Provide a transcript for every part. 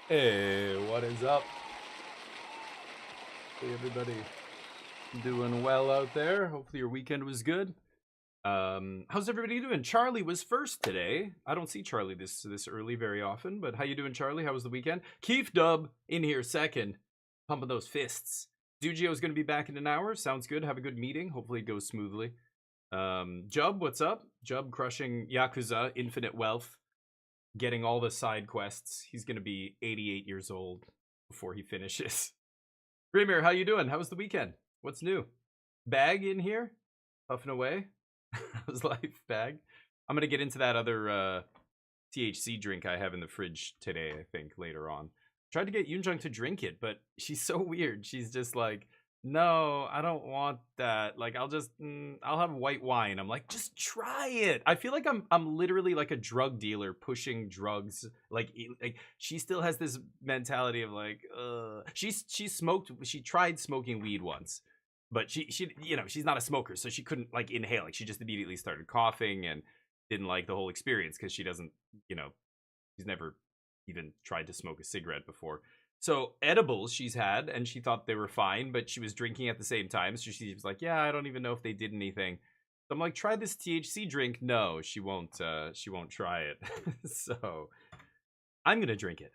Hey, what is up? Hey, everybody doing well out there? Hopefully your weekend was good. How's everybody doing? Charlie was first today. I don't see Charlie this early very often, but how you doing, Charlie? How was the weekend? Keith Dub in here second, pumping those fists. Dugio's gonna be back in an hour. Sounds good. Have a good meeting. Hopefully it goes smoothly. Jub, what's up? Jub crushing Yakuza, Infinite Wealth, getting all the side quests. He's gonna be 88 years old before he finishes. Premier, how you doing? How was the weekend? What's new? Bag in here? Puffing away? How's life, Bag? I'm gonna get into that other THC drink I have in the fridge today, I think, later on. Tried to get Yunjung to drink it, but she's so weird. She's just like, no, I don't want that. Like, I'll have white wine. I'm like, just try it. I feel like I'm literally like a drug dealer pushing drugs. Like she still has this mentality of like, she tried smoking weed once, but she she's not a smoker, so she couldn't like inhale. Like she just immediately started coughing and didn't like the whole experience because she doesn't, she's never even tried to smoke a cigarette before. So edibles she's had, and she thought they were fine, but she was drinking at the same time. So she was like, "Yeah, I don't even know if they did anything." So I'm like, "Try this THC drink." No, she won't. She won't try it. So I'm gonna drink it.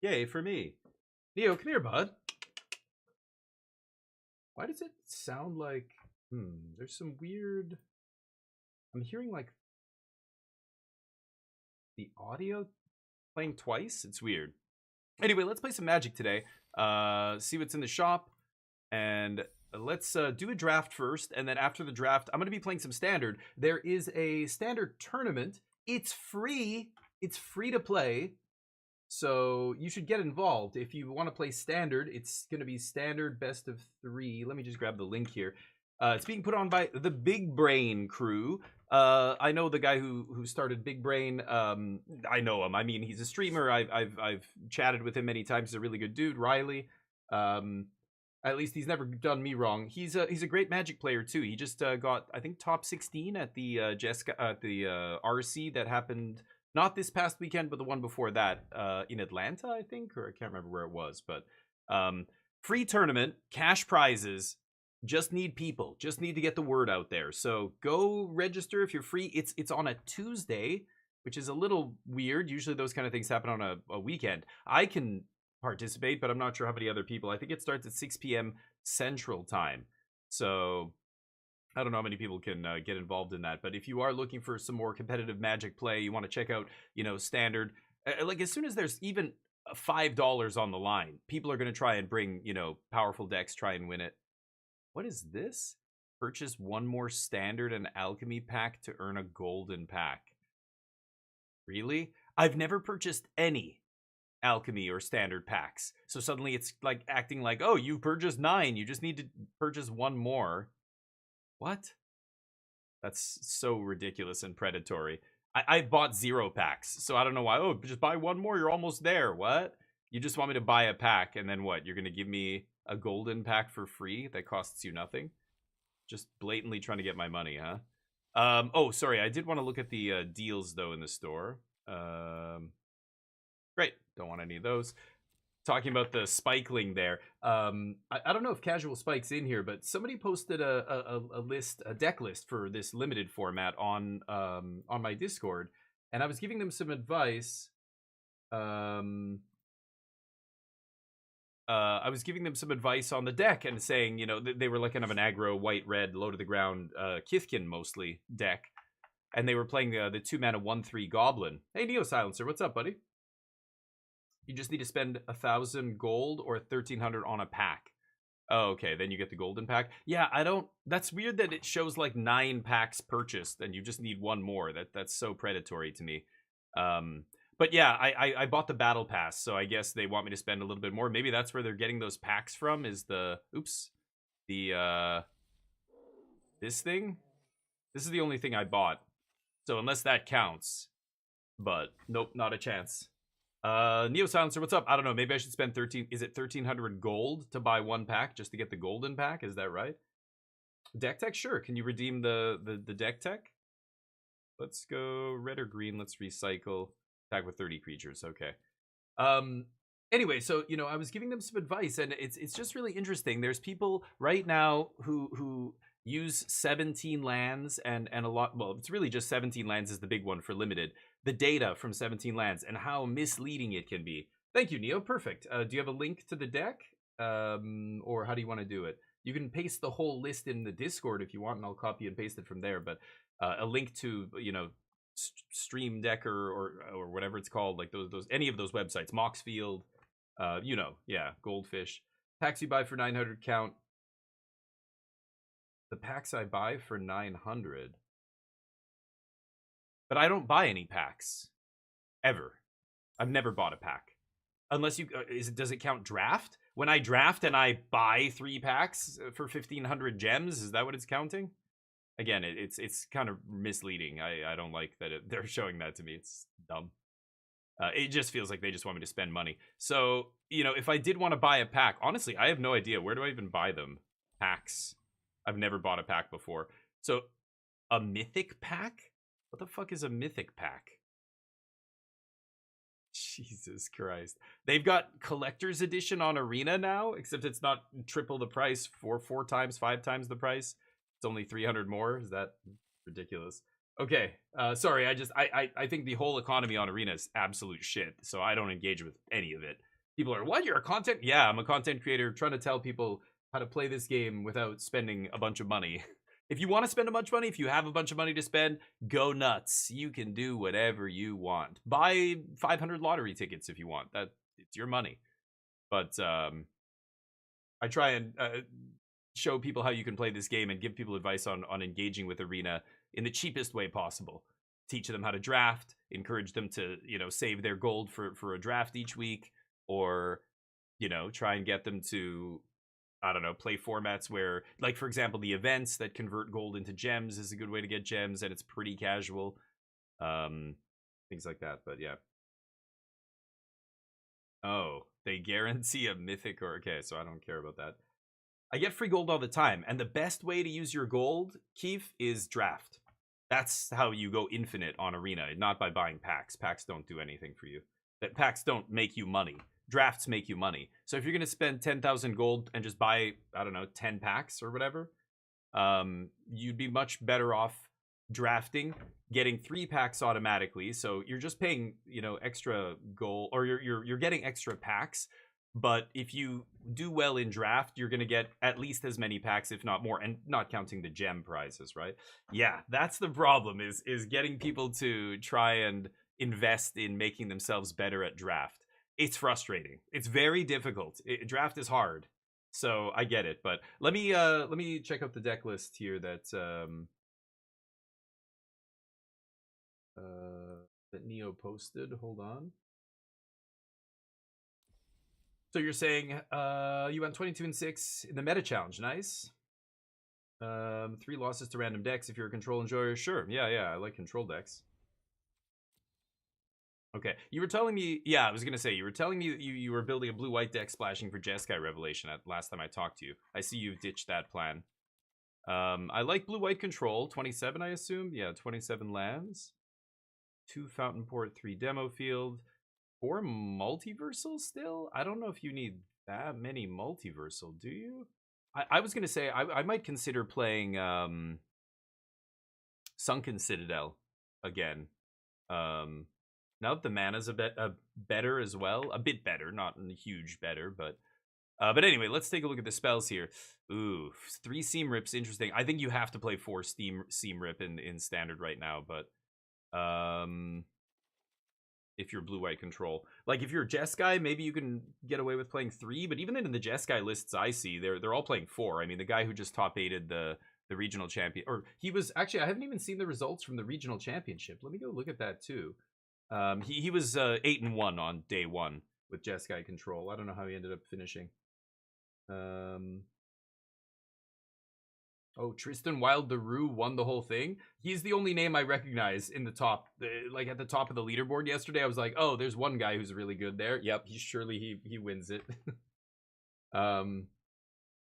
Yay for me. Neo, come here, bud. Why does it sound like? There's some weird. I'm hearing like the audio playing twice. It's weird. Anyway, let's play some Magic today. See what's in the shop, and let's do a draft first. And then after the draft, I'm going to be playing some Standard. There is a Standard tournament. It's free. It's free to play. So you should get involved. If you want to play Standard, it's going to be Standard Best of 3. Let me just grab the link here. It's being put on by the Big Brain crew. I know the guy who started Big Brain. I know him. I mean, he's a streamer. I've chatted with him many times. He's a really good dude, Riley. At least he's never done me wrong. He's a great Magic player too. He just got, I think, top 16 at the Jessica at the RC that happened not this past weekend, but the one before that in Atlanta, I think, or I can't remember where it was. But free tournament, cash prizes. Just need people. Just need to get the word out there. So go register if you're free. It's on a Tuesday, which is a little weird. Usually those kind of things happen on a weekend. I can participate, but I'm not sure how many other people. I think it starts at 6 p.m. Central Time. So I don't know how many people can get involved in that. But if you are looking for some more competitive Magic play, you want to check out, Standard. Like as soon as there's even $5 on the line, people are going to try and bring, powerful decks, try and win it. What is this? Purchase one more Standard and Alchemy pack to earn a golden pack. Really? I've never purchased any Alchemy or Standard packs. So suddenly it's like acting like, oh, you purchased 9. You just need to purchase one more. What? That's so ridiculous and predatory. I bought 0 packs, so I don't know why. Oh, just buy one more. You're almost there. What? You just want me to buy a pack, and then what? You're going to give me a golden pack for free that costs you nothing? Just blatantly trying to get my money, huh? Oh, sorry. I did want to look at the deals, though, in the store. Great. Don't want any of those. Talking about the spikeling there. I don't know if Casual Spike's in here, but somebody posted a list, a deck list for this limited format on my Discord, and I was giving them some advice. I was giving them some advice on the deck and saying, they were like kind of an aggro white-red, low to the ground Kithkin mostly deck. And they were playing the 2-mana 1/3 Goblin. Hey, Neo Silencer, what's up, buddy? You just need to spend 1,000 gold or 1,300 on a pack. Oh, okay, then you get the golden pack. Yeah, that's weird that it shows like 9 packs purchased and you just need one more. That's so predatory to me. But yeah, I bought the battle pass, so I guess they want me to spend a little bit more. Maybe that's where they're getting those packs from, is this thing? This is the only thing I bought. So unless that counts. But nope, not a chance. Neo Silencer, what's up? I don't know, maybe I should spend 1,300 gold to buy one pack just to get the golden pack, is that right? Deck tech? Sure. Can you redeem the deck tech? Let's go red or green, let's recycle. Attack with 30 creatures. Okay. Anyway, so I was giving them some advice, and it's just really interesting. There's people right now who use 17 lands and a lot. Well, it's really just 17 lands is the big one for limited. The data from 17 lands and how misleading it can be. Thank you, Neo. Perfect. Do you have a link to the deck, or how do you want to do it? You can paste the whole list in the Discord if you want, and I'll copy and paste it from there. But a link to Stream Deck or whatever it's called, like those any of those websites, Moxfield, yeah, Goldfish. Packs you buy for 900 count. The packs I buy for 900. But I don't buy any packs. Ever. I've never bought a pack. Unless you, does it count draft? When I draft and I buy 3 packs for 1,500 gems, is that what it's counting? Again, it's kind of misleading. I don't like that they're showing that to me. It's dumb. It just feels like they just want me to spend money. So, if I did want to buy a pack, honestly, I have no idea. Where do I even buy them? Packs. I've never bought a pack before. So, a mythic pack? What the fuck is a mythic pack? Jesus Christ. They've got collector's edition on Arena now, except it's not triple the price, 4 times, 5 times the price. It's only 300 more. Is that ridiculous? Okay, sorry, I think the whole economy on Arena is absolute shit, so I don't engage with any of it. People are, what, you're a content? Yeah, I'm a content creator trying to tell people how to play this game without spending a bunch of money. If you want to spend a bunch of money, if you have a bunch of money to spend, go nuts. You can do whatever you want. Buy 500 lottery tickets if you want. It's your money. But I try and show people how you can play this game and give people advice on engaging with Arena in the cheapest way possible. Teach them how to draft, encourage them to, save their gold for a draft each week, or, try and get them to, I don't know, play formats where, like, for example, the events that convert gold into gems is a good way to get gems, and it's pretty casual. Things like that, but yeah. Oh, they guarantee a mythic okay, so I don't care about that. I get free gold all the time, and the best way to use your gold, Keith, is draft. That's how you go infinite on Arena, not by buying packs. Packs don't do anything for you. Packs don't make you money. Drafts make you money. So if you're going to spend 10,000 gold and just buy, I don't know, 10 packs or whatever, you'd be much better off drafting, getting 3 packs automatically. So you're just paying, extra gold, or you're getting extra packs. But if you do well in draft, you're going to get at least as many packs, if not more, and not counting the gem prizes, right? Yeah, that's the problem, is getting people to try and invest in making themselves better at draft. It's frustrating. It's very difficult. Draft is hard. So I get it, but let me check out the deck list here that Neo posted. Hold on. So you're saying you went 22-6 in the meta challenge. Nice. 3 losses to random decks if you're a control enjoyer. Sure. Yeah, I like control decks. Okay. You were telling me, yeah, I was gonna say, you were telling me that you were building a blue-white deck splashing for Jeskai Revelation at last time I talked to you. I see you've ditched that plan. I like blue-white control. 27, I assume. Yeah, 27 lands. 2 Fountain Port, 3 Demo Field. 4 multiversal still? I don't know if you need that many multiversal, do you? I was gonna say I might consider playing Sunken Citadel again. Now that the mana's a bit better as well, a bit better, not a huge better, but anyway, let's take a look at the spells here. Ooh, 3 Seam Rips, interesting. I think you have to play 4 Seam Rip in standard right now, but if you're blue-white control. Like, if you're a Jeskai, maybe you can get away with playing 3, but even in the Jeskai lists I see, they're all playing 4. I mean, the guy who just top 8'd the regional champion, or he was, actually, I haven't even seen the results from the regional championship. Let me go look at that, too. He was 8-1 on day 1 with Jeskai control. I don't know how he ended up finishing. Oh, Tristan Wild the Rue won the whole thing. He's the only name I recognize in the top, like at the top of the leaderboard yesterday. I was like, oh, there's one guy who's really good there. Yep, he wins it.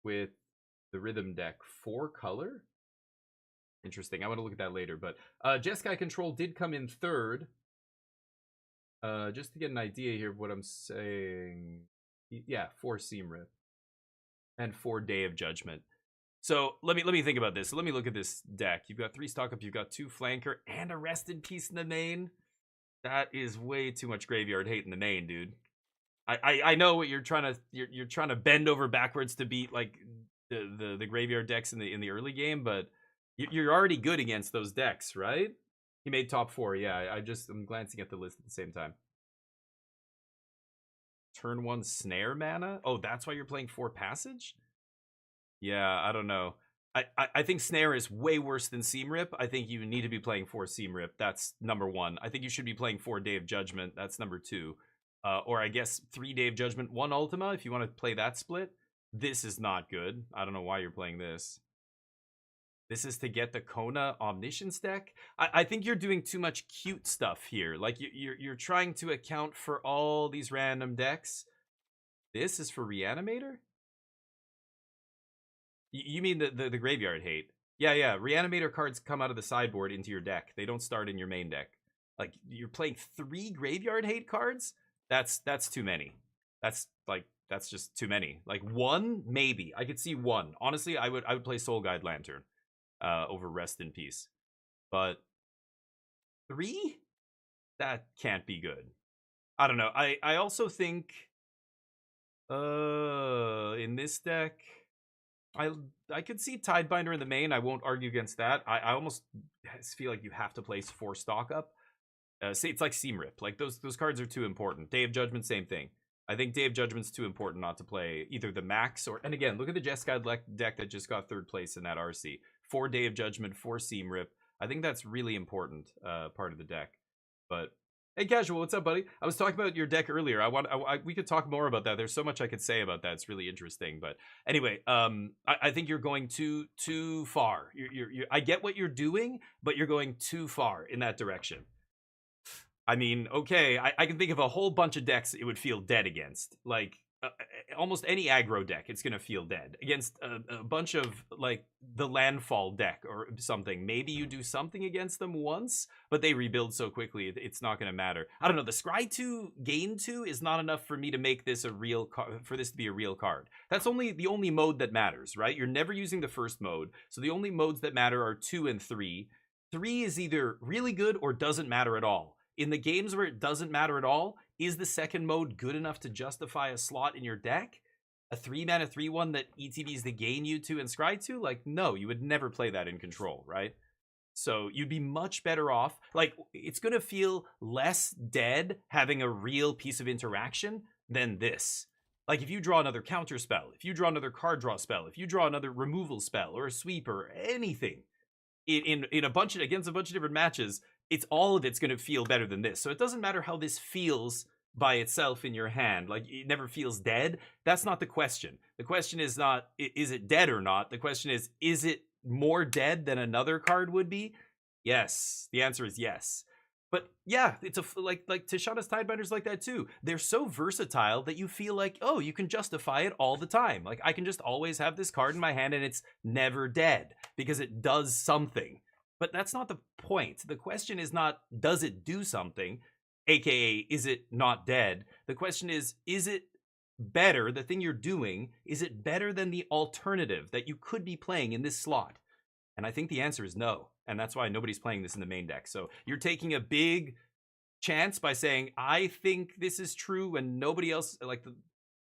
With the rhythm deck, 4 color. Interesting. I want to look at that later. But Jeskai control did come in 3rd. Just to get an idea here of what I'm saying. Yeah, 4 Seam Rip and 4 Day of Judgment. So let me think about this. So let me look at this deck. You've got 3 stock up, you've got 2 flanker, and a Rest in Peace in the main. That is way too much graveyard hate in the main, dude. I know what you're trying to you're trying to bend over backwards to beat like the graveyard decks in the early game, but you're already good against those decks, right? He made top 4. Yeah, I'm glancing at the list at the same time. Turn 1 snare mana. Oh, that's why you're playing 4 passage. Yeah, I don't know. I think snare is way worse than seam rip. I think you need to be playing 4 seam rip. That's number 1. I think you should be playing 4 Day of Judgment. That's number 2. Or I guess 3 Day of Judgment, 1 Ultima if you want to play that split. This is not good. I don't know why you're playing this. This is to get the Kona Omniscience deck. I think you're doing too much cute stuff here. Like you're trying to account for all these random decks. This is for Reanimator? You mean the graveyard hate? Yeah. Reanimator cards come out of the sideboard into your deck. They don't start in your main deck. Like you're playing 3 graveyard hate cards? That's too many. That's just too many. Like 1, maybe. I could see 1. Honestly, I would play Soul Guide Lantern over Rest in Peace. But 3? That can't be good. I don't know. I also think in this deck I could see Tidebinder in the main. I won't argue against that. I almost feel like you have to place 4 stock up. Say it's like Seam Rip. Like those cards are too important. Day of Judgment, same thing. I think Day of Judgment's too important not to play either the max or... And again, look at the Jeskai deck that just got 3rd place in that RC. 4 Day of Judgment, 4 Seam Rip. I think that's really important part of the deck. But hey, Casual, what's up, buddy? I was talking about your deck earlier. We could talk more about that. There's so much I could say about that. It's really interesting. But anyway, I think you're going too far. I get what you're doing, but you're going too far in that direction. I mean, okay, I can think of a whole bunch of decks it would feel dead against. Like, almost any aggro deck, it's going to feel dead. Against a bunch of, like, the Landfall deck or something. Maybe you do something against them once, but they rebuild so quickly, it's not going to matter. I don't know, the Scry 2, Gain 2 is not enough for me to make this a real for this to be a real card. That's the only mode that matters, right? You're never using the first mode, so the only modes that matter are 2 and 3. 3 is either really good or doesn't matter at all. In the games where it doesn't matter at all, is the second mode good enough to justify a slot in your deck? A 3-mana 3/1 that ETBs the Gain you 2 and Scry 2? Like, no, you would never play that in Control, right? So you'd be much better off. Like, it's going to feel less dead having a real piece of interaction than this. Like, if you draw another counter spell, if you draw another card draw spell, if you draw another removal spell or a sweep or anything, in a bunch of against a bunch of different matches, all of it's going to feel better than this. So it doesn't matter how this feels by itself in your hand. Like, it never feels dead. That's not the question. The question is not, is it dead or not? The question is it more dead than another card would be? Yes. The answer is yes. But yeah, it's like Tishana's Tidebinder's like that too. They're so versatile that you feel like, oh, you can justify it all the time. Like, I can just always have this card in my hand and it's never dead because it does something. But that's not the point. The question is not, does it do something? AKA, is it not dead? The question is it better, the thing you're doing, is it better than the alternative that you could be playing in this slot? And I think the answer is no. And that's why nobody's playing this in the main deck. So you're taking a big chance by saying, I think this is true, and nobody else, like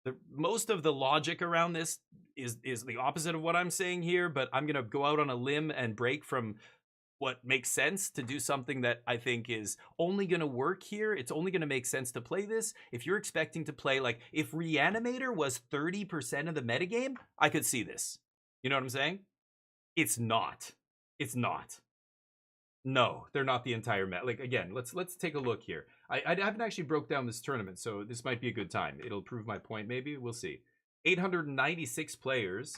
the most of the logic around this is the opposite of what I'm saying here, but I'm going to go out on a limb and break from what makes sense to do something that I think is only going to work here. It's only going to make sense to play this. If you're expecting to play, like, if Reanimator was 30% of the metagame, I could see this. You know what I'm saying? It's not. It's not. No, they're not the entire meta. Like, again, let's take a look here. I haven't actually broke down this tournament, so this might be a good time. It'll prove my point, maybe. We'll see. 896 players.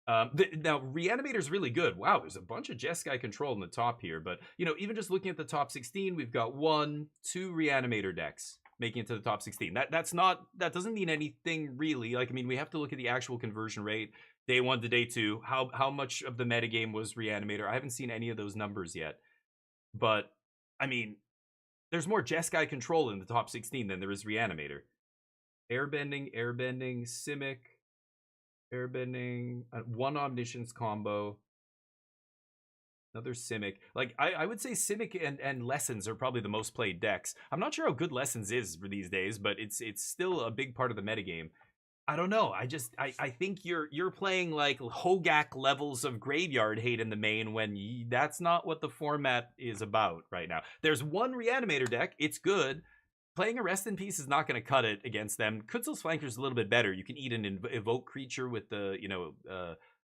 Now, Reanimator's really good. Wow, there's a bunch of Jeskai control in the top here. But, you know, even just looking at the top 16, we've got 1, 2 Reanimator decks making it to the top 16. That doesn't mean anything really. Like, I mean, we have to look at the actual conversion rate. Day 1 to day 2. How much of the metagame was Reanimator? I haven't seen any of those numbers yet. But, I mean, There's more Jeskai control in the top 16 than there is Reanimator. Airbending, Simic, Airbending, one Omniscience combo, another Simic. Like, I would say Simic and Lessons are probably the most played decks. I'm not sure how good Lessons is for these days, but it's still a big part of the metagame. I don't know. I think you're playing like Hogak levels of graveyard hate in the main when that's not what the format is about right now. There's one Reanimator deck. It's good. Playing a Rest in Peace is not going to cut it against them. Kutzel's Flanker is a little bit better. You can eat an evoke creature with the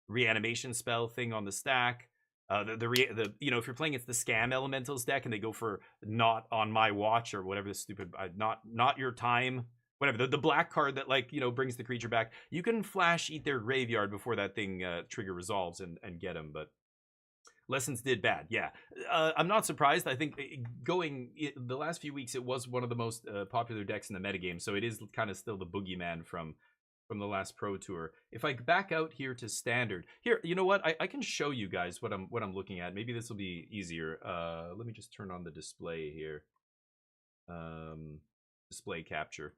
reanimation spell thing on the stack. If you're playing it's the Scam Elementals deck and they go for not on my watch or whatever the stupid not your time. Whatever, the black card that, like, brings the creature back. You can flash eat their graveyard before that thing trigger resolves and get them, but Lessons did bad. Yeah. I'm not surprised. I think the last few weeks, it was one of the most popular decks in the metagame, so it is kind of still the boogeyman from the last Pro Tour. If I back out here to Standard, here, you know what? I can show you guys what I'm looking at. Maybe this will be easier. Let me just turn on the display here. Display capture.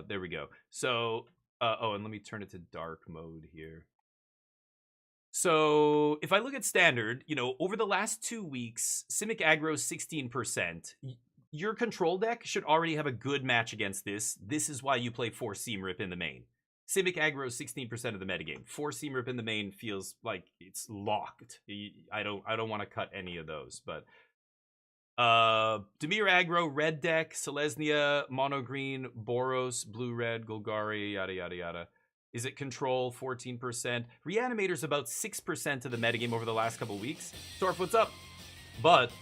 There we go. So, and let me turn it to dark mode here. So, if I look at Standard, over the last 2 weeks, Simic aggro's 16%. Your control deck should already have a good match against this. This is why you play 4 Seam Rip in the main. Simic aggro is 16% of the metagame. 4 Seam Rip in the main feels like it's locked. I don't want to cut any of those, but Dimir aggro, red deck, Selesnya, mono green, Boros, blue red, Golgari, yada yada yada. Is it control? 14%. Reanimator's about 6% of the metagame over the last couple weeks. Torf, what's up? But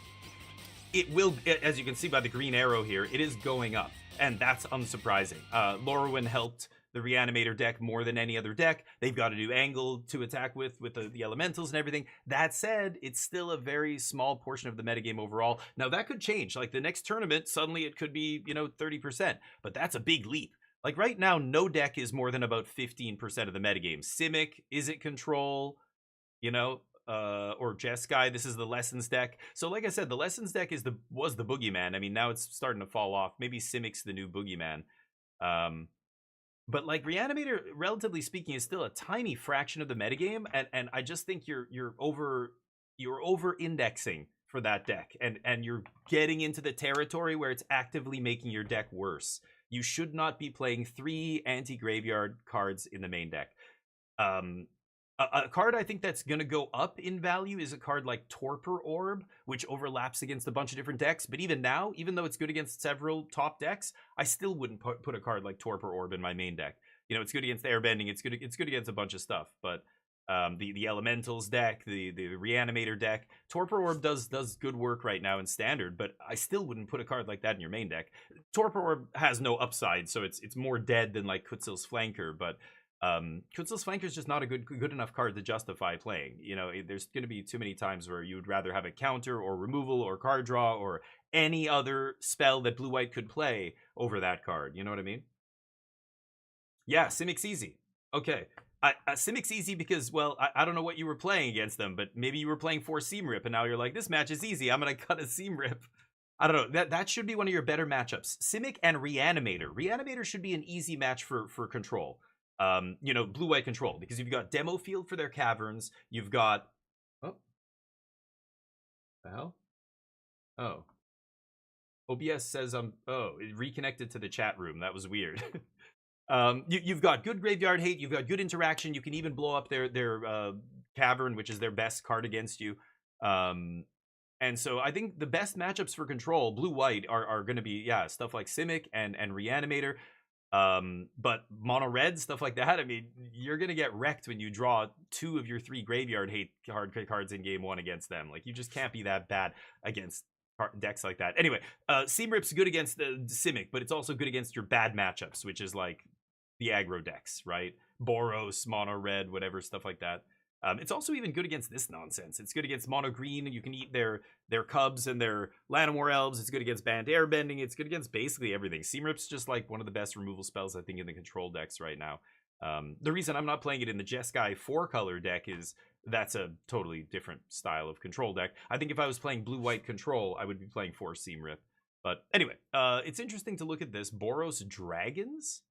it will, as you can see by the green arrow here, it is going up, and that's unsurprising. Lorwyn helped the Reanimator deck more than any other deck. They've got a new angle to attack with the elementals and everything. That said, it's still a very small portion of the metagame overall. Now, that could change. Like, the next tournament, suddenly it could be, 30%. But that's a big leap. Like, right now, no deck is more than about 15% of the metagame. Simic, is it control? Or Jeskai, this is the Lessons deck. So, like I said, the Lessons deck was the boogeyman. I mean, now it's starting to fall off. Maybe Simic's the new boogeyman. But like Reanimator, relatively speaking, is still a tiny fraction of the metagame, and I just think you're over indexing for that deck, and you're getting into the territory where it's actively making your deck worse. You should not be playing 3 anti-graveyard cards in the main deck. A card I think that's going to go up in value is a card like Torpor Orb, which overlaps against a bunch of different decks. But even now, even though it's good against several top decks, I still wouldn't put a card like Torpor Orb in my main deck. It's good against Airbending. It's good against a bunch of stuff. But the Elementals deck, the Reanimator deck, Torpor Orb does good work right now in Standard. But I still wouldn't put a card like that in your main deck. Torpor Orb has no upside, so it's more dead than like Kutzel's Flanker. But Kutzel's Flanker is just not a good enough card to justify playing. There's going to be too many times where you would rather have a counter or removal or card draw or any other spell that blue-white could play over that card. You know what I mean? Yeah, Simic's easy. Okay. Simic's easy because, well, I don't know what you were playing against them, but maybe you were playing 4 Seam Rip, and now you're like, this match is easy. I'm going to cut a Seam Rip. I don't know. That should be one of your better matchups. Simic and Reanimator. Reanimator should be an easy match for control. Blue-white control, because you've got Demo Field for their caverns. You've got... Oh. The hell? Oh. OBS says it reconnected to the chat room. That was weird. You've got good graveyard hate. You've got good interaction. You can even blow up their cavern, which is their best card against you. And so I think the best matchups for control, blue-white, are going to be, stuff like Simic and Reanimator. But mono red, stuff like that, I mean, you're going to get wrecked when you draw 2 of your 3 graveyard hate cards in game 1 against them. Like, you just can't be that bad against decks like that. Anyway, Seam Rip's good against the Simic, but it's also good against your bad matchups, which is like the aggro decks, right? Boros, mono red, whatever, stuff like that. It's also even good against this nonsense. It's good against mono green. You can eat their cubs and their Llanowar elves. It's good against banned airbending. It's good against basically everything. Seam Rip's just like one of the best removal spells, I think, in the control decks right now. The reason I'm not playing it in the Jeskai 4-color deck is that's a totally different style of control deck. I think if I was playing blue-white control, I would be playing 4 Seam Rip. But anyway, it's interesting to look at this. Boros Dragons?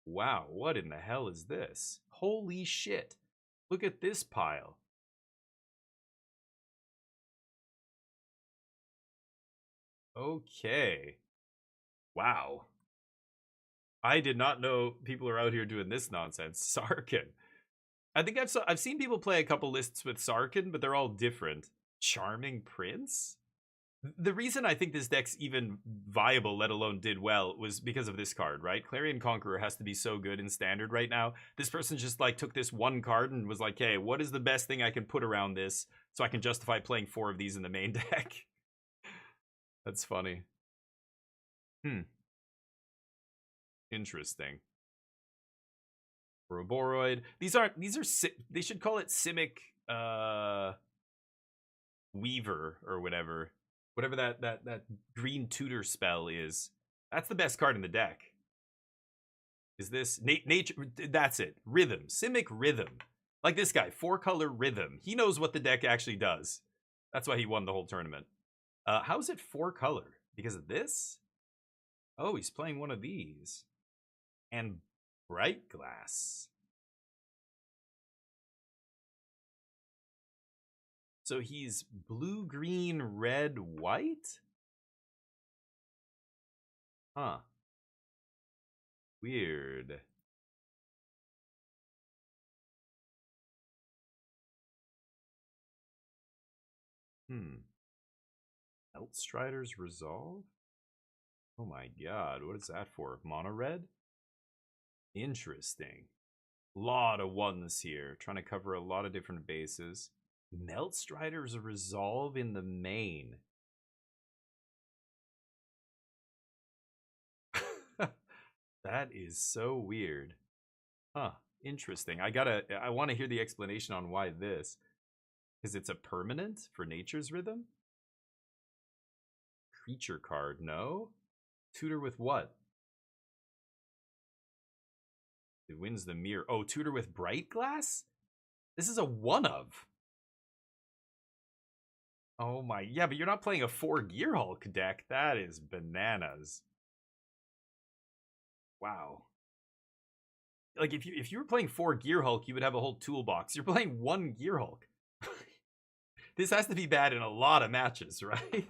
Wow, what in the hell is this? Holy shit. Look at this pile. Okay. Wow. I did not know people are out here doing this nonsense. Sarkin. I think I've seen people play a couple lists with Sarkin, but they're all different. Charming Prince? The reason I think this deck's even viable, let alone did well, was because of this card, right? Clarion Conqueror has to be so good in Standard right now. This person just like took this one card and was like, hey, what is the best thing I can put around this so I can justify playing 4 of these in the main deck? That's funny. Interesting. Roboroid. These are they should call it Simic Weaver or whatever. Whatever that green tutor spell is. That's the best card in the deck. Is this nature? That's it. Rhythm. Simic Rhythm. Like this guy, 4-color Rhythm. He knows what the deck actually does. That's why he won the whole tournament. How is it 4-color? Because of this? Oh, he's playing one of these. And Bright Glass. So he's blue, green, red, white? Huh. Weird. Eltstrider's Resolve? Oh my god, what is that for? Mono red? Interesting. Lot of ones here, trying to cover a lot of different bases. Meltstrider's Resolve in the main. That is so weird. Huh, interesting. I want to hear the explanation on why this. Because it's a permanent for Nature's Rhythm? Creature card, no? Tutor with what? It wins the mirror. Oh, tutor with Bright Glass? This is a one of. Oh my, yeah, but you're not playing a 4-Gear Hulk deck. That is bananas. Wow. Like if you were playing 4-Gear Hulk, you would have a whole toolbox. You're playing 1-Gear Hulk. This has to be bad in a lot of matches, right?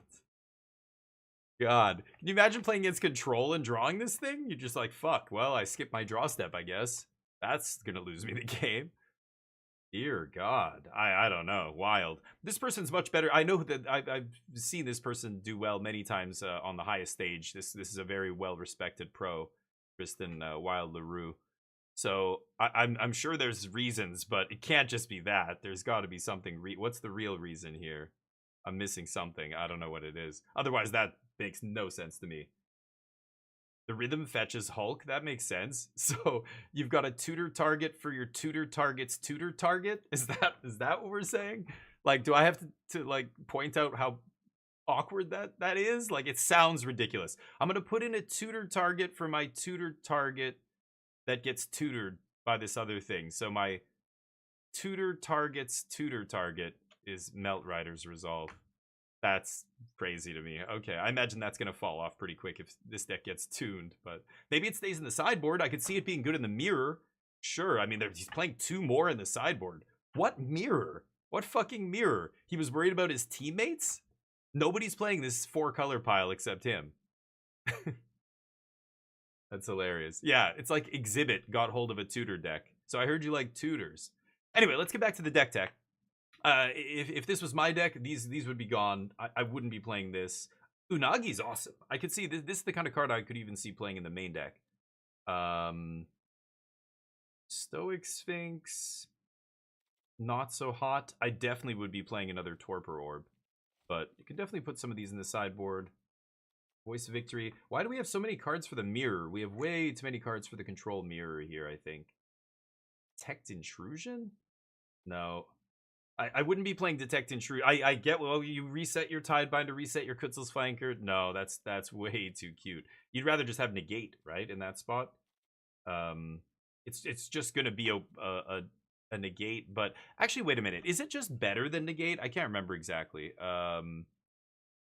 God. Can you imagine playing against Control and drawing this thing? You're just like, fuck, well, I skipped my draw step, I guess. That's gonna lose me the game. Dear God. I don't know. Wild. This person's much better. I know that I've seen this person do well many times on the highest stage. This is a very well-respected pro, Tristan Wild LaRue. So I'm sure there's reasons, but it can't just be that. There's got to be something. What's the real reason here? I'm missing something. I don't know what it is. Otherwise, that makes no sense to me. The rhythm fetches Hulk. That makes sense. So you've got a tutor target for your tutor target's tutor target. Is that what we're saying? Like, do I have to like point out how awkward that is? Like, it sounds ridiculous. I'm gonna put in a tutor target for my tutor target that gets tutored by this other thing. So my tutor target's tutor target is Meltrider's Resolve. That's crazy to me. Okay, I imagine that's going to fall off pretty quick if this deck gets tuned, but maybe it stays in the sideboard. I could see it being good in the mirror. Sure, I mean, he's playing 2 more in the sideboard. What mirror? What fucking mirror? He was worried about his teammates? Nobody's playing this 4-color pile except him. That's hilarious. Yeah, it's like Exhibit got hold of a tutor deck. So I heard you like tutors. Anyway, let's get back to the deck tech. If this was my deck, these would be gone. I wouldn't be playing this. Unagi's awesome. I could see this is the kind of card I could even see playing in the main deck. Stoic Sphinx, not so hot. I definitely would be playing another Torpor Orb, but you could definitely put some of these in the sideboard. Voice of Victory. Why do we have so many cards for the mirror? We have way too many cards for the control mirror here, I think. Detect Intrusion? No. I wouldn't be playing Detect Intrusion. I get, well, you reset your Tidebinder, reset your Kutzel's Flanker. No, that's way too cute. You'd rather just have Negate, right, in that spot. It's just going to be a Negate, but actually, wait a minute. Is it just better than Negate? I can't remember exactly.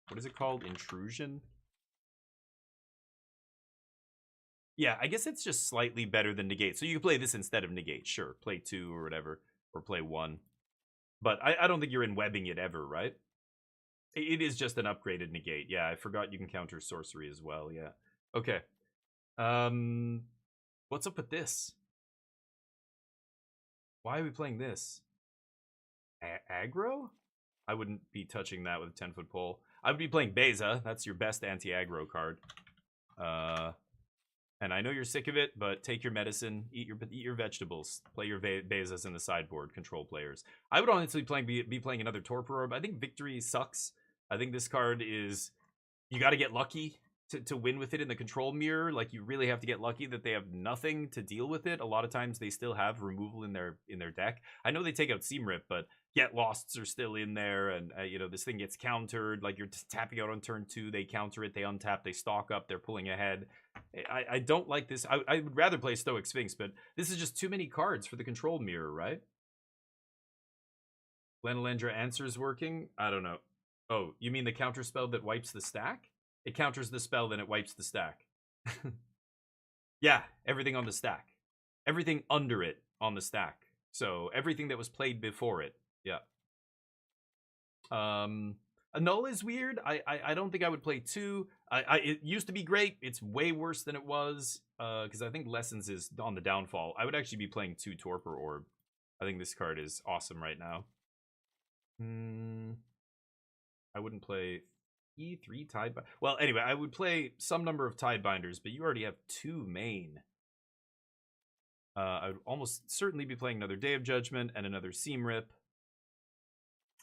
what is it called? Intrusion? Yeah, I guess it's just slightly better than negate. So you can play this instead of negate. Sure, play 2 or whatever, or play 1. But I don't think you're in webbing it ever, right? It is just an upgraded negate. Yeah, I forgot you can counter sorcery as well. Yeah. Okay. What's up with this? Why are we playing this? Aggro? I wouldn't be touching that with a 10-foot pole. I would be playing Beza. That's your best anti-aggro card. And I know you're sick of it, but take your medicine, eat your vegetables, play your Bezas in the sideboard, control players. I would honestly be playing another Torpor Orb. I think Victory sucks. I think this card is, you got to get lucky to win with it in the control mirror. Like, you really have to get lucky that they have nothing to deal with it. A lot of times they still have removal in their deck. I know they take out Seamrip, but Get Losts are still in there, and you know, this thing gets countered. Like, you're tapping out on turn 2, they counter it, they untap, they stock up, they're pulling ahead. I don't like this. I would rather play Stoic Sphinx, but this is just too many cards for the control mirror, right? Lenalendra Answer's working? I don't know. Oh, you mean the counter spell that wipes the stack? It counters the spell, then it wipes the stack. Yeah, everything on the stack. Everything under it on the stack. So everything that was played before it. Yeah. A null is weird. I don't think I would play 2. It used to be great. It's way worse than it was. Because I think Lessons is on the downfall. I would actually be playing 2 Torpor Orb. I think this card is awesome right now. I wouldn't play E3 Tidebinder. Well, anyway, I would play some number of Tidebinders, but you already have 2 main. I would almost certainly be playing another Day of Judgment and another Seamrip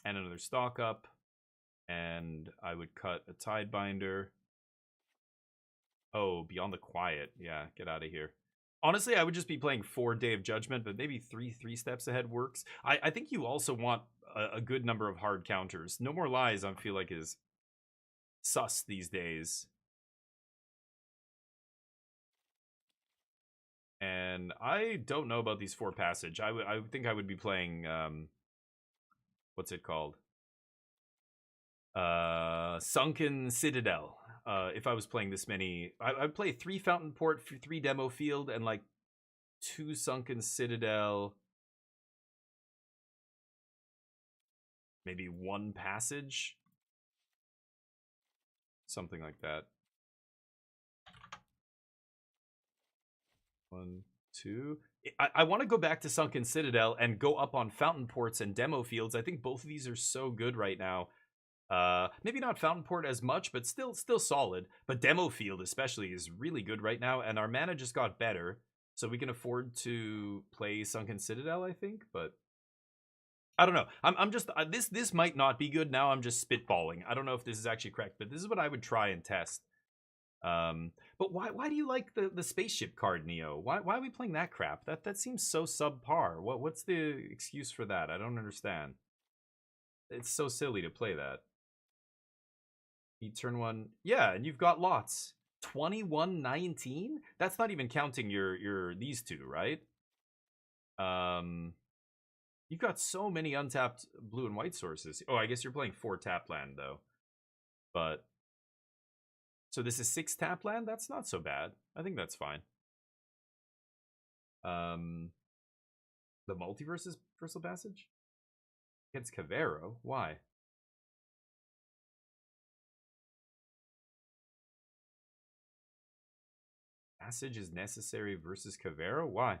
and another Stock Up. And I would cut a Tidebinder. Oh, Beyond the Quiet. Yeah, get out of here. Honestly, I would just be playing 4 Day of Judgment, but maybe 3 steps ahead works. I think you also want a good number of hard counters. No More Lies, I feel like, is sus these days. And I don't know about these 4 Passage. I think I would be playing, what's it called? Sunken Citadel. If I was playing this many, I'd play 3 Fountain Port, 3 Demo Field, and like 2 Sunken Citadel. Maybe 1 Passage. Something like that. 1, 2. I want to go back to Sunken Citadel and go up on Fountain Ports and Demo Fields. I think both of these are so good right now. Maybe not Fountain Port as much, but still solid. But Demo Field especially is really good right now, and our mana just got better, so we can afford to play Sunken Citadel, I think. But I don't know. I'm just this might not be good now. I'm just spitballing. I don't know if this is actually correct, but this is what I would try and test. But why do you like the spaceship card, Neo? Why are we playing that crap? That seems so subpar. What's the excuse for that? I don't understand. It's so silly to play that. You turn 1, yeah, and you've got lots. 21-19? That's not even counting your these 2, right? You've got so many untapped blue and white sources. Oh, I guess you're playing 4 tap land though. But so this is 6 tap land? That's not so bad. I think that's fine. The Multiverse's Versal Passage? Against Cavero? Why? Passage is necessary versus Cavero? Why?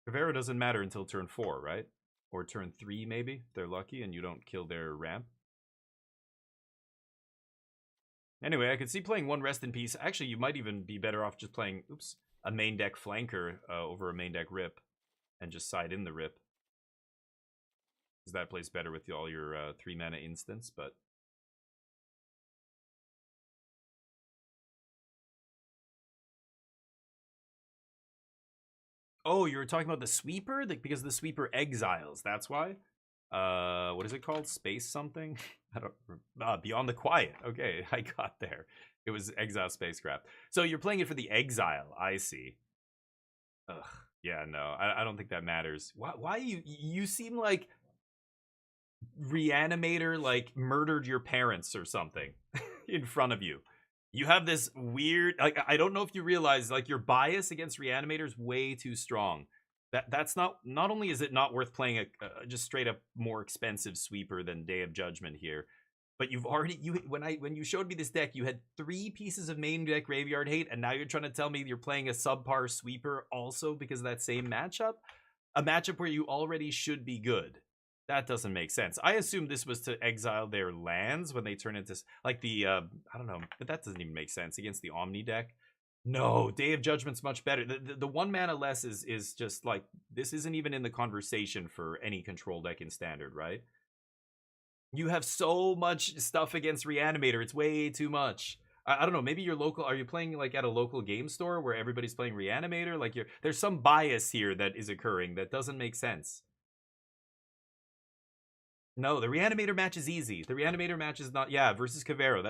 Cavero doesn't matter until turn 4, right? Or turn 3, maybe, if they're lucky and you don't kill their ramp. Anyway, I could see playing 1 Rest in Peace. Actually, you might even be better off just playing, a main deck flanker over a main deck rip. And just side in the rip. Because that plays better with all your 3 mana instants, but... Oh, you were talking about the sweeper? Because the sweeper exiles, that's why? What is it called? Space something? I don't... Beyond the Quiet. Okay, I got there. It was Exile Spacecraft. So you're playing it for the exile, I see. Ugh, yeah, no, I don't think that matters. Why you seem like... Reanimator like murdered your parents or something in front of you. You have this weird, like, I don't know if you realize, like, your bias against Reanimator is way too strong. That's not only is it not worth playing a just straight up more expensive sweeper than Day of Judgment here, but you've already when you showed me this deck, you had 3 pieces of main deck graveyard hate, and now you're trying to tell me you're playing a subpar sweeper also because of that same matchup, a matchup where you already should be good. That doesn't make sense. I assume this was to exile their lands when they turn into like the I don't know, but that doesn't even make sense against the Omni deck. No, Day of Judgment's much better. The 1 mana less is just like, this isn't even in the conversation for any control deck in Standard, right? You have so much stuff against Reanimator. It's way too much. I don't know. Maybe your local. Are you playing like at a local game store where everybody's playing Reanimator? Like there's some bias here that is occurring that doesn't make sense. No, the Reanimator match is easy. The Reanimator match is not, yeah, versus Cavero.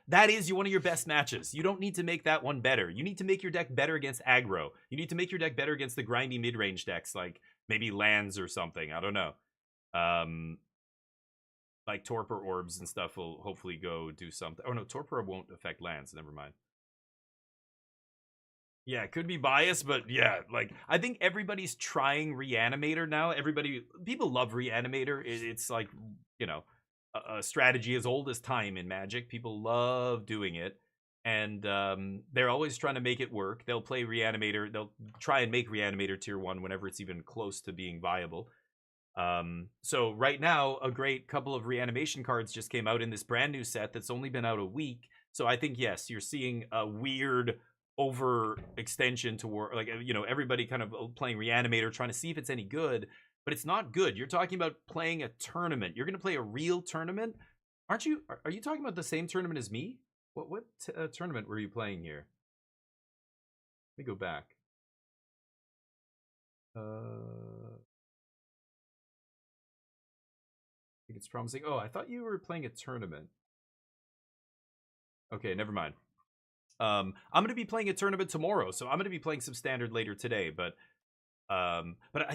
That is one of your best matches. You don't need to make that one better. You need to make your deck better against aggro. You need to make your deck better against the grindy mid-range decks, like maybe lands or something. I don't know. Like Torpor Orbs and stuff will hopefully go do something. Oh no, Torpor won't affect lands. Never mind. Yeah, it could be biased, but yeah, like I think everybody's trying Reanimator now. People love Reanimator. It's like, you know, a strategy as old as time in Magic. People love doing it, and they're always trying to make it work. They'll play Reanimator. They'll try and make Reanimator tier 1 whenever it's even close to being viable. So right now, a great couple of reanimation cards just came out in this brand new set that's only been out a week. So I think, yes, you're seeing a weird overextension toward, like, you know, everybody kind of playing Reanimator, trying to see if it's any good, but it's not good. You're talking about playing a tournament. You're going to play a real tournament, aren't you? Are you talking about the same tournament as me? What tournament were you playing here? Let me go back. I think it's promising. Oh, I thought you were playing a tournament. Okay, never mind. I'm going to be playing a tournament tomorrow, so I'm going to be playing some Standard later today. But I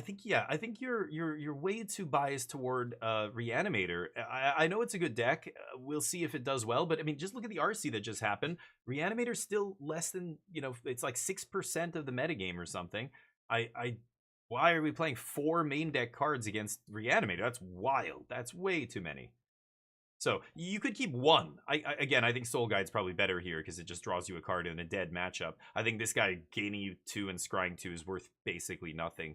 think, yeah, I think you're way too biased toward Reanimator. I know it's a good deck. We'll see if it does well, but I mean, just look at the RC that just happened. Reanimator's still less than, you know, it's like 6% of the metagame or something. Why are we playing 4 main deck cards against Reanimator? That's wild. That's way too many. So you could keep 1. Again, I think Soul Guide's probably better here because it just draws you a card in a dead matchup. I think this guy gaining you 2 and scrying 2 is worth basically nothing.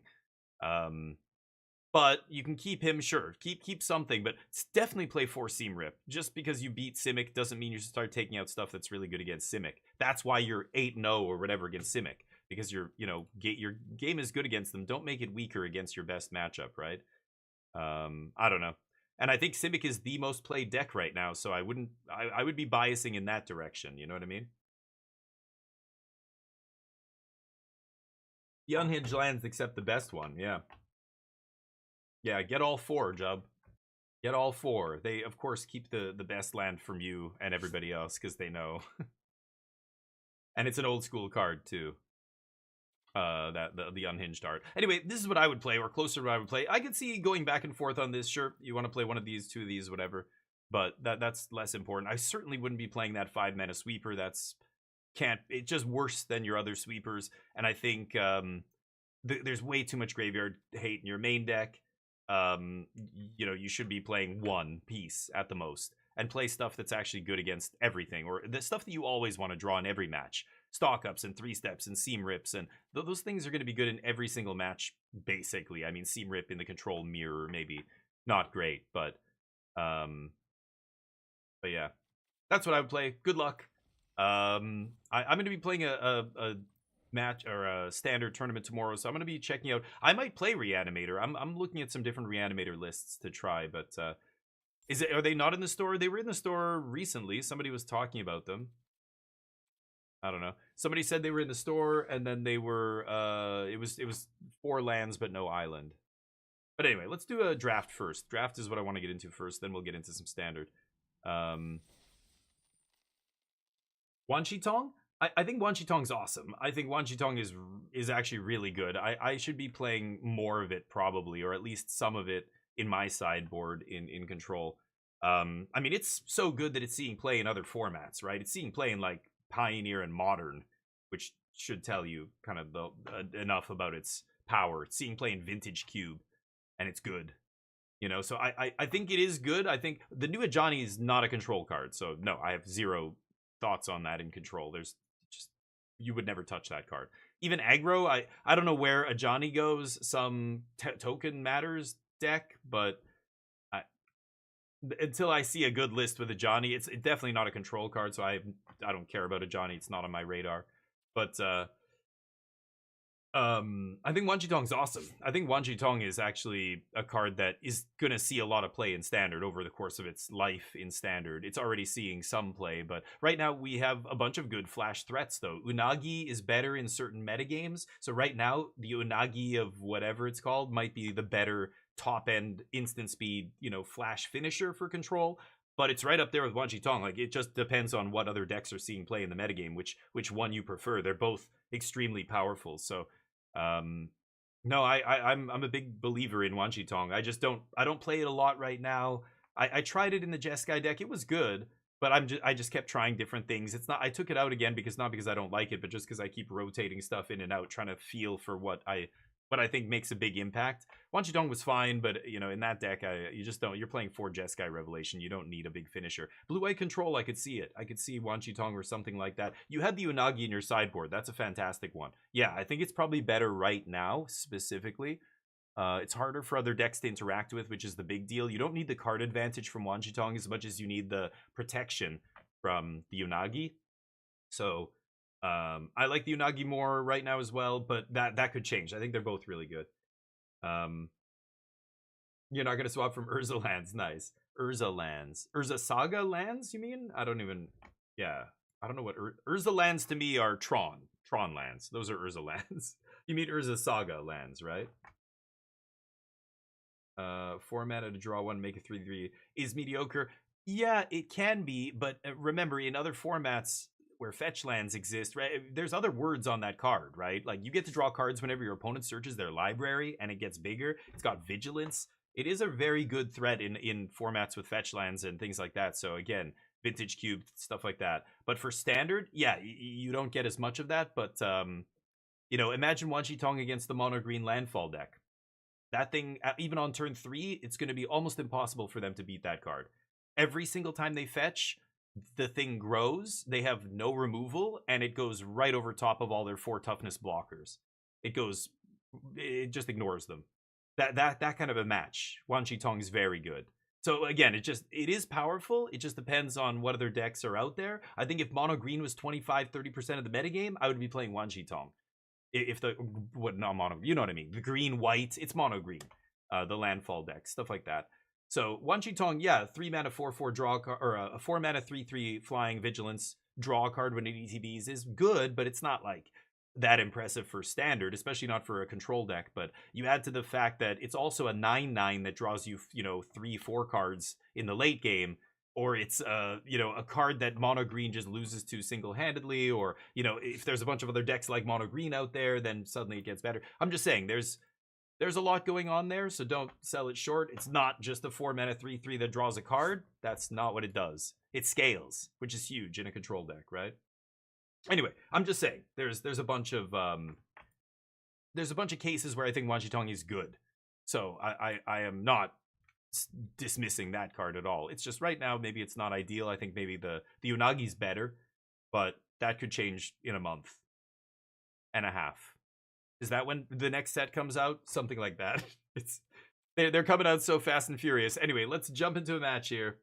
But you can keep him, sure. Keep something, but definitely play 4 Seam Rip. Just because you beat Simic doesn't mean you should start taking out stuff that's really good against Simic. That's why you're 8-0 or whatever against Simic. Because your game is good against them. Don't make it weaker against your best matchup, right? I don't know. And I think Simic is the most played deck right now, so I would be biasing in that direction, you know what I mean? The unhinged lands except the best one, yeah. Yeah, get all 4, Jub. Get all 4. They, of course, keep the best land from you and everybody else, because they know. And it's an old school card, too. The unhinged art. Anyway, this is what I would play, or closer to what I would play. I could see going back and forth on this. Sure, you want to play one of these, 2 of these, whatever. But that's less important. I certainly wouldn't be playing that 5 mana sweeper. It's just worse than your other sweepers. And I think there's way too much graveyard hate in your main deck. You know, you should be playing 1 piece at the most, and play stuff that's actually good against everything, or the stuff that you always want to draw in every match. Stock ups and 3 steps and Seam Rips, and those things are going to be good in every single match, basically. I mean, Seam Rip in the control mirror, maybe not great, but yeah, that's what I would play. Good luck. I'm going to be playing a match or a Standard tournament tomorrow, so I'm going to be checking out. I might play Reanimator. I'm looking at some different Reanimator lists to try, but are they not in the store? They were in the store recently. Somebody was talking about them. I don't know. Somebody said they were in the store, and then they were it was 4 lands but no island. But anyway, let's do a draft first. Draft is what I want to get into first, then we'll get into some Standard. Wan Shi Tong? I think Wan Shi Tong's awesome. I think Wan Shi Tong is actually really good. I should be playing more of it probably, or at least some of it in my sideboard in control. I mean, it's so good that it's seeing play in other formats, right? It's seeing play in like Pioneer and Modern, which should tell you kind of enough about its power. It's seeing play in Vintage Cube, and it's good. So I think it is good. I think the new Ajani is not a control card, so no, I have zero thoughts on that in control. There's just, you would never touch that card. Even aggro, I don't know where Ajani goes. Some token matters deck, but until I see a good list with Ajani, it's definitely not a control card. So I don't care about Ajani. It's not on my radar. But I think Wan Chi Tong's awesome. I think Wan Chi Tong is actually a card that is going to see a lot of play in Standard over the course of its life in Standard. It's already seeing some play, but right now we have a bunch of good flash threats, though. Unagi is better in certain metagames, so right now the Unagi of whatever it's called might be the better top-end instant speed, flash finisher for control, but it's right up there with Wan Chi Tong. Like, it just depends on what other decks are seeing play in the metagame, which one you prefer. They're both extremely powerful, so no, I'm a big believer in Wan Chi Tong. I don't play it a lot right now. I tried it in the Jeskai deck. It was good, but I just kept trying different things. It's not, I took it out again not because I don't like it, but just because I keep rotating stuff in and out, trying to feel for what I think makes a big impact. Wan Chi Tong was fine, but in that deck, you just don't. You're playing 4 Jeskai Revelation. You don't need a big finisher. Blue-White Control, I could see it. I could see Wan Chi Tong or something like that. You had the Unagi in your sideboard. That's a fantastic one. Yeah, I think it's probably better right now, specifically. It's harder for other decks to interact with, which is the big deal. You don't need the card advantage from Wan Chi Tong as much as you need the protection from the Unagi. So I like the Unagi more right now as well, but that could change. I think they're both really good. You're not gonna swap from Urza lands. Nice. Urza lands. Urza Saga lands, you mean? I don't even, yeah, I don't know what Urza lands to me are Tron lands. Those are Urza lands. You mean Urza Saga lands, right? 4 mana to draw 1, make a 3/3 is mediocre. Yeah, it can be, but remember, in other formats where fetch lands exist, right, there's other words on that card, right? Like, you get to draw cards whenever your opponent searches their library, and it gets bigger. It's got vigilance. It is a very good threat in formats with fetch lands and things like that. So again, Vintage Cube, stuff like that. But for Standard, yeah, you don't get as much of that. But imagine Wan Chi Tong against the mono green landfall deck. That thing, even on turn 3, it's going to be almost impossible for them to beat that card. Every single time they fetch, the thing grows. They have no removal, and it goes right over top of all their 4 toughness blockers. It just ignores them. That kind of a match. Wan Chi Tong is very good. So again, it is powerful. It just depends on what other decks are out there. I think if mono green was 25-30% of the metagame, I would be playing Wan Chi Tong. If not mono, you know what I mean. The green white, it's mono green. The landfall deck, stuff like that. So Wan Chi Tong, yeah, 3 mana 4/4 draw card, or a 4 mana 3/3 flying vigilance draw card when it ETBs is good, but it's not like that impressive for Standard, especially not for a control deck. But you add to the fact that it's also a 9/9 that draws you 3-4 cards in the late game, or it's a card that mono green just loses to single-handedly, or if there's a bunch of other decks like mono green out there, then suddenly it gets better. I'm just saying there's a lot going on there, so don't sell it short. It's not just a 4 mana 3/3 that draws a card. That's not what it does. It scales, which is huge in a control deck, right? Anyway, I'm just saying there's a bunch of cases where I think Wan Chi Tong is good. So I am not dismissing that card at all. It's just right now maybe it's not ideal. I think maybe the Unagi's better, but that could change in a month and a half. Is that when the next set comes out? Something like that. They're coming out so fast and furious. Anyway, let's jump into a match here.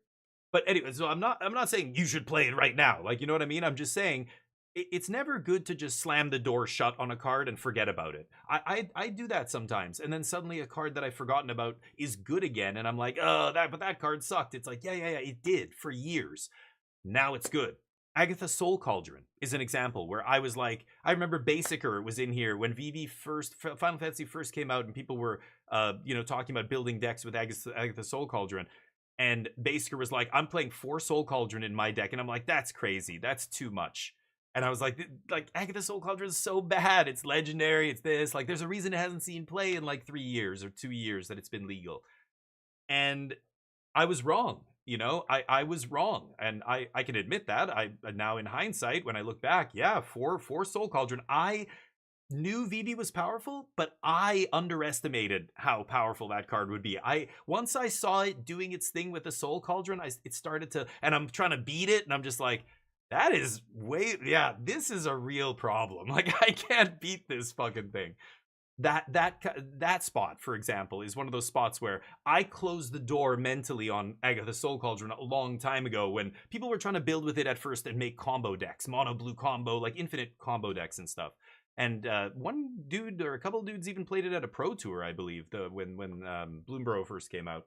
But anyway, so I'm not saying you should play it right now. Like, you know what I mean? I'm just saying it's never good to just slam the door shut on a card and forget about it. I do that sometimes, and then suddenly a card that I've forgotten about is good again, and I'm like, oh, but that card sucked. It's like, yeah, it did for years. Now it's good. Agatha Soul Cauldron is an example where I was like, I remember Basicer was in here when Final Fantasy first came out, and people were talking about building decks with Agatha Soul Cauldron. And Basicer was like, I'm playing 4 Soul Cauldron in my deck. And I'm like, that's crazy. That's too much. And I was like Agatha Soul Cauldron is so bad. It's legendary. It's this. Like, there's a reason it hasn't seen play in like 3 years or 2 years that it's been legal. and I was wrong. You know, I was wrong, and I can admit that. I now, in hindsight, when I look back, yeah, four Soul Cauldron. I knew Vivi was powerful, but I underestimated how powerful that card would be. Once I saw it doing its thing with the Soul Cauldron, it started to, and I'm trying to beat it, and I'm just like, that is yeah, this is a real problem. Like, I can't beat this fucking thing. That spot, for example, is one of those spots where I closed the door mentally on Agatha Soul Cauldron a long time ago, when people were trying to build with it at first and make combo decks, mono blue combo, like infinite combo decks and stuff. And one dude, or a couple dudes, even played it at a pro tour, I believe, when Bloomborough first came out.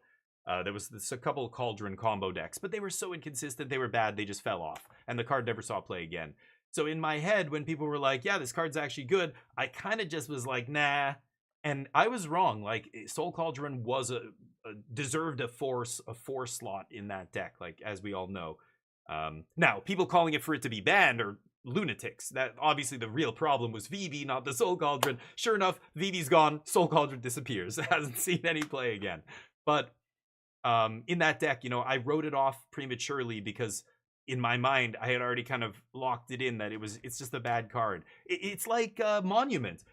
There was a couple Cauldron combo decks, but they were so inconsistent, they were bad, they just fell off, and the card never saw play again. So in my head, when people were like, yeah, this card's actually good, I kind of just was like, nah. And I was wrong. Like, Soul Cauldron was deserved a four slot in that deck, like, as we all know. Now, people calling it for it to be banned are lunatics. That obviously the real problem was Vivi, not the Soul Cauldron. Sure enough, Vivi's gone, Soul Cauldron disappears. Hasn't seen any play again. But in that deck, you know, I wrote it off prematurely because in my mind, I had already kind of locked it in that it's just a bad card. It's like Monument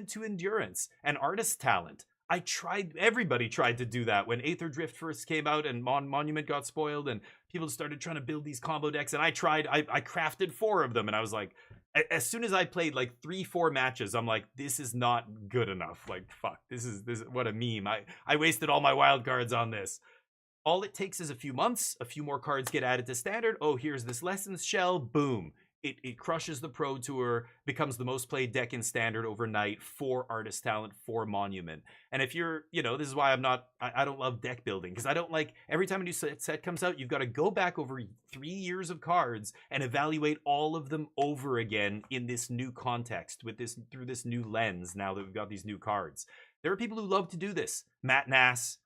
to Endurance, and Artist Talent. Everybody tried to do that when Aether Drift first came out and Monument got spoiled, and people started trying to build these combo decks, and I crafted 4 of them, and I was like, as soon as I played like 3-4 matches, I'm like, this is not good enough. Like, fuck, this is what a meme. I wasted all my wild cards on this. All it takes is a few months, a few more cards get added to standard. Oh, here's this Lessons Shell. Boom. It crushes the Pro Tour, becomes the most played deck in standard overnight for Artist Talent, for Monument. And if you're, you know, this is why I don't love deck building, because I don't like, every time a new set comes out, you've got to go back over 3 years of cards and evaluate all of them over again in this new context, through this new lens, now that we've got these new cards. There are people who love to do this. Matt Nass,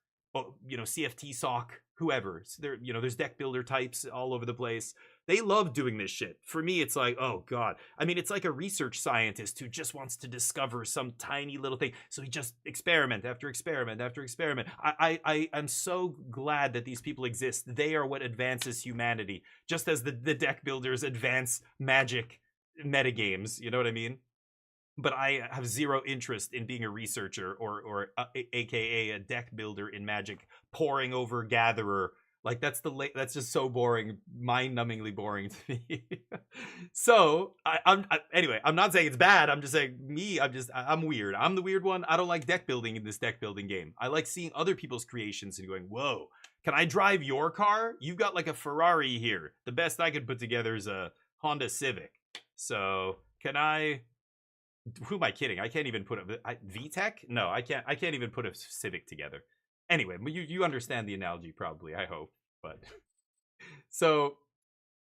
you know, CFT Sock, whoever. So there's deck builder types all over the place. They love doing this shit. For me, it's like, oh god. I mean, it's like a research scientist who just wants to discover some tiny little thing. So he just experiment after experiment after experiment. I'm so glad that these people exist. They are what advances humanity, just as the deck builders advance Magic metagames. You know what I mean? But I have zero interest in being a researcher or aka a deck builder in Magic, poring over Gatherer. Like, that's just so boring, mind-numbingly boring to me. So anyway, I'm not saying it's bad. I'm just saying I'm weird. I'm the weird one. I don't like deck building in this deck building game. I like seeing other people's creations and going, whoa, can I drive your car? You've got like a Ferrari here. The best I could put together is a Honda Civic. So can I? Who am I kidding? I can't even put a VTEC? No, I can't even put a Civic together. Anyway, you understand the analogy probably, I hope. But so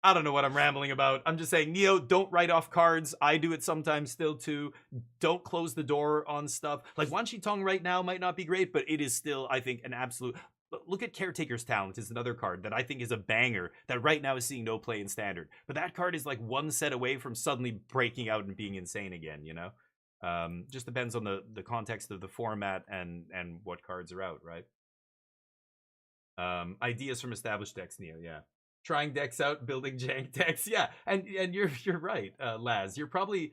I don't know what I'm rambling about. I'm just saying, Neo, don't write off cards. I do it sometimes still too. Don't close the door on stuff. Like, Wan Shi Tong right now might not be great, but it is still, I think, an absolute. Look at Caretaker's Talent is another card that I think is a banger that right now is seeing no play in standard. But that card is like one set away from suddenly breaking out and being insane again, you know? Just depends on the context of the format and what cards are out, right? Ideas from established decks, Neo, yeah. Trying decks out, building jank decks, yeah. And you're right, Laz. You're probably,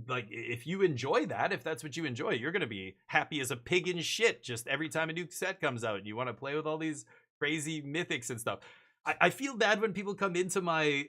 like, if you enjoy that, if that's what you enjoy, you're gonna be happy as a pig in shit just every time a new set comes out and you want to play with all these crazy mythics and stuff. I feel bad when people come into my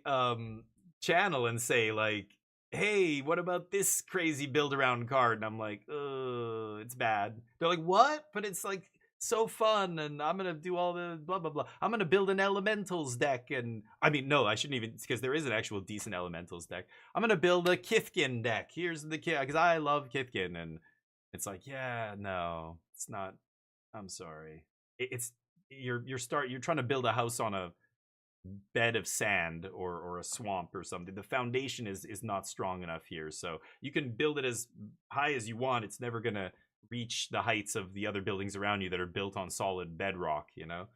channel and say, like, hey, what about this crazy build around card? And I'm like, it's bad. They're like, what? But it's like so fun, and I'm gonna do all the blah blah blah. I'm gonna build an elementals deck, and I mean, no, I shouldn't even, because there is an actual decent elementals deck. I'm gonna build a Kithkin deck. Here's the kid, because I love Kithkin, and it's like, yeah, no, it's not. I'm sorry. It's you're trying to build a house on a bed of sand or a swamp or something. The foundation is not strong enough here, so you can build it as high as you want. It's never gonna reach the heights of the other buildings around you that are built on solid bedrock, you know?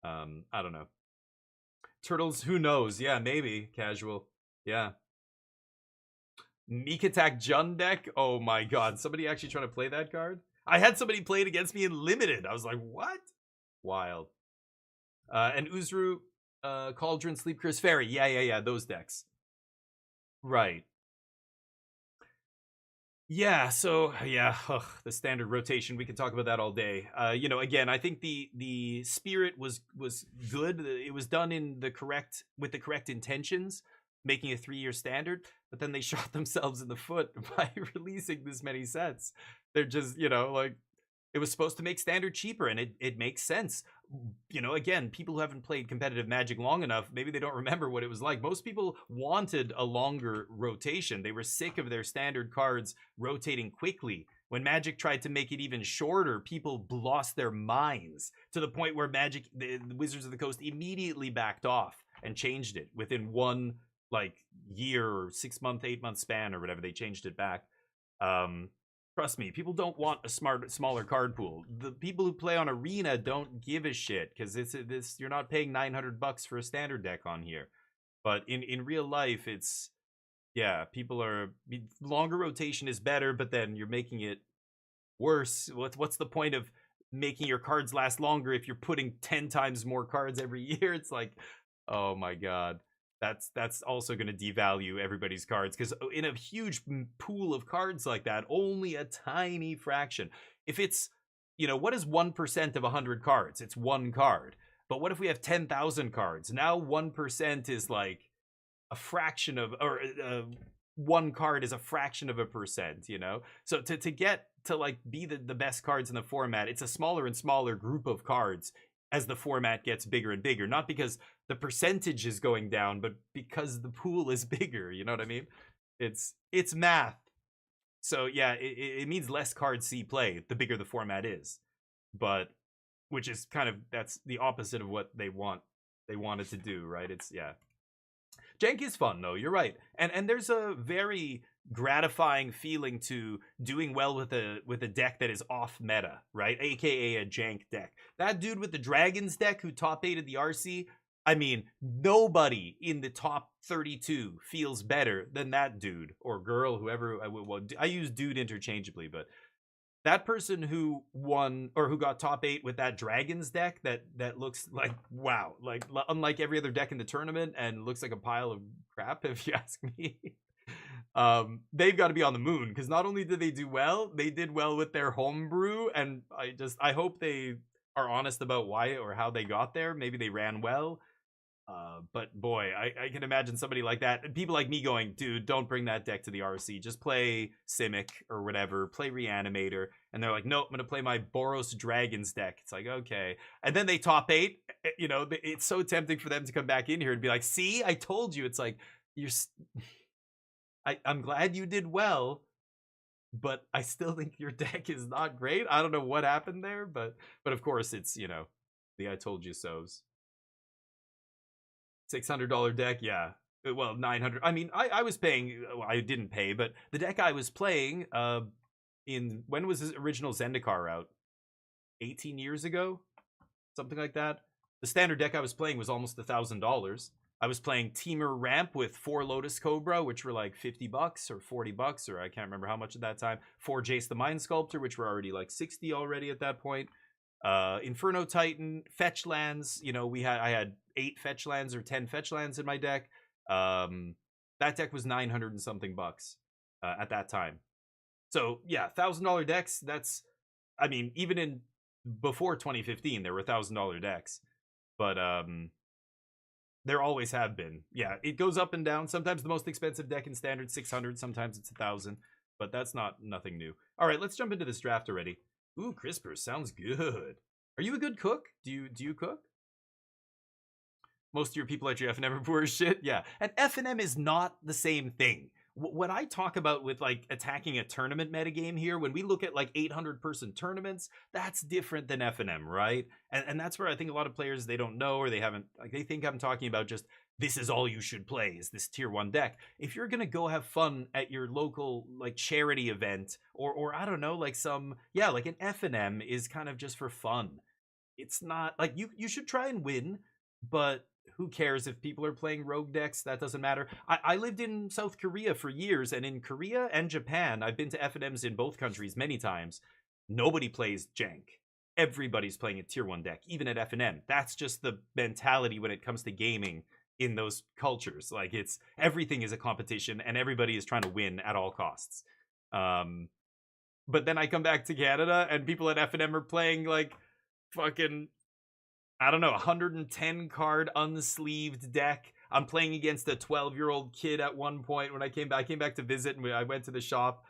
I don't know. Turtles, who knows? Yeah, maybe. Casual. Yeah. Meek Attack Jun deck? Oh my god. Somebody actually trying to play that card? I had somebody play it against me in Limited. I was like, what? Wild. And Uzru, Cauldron, Sleep Curse, Fairy. Yeah, those decks. Right. Yeah, so yeah, the standard rotation. We could talk about that all day. You know, again, I think the spirit was good. It was done in the correct with the correct intentions, making a 3-year standard. But then they shot themselves in the foot by releasing this many sets. They're just, you know, like it was supposed to make standard cheaper, and it makes sense. You know, again, people who haven't played competitive Magic long enough, maybe they don't remember what it was like. Most people wanted a longer rotation. They were sick of their standard cards rotating quickly. When Magic tried to make it even shorter, people lost their minds to the point where Magic, the Wizards of the Coast, immediately backed off and changed it within one like year or 6-month, 8-month span or whatever. They changed it back. Trust me, people don't want a smaller card pool. The people who play on Arena don't give a shit because this you're not paying $900 for a standard deck on here. But in real life, it's yeah, people are longer rotation is better, but then you're making it worse. What's the point of making your cards last longer if you're putting 10 times more cards every year? It's like, oh my god. That's also going to devalue everybody's cards because in a huge pool of cards like that, only a tiny fraction. If it's, you know, what is 1% of 100 cards? It's one card. But what if we have 10,000 cards? Now 1% is like a fraction of, or one card is a fraction of a percent, you know? So to get to like be the best cards in the format, it's a smaller and smaller group of cards as the format gets bigger and bigger, not because the percentage is going down, but because the pool is bigger. You know what I mean? It's math. So yeah, it means less cards see play the bigger the format is, but which is kind of that's the opposite of what they wanted to do, right? It's yeah. Jank is fun though. You're right, and there's a very gratifying feeling to doing well with a deck that is off meta, right? AKA a jank deck. That dude with the dragons deck who top 8'd the RC, I mean, nobody in the top 32 feels better than that dude or girl, whoever. Well, I use dude interchangeably, but that person who won or who got top 8 with that dragons deck that looks like wow, like unlike every other deck in the tournament and looks like a pile of crap if you ask me. They've got to be on the moon because not only did they do well, they did well with their homebrew, and I hope they are honest about why or how they got there. Maybe they ran well. But boy, I can imagine somebody like that. And people like me going, dude, don't bring that deck to the RC. Just play Simic or whatever. Play Reanimator. And they're like, nope, I'm going to play my Boros Dragons deck. It's like, okay. And then they top 8. You know, it's so tempting for them to come back in here and be like, see, I told you. It's like, I'm glad you did well, but I still think your deck is not great. I don't know what happened there, but of course it's, you know, the I told you so's. $600 deck, yeah. Well, 900. I mean, I was paying. Well, I didn't pay, but the deck I was playing, in when was his original Zendikar out? 18 years ago, something like that. The standard deck I was playing was almost $1,000. I was playing Temur Ramp with 4 Lotus Cobra, which were like $50 or $40, or I can't remember how much at that time. 4 Jace the Mind Sculptor, which were already like 60 already at that point. Inferno Titan, fetch lands. You know, I had 8 fetch lands or 10 fetch lands in my deck. That deck was 900 and something bucks at that time. So yeah, $1,000 decks. That's, I mean, even in before 2015, there were $1,000 decks, but there always have been. Yeah, it goes up and down. Sometimes the most expensive deck in standard 600. Sometimes it's 1,000, but that's nothing new. All right, let's jump into this draft already. Ooh, CRISPR sounds good. Are you a good cook? Do you cook? Most of your people at your FNM are poor as shit. Yeah, and FNM is not the same thing. What I talk about with like attacking a tournament metagame here, when we look at like 800-person tournaments, that's different than FNM, right? And that's where I think a lot of players, they don't know or they haven't, like they think I'm talking about just this is all you should play is this tier 1 deck. If you're gonna go have fun at your local like charity event or I don't know, like some, yeah, like an FNM is kind of just for fun. It's not like you should try and win, but who cares if people are playing rogue decks? That doesn't matter. I lived in South Korea for years, and in Korea and Japan, I've been to FNMs in both countries many times. Nobody plays jank. everybody's playing a tier 1 deck, even at FNM. That's just the mentality when it comes to gaming in those cultures. Like, it's everything is a competition and everybody is trying to win at all costs. But then I come back to Canada and people at FNM are playing like fucking, I don't know, 110 card unsleeved deck. I'm playing against a 12-year-old kid at one point when I came back to visit, and I went to the shop,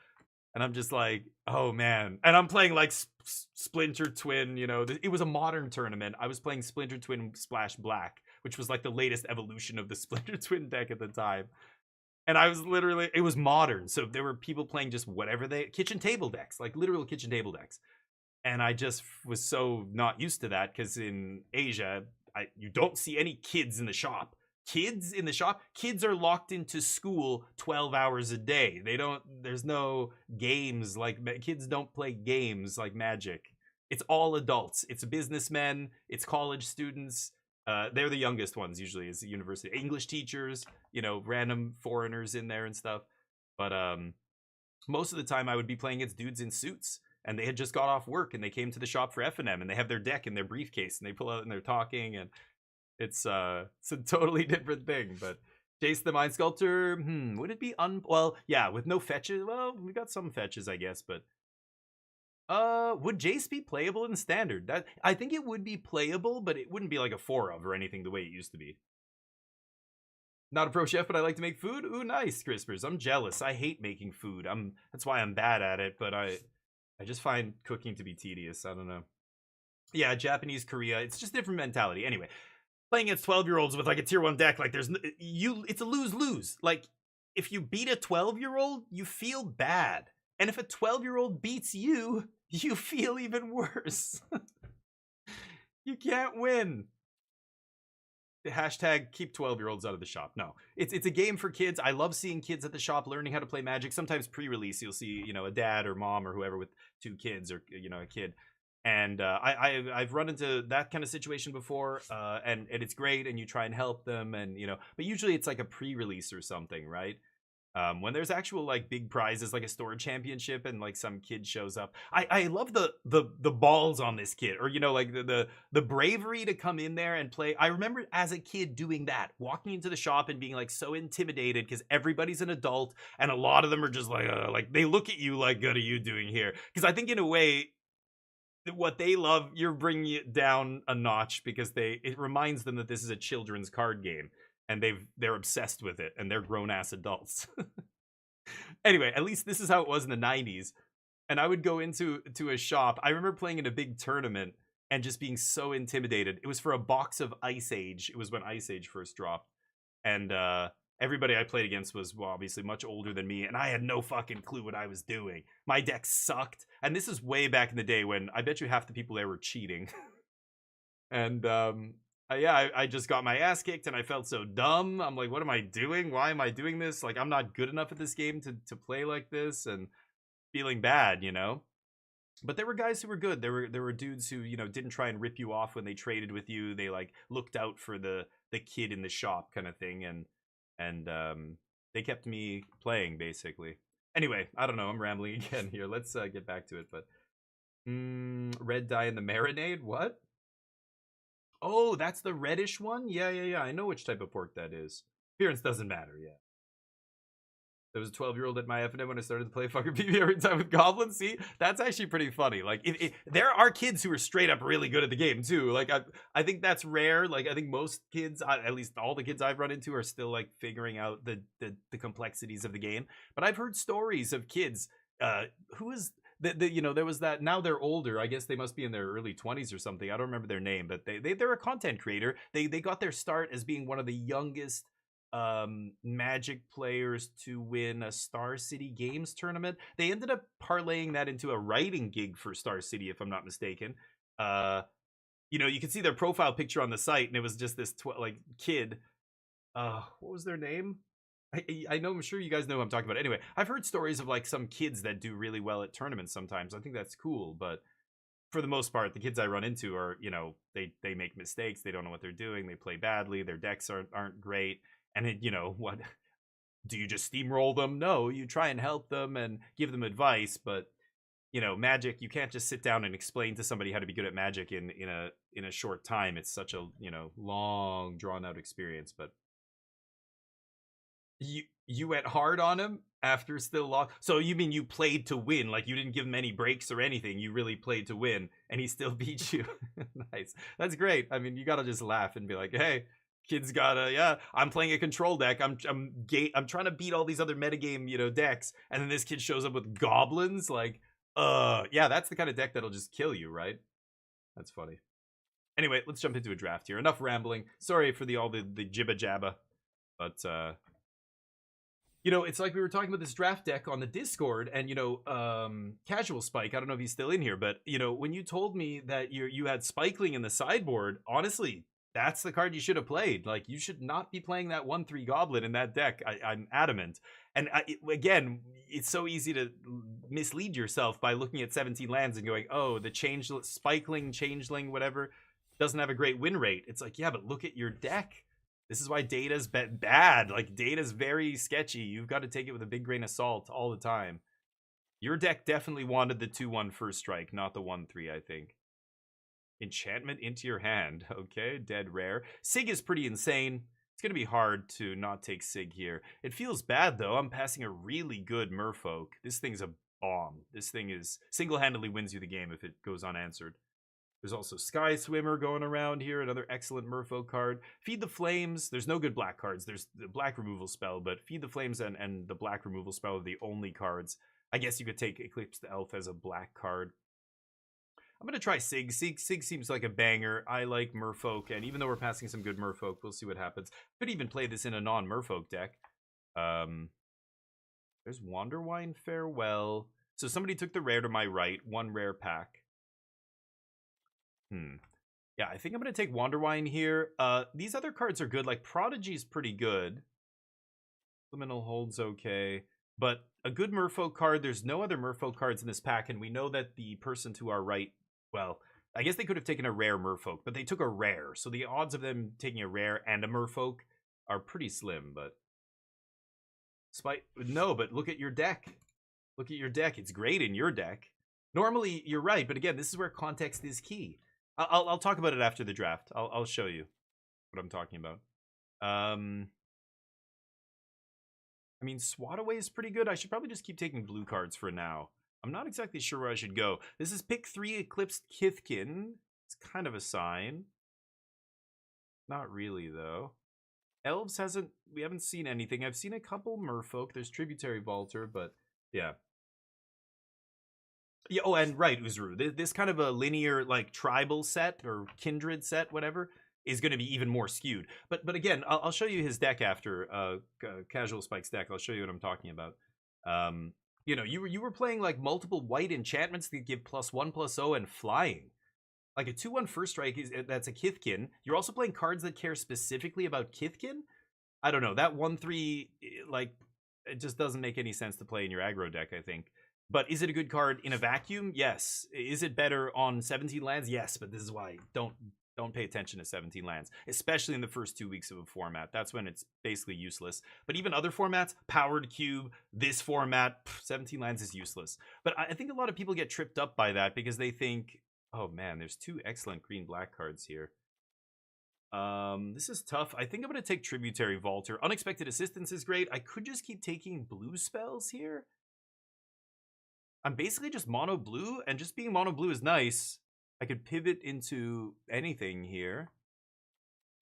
and I'm just like, oh man. And I'm playing like Splinter Twin, you know, it was a modern tournament. I was playing Splinter Twin Splash Black, which was like the latest evolution of the Splinter Twin deck at the time. And I was literally, it was modern. So there were people playing just whatever kitchen table decks, like literal kitchen table decks. And I just was so not used to that because in Asia, you don't see any kids in the shop. Kids in the shop? Kids are locked into school 12 hours a day. There's no games like, kids don't play games like Magic. It's all adults. It's businessmen. It's college students. They're the youngest ones usually, is the university. English teachers, you know, random foreigners in there and stuff. But most of the time I would be playing against dudes in suits. And they had just got off work and they came to the shop for FNM and they have their deck in their briefcase and they pull out and they're talking, and it's a totally different thing. But Jace the Mind Sculptor, would it be well, yeah, with no fetches? Well, we got some fetches, I guess, but would Jace be playable in standard? That I think it would be playable, but it wouldn't be like a 4-of or anything the way it used to be. Not a pro chef, but I like to make food. Ooh, nice, Crispers. I'm jealous. I hate making food. That's why I'm bad at it, but I just find cooking to be tedious. I don't know. Yeah, Japanese, Korea, it's just different mentality. Anyway, playing against 12-year-olds with like a tier 1 deck, like it's a lose-lose. Like, if you beat a 12-year-old, you feel bad. And if a 12-year-old beats you, you feel even worse. You can't win. Hashtag keep 12-year-olds out of the shop. No, it's a game for kids. I love seeing kids at the shop learning how to play Magic. Sometimes pre-release, you'll see, you know, a dad or mom or whoever with 2 kids, or, you know, a kid. And I've run into that kind of situation before, and it's great, and you try and help them, and, you know, but usually it's like a pre-release or something, right? When there's actual like big prizes, like a store championship, and like some kid shows up, I love the balls on this kid, or, you know, like the bravery to come in there and play. I remember as a kid doing that, walking into the shop and being like so intimidated because everybody's an adult, and a lot of them are just like they look at you like, what are you doing here? Because I think in a way, what they love, you're bringing it down a notch, because it reminds them that this is a children's card game. And they're obsessed with it, and they're grown-ass adults. Anyway, at least this is how it was in the 90s. And I would go into a shop. I remember playing in a big tournament and just being so intimidated. It was for a box of Ice Age. It was when Ice Age first dropped. And everybody I played against was, well, obviously much older than me, and I had no fucking clue what I was doing. My deck sucked. And this is way back in the day when I bet you half the people there were cheating. And yeah, I just got my ass kicked, and I felt so dumb. I'm like, what am I doing? Why am I doing this? Like, I'm not good enough at this game to play like this, and feeling bad, you know? But there were guys who were good. There were dudes who, you know, didn't try and rip you off when they traded with you. They like looked out for the kid in the shop kind of thing, and they kept me playing, basically. Anyway, I don't know. I'm rambling again here. Let's get back to it. But red dye in the marinade? What? Oh, that's the reddish one? Yeah. I know which type of pork that is. Appearance doesn't matter, yeah. There was a 12-year-old at my FNM when I started to play fucking PB every time with goblins. See, that's actually pretty funny. Like, there are kids who are straight up really good at the game too. Like, I think that's rare. Like, I think most kids, at least all the kids I've run into, are still like figuring out the complexities of the game. But I've heard stories of kids who is you know, there was that. Now they're older. I guess they must be in their early 20s or something. I don't remember their name, but they're a content creator. They got their start as being one of the youngest Magic players to win a Star City Games tournament. They ended up parlaying that into a writing gig for Star City, if I'm not mistaken. You know, you can see their profile picture on the site, and it was just this like kid. What was their name? I know, I'm sure you guys know who I'm talking about. Anyway, I've heard stories of like some kids that do really well at tournaments sometimes. I think that's cool, but for the most part, the kids I run into are, you know, they make mistakes. They don't know what they're doing. They play badly. Their decks aren't great. And you know, what do you just steamroll them? No, you try and help them and give them advice. But you know, Magic, you can't just sit down and explain to somebody how to be good at Magic in a short time. It's such a, you know, long drawn out experience. But you went hard on him after still lost. So you mean you played to win? Like you didn't give him any breaks or anything. You really played to win, and he still beat you. Nice. That's great. I mean, you gotta just laugh and be like, hey. Kid's gotta, yeah. I'm playing a control deck. I'm trying to beat all these other metagame, you know, decks, and then this kid shows up with goblins. Like, yeah, that's the kind of deck that'll just kill you, right? That's funny. Anyway, let's jump into a draft here. Enough rambling. Sorry for all the jibba jabba, but you know, it's like we were talking about this draft deck on the Discord, and you know, Casual Spike. I don't know if he's still in here, but you know, when you told me that you had Spikeling in the sideboard, honestly, that's the card you should have played. Like, you should not be playing that 1/3 Goblin in that deck. I'm adamant. And again, it's so easy to mislead yourself by looking at 17 lands and going, oh, the Spikeling, Changeling, whatever, doesn't have a great win rate. It's like, yeah, but look at your deck. This is why data's bad. Like, data's very sketchy. You've got to take it with a big grain of salt all the time. Your deck definitely wanted the 2/1 first strike, not the 1/3, I think. Enchantment into your hand. Okay, dead rare. Sig is pretty insane. It's going to be hard to not take Sig here. It feels bad, though. I'm passing a really good Merfolk. This thing's a bomb. This thing is single-handedly wins you the game if it goes unanswered. There's also Sky Swimmer going around here, another excellent Merfolk card. Feed the Flames. There's no good black cards. There's the black removal spell, but Feed the Flames and the black removal spell are the only cards. I guess you could take Eclipse the Elf as a black card. I'm going to try Sig. Sig seems like a banger. I like Merfolk, and even though we're passing some good Merfolk, we'll see what happens. Could even play this in a non-Merfolk deck. There's Wanderwine Farewell. So somebody took the rare to my right. One rare pack. Yeah, I think I'm going to take Wanderwine here. These other cards are good. Like, Prodigy's pretty good. Liminal Hold's okay. But a good Merfolk card, there's no other Merfolk cards in this pack, and we know that the person to our right, well, I guess they could have taken a rare Merfolk, but they took a rare. So the odds of them taking a rare and a Merfolk are pretty slim, but... No, but look at your deck. Look at your deck. It's great in your deck. Normally, you're right, but again, this is where context is key. I'll talk about it after the draft. I'll show you what I'm talking about. I mean, Swat Away is pretty good. I should probably just keep taking blue cards for now. I'm not exactly sure where I should go. This is pick 3 Eclipsed Kithkin. It's kind of a sign. Not really, though. Elves we haven't seen anything. I've seen a couple Merfolk. There's Tributary Vaulter, but yeah. Yeah, oh, and right, Uzuru. This kind of a linear, like, tribal set or kindred set, whatever, is going to be even more skewed. But again, I'll show you his deck after Casual Spike's deck. I'll show you what I'm talking about. You know, you were playing like multiple white enchantments that give +1/+0 and flying. Like a 2/1 first strike that's a Kithkin. You're also playing cards that care specifically about Kithkin. I don't know, that 1/3, like, it just doesn't make any sense to play in your aggro deck, I think. But is it a good card in a vacuum? Yes. Is it better on 17 lands? Yes, but this is why don't pay attention to 17 lands, especially in the first 2 weeks of a format. That's when it's basically useless. But even other formats, Powered Cube, this format, 17 lands is useless. But I think a lot of people get tripped up by that because they think, oh man, there's 2 excellent green-black cards here. This is tough. I think I'm going to take Tributary Vaulter. Unexpected Assistance is great. I could just keep taking blue spells here. I'm basically just mono blue, and just being mono blue is nice. I could pivot into anything here.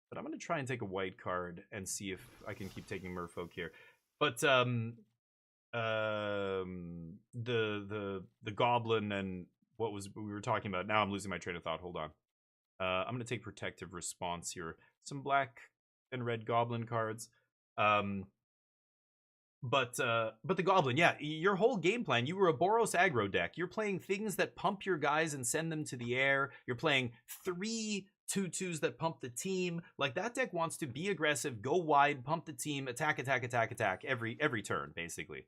But I'm going to try and take a white card and see if I can keep taking Merfolk here. But the Goblin and what we were talking about. Now I'm losing my train of thought. Hold on. I'm going to take Protective Response here. Some black and red Goblin cards. But the Goblin, yeah, your whole game plan, you were a Boros aggro deck. You're playing things that pump your guys and send them to the air. You're playing 3 2/2s that pump the team. Like, that deck wants to be aggressive, go wide, pump the team, attack every turn, basically.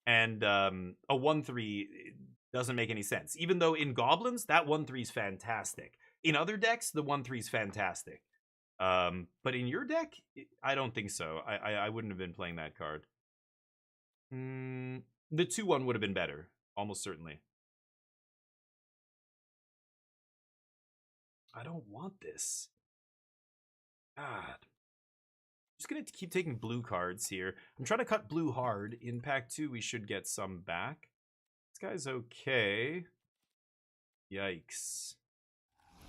And a 1/3 doesn't make any sense. Even though in Goblins, that 1/3 is fantastic. In other decks, the 1/3 is fantastic. But in your deck, I don't think so. I wouldn't have been playing that card. The 2/1 would have been better, almost certainly. I don't want this. God. Just gonna keep taking blue cards here. I'm trying to cut blue hard. In pack 2, we should get some back. This guy's okay. Yikes.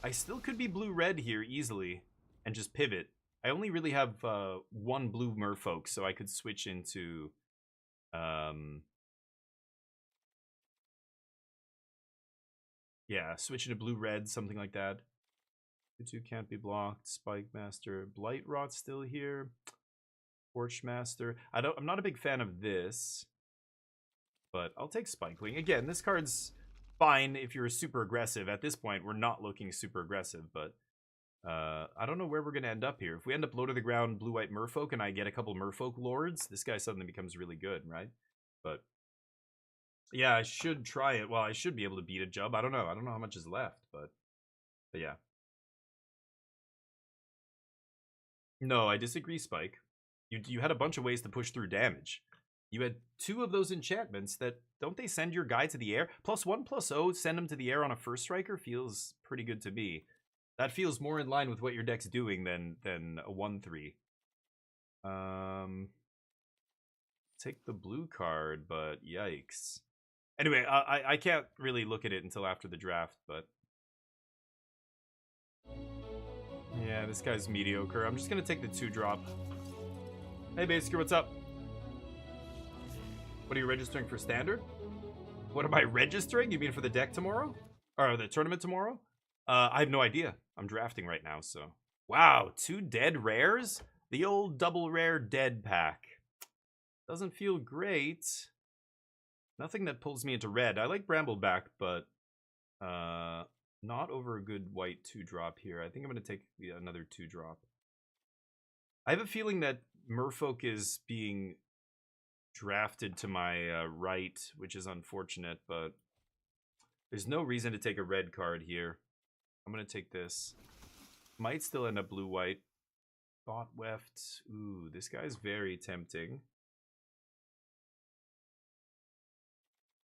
I still could be blue-red here easily and just pivot. I only really have one blue merfolk, so I could switch into... yeah, switch into blue-red, something like that. 2 can't be blocked. Spike Master. Blight Rot still here. Torch Master. I'm not a big fan of this, but I'll take Spikeling. Again, this card's fine if you're super aggressive. At this point, we're not looking super aggressive, but I don't know where we're going to end up here. If we end up low to the ground blue-white merfolk and I get a couple merfolk lords, this guy suddenly becomes really good, right? But yeah, I should try it. Well, I should be able to beat a Jub. I don't know. I don't know how much is left, but yeah. No, I disagree, Spike. You had a bunch of ways to push through damage. You had 2 of those enchantments that, don't they send your guy to the air? +1/+0, send him to the air on a first striker feels pretty good to me. That feels more in line with what your deck's doing than a 1/3. Take the blue card, but yikes. Anyway, I can't really look at it until after the draft, but... yeah, this guy's mediocre. I'm just gonna take the 2-drop. Hey, Basker, what's up? What are you registering for Standard? What am I registering? You mean for the deck tomorrow? Or the tournament tomorrow? I have no idea. I'm drafting right now, so... wow, 2 dead rares? The old double rare dead pack. Doesn't feel great. Nothing that pulls me into red. I like Brambleback, but... not over a good white 2-drop here. I think I'm going to take another 2-drop. I have a feeling that Merfolk is being drafted to my right, which is unfortunate, but there's no reason to take a red card here. I'm going to take this. Might still end up blue-white. Thought Weft. Ooh, this guy's very tempting.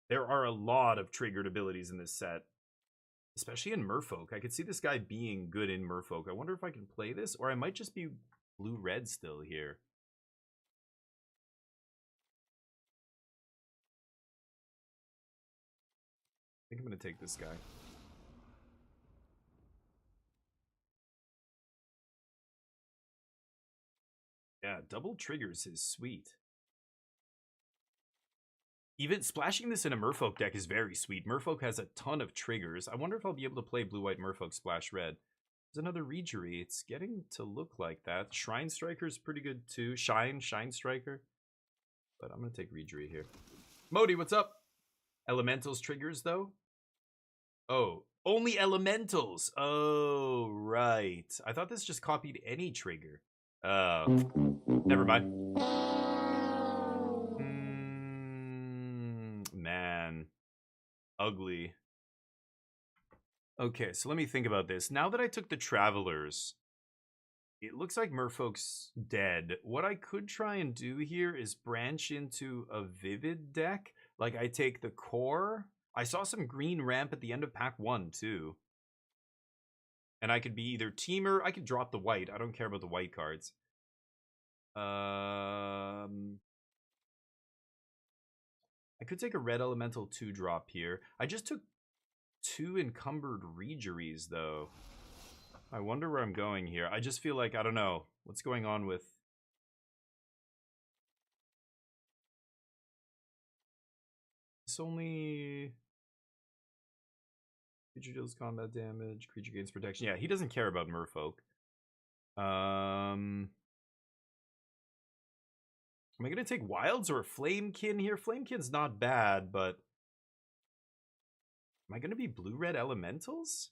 There are a lot of triggered abilities in this set. Especially in Merfolk. I could see this guy being good in Merfolk. I wonder if I can play this, or I might just be blue-red still here. I think I'm going to take this guy. Yeah, double triggers is sweet. Even splashing this in a Merfolk deck is very sweet. Merfolk has a ton of triggers. I wonder if I'll be able to play blue-white Merfolk splash red. There's another Regery. It's getting to look like that. Shrine Striker is pretty good too. Shine Striker. But I'm going to take Regery here. Modi, what's up? Elementals triggers, though? Oh, only Elementals. Oh, right. I thought this just copied any trigger. Never mind. Man. Ugly. Okay, so let me think about this. Now that I took the Travelers, it looks like Merfolk's dead. What I could try and do here is branch into a Vivid deck. Like, I take the core. I saw some green ramp at the end of pack 1, too. And I could be either Teamer. I could drop the white. I don't care about the white cards. I could take a red elemental 2-drop here. I just took 2 encumbered Regeries, though. I wonder where I'm going here. I just feel like, I don't know. What's going on with... it's only... creature deals combat damage. Creature gains protection. Yeah, he doesn't care about Merfolk. Am I going to take Wilds or a Flamekin here? Flamekin's not bad, but... am I going to be blue-red elementals?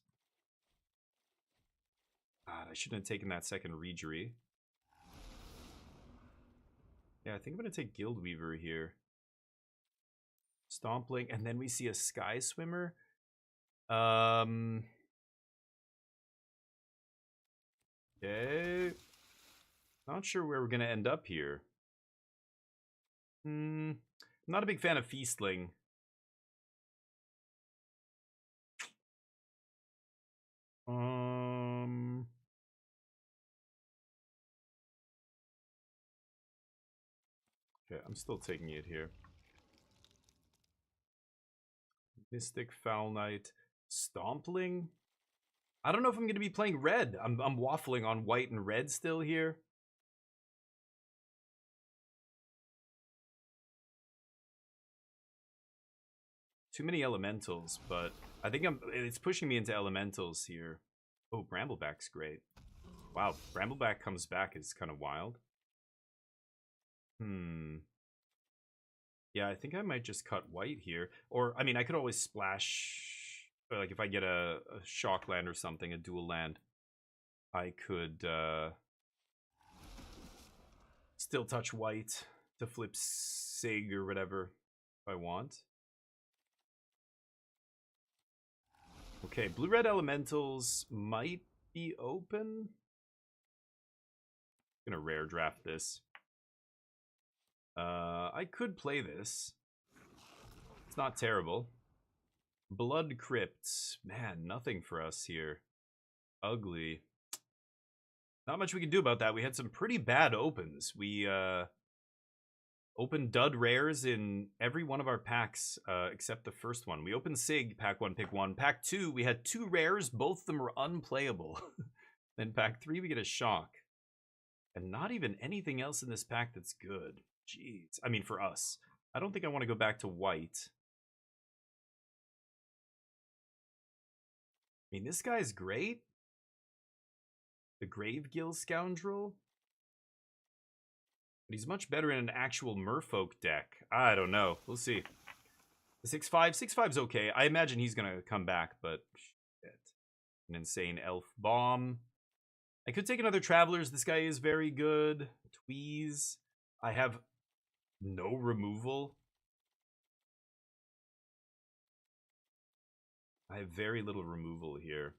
God, I shouldn't have taken that second Regery. Yeah, I think I'm going to take Guildweaver here. Stompling, and then we see a Sky Swimmer. Okay. Not sure where we're going to end up here. I'm not a big fan of Feastling. Okay, I'm still taking it here. Mystic, Foul Knight, Stompling. I don't know if I'm going to be playing red. I'm waffling on white and red still here. Too many elementals, but I think it's pushing me into elementals here. Oh, Brambleback's great. Wow, Brambleback comes back is kind of wild. Yeah, I think I might just cut white here. Or, I mean, I could always splash, like if I get a shock land or something, a dual land, I could still touch white to flip Sig or whatever if I want. Okay, blue-red elementals might be open. I'm gonna rare draft this. I could play this. It's not terrible. Blood Crypt. Man, nothing for us here. Ugly. Not much we can do about that. We had some pretty bad opens. We opened dud rares in every one of our packs except the first one. We opened Sig, pack 1, pick 1. Pack 2, we had 2 rares. Both of them were unplayable. Then pack 3, we get a shock. And not even anything else in this pack that's good. Jeez. I mean, for us. I don't think I want to go back to white. I mean, this guy's great. The Gravegill Scoundrel. But he's much better in an actual Merfolk deck. I don't know. We'll see. The 6/5. 6/5's okay. I imagine he's going to come back, but shit. An insane Elf Bomb. I could take another Travelers. This guy is very good. Tweeze. I have no removal. I have very little removal here.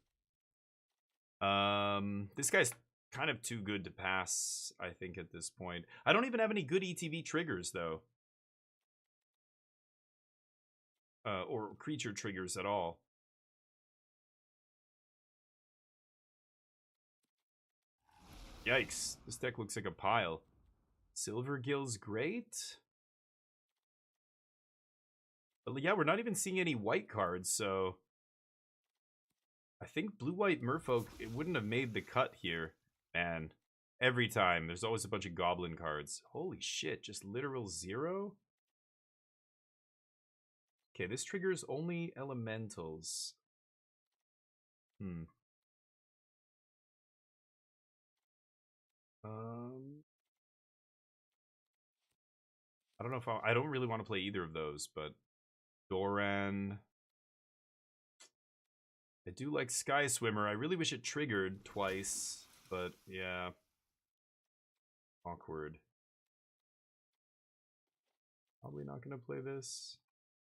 This guy's kind of too good to pass, I think, at this point. I don't even have any good ETB triggers, though. Or creature triggers at all. Yikes. This deck looks like a pile. Silvergill's great. But yeah, we're not even seeing any white cards, so... I think blue-white Merfolk, it wouldn't have made the cut here. Man, every time, there's always a bunch of goblin cards. Holy shit, just literal 0? Okay, this triggers only elementals. I don't know if I don't really want to play either of those, but Doran. I do like Sky Swimmer. I really wish it triggered twice, but yeah. Awkward. Probably not going to play this.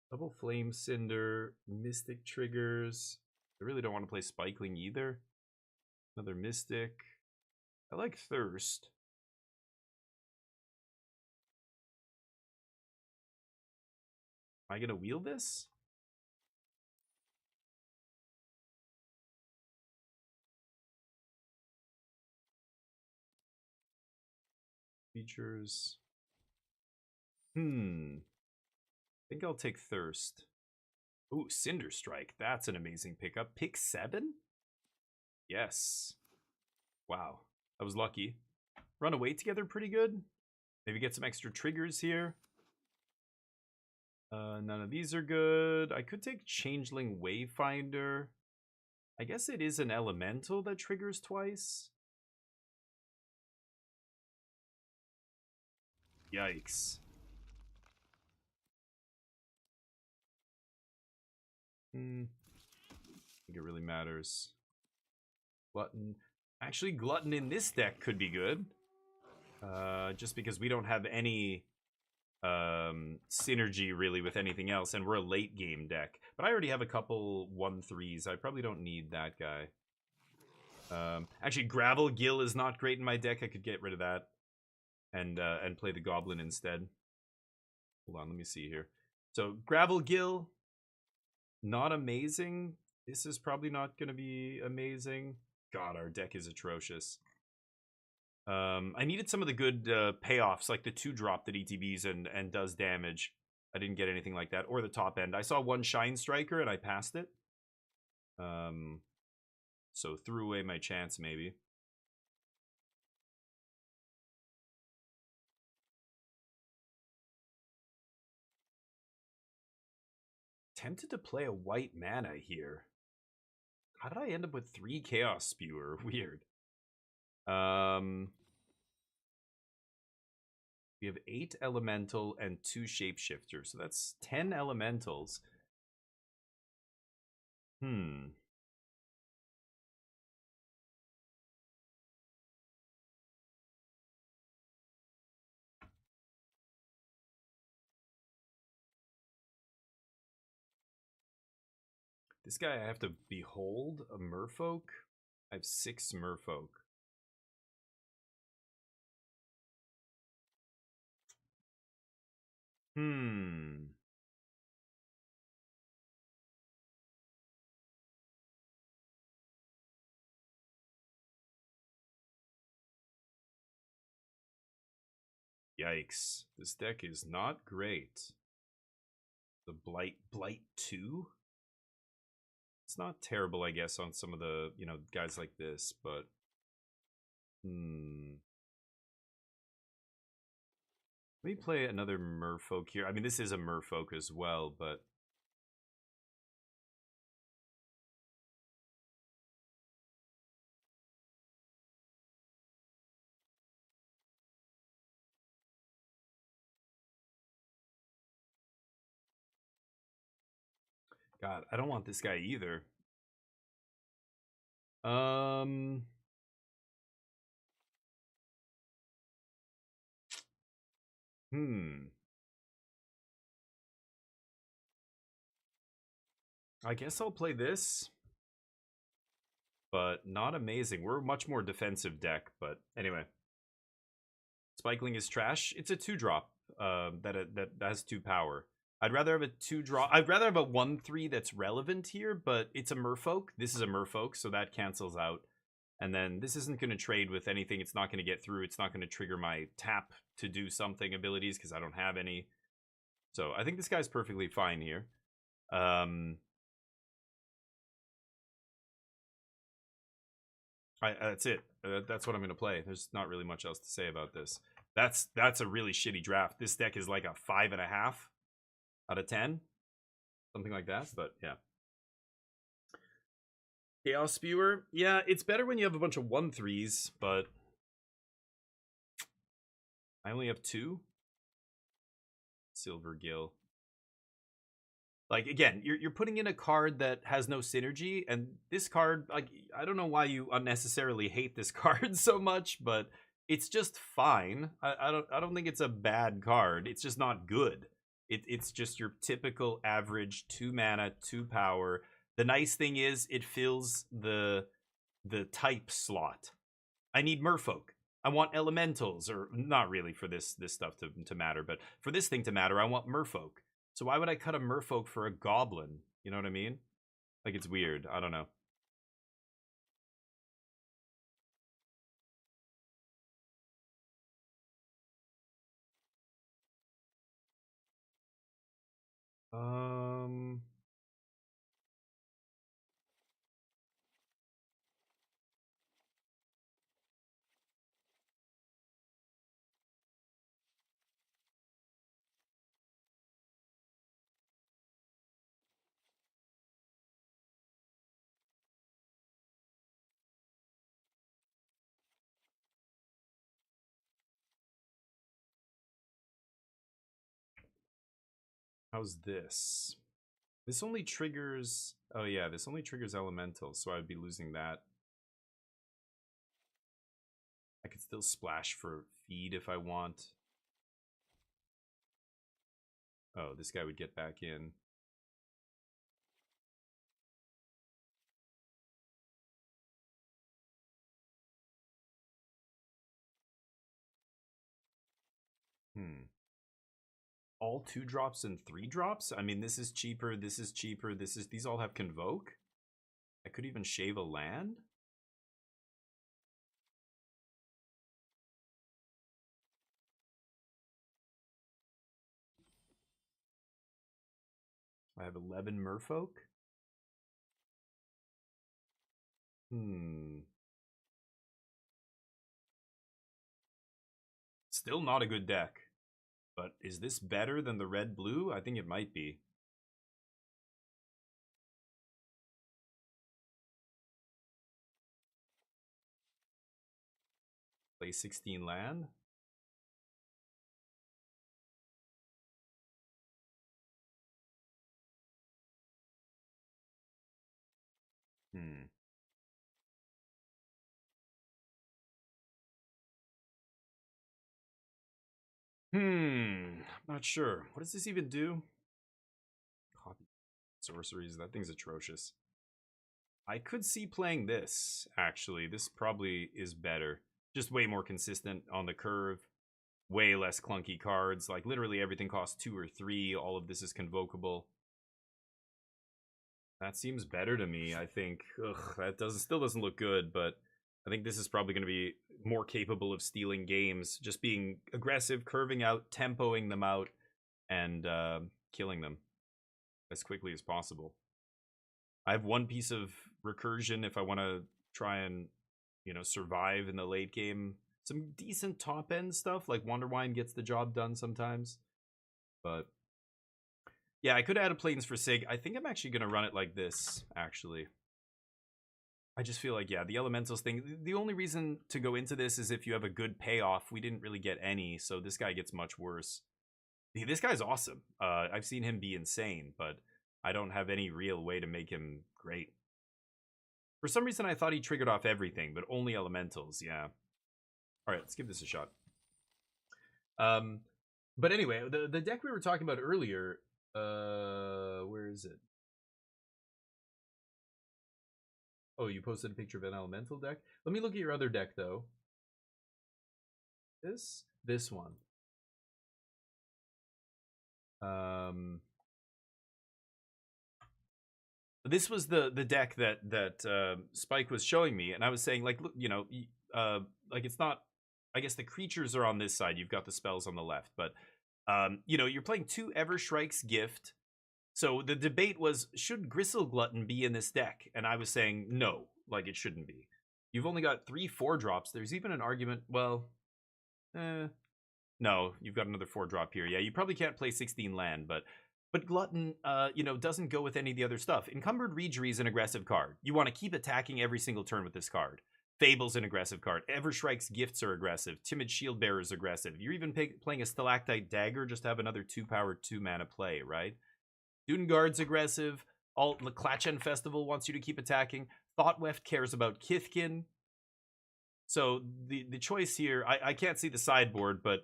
Double Flame Cinder, Mystic triggers. I really don't want to play Spikeling either. Another Mystic. I like Thirst. Am I going to wheel this? Features. I think I'll take Thirst. Ooh, Cinder Strike. That's an amazing pickup. Pick 7? Yes. Wow. That was lucky. Run away together pretty good. Maybe get some extra triggers here. None of these are good. I could take Changeling Wayfinder. I guess it is an elemental that triggers twice. Yikes. I think it really matters. Glutton. Actually, Glutton in this deck could be good. Just because we don't have any synergy really with anything else, and we're a late game deck. But I already have a couple 1/3s. I probably don't need that guy. Actually, Gravelgill is not great in my deck. I could get rid of that and play the Goblin instead. Hold on, let me see here. So Gravelgill, not amazing. This is probably not going to be amazing. God, our deck is atrocious. I needed some of the good payoffs, like the 2-drop that ETBs and does damage. I didn't get anything like that, or the top end. I saw one Shine Striker and I passed it. So threw away my chance, maybe. Tempted to play a white mana here. How did I end up with 3 Chaos Spewer? Weird. We have 8 Elemental and 2 Shapeshifters, so that's 10 Elementals. This guy, I have to behold a Merfolk. I have 6 Merfolk. Yikes. This deck is not great. The Blight 2? It's not terrible, I guess, on some of the, guys like this, but... Let me play another Merfolk here. I mean, this is a Merfolk as well, but... God, I don't want this guy either. I guess I'll play this. But not amazing. We're a much more defensive deck, but anyway. Spikeling is trash. It's a 2-drop that has 2 power. I'd rather have a 2-drop. I'd rather have a 1/3 that's relevant here, but it's a Merfolk. This is a Merfolk, so that cancels out. And then this isn't going to trade with anything. It's not going to get through. It's not going to trigger my tap to do something abilities because I don't have any. So I think this guy's perfectly fine here. That's it. That's what I'm going to play. There's not really much else to say about this. That's a really shitty draft. This deck is like a 5.5 out of 10. Something like that, but yeah. Chaos Spewer. Yeah, it's better when you have a bunch of 1/3s, but I only have 2. Silver Gill. Like, again, you're putting in a card that has no synergy, and this card, like, I don't know why you unnecessarily hate this card so much, but it's just fine. I don't think it's a bad card. It's just not good. It's just your typical average 2 mana, 2 power. The nice thing is it fills the type slot. I need Merfolk. I want elementals, or not really for this stuff to matter, but for this thing to matter, I want Merfolk. So why would I cut a Merfolk for a Goblin? You know what I mean? Like, it's weird. I don't know. How's this? This only triggers... Oh, yeah, this only triggers elementals, so I'd be losing that. I could still splash for feed if I want. Oh, this guy would get back in. All 2-drops and 3-drops? I mean, this is cheaper, this is cheaper, these all have Convoke. I could even shave a land. I have 11 merfolk. Still not a good deck. But is this better than the red-blue? I think it might be. Play 16 land. Not sure. What does this even do? Copy sorceries. That thing's atrocious. I could see playing this, actually. This probably is better. Just way more consistent on the curve. Way less clunky cards. Like, literally everything costs 2 or 3. All of this is convocable. That seems better to me, I think. Ugh, that still doesn't look good, but I think this is probably going to be more capable of stealing games. Just being aggressive, curving out, tempoing them out, and killing them as quickly as possible. I have one piece of recursion if I want to try and, you know, survive in the late game. Some decent top end stuff, like Wonderwine gets the job done sometimes. But yeah, I could add a Plains for Sig. I think I'm actually going to run it like this, actually. I just feel like, yeah, the Elementals thing, the only reason to go into this is if you have a good payoff. We didn't really get any, so this guy gets much worse. This guy's awesome. I've seen him be insane, but I don't have any real way to make him great. For some reason, I thought he triggered off everything, but only Elementals, yeah. All right, let's give this a shot. But anyway, the deck we were talking about earlier, where is it? Oh, you posted a picture of an Elemental deck? Let me look at your other deck, though. This one. This was the deck that Spike was showing me, and I was saying, like, look, you know, like, it's not, I guess the creatures are on this side, you've got the spells on the left, but you know, you're playing 2 Evershrike's Gift. So the debate was, should Gristle Glutton be in this deck? And I was saying no, like, it shouldn't be. You've only got 3 4-drops. There's even an argument, well, no, you've got another 4-drop here. Yeah, you probably can't play 16 land, but Glutton, you know, doesn't go with any of the other stuff. Encumbered Reejerey is an aggressive card. You want to keep attacking every single turn with this card. Fable's an aggressive card. Evershrike's Gifts are aggressive. Timid Shieldbearer is aggressive. You're even playing a Stalactite Dagger just to have another 2-power, 2-mana play, right? Dunegard's aggressive. The Klachen Festival wants you to keep attacking. Thoughtweft cares about Kithkin. So the choice here, I can't see the sideboard, but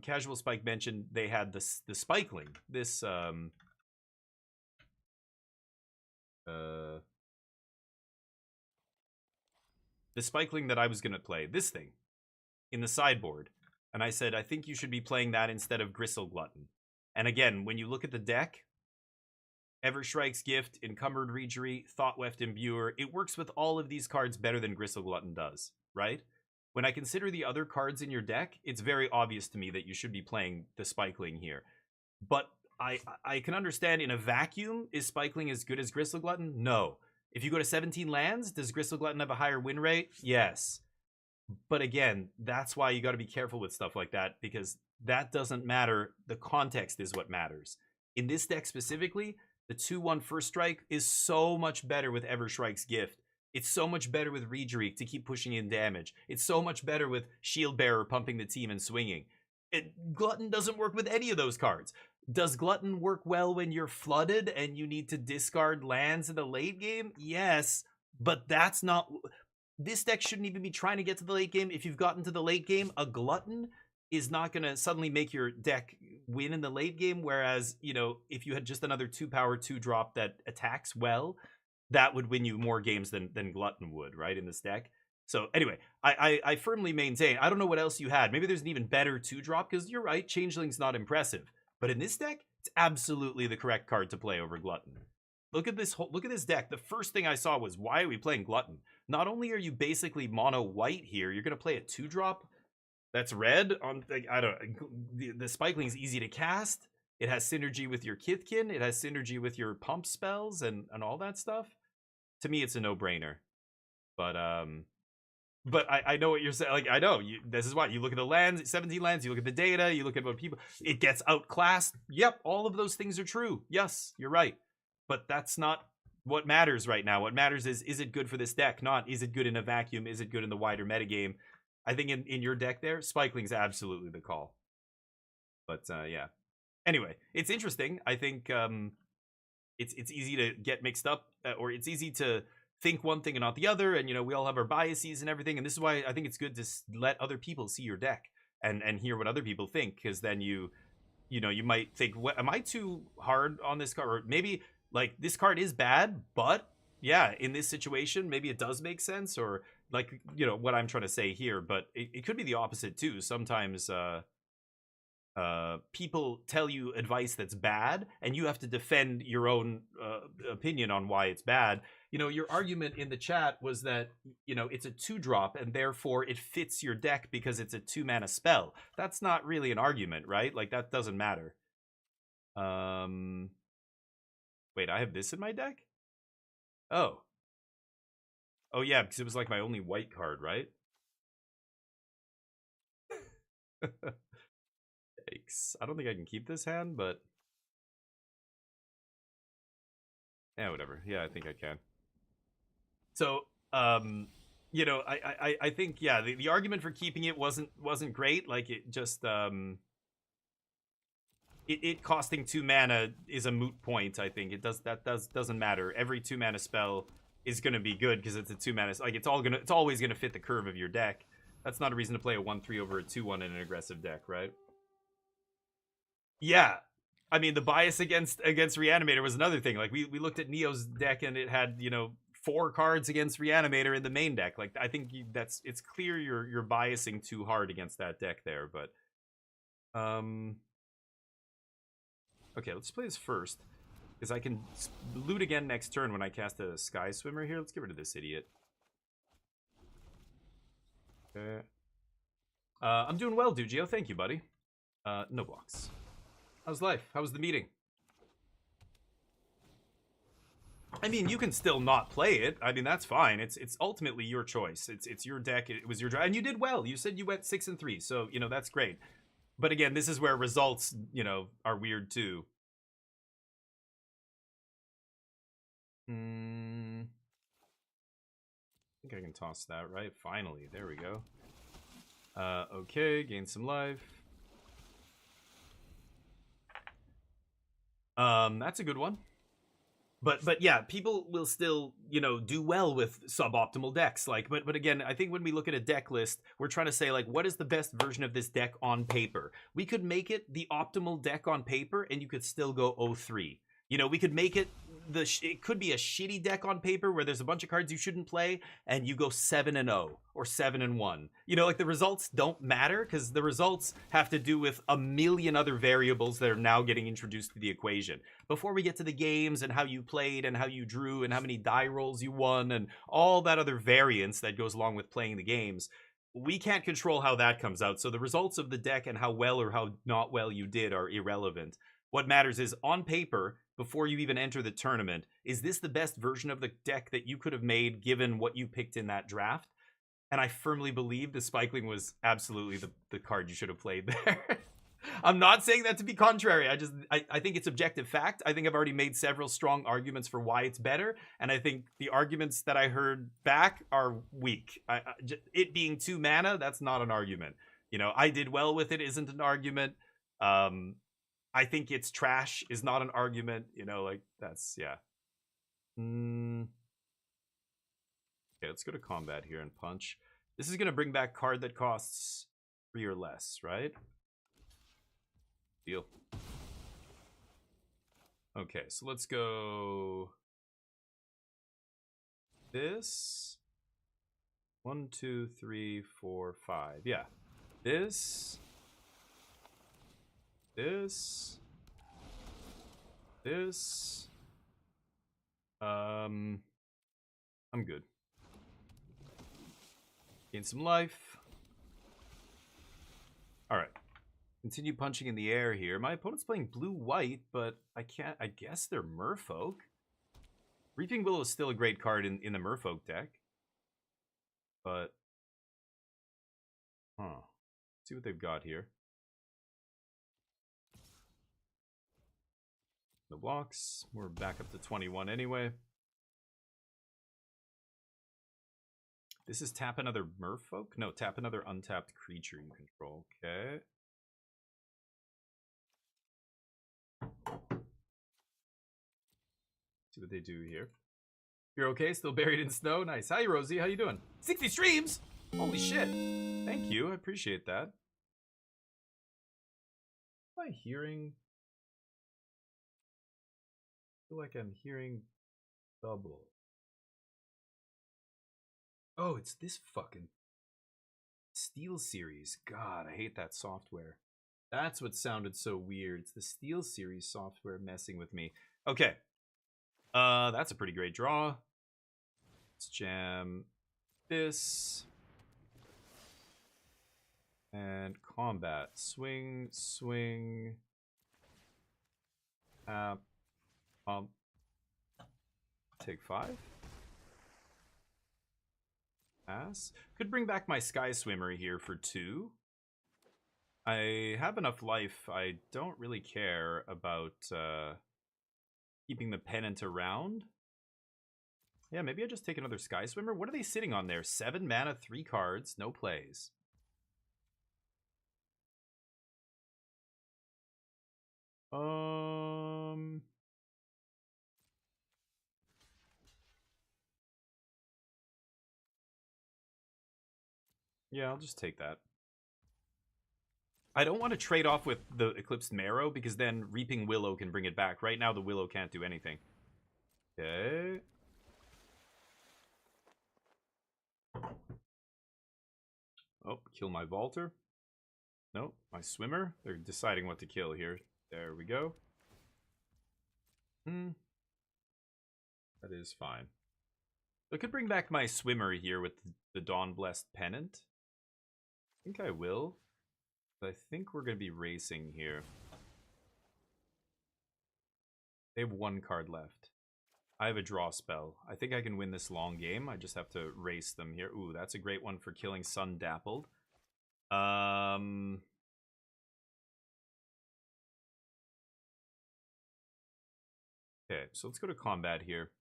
Casual Spike mentioned they had the Spikeling. This the Spikeling that I was going to play, this thing, in the sideboard. And I said, I think you should be playing that instead of Gristle Glutton. And again, when you look at the deck, Evershrike's Gift, Encumbered Reejerey, Thoughtweft Imbuer, it works with all of these cards better than Gristle Glutton does, right? When I consider the other cards in your deck, it's very obvious to me that you should be playing the Spikeling here. But I can understand in a vacuum, is Spikeling as good as Gristle Glutton? No. If you go to 17 lands, does Gristle Glutton have a higher win rate? Yes. But again, that's why you got to be careful with stuff like that, because that doesn't matter. The context is what matters. In this deck specifically, the 2/1 first strike is so much better with Evershrike's Gift. It's so much better with Reejerey to keep pushing in damage. It's so much better with Shieldbearer pumping the team and swinging. Glutton doesn't work with any of those cards. Does Glutton work well when you're flooded and you need to discard lands in the late game? Yes, but that's not... This deck shouldn't even be trying to get to the late game. If you've gotten to the late game, a Glutton is not going to suddenly make your deck win in the late game, whereas, you know, if you had just another 2-power 2-drop that attacks well, that would win you more games than Glutton would, right, in this deck. So anyway, I firmly maintain, I don't know what else you had. Maybe there's an even better 2-drop, because you're right, Changeling's not impressive. But in this deck, it's absolutely the correct card to play over Glutton. look at this deck. The first thing I saw was, why are we playing Glutton? Not only are you basically mono white here, you're gonna play a 2-drop that's red on, like, I don't know, the Spikeling is easy to cast. It has synergy with your Kithkin. It has synergy with your pump spells and all that stuff. To me, it's a no-brainer. But I know what you're saying. Like, I know this is why you look at the lands, 17 lands. You look at the data. You look at what people. It gets outclassed. Yep, all of those things are true. Yes, you're right. But that's not what matters right now. What matters is it good for this deck? Not is it good in a vacuum? Is it good in the wider metagame? I think in your deck there, Spikeling's absolutely the call. But yeah. Anyway, it's interesting. I think it's easy to get mixed up, or it's easy to think one thing and not the other. And, you know, we all have our biases and everything. And this is why I think it's good to let other people see your deck and hear what other people think. Because then you might think, what, am I too hard on this card? Or maybe, like, this card is bad, but yeah, in this situation, maybe it does make sense. Or, like, you know, what I'm trying to say here. But it could be the opposite, too. Sometimes people tell you advice that's bad, and you have to defend your own opinion on why it's bad. You know, your argument in the chat was that, you know, it's a 2-drop, and therefore it fits your deck because it's a 2-mana spell. That's not really an argument, right? Like, that doesn't matter. Wait, I have this in my deck? Oh. Oh, yeah, because it was like my only white card, right? Yikes. I don't think I can keep this hand, but yeah, whatever. Yeah, I think I can. So, you know, I think, yeah, the argument for keeping it wasn't great. Like, it just it costing 2 mana is a moot point. I think doesn't matter. Every 2 mana spell is gonna be good because it's a 2 mana. Like, it's always gonna fit the curve of your deck. That's not a reason to play a 1/3 over a 2/1 in an aggressive deck, right? Yeah, I mean, the bias against Reanimator was another thing. Like, we looked at Neo's deck, and it had, you know, 4 cards against Reanimator in the main deck. Like, I think it's clear you're biasing too hard against that deck there. But okay, let's play this first, because I can loot again next turn when I cast a Sky Swimmer here. Let's get rid of this idiot. Okay. I'm doing well, Dugio. Thank you, buddy. No blocks. How's life? How was the meeting? I mean, you can still not play it. I mean, that's fine. It's ultimately your choice. It's your deck. It was your draft, and you did well. You said you went 6-3, so, you know, that's great. But again, this is where results, you know, are weird too. I think I can toss that, right? Finally, there we go. Okay, gain some life. That's a good one. But yeah, people will still, you know, do well with suboptimal decks. Like, but again, I think when we look at a deck list, we're trying to say, like, what is the best version of this deck on paper? We could make it the optimal deck on paper, and you could still go 0-3. You know, we could make it it could be a shitty deck on paper where there's a bunch of cards you shouldn't play, and you go 7-0 or 7-1. You know, like, the results don't matter, because the results have to do with a million other variables that are now getting introduced to the equation. Before we get to the games and how you played and how you drew and how many die rolls you won and all that other variance that goes along with playing the games, we can't control how that comes out. So the results of the deck and how well or how not well you did are irrelevant. What matters is, on paper, before you even enter the tournament, is this the best version of the deck that you could have made given what you picked in that draft? And I firmly believe the Spikeling was absolutely the card you should have played there. I'm not saying that to be contrary. I think it's objective fact. I think I've already made several strong arguments for why it's better, and I think the arguments that I heard back are weak. It being 2 mana, that's not an argument. You know, I did well with it isn't an argument. I think it's trash is not an argument. You know, like, that's, yeah. Okay, let's go to combat here and punch. This is going to bring back card that costs 3 or less, right? Deal. Okay, so let's go this. 1, 2, 3, 4, 5. Yeah. This. This. I'm good. Gain some life. Alright. Continue punching in the air here. My opponent's playing blue-white, but I guess they're Merfolk. Reaping Willow is still a great card in the Merfolk deck. But... Huh. Let's see what they've got here. No blocks. We're back up to 21 anyway. This is tap another Merfolk? No, tap another untapped creature you control. Okay. See what they do here. You're okay? Still buried in snow? Nice. Hi, Rosie. How you doing? 60 streams! Holy shit. Thank you. I appreciate that. Am I hearing... I feel like I'm hearing double. Oh, it's this fucking Steel Series. God, I hate that software. That's what sounded so weird. It's the Steel Series software messing with me. Okay. That's a pretty great draw. Let's jam this. And combat. Swing, swing. Take 5. Pass. Could bring back my Sky Swimmer here for 2. I have enough life. I don't really care about keeping the pennant around. Yeah, maybe I just take another Sky Swimmer. What are they sitting on there? 7 mana, 3 cards, no plays. Yeah, I'll just take that. I don't want to trade off with the Eclipsed Marrow because then Reaping Willow can bring it back. Right now, the Willow can't do anything. Okay. Oh, kill my Vaulter. Nope, my Swimmer. They're deciding what to kill here. There we go. That is fine. I could bring back my Swimmer here with the Dawn Blessed Pennant. I think I will. But I think we're going to be racing here. They have 1 card left. I have a draw spell. I think I can win this long game. I just have to race them here. Ooh, that's a great one for killing Sun Dappled. Okay, so let's go to combat here.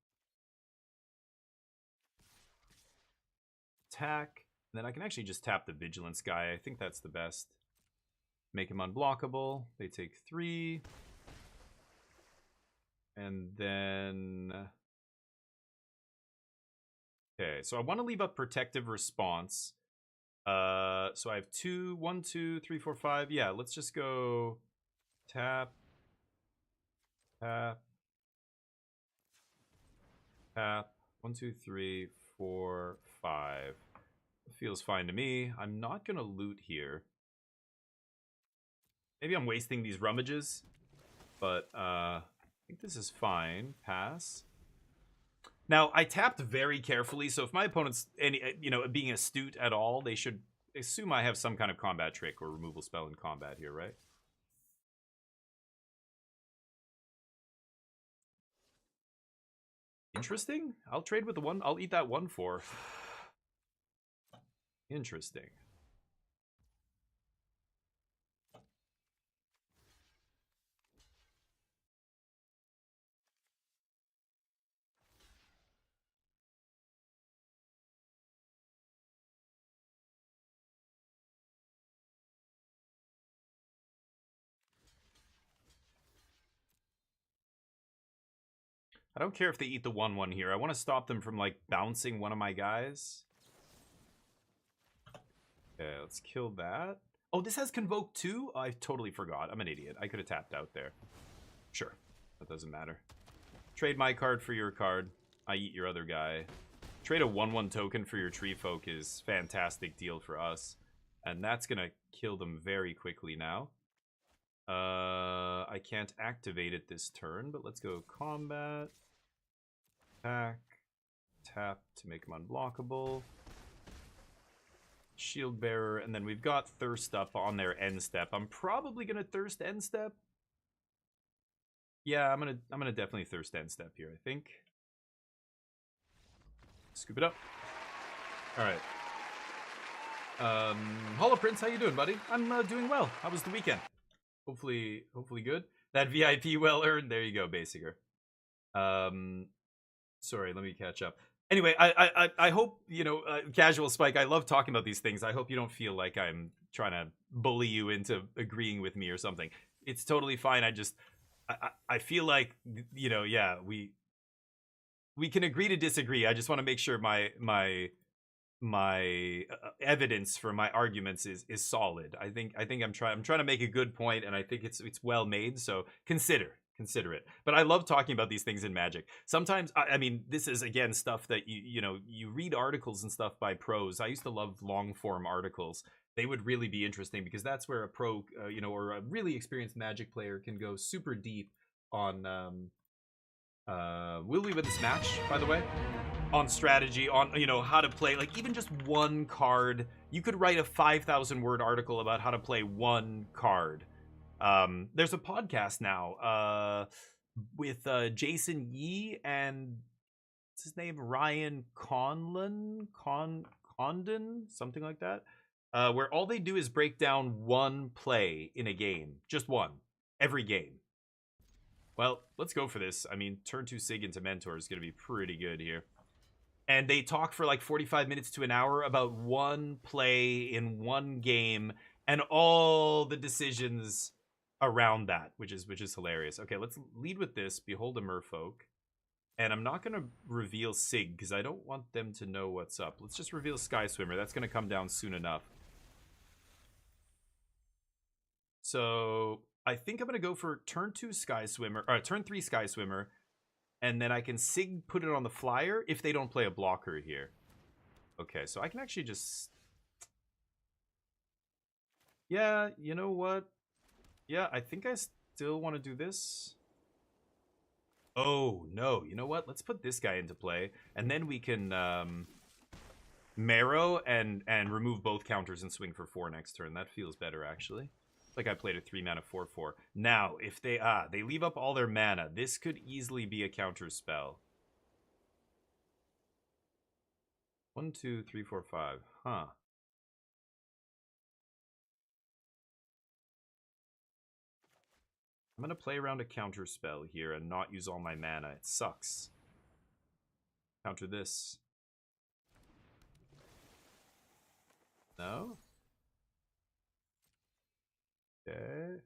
Attack. And then I can actually just tap the Vigilance guy. I think that's the best. Make him unblockable. They take 3. And then... Okay, so I want to leave up Protective Response. So I have 2, 1, 2, 3, 4, 5. Yeah, let's just go tap, tap, tap. 1, 2, 3, 4, 5. It feels fine to me. I'm not gonna loot here. Maybe I'm wasting these rummages, but I think this is fine. Pass. Now, I tapped very carefully, so if my opponent's being astute at all, they should assume I have some kind of combat trick or removal spell in combat here, right? Interesting. I'll trade with the 1. I'll eat that 1 for. Interesting. I don't care if they eat the 1/1 here. I want to stop them from, like, bouncing one of my guys. Okay, let's kill that. Oh, this has Convoke too? I totally forgot. I'm an idiot. I could have tapped out there. Sure. That doesn't matter. Trade my card for your card. I eat your other guy. Trade a 1/1 token for your Tree Folk is fantastic deal for us. And that's going to kill them very quickly now. I can't activate it this turn, but let's go combat. attack. Tap to make him unblockable. Shield Bearer, and then we've got Thirst up on their end step. I'm probably gonna Thirst end step. Yeah, I'm gonna definitely Thirst end step here, I think. Scoop it up. Alright. Hollow Prince, how you doing, buddy? I'm doing well. How was the weekend? Hopefully good. That VIP well earned. There you go, Basinger. Sorry, let me catch up. Anyway, I hope, you know, Casual Spike, I love talking about these things. I hope you don't feel like I'm trying to bully you into agreeing with me or something. It's totally fine. I feel like, you know, yeah, we can agree to disagree. I just want to make sure my evidence for my arguments is solid. I think I'm trying to make a good point, and I think it's well made. So consider it. But I love talking about these things in Magic. Sometimes I mean, this is again stuff that you read articles and stuff by pros. I used to love long form articles. They would really be interesting because that's where a pro or a really experienced Magic player can go super deep on will we win this match, by the way? On strategy, on how to play, like even just one card. You could write a 5,000 word article about how to play one card. There's a podcast now with Jason Yee and what's his name, Ryan Condon, something like that, where all they do is break down one play in a game, just one, every game. Well, let's go for this. I mean, turn 2 Sig into Mentor is going to be pretty good here. And they talk for like 45 minutes to an hour about one play in one game and all the decisions around that, which is hilarious. Okay, let's lead with this. Behold a Merfolk. And I'm not going to reveal Sig because I don't want them to know what's up. Let's just reveal Sky Swimmer. That's going to come down soon enough. So I think I'm going to go for turn 2 Sky Swimmer, or turn 3 Sky Swimmer, and then I can Sig put it on the flyer if they don't play a blocker here. Okay, so I can actually just... Yeah, you know what? Yeah, I think I still want to do this. Oh, no. You know what? Let's put this guy into play, and then we can Marrow and remove both counters and swing for 4 next turn. That feels better, actually. Like I played a 3-mana 4/4. Now, if they leave up all their mana, this could easily be a counter spell. 1, 2, 3, 4, 5. Huh. I'm gonna play around a counter spell here and not use all my mana. It sucks. Counter this. No? Okay.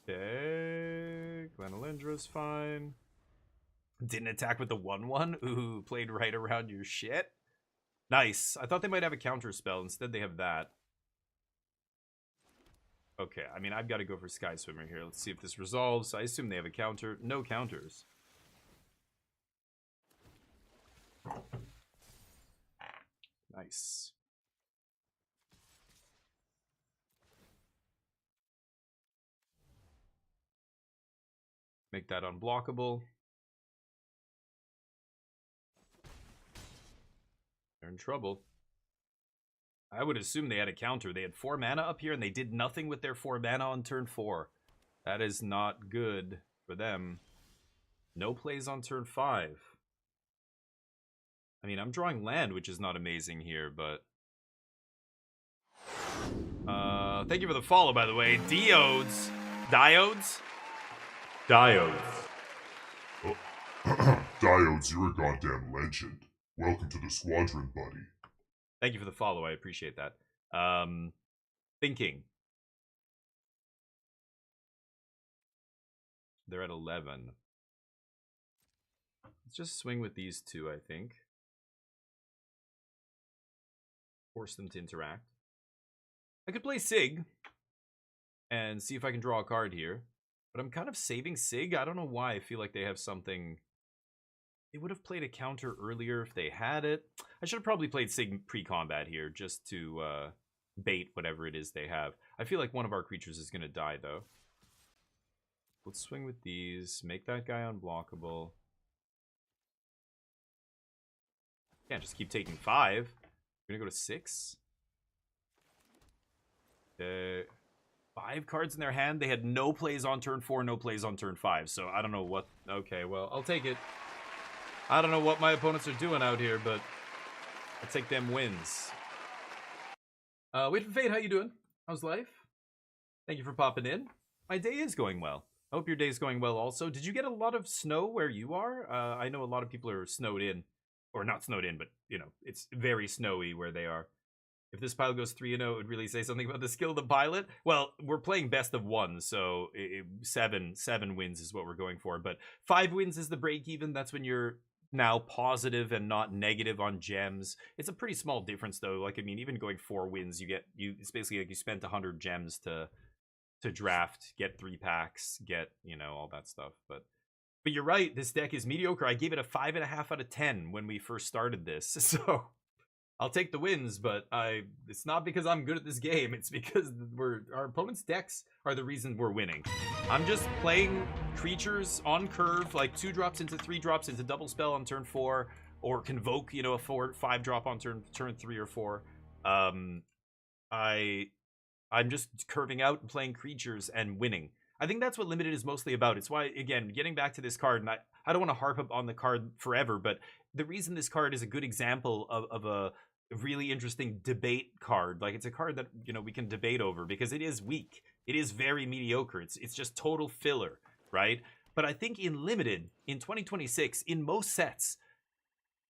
Okay. Glenalindra's fine. Didn't attack with the 1/1? Ooh, played right around your shit. Nice. I thought they might have a counter spell. Instead, they have that. Okay, I mean, I've got to go for Sky Swimmer here. Let's see if this resolves. I assume they have a counter. No counters. Nice. Make that unblockable. They're in trouble. I would assume they had a counter. They had 4 mana up here, and they did nothing with their 4 mana on turn 4. That is not good for them. No plays on turn 5. I mean, I'm drawing land, which is not amazing here, but... thank you for the follow, by the way. Diodes. Diodes? Diodes. Oh. Diodes, you're a goddamn legend. Welcome to the squadron, buddy. Thank you for the follow. I appreciate that. Thinking. They're at 11. Let's just swing with these two, I think. Force them to interact. I could play Sig and see if I can draw a card here. But I'm kind of saving Sig. I don't know why. I feel like they have something... They would have played a counter earlier if they had it. I should have probably played Sig pre-combat here just to bait whatever it is they have. I feel like one of our creatures is going to die, though. Let's swing with these. Make that guy unblockable. Can't just keep taking 5. We're going to go to 6. Okay. 5 cards in their hand. They had no plays on turn 4, no plays on turn 5. So I don't know what... Okay, well, I'll take it. I don't know what my opponents are doing out here, but I'll take them wins. Wait for Fate, how you doing? How's life? Thank you for popping in. My day is going well. I hope your day is going well also. Did you get a lot of snow where you are? I know a lot of people are snowed in. Or not snowed in, but, you know, it's very snowy where they are. If this pile goes 3-0, it would really say something about the skill of the pilot. Well, we're playing best of 1, so 7 wins is what we're going for. But 5 wins is the break even. That's when you're now positive and not negative on gems. It's a pretty small difference, though. Like, I mean, even going 4 wins, it's basically like you spent 100 gems to draft, get 3 packs, get, you know, all that stuff. But you're right, this deck is mediocre. I gave it a 5.5 out of 10 when we first started this, so I'll take the wins, but it's not because I'm good at this game. It's because our opponent's decks are the reason we're winning. I'm just playing creatures on curve, like 2 drops into 3 drops into double spell on turn 4, or convoke, you know, a 4-5 drop on turn 3 or 4. I'm just curving out and playing creatures and winning. I think that's what Limited is mostly about. It's why, again, getting back to this card, and I don't want to harp up on the card forever, but the reason this card is a good example of a really interesting debate card, like it's a card that, you know, we can debate over because it is weak. It is very mediocre. It's just total filler, right? But I think in Limited, in 2026, in most sets,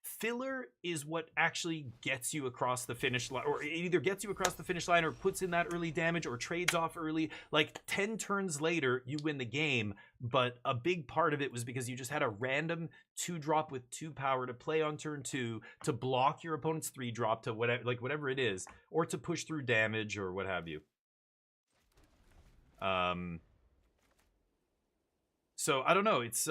filler is what actually gets you across the finish line, or it either gets you across the finish line or puts in that early damage or trades off early. Like 10 turns later, you win the game, but a big part of it was because you just had a random 2-drop with 2 power to play on turn 2 to block your opponent's 3-drop to whatever it is, or to push through damage or what have you. So I don't know. It's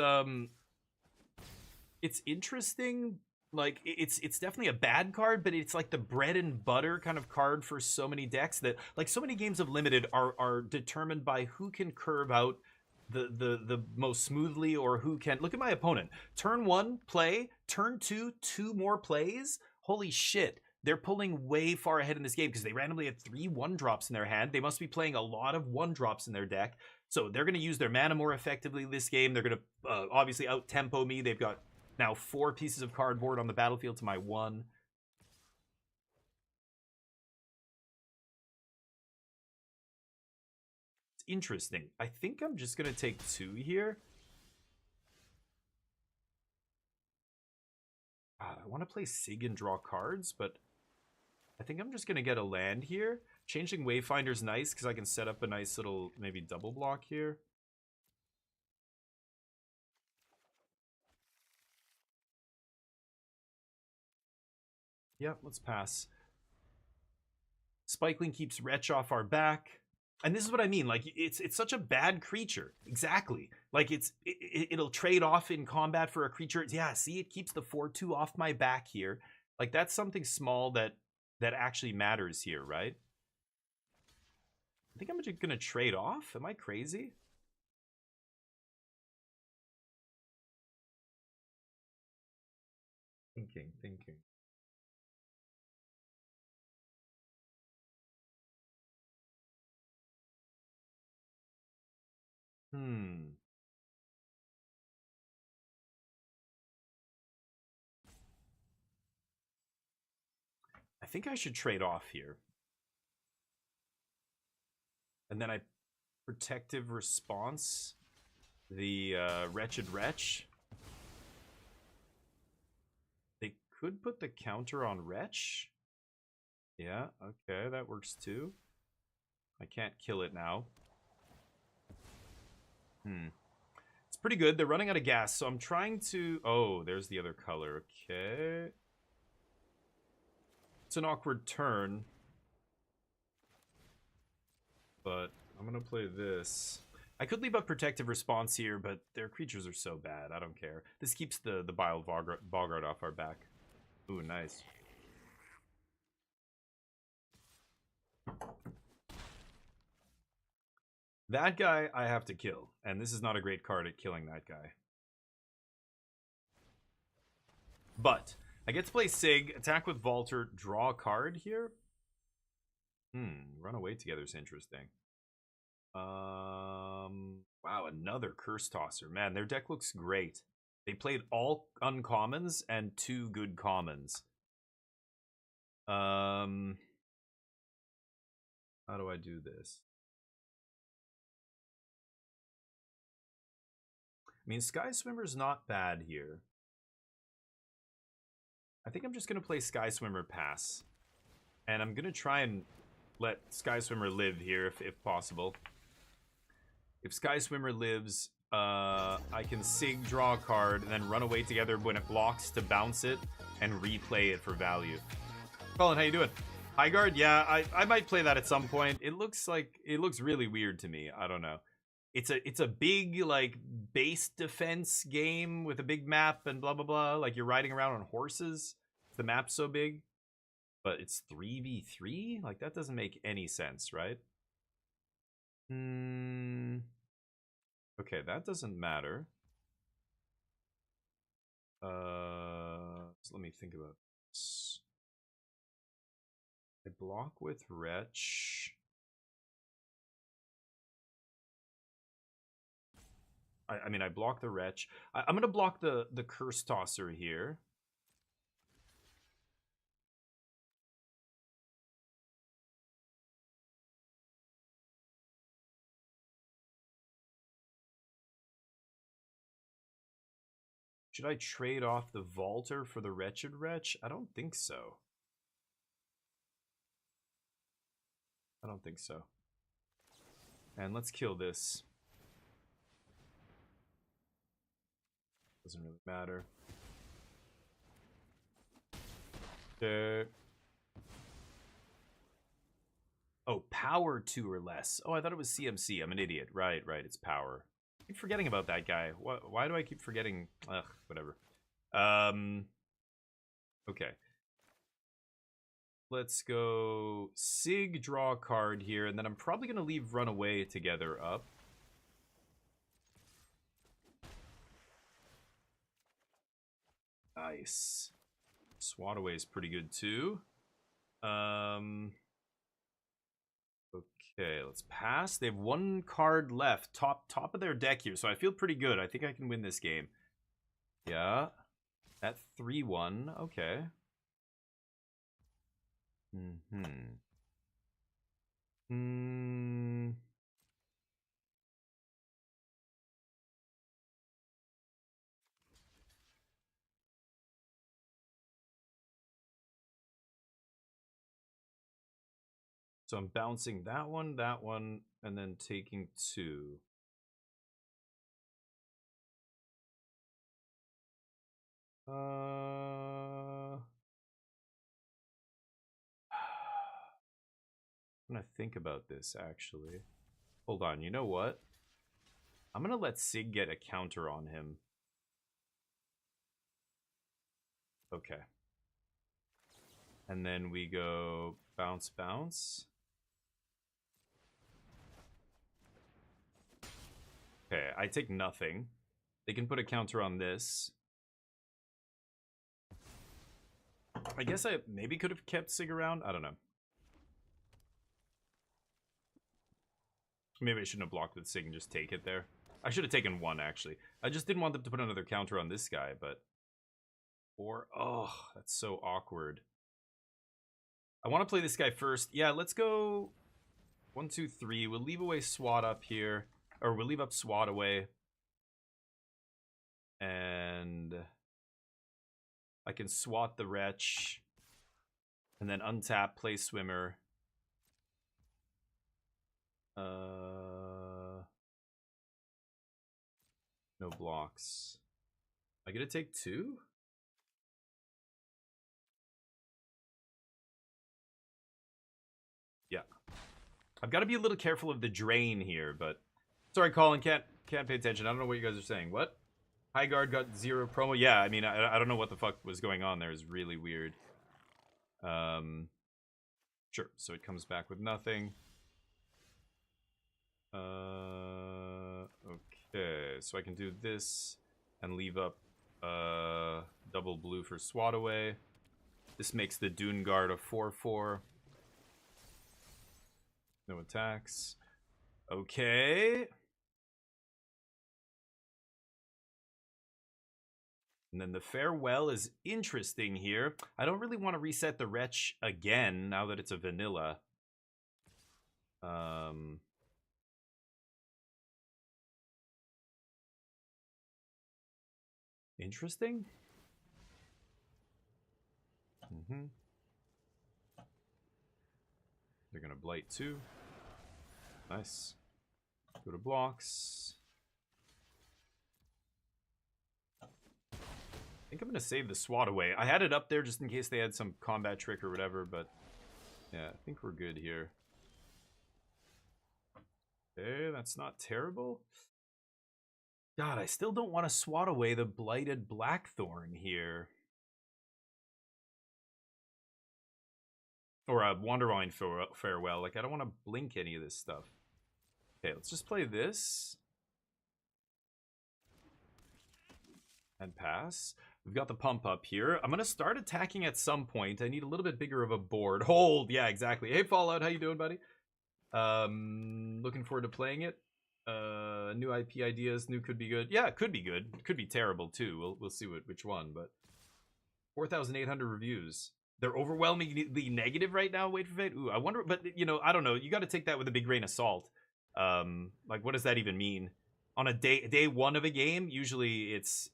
interesting. Like, it's definitely a bad card, but it's like the bread and butter kind of card for so many decks that, like, so many games of Limited are determined by who can curve out the most smoothly, or who can... Look at my opponent. Turn 1, play. Turn 2, 2 more plays. Holy shit. They're pulling way far ahead in this game because they randomly had 3 1-drops in their hand. They must be playing a lot of 1-drops in their deck. So they're going to use their mana more effectively this game. They're going to obviously out-tempo me. They've got now 4 pieces of cardboard on the battlefield to my 1. It's interesting. I think I'm just going to take 2 here. I want to play Sig and draw cards, but I think I'm just going to get a land here. Changing Wayfinder's nice because I can set up a nice little maybe double block here. Yeah, let's pass. Spikeling keeps Wretch off our back. And this is what I mean. Like, it's such a bad creature. Exactly. Like, it'll trade off in combat for a creature. Yeah, see, it keeps the 4/2 off my back here. Like, that's something small that actually matters here, right? I think I'm just going to trade off. Am I crazy? Thinking. I think I should trade off here. And then I Protective Response the Wretched Wretch. They could put the counter on Wretch. Yeah, okay, that works too. I can't kill it now. It's pretty good. They're running out of gas, so I'm trying to... Oh, there's the other color. Okay. It's an awkward turn. But I'm going to play this. I could leave up Protective Response here, but their creatures are so bad. I don't care. This keeps the Bile Boggart off our back. Ooh, nice. That guy I have to kill, and this is not a great card at killing that guy. But I get to play Sig, attack with Vaulter, draw a card here. Run away together is interesting. Wow, another Curse Tosser. Man, their deck looks great. They played all uncommons and 2 good commons. How do I do this? I mean, Sky Swimmer's not bad here. I think I'm just going to play Sky Swimmer pass. And I'm going to try and let Sky Swimmer live here if possible. If Sky Swimmer lives, I can Sig draw a card and then run away together when it blocks to bounce it and replay it for value. Colin, how you doing? High guard? Yeah, I might play that at some point. It looks really weird to me. I don't know. It's a big like base defense game with a big map and blah blah blah. Like you're riding around on horses. The map's so big. But it's 3v3? Like that doesn't make any sense, right? Okay, that doesn't matter. So let me think about this. I block with Wretch. I mean, I block the Wretch. I'm going to block the Curse Tosser here. Should I trade off the Vaulter for the Wretched Wretch? I don't think so. I don't think so. And let's kill this. Doesn't really matter. Oh, power 2 or less. Oh, I thought it was CMC. I'm an idiot. Right, it's power. I keep forgetting about that guy. Why do I keep forgetting? Ugh, whatever. Okay. Let's go Sig, draw a card here, and then I'm probably going to leave Runaway together up. Nice. Swat Away is pretty good too. Okay, let's pass. They have 1 card left, top of their deck here, so I feel pretty good. I think I can win this game. Yeah, at 3-1. Okay. So I'm bouncing that one, and then taking 2. I'm gonna think about this, actually. Hold on, you know what? I'm gonna let Sig get a counter on him. Okay. And then we go bounce, bounce. Okay, I take nothing. They can put a counter on this. I guess I maybe could have kept Sig around. I don't know. Maybe I shouldn't have blocked with Sig and just take it there. I should have taken 1, actually. I just didn't want them to put another counter on this guy, but... oh, that's so awkward. I want to play this guy first. Yeah, let's go 1, 2, 3. We'll leave away Swat up here. Or we'll leave up Swat away. And I can Swat the Wretch. And then untap, play Swimmer. No blocks. I get to take 2? Yeah. I've got to be a little careful of the drain here, but... Sorry, Colin, can't pay attention. I don't know what you guys are saying. What? High guard got 0 promo? Yeah, I mean, I don't know what the fuck was going on there. It's really weird. Sure, so it comes back with nothing. Okay, so I can do this and leave up double blue for Swat Away. This makes the Dune Guard a 4/4. No attacks. Okay. And then the Farewell is interesting here. I don't really want to reset the Wretch again now that it's a vanilla. Interesting. They're going to Blight too. Nice. Go to blocks. I think I'm going to save the Swat Away. I had it up there just in case they had some combat trick or whatever, but yeah, I think we're good here. Okay, that's not terrible. God, I still don't want to Swat Away the Blighted Blackthorn here. Or a Wanderwine Farewell. Like, I don't want to blink any of this stuff. Okay, let's just play this. And pass. We've got the pump up here. I'm going to start attacking at some point. I need a little bit bigger of a board. Hold! Yeah, exactly. Hey, Fallout, how you doing, buddy? Looking forward to playing it. New IP ideas. New could be good. Yeah, it could be good. It could be terrible, too. We'll see which one, but... 4,800 reviews. They're overwhelmingly negative right now. Wait for Fate. Ooh, I wonder, but you know, I don't know. You got to take that with a big grain of salt. Like, what does that even mean? On a day one of a game, usually it's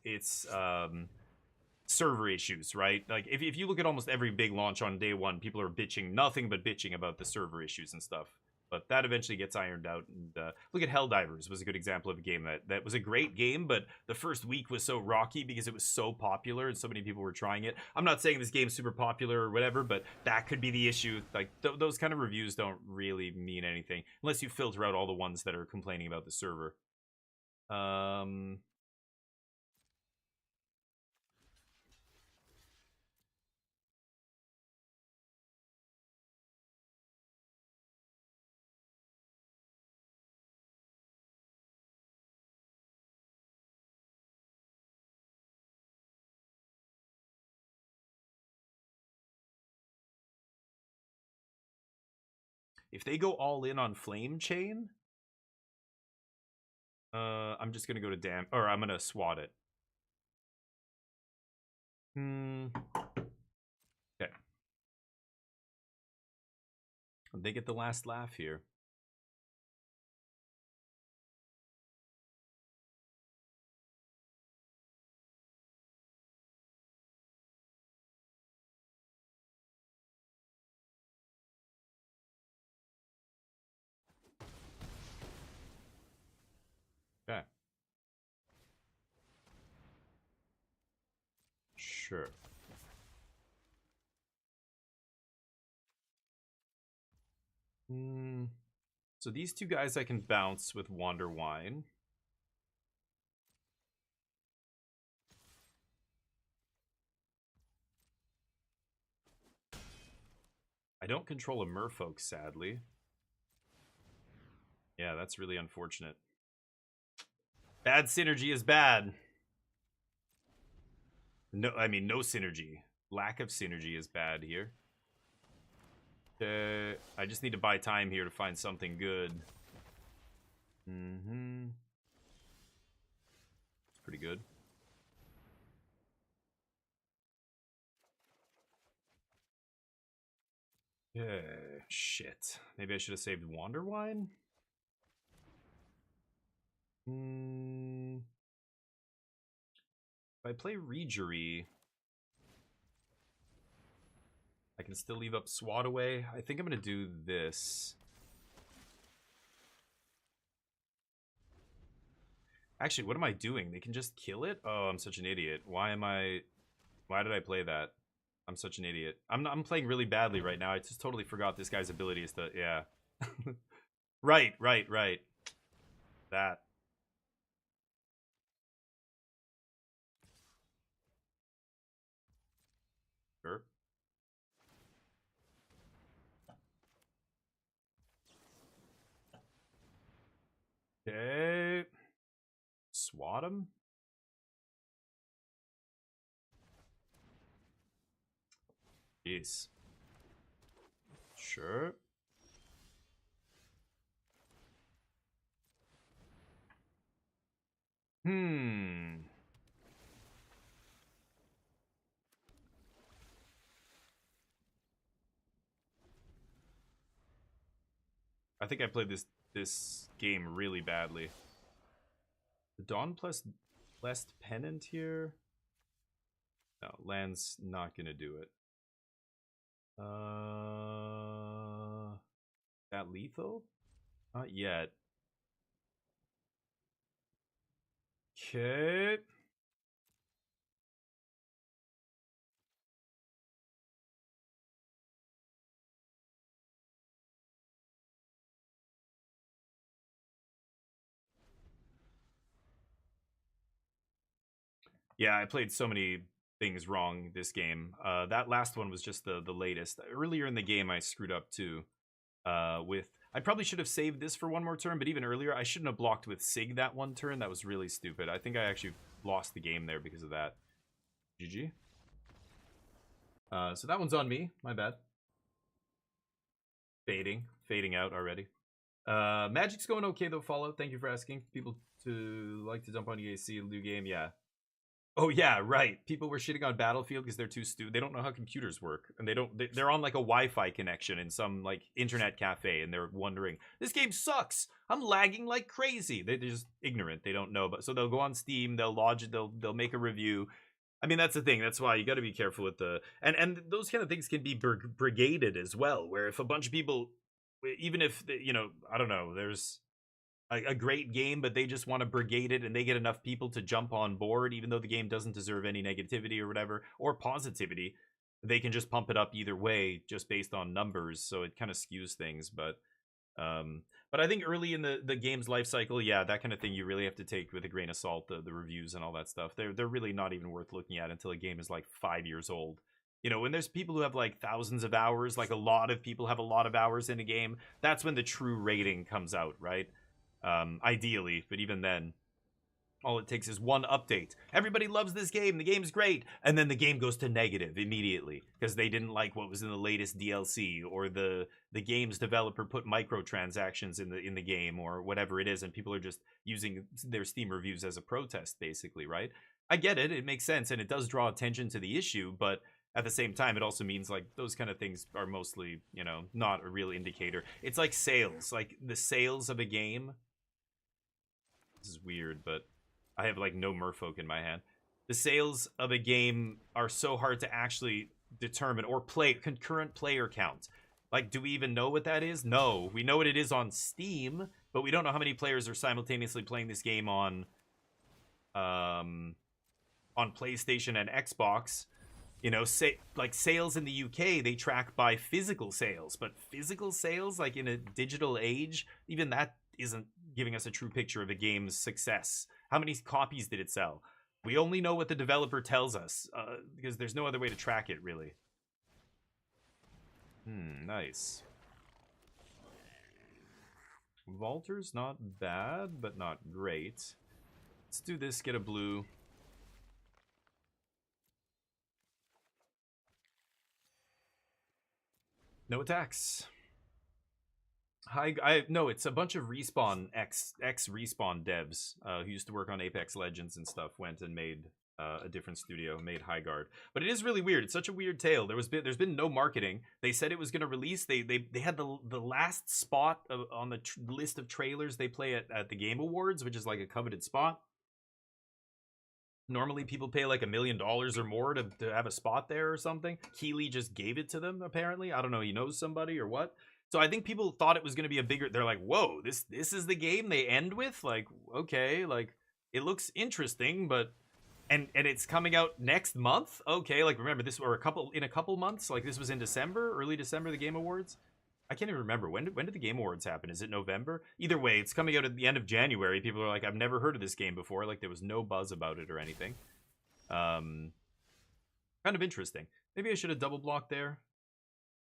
server issues, right? Like, if you look at almost every big launch on day one, people are bitching, nothing but bitching about the server issues and stuff. But that eventually gets ironed out. And look at Helldivers was a good example of a game that was a great game, but the first week was so rocky because it was so popular and so many people were trying it. I'm not saying this game's super popular or whatever, but that could be the issue. Like, those kind of reviews don't really mean anything unless you filter out all the ones that are complaining about the server. If they go all in on Flame Chain, I'm just gonna go to or I'm gonna swat it. Okay. They get the last laugh here. Okay. Sure. So these two guys I can bounce with Wanderwine. I don't control a merfolk, sadly. Yeah, that's really unfortunate. Bad synergy is bad. No, I mean, no synergy. Lack of synergy is bad here. I just need to buy time here to find something good. It's pretty good. Yeah, shit. Maybe I should have saved Wanderwine? If I play Regery, I can still leave up Swat Away. I think I'm going to do this. Actually, what am I doing? They can just kill it? Oh, I'm such an idiot. Why did I play that? I'm such an idiot. I'm playing really badly right now. I just totally forgot this guy's ability is to, yeah. Right. That. Sure. Okay. Swat him. Jeez. Sure. I think I played this game really badly. The Dawn plus Blessed Pennant here? No, land's not gonna do it. That lethal? Not yet. Okay. Yeah, I played so many things wrong this game. That last one was just the latest. Earlier in the game, I screwed up too. With I probably should have saved this for one more turn, but even earlier, I shouldn't have blocked with Sig that one turn. That was really stupid. I think I actually lost the game there because of that. GG. So that one's on me. My bad. Fading out already. Magic's going okay though. Fallout. Thank you for asking. People to like to jump on EAC and do game. Yeah. Oh yeah, right. People were shitting on Battlefield because they're too stupid. They don't know how computers work, and they're on like a Wi-Fi connection in some like internet cafe, and they're wondering, "This game sucks. I'm lagging like crazy." They're just ignorant. They don't know, but so they'll go on Steam, they'll lodge it, they'll make a review. I mean, that's the thing. That's why you got to be careful with the and those kind of things can be brigaded as well. Where if a bunch of people, even if I don't know, there's a great game, but they just want to brigade it and they get enough people to jump on board, even though the game doesn't deserve any negativity or whatever, or positivity. They can just pump it up either way just based on numbers, so it kind of skews things. But I think early in the game's life cycle, yeah, that kind of thing you really have to take with a grain of salt, the reviews and all that stuff. They're really not even worth looking at until a game is like 5 years old. When there's people who have like thousands of hours, like a lot of people have a lot of hours in a game, that's when the true rating comes out, right? Ideally, but even then, all it takes is one update. Everybody loves this game. The game's great. And then the game goes to negative immediately because they didn't like what was in the latest DLC, or the game's developer put microtransactions in the game, or whatever it is, and people are just using their Steam reviews as a protest, basically, right? I get it. It makes sense, and it does draw attention to the issue, but at the same time, it also means like those kind of things are mostly, not a real indicator. It's like sales. Like the sales of a game. This is weird, but I have like no merfolk in my hand. The sales of a game are so hard to actually determine, or concurrent player count. Like, do we even know what that is? No. We know what it is on Steam, but we don't know how many players are simultaneously playing this game on PlayStation and Xbox. Like sales in the UK, they track by physical sales, but physical sales, like in a digital age, even that isn't giving us a true picture of a game's success. How many copies did it sell? We only know what the developer tells us, because there's no other way to track it, really. Nice. Vaulter's not bad, but not great. Let's do this, get a blue. No attacks. No, it's a bunch of respawn ex respawn devs who used to work on Apex Legends and stuff went and made a different studio, made High Guard. But it is really weird. It's such a weird tale. There's been no marketing. They said it was going to release. They had the last spot on the list of trailers they play at the Game Awards, which is like a coveted spot. Normally people pay like $1 million or more to have a spot there or something. Keeley just gave it to them, apparently. I don't know, he knows somebody or what. So I think people thought it was going to be a bigger... They're like, whoa, this is the game they end with? Like, okay, like, it looks interesting, but... And it's coming out next month? Okay, like, remember, this were in a couple months? Like, this was in December, early December, the Game Awards? I can't even remember. When did the Game Awards happen? Is it November? Either way, it's coming out at the end of January. People are like, I've never heard of this game before. Like, there was no buzz about it or anything. Kind of interesting. Maybe I should have double blocked there.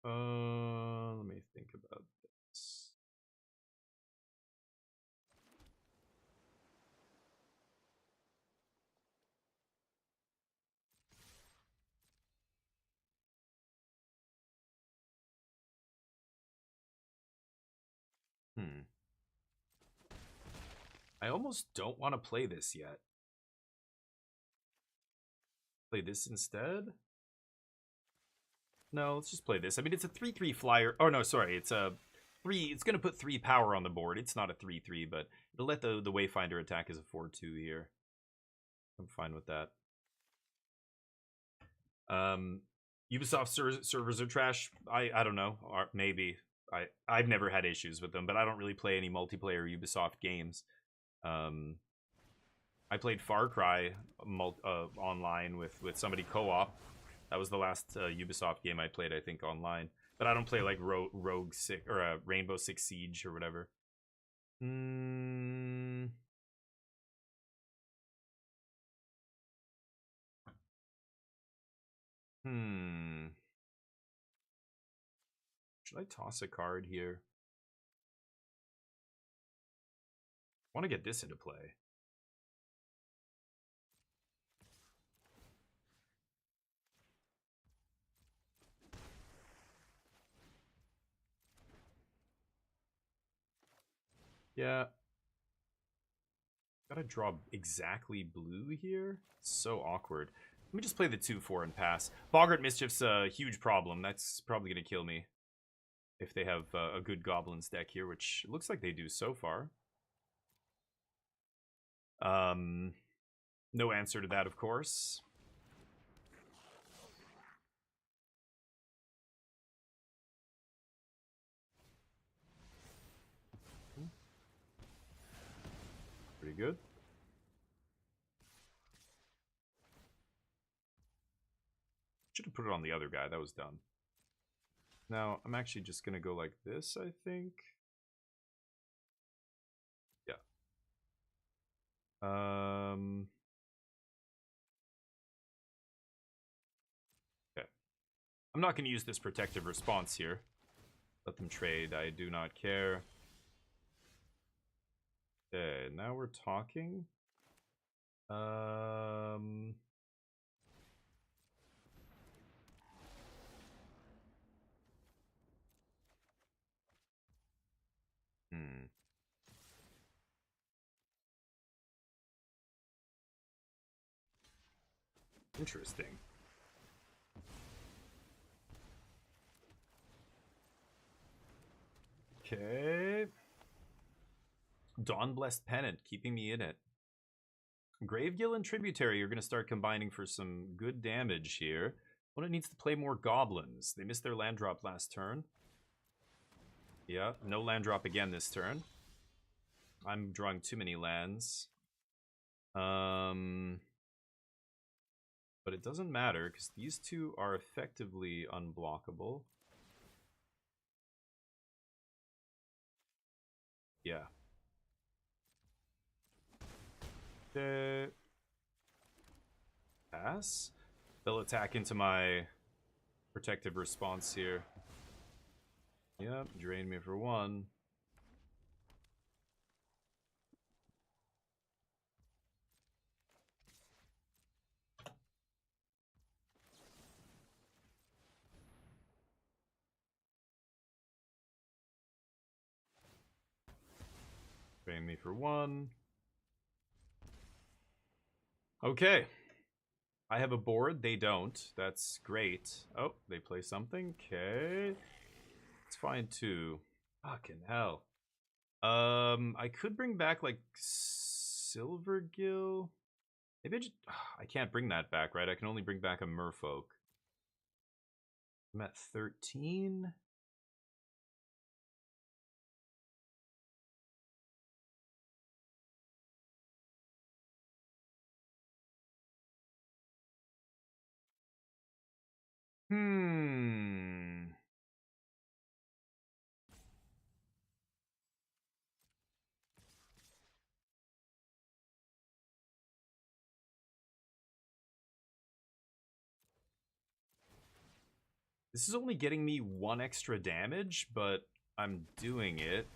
Let me think about this. I almost don't want to play this yet. Play this instead? No, let's just play this. I mean, it's a 3/3 flyer. Oh, no, sorry. It's a 3. It's going to put 3 power on the board. It's not a 3/3, but it'll let the Wayfinder attack as a 4/2 here. I'm fine with that. Ubisoft servers are trash. I don't know. Or maybe. I've never had issues with them, but I don't really play any multiplayer Ubisoft games. I played Far Cry online with somebody co-op. That was the last Ubisoft game I played, I think, online. But I don't play like Rogue Six or Rainbow Six Siege or whatever. Should I toss a card here? I want to get this into play. Yeah. Gotta draw exactly blue here? It's so awkward. Let me just play the 2/4 and pass. Boggart Mischief's a huge problem. That's probably gonna kill me. If they have a good Goblins deck here, which looks like they do so far. No answer to that, of course. Pretty good. Should have put it on the other guy. That was dumb. Now, I'm actually just going to go like this, I think. Yeah. Okay. I'm not going to use this protective response here. Let them trade. I do not care. Okay, now we're talking. Interesting. Okay. Dawnblessed Pennant, keeping me in it. Gravegill and Tributary are going to start combining for some good damage here. Opponent needs to play more Goblins. They missed their land drop last turn. Yeah, no land drop again this turn. I'm drawing too many lands. But it doesn't matter, because these two are effectively unblockable. Yeah. Pass? They'll attack into my protective response here. Yep, drain me for 1. Drain me for 1. Okay. I have a board. They don't. That's great. Oh, they play something. Okay. It's fine too. Fucking hell. I could bring back like Silvergill. Maybe I can't bring that back, right? I can only bring back a Merfolk. I'm at 13. This is only getting me 1 extra damage, but I'm doing it.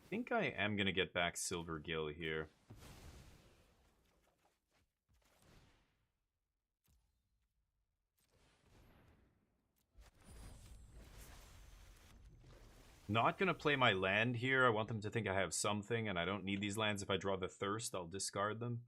I think I am going to get back Silvergill here. Not going to play my land here. I want them to think I have something, and I don't need these lands. If I draw the Thirst, I'll discard them.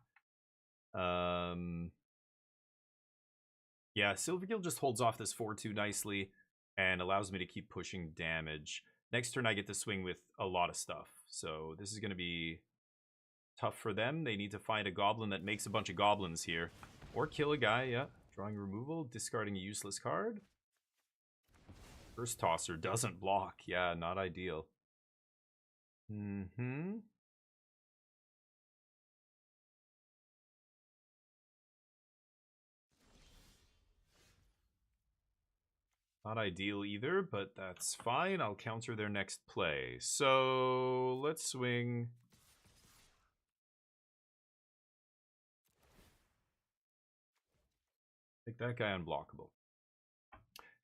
Yeah, Silvergill just holds off this 4-2 nicely and allows me to keep pushing damage. Next turn, I get to swing with a lot of stuff. So this is going to be tough for them. They need to find a goblin that makes a bunch of goblins here. Or kill a guy, yeah. Drawing removal, discarding a useless card. First Tosser doesn't block. Yeah, not ideal. Mm-hmm. Not ideal either, but that's fine. I'll counter their next play. So let's swing. Make that guy unblockable.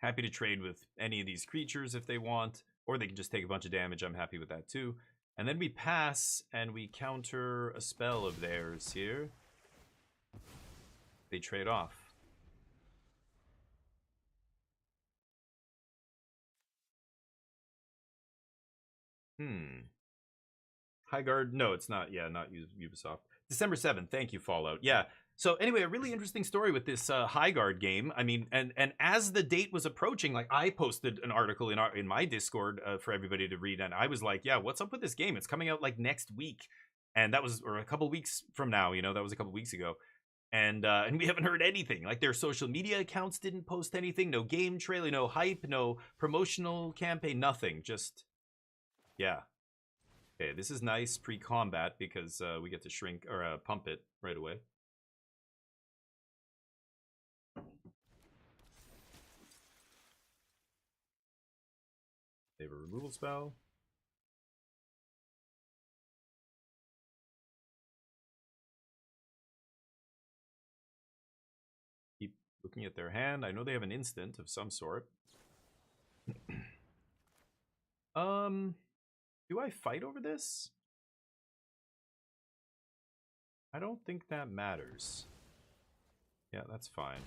Happy to trade with any of these creatures if they want, or they can just take a bunch of damage. I'm happy with that too. And then we pass and we counter a spell of theirs here. They trade off. Highguard? No, it's not. Yeah, not Ubisoft. December 7th. Thank you, Fallout. Yeah. So anyway, a really interesting story with this Highguard game. I mean, and as the date was approaching, like I posted an article in my Discord for everybody to read, and I was like, yeah, what's up with this game? It's coming out like next week, and that was or a couple weeks from now. You know, that was a couple weeks ago. And we haven't heard anything. Like their social media accounts didn't post anything. No game trailer, no hype, no promotional campaign, nothing. Just yeah. Okay, this is nice pre-combat because we get to shrink or pump it right away. They have a removal spell. Keep looking at their hand. I know they have an instant of some sort. Do I fight over this? I don't think that matters. Yeah, that's fine.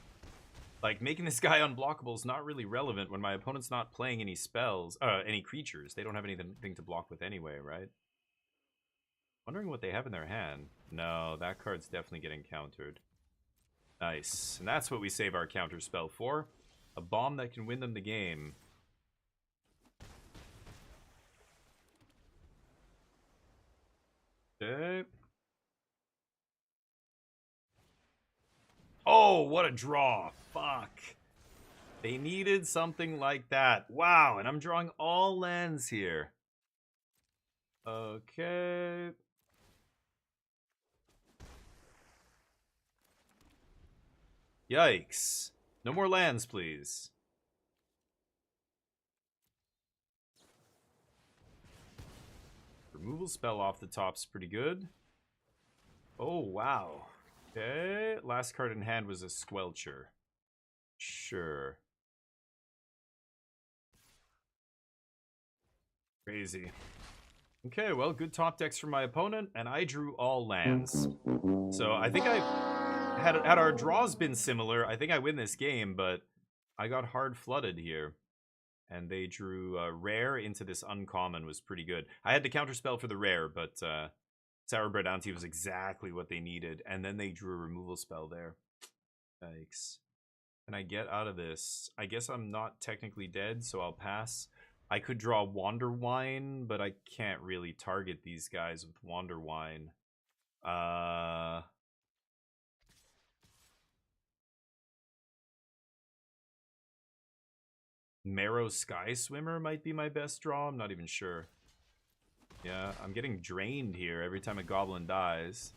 Like, making this guy unblockable is not really relevant when my opponent's not playing any spells, any creatures. They don't have anything to block with anyway, right? Wondering what they have in their hand. No, that card's definitely getting countered. Nice. And that's what we save our counter spell for. A bomb that can win them the game. Okay. Oh, what a draw. Fuck. They needed something like that. Wow, and I'm drawing all lands here. Okay. Yikes. No more lands, please. Removal spell off the top's pretty good. Oh, wow. Okay. Last card in hand was a Squelcher. Sure. Crazy. Okay, well, good top decks from my opponent, and I drew all lands. So I think had our draws been similar, I think I win this game, but I got hard flooded here. And they drew rare into this uncommon was pretty good. I had to counterspell for the rare, but Sourbread Auntie was exactly what they needed. And then they drew a removal spell there. Yikes. Can I get out of this? I guess I'm not technically dead, so I'll pass. I could draw Wanderwine, but I can't really target these guys with Wanderwine. Marrow Sky Swimmer might be my best draw. I'm not even sure. Yeah, I'm getting drained here every time a goblin dies.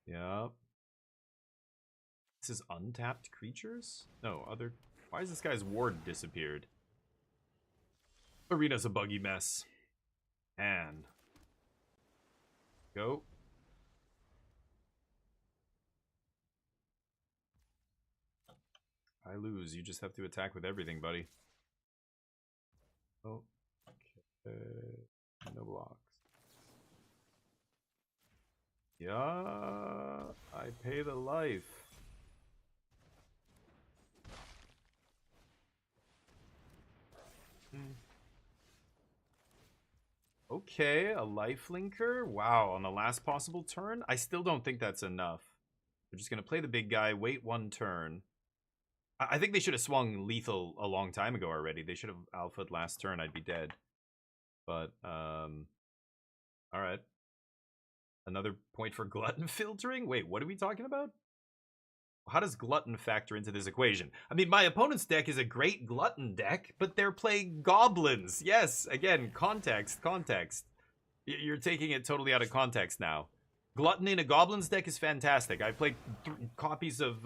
Yep. This is untapped creatures? No, other... Why is this guy's ward disappeared? Arena's a buggy mess. And... Go. I lose. You just have to attack with everything, buddy. Oh. Okay. No blocks. Yeah. I pay the life. Okay, a life linker. Wow, on the last possible turn? I still don't think that's enough. We're just going to play the big guy, wait one turn. I think they should have swung lethal a long time ago already. They should have alphaed last turn. I'd be dead. But, alright. Another point for glutton filtering? Wait, what are we talking about? How does glutton factor into this equation? I mean, my opponent's deck is a great glutton deck, but they're playing goblins. Yes, again, context. You're taking it totally out of context now. Glutton in a Goblin's deck is fantastic. I played 3 copies of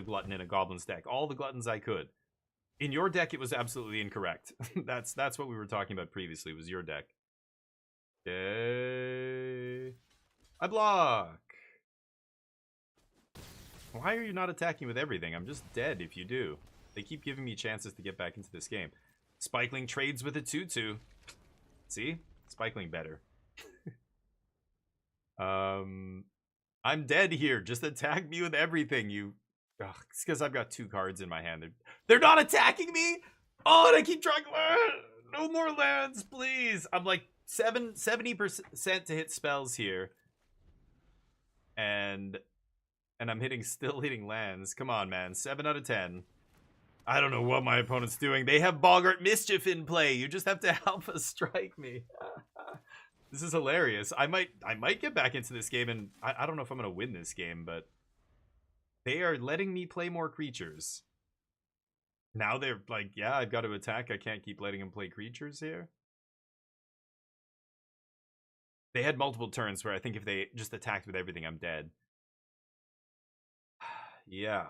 Glutton in a Goblin's deck. All the Gluttons I could. In your deck, it was absolutely incorrect. That's what we were talking about previously, was your deck. Okay. I block. Why are you not attacking with everything? I'm just dead if you do. They keep giving me chances to get back into this game. Spikeling trades with a 2-2. See? Spikeling better. I'm dead here. Just attack me with everything, you... Ugh, it's because I've got 2 cards in my hand. They're not attacking me? Oh, and I keep trying... No more lands, please. I'm like 70% to hit spells here. And I'm still hitting lands. Come on, man. 7 out of 10. I don't know what my opponent's doing. They have Boggart Mischief in play. You just have to Alpha Strike me. This is hilarious. I might get back into this game, and I don't know if I'm going to win this game, but they are letting me play more creatures. Now they're like, yeah, I've got to attack. I can't keep letting them play creatures here. They had multiple turns where I think if they just attacked with everything, I'm dead. Yeah.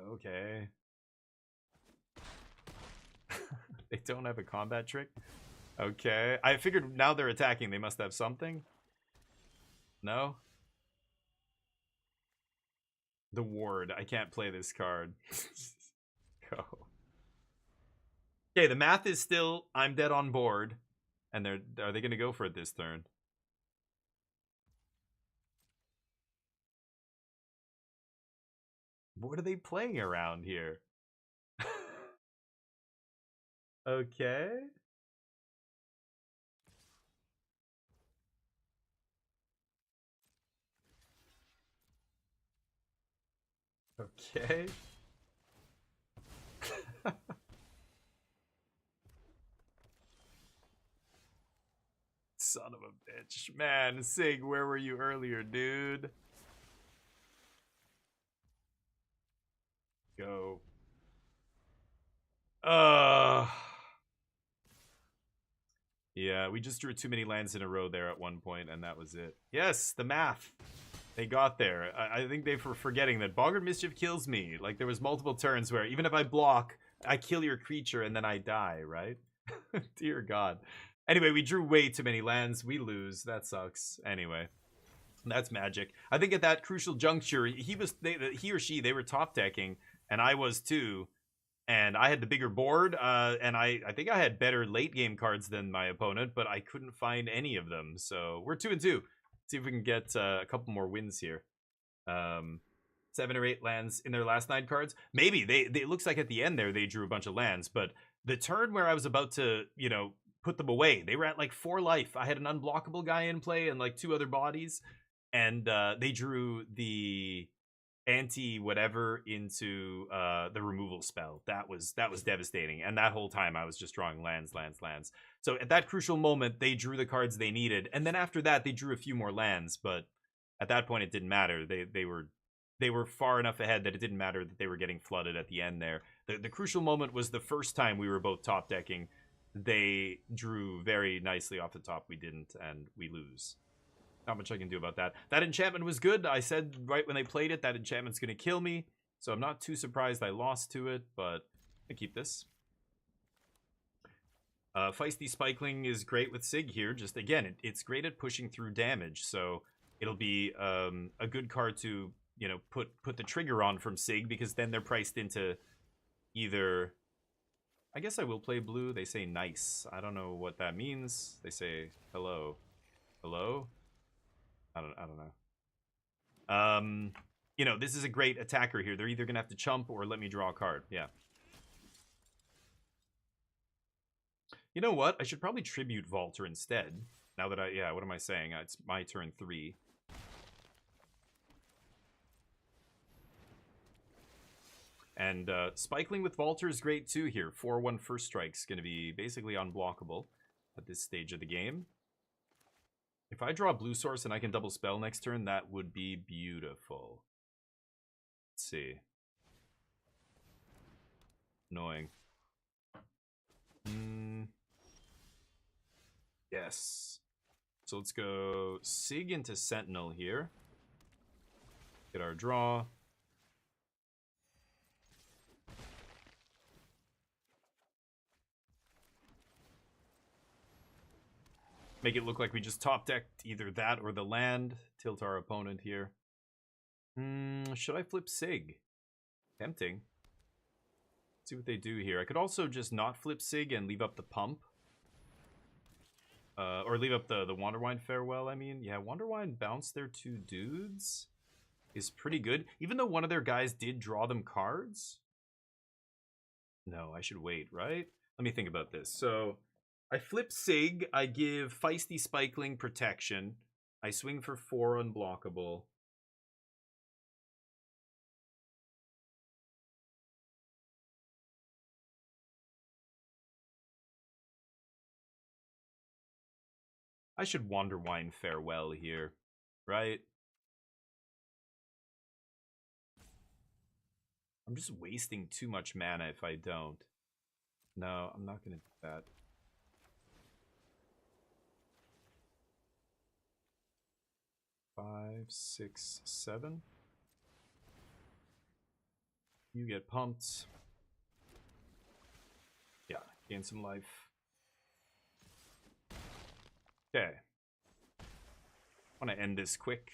Okay. They don't have a combat trick? Okay. I figured now they're attacking. They must have something. No? The ward. I can't play this card. Go. Okay, the math is still I'm dead on board. And are they going to go for it this turn? What are they playing around here? Okay. Okay. Son of a bitch. Man, Sig, where were you earlier, dude? Go. Yeah, we just drew too many lands in a row there at one point, and that was it. Yes, the math. They got there. I think they were forgetting that Boggart Mischief kills me. Like, there was multiple turns where even if I block, I kill your creature and then I die, right? Dear God. Anyway, we drew way too many lands. We lose. That sucks. Anyway, that's magic. I think at that crucial juncture, he or she, they were top decking, and I was too. And I had the bigger board, and I think I had better late game cards than my opponent, but I couldn't find any of them. So we're 2-2. See if we can get a couple more wins here. 7 or 8 lands in their last 9 cards. Maybe it looks like at the end there they drew a bunch of lands, but the turn where I was about to, put them away, they were at like 4 life. I had an unblockable guy in play and like 2 other bodies, and they drew the anti-whatever into the removal spell. That was devastating, and that whole time I was just drawing lands. So at that crucial moment, they drew the cards they needed, and then after that, they drew a few more lands, but at that point, it didn't matter. They were far enough ahead that it didn't matter that they were getting flooded at the end there. The crucial moment was the first time we were both top decking. They drew very nicely off the top. We didn't, and we lose. Not much I can do about that. That enchantment was good. I said right when they played it, that enchantment's going to kill me. So I'm not too surprised I lost to it, but I keep this. Feisty Spikeling is great with Sig here. Just, again, it's great at pushing through damage. So it'll be a good card to, put the trigger on from Sig, because then they're priced into either... I guess I will play blue. They say nice. I don't know what that means. They say hello. Hello? I don't know. you know, this is a great attacker here. They're either going to have to chump or let me draw a card. Yeah. You know what? I should probably tribute Vaulter instead. Now that yeah, what am I saying? It's my turn 3. And Spikeling with Vaulter is great too here. 4-1 first strike's going to be basically unblockable at this stage of the game. If I draw Blue Source and I can double spell next turn, that would be beautiful. Let's see. Annoying. Yes. So let's go Sig into Sentinel here. Get our draw. Make it look like we just top decked either that or the land. Tilt our opponent here. Should I flip Sig? Tempting. Let's see what they do here. I could also just not flip Sig and leave up the pump. Or leave up the Wanderwine Farewell, I mean. Yeah, Wanderwine bounced their 2 dudes. Is pretty good. Even though one of their guys did draw them cards. No, I should wait, right? Let me think about this. So, I flip Sig. I give Feisty Spikeling protection. I swing for 4 unblockable. I should Wanderwine Farewell here, right? I'm just wasting too much mana if I don't. No, I'm not going to do that. Five, 6, 7. You get pumped. Yeah, gain some life. Okay. I want to end this quick.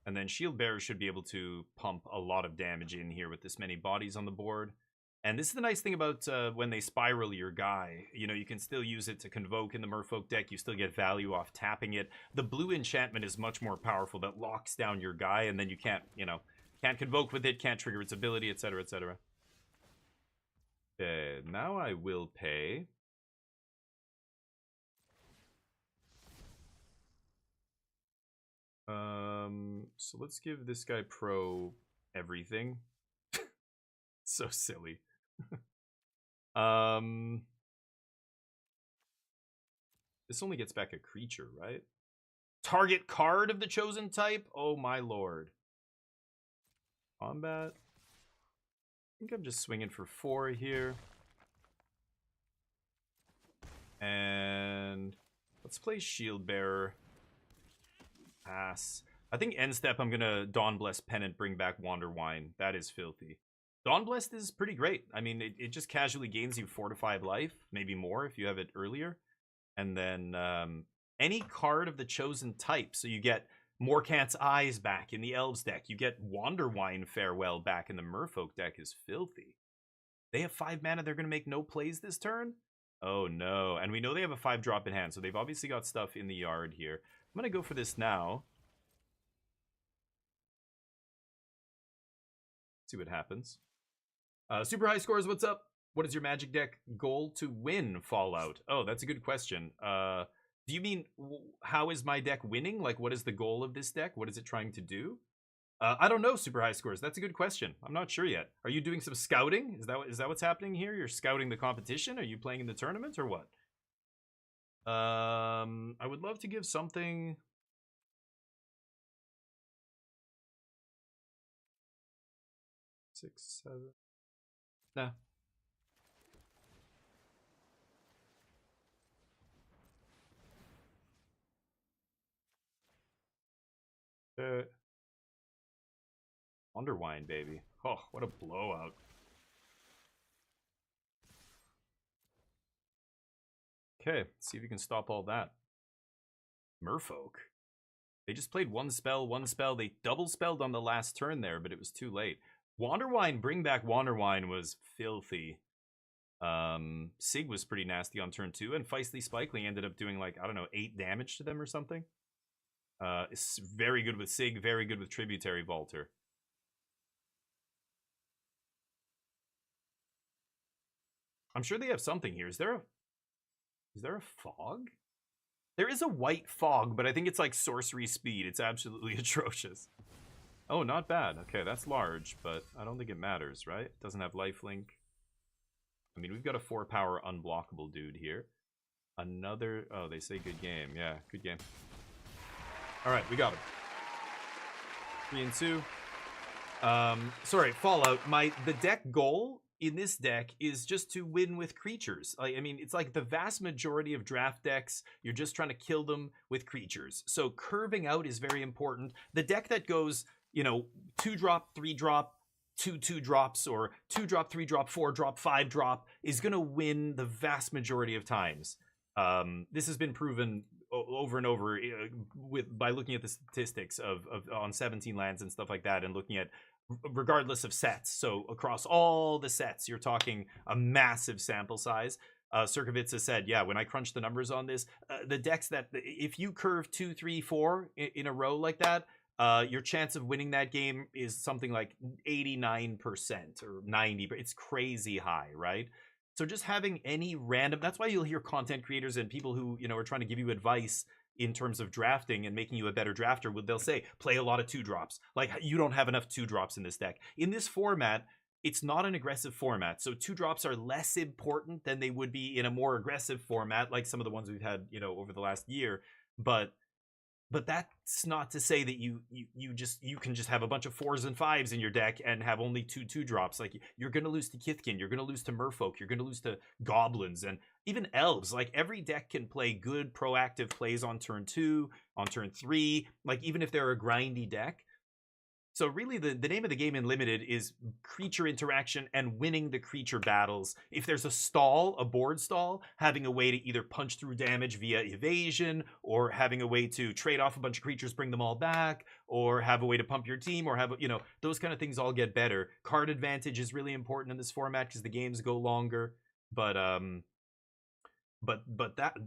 And then Shield Bearer should be able to pump a lot of damage in here with this many bodies on the board. And this is the nice thing about when they spiral your guy. You know, you can still use it to Convoke in the Merfolk deck. You still get value off tapping it. The blue enchantment is much more powerful. That locks down your guy, and then you can't, you know, can't Convoke with it, can't trigger its ability, etc., etc. Okay, now I will pay. So let's give this guy pro everything. So silly. This only gets back a creature, right? Target card of the chosen type? Oh my lord. Combat. I think I'm just swinging for 4 here. And let's play Shield Bearer. Pass. I think end step I'm gonna Dawnblessed Pennant, bring back Wanderwine. That is filthy. Dawnblessed is pretty great. I mean, it just casually gains you 4 to 5 life, maybe more if you have it earlier. And then any card of the chosen type. So you get Morkant's Eyes back in the Elves deck. You get Wanderwine Farewell back in the Merfolk deck is filthy. They have 5 mana. They're going to make no plays this turn? Oh, no. And we know they have a 5-drop in hand, so they've obviously got stuff in the yard here. I'm going to go for this now. See what happens. Super High Scores, what's up? What is your Magic deck goal to win Fallout? Oh, that's a good question. Do you mean, how is my deck winning? Like, what is the goal of this deck? What is it trying to do? I don't know, Super High Scores. That's a good question. I'm not sure yet. Are you doing some scouting? Is that what's happening here? You're scouting the competition? Are you playing in the tournament or what? I would love to give something... Six, 7... Nah. Underwine, baby. Oh, what a blowout. Okay, let's see if you can stop all that. Merfolk. They just played one spell. They double spelled on the last turn there, but it was too late. Wanderwine, bring back Wanderwine was filthy. Sig was pretty nasty on turn 2, and Feisty Spikeling ended up doing like, I don't know, 8 damage to them or something. It's very good with Sig, very good with Tributary Vaulter. I'm sure they have something here. Is there a fog? There is a white fog, but I think it's like sorcery speed. It's absolutely atrocious. Oh, not bad. Okay, that's large, but I don't think it matters, right? It doesn't have lifelink. I mean, we've got a 4-power unblockable dude here. Another... Oh, they say good game. Yeah, good game. All right, we got him. 3 and 2. Sorry, Fallout. The deck goal in this deck is just to win with creatures. I mean, it's like the vast majority of draft decks, you're just trying to kill them with creatures. So curving out is very important. The deck that goes, you know, 2-drop, 3-drop, 2/2 drops, or 2-drop, 3-drop, 4-drop, 5-drop is going to win the vast majority of times. This has been proven over and over by looking at the statistics of on 17 lands and stuff like that, and looking at regardless of sets. So across all the sets, you're talking a massive sample size. Circovitz said, yeah, when I crunch the numbers on this, the decks that if you curve 2, 3, 4 in a row like that, your chance of winning that game is something like 89% or 90%. It's crazy high, right? So just having any random, that's why you'll hear content creators and people who, you know, are trying to give you advice in terms of drafting and making you a better drafter. They'll say, play a lot of 2-drops. Like, you don't have enough 2-drops in this deck. In this format, it's not an aggressive format. So 2-drops are less important than they would be in a more aggressive format, like some of the ones we've had, you know, over the last year. But that's not to say that you can just have a bunch of 4s and 5s in your deck and have only 2-drops. Like, you're going to lose to Kithkin, you're going to lose to Merfolk, you're going to lose to Goblins, and even Elves. Like, every deck can play good proactive plays on turn 2, on turn 3, like, even if they're a grindy deck. So really, the name of the game in Limited is creature interaction and winning the creature battles. If there's a stall, a board stall, having a way to either punch through damage via evasion, or having a way to trade off a bunch of creatures, bring them all back, or have a way to pump your team, or have, you know, those kind of things all get better. Card advantage is really important in this format because the games go longer. But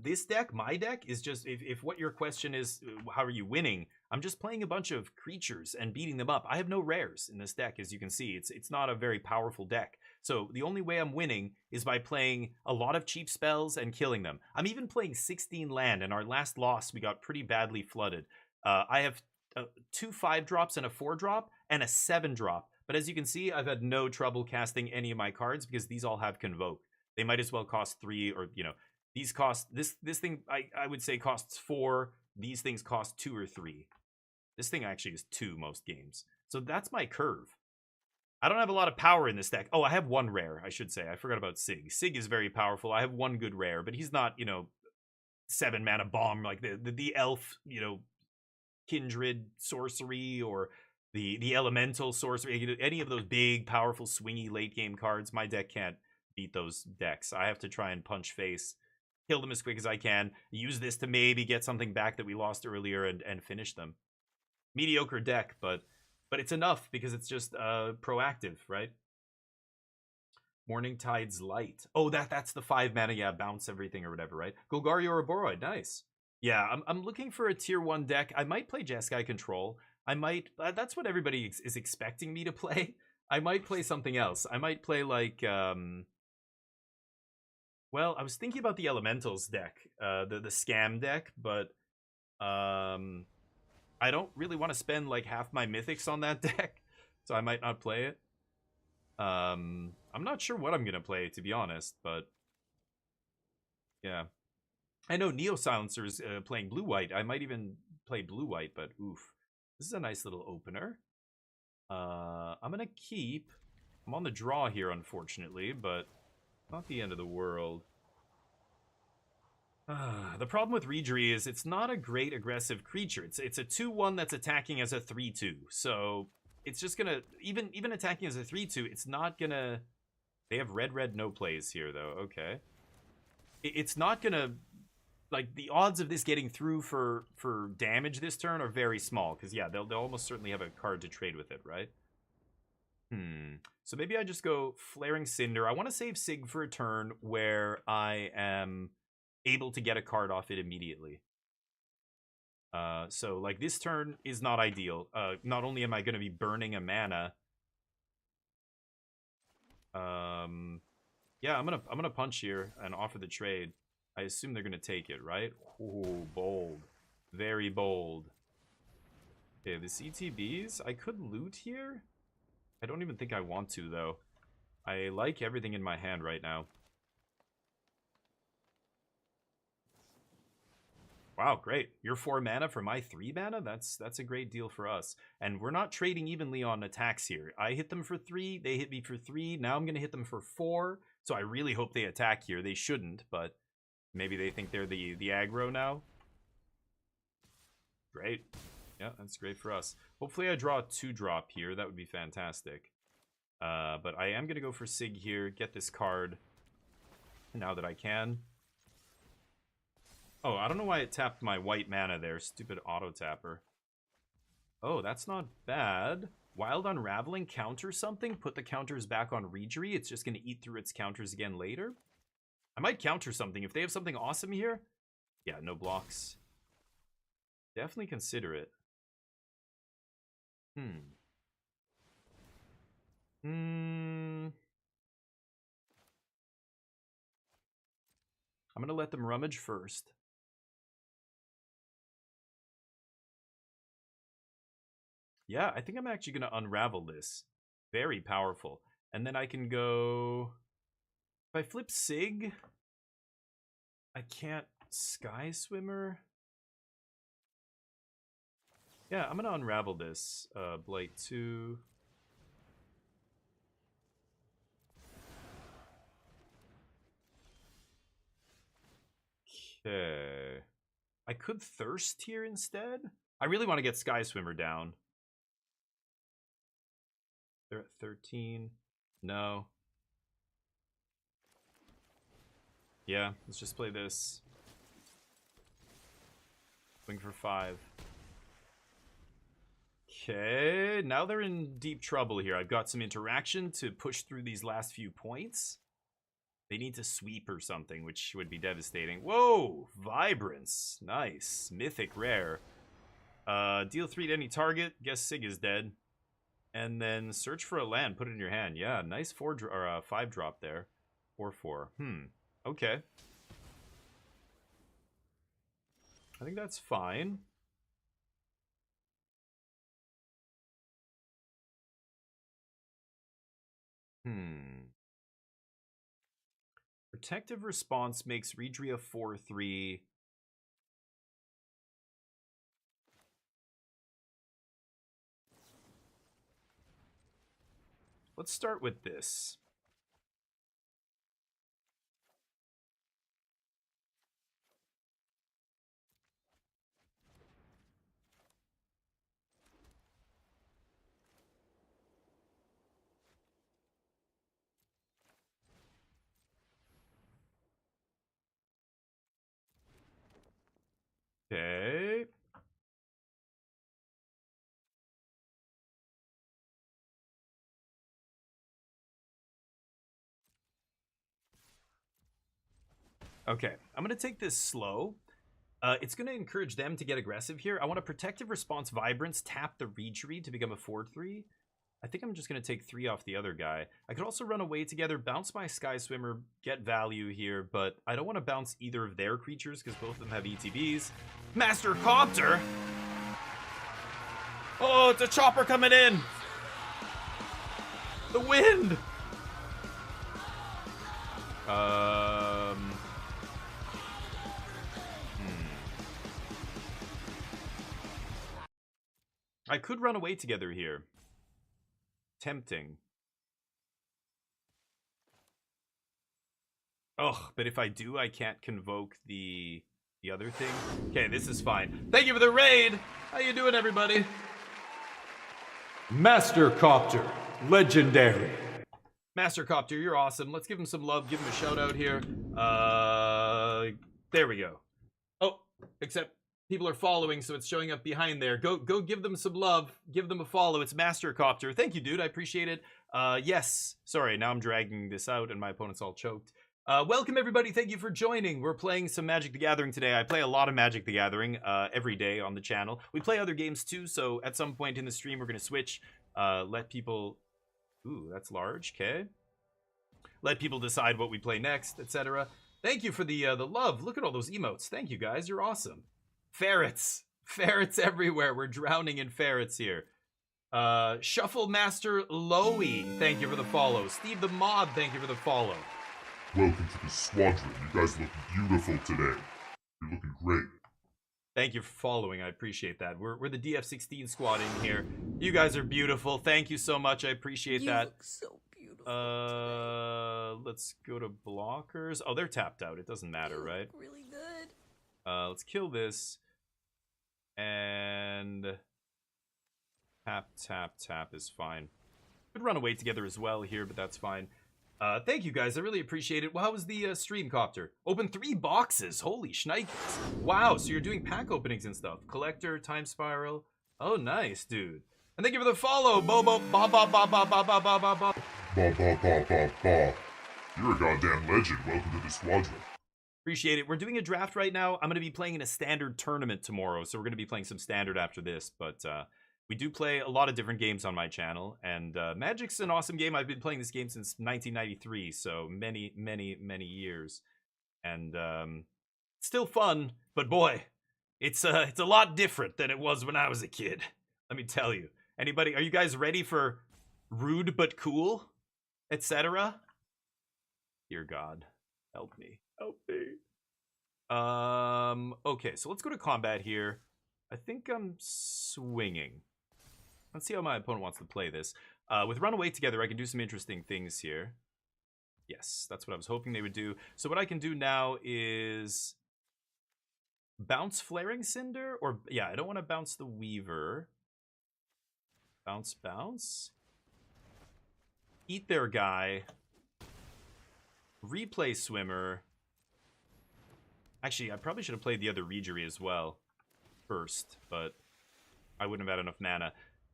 this deck, my deck, is just, if what your question is, how are you winning? I'm just playing a bunch of creatures and beating them up. I have no rares in this deck, as you can see. It's not a very powerful deck. So the only way I'm winning is by playing a lot of cheap spells and killing them. I'm even playing 16 land. In our last loss, we got pretty badly flooded. I have 2 5-drops and a 4-drop and a 7-drop. But as you can see, I've had no trouble casting any of my cards because these all have Convoke. They might as well cost 3, or, you know, these cost, this thing I would say costs 4. These things cost 2 or 3. This thing actually is 2 most games. So that's my curve. I don't have a lot of power in this deck. Oh, I have 1 rare, I should say. I forgot about Sig. Sig is very powerful. I have 1 good rare, but he's not, you know, 7-mana bomb like the elf, you know, kindred sorcery, or the elemental sorcery. Any of those big, powerful, swingy late game cards. My deck can't beat those decks. I have to try and punch face, kill them as quick as I can, use this to maybe get something back that we lost earlier, and finish them. Mediocre deck, but it's enough because it's just proactive, right? Morning Tide's Light. Oh, that's the 5-mana, yeah, bounce everything or whatever, right? Golgari or Boroid, nice. Yeah, I'm looking for a tier 1 deck. I might play Jeskai Control. I might, that's what everybody is expecting me to play. I might play something else. I might play like, well, I was thinking about the Elementals deck, the Scam deck, but I don't really want to spend like half my mythics on that deck, so I might not play it. I'm not sure what I'm gonna play, to be honest, but yeah. I know Neo Silencer's playing blue-white. I might even play blue-white, but oof. This is a nice little opener. I'm gonna keep... I'm on the draw here, unfortunately, but not the end of the world. The problem with Reejerey is it's not a great aggressive creature. It's a 2/1 that's attacking as a 3/2. So it's just gonna, even attacking as a 3/2, it's not gonna... They have red no plays here, though. Okay. It's not gonna... Like, the odds of this getting through for damage this turn are very small. Because, yeah, they'll almost certainly have a card to trade with it, right? So maybe I just go Flaring Cinder. I want to save Sig for a turn where I am able to get a card off it immediately. So, like, this turn is not ideal. Not only am I going to be burning a mana, Yeah, I'm gonna punch here and offer the trade. I assume they're gonna take it, right? Ooh, bold. Very bold. Okay, the CTBs, I could loot here. I don't even think I want to, though. I like everything in my hand right now. Wow, great. You're 4 mana for my 3 mana? That's a great deal for us. And we're not trading evenly on attacks here. I hit them for 3, they hit me for 3. Now I'm going to hit them for 4. So I really hope they attack here. They shouldn't, but maybe they think they're the aggro now. Great. Yeah, that's great for us. Hopefully I draw a 2-drop here. That would be fantastic. But I am going to go for Sig here, get this card now that I can. Oh, I don't know why it tapped my white mana there. Stupid auto-tapper. Oh, that's not bad. Wild Unraveling counter something? Put the counters back on Reejerey? It's just going to eat through its counters again later? I might counter something. If they have something awesome here... Yeah, no blocks. Definitely consider it. I'm going to let them rummage first. Yeah, I think I'm actually going to unravel this. Very powerful. And then I can go... If I flip Sig... I can't Sky Swimmer... Yeah, I'm going to unravel this. Blight 2... Okay. I could Thirst here instead. I really want to get Sky Swimmer down. They're at 13. No. Yeah, let's just play this. Swing for 5. Okay, now they're in deep trouble here. I've got some interaction to push through these last few points. They need to sweep or something, which would be devastating. Whoa! Vibrance. Nice. Mythic rare. Deal 3 to any target. Guess Sig is dead. And then search for a land. Put it in your hand. Yeah, nice 5 drop there. 4/4. Okay. I think that's fine. Protective Response makes Reejerey a 4/3. Let's start with this. Okay. Okay, I'm going to take this slow. It's going to encourage them to get aggressive here. I want a Protective Response Vibrance, tap the Reejerey to become a 4/3. I think I'm just going to take 3 off the other guy. I could also run away together, bounce my Sky Swimmer, get value here, but I don't want to bounce either of their creatures because both of them have ETBs. Master Copter! Oh, it's a chopper coming in! The wind! I could run away together here. Tempting. Ugh, but if I do, I can't convoke the other thing. Okay, this is fine. Thank you for the raid! How you doing, everybody? Master Copter. Legendary. Master Copter, you're awesome. Let's give him some love. Give him a shout out here. There we go. Oh, except people are following, so it's showing up behind there. Go give them some love. Give them a follow. It's Master Copter. Thank you, dude. I appreciate it. Yes. Sorry, now I'm dragging this out and my opponent's all choked. Welcome, everybody. Thank you for joining. We're playing some Magic the Gathering today. I play a lot of Magic the Gathering every day on the channel. We play other games, too, so at some point in the stream, we're going to switch. Let people... Ooh, that's large. Okay. let people decide what we play next, etc. Thank you for the love. Look at all those emotes. Thank you guys. You're awesome. Ferrets. Ferrets everywhere. We're drowning in ferrets here. Shuffle Master Loey, thank you for the follow. Steve the Mod, thank you for the follow. Welcome to the squadron. You guys look beautiful today. You're looking great. Thank you for following. I appreciate that. We're the DF16 squad in here. You guys are beautiful. Thank you so much. I appreciate that. You look so beautiful. Let's go to blockers. Oh, they're tapped out. It doesn't matter, You right? look really good. Let's kill this. And tap is fine. Could run away together as well here, but that's fine. Thank you guys. I really appreciate it. Well, how was the stream, Copter? Open 3 boxes. Holy shnikes. Wow, so you're doing pack openings and stuff. Collector, Time Spiral. Oh, nice, dude. And thank you for the follow, Bobo. Ba ba ba ba ba ba ba ba ba. Ba ba ba ba ba. You're a goddamn legend. Welcome to the squadron. Appreciate it. We're doing a draft right now. I'm going to be playing in a standard tournament tomorrow, so we're going to be playing some standard after this, but we do play a lot of different games on my channel, and Magic's an awesome game. I've been playing this game since 1993, so many, many, many years. And still fun, but boy, it's a lot different than it was when I was a kid. Let me tell you. Anybody, are you guys ready for rude but cool, etc.? Dear God, help me. Help me. Okay, so let's go to combat here. I think I'm swinging. Let's see how my opponent wants to play this. With Runaway together, I can do some interesting things here. Yes, that's what I was hoping they would do. So what I can do now is bounce Flaring Cinder, or yeah, I don't want to bounce the Weaver. Bounce. Eat their guy. Replay Swimmer. Actually, I probably should have played the other Regery as well first, but I wouldn't have had enough mana.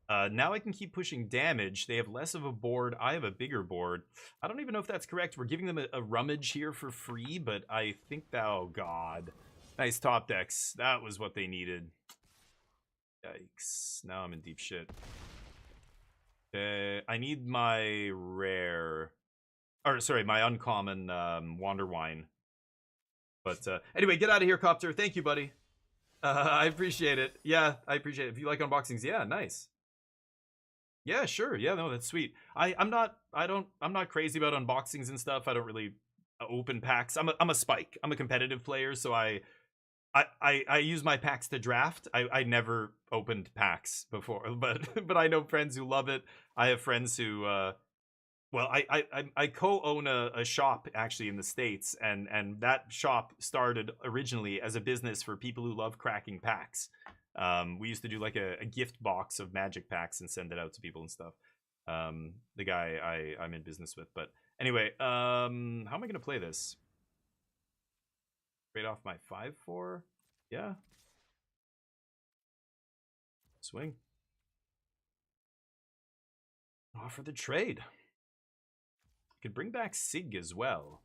Now I can keep pushing damage. They have less of a board. I have a bigger board. I don't even know if that's correct. We're giving them a rummage here for free, but I think that, oh god. Nice top decks. That was what they needed. Yikes. Now I'm in deep shit. I need my rare, or sorry, my uncommon Wander Wine. But anyway, get out of here, Copter. Thank you, buddy. I appreciate it. Yeah, I appreciate it. If you like unboxings, yeah, nice. Yeah, sure. Yeah, no, that's sweet. I'm not crazy about unboxings and stuff. I don't really open packs. I'm a spike. I'm a competitive player, so I use my packs to draft. I never opened packs before, but I know friends who love it. I have friends who well, I co-own a shop actually in the States, and that shop started originally as a business for people who love cracking packs. We used to do like a gift box of Magic packs and send it out to people and stuff. The guy I'm in business with. But anyway, how am I going to play this? Trade off my 5/4? Yeah. Swing. Offer the trade. Could bring back Sig as well.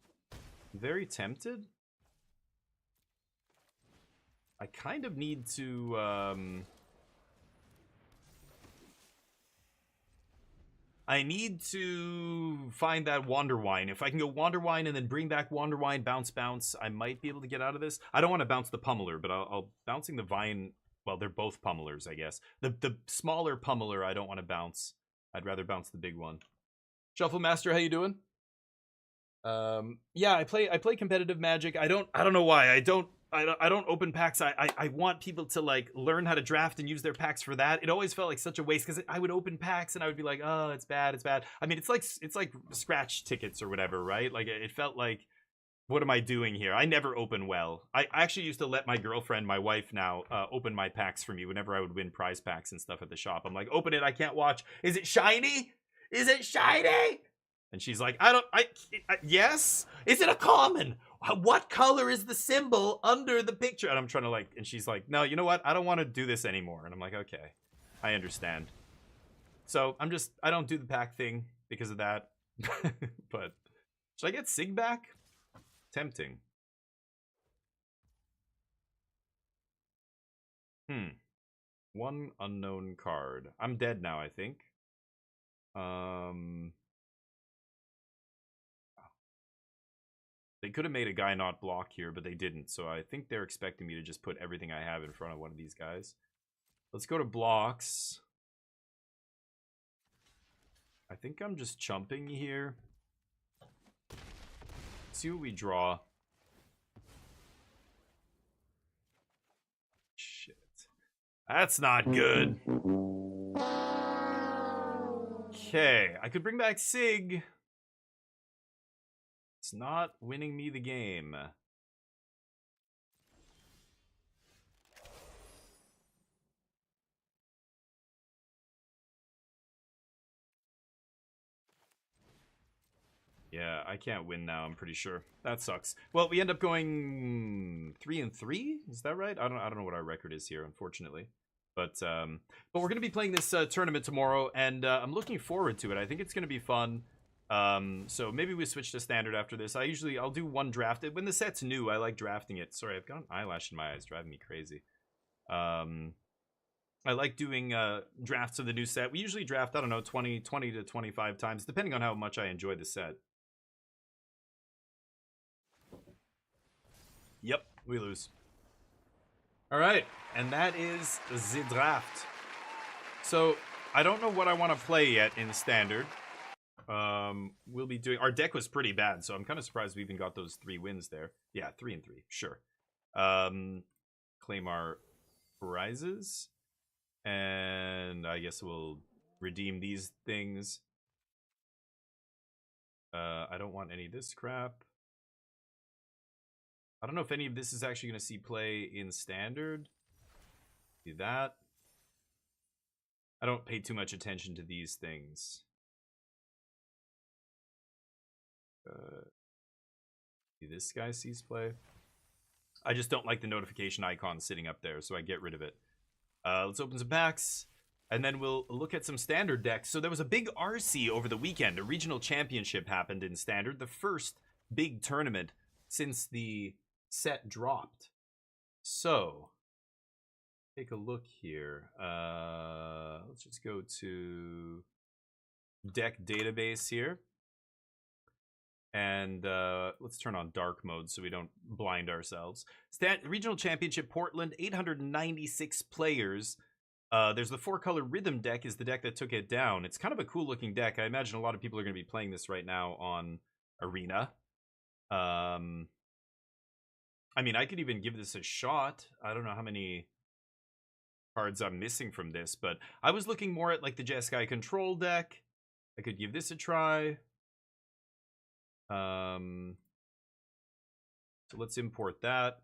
Very tempted. I kind of need to I need to find that Wander Wine. If I can go Wander Wine and then bring back Wander Wine, bounce, I might be able to get out of this. I don't want to bounce the Pummeler, but I'll bouncing the Vine. Well, they're both Pummelers, I guess. The smaller Pummeler I don't want to bounce. I'd rather bounce the big one. Shuffle Master, how you doing? Yeah, I play competitive Magic. I don't know why. I don't open packs. I want people to like learn how to draft and use their packs for that. It always felt like such a waste because I would open packs and I would be like, oh, it's bad. I mean, it's like scratch tickets or whatever, right? Like it felt like, what am I doing here? I never open well. I actually used to let my girlfriend, my wife now, open my packs for me whenever I would win prize packs and stuff at the shop. I'm like, open it. I can't watch. Is it shiny? Is it shiny? And she's like, yes? Is it a common? What color is the symbol under the picture? And I'm trying to like, and she's like, no, you know what? I don't want to do this anymore. And I'm like, okay, I understand. So I don't do the pack thing because of that. But should I get Sig back? Tempting. One unknown card. I'm dead now, I think. They could have made a guy not block here, but they didn't. So I think they're expecting me to just put everything I have in front of one of these guys. Let's go to blocks. I think I'm just chumping here. See what we draw. Shit. That's not good. Okay, I could bring back Sig. It's not winning me the game. Yeah, I can't win now, I'm pretty sure. That sucks. Well, we end up going 3-3? Is that right? I don't know what our record is here, unfortunately. But we're going to be playing this tournament tomorrow, and I'm looking forward to it. I think it's going to be fun. So maybe we switch to standard after this. I'll do one draft. When the set's new, I like drafting it. Sorry, I've got an eyelash in my eyes, driving me crazy. I like doing drafts of the new set. We usually draft, I don't know, 20 to 25 times, depending on how much I enjoy the set. Yep, we lose. All right, and that is the draft. So I don't know what I want to play yet in standard. We'll be doing. Our deck was pretty bad, so I'm kind of surprised we even got those 3 wins there. Yeah, 3-3, sure. Claim our prizes, and I guess we'll redeem these things. I don't want any of this crap. I don't know if any of this is actually going to see play in standard. See that. I don't pay too much attention to these things. See this guy sees play. I just don't like the notification icon sitting up there, so I get rid of it. Let's open some packs, and then we'll look at some standard decks. So there was a big RC over the weekend. A regional championship happened in standard. The first big tournament since the set dropped. So take a look here. Let's just go to deck database here, and let's turn on dark mode so we don't blind ourselves. Regional championship Portland, 896 players. There's the 4-color rhythm deck is the deck that took it down. It's kind of a cool looking deck. I imagine a lot of people are going to be playing this right now on Arena. I mean, I could even give this a shot. I don't know how many cards I'm missing from this, but I was looking more at like the Jeskai control deck. I could give this a try. So let's import that.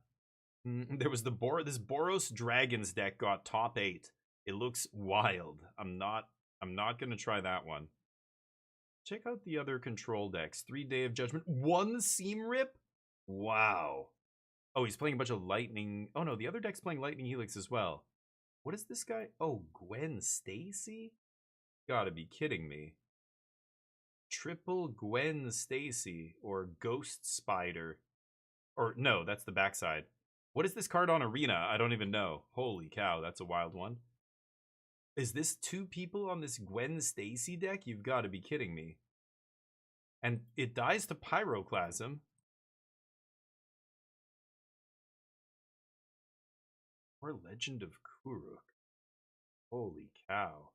There was this Boros Dragons deck got top 8. It looks wild. I'm not gonna try that one. Check out the other control decks. 3 Day of Judgment. 1 Seam Rip? Wow. Oh, he's playing a bunch of Lightning. Oh no, the other deck's playing Lightning Helix as well. What is this guy? Oh, Gwen Stacy? Gotta be kidding me. Triple Gwen Stacy or Ghost Spider. Or no, that's the backside. What is this card on Arena? I don't even know. Holy cow, that's a wild one. Is this 2 people on this Gwen Stacy deck? You've got to be kidding me. And it dies to Pyroclasm. Or Legend of Kuruk. Holy cow.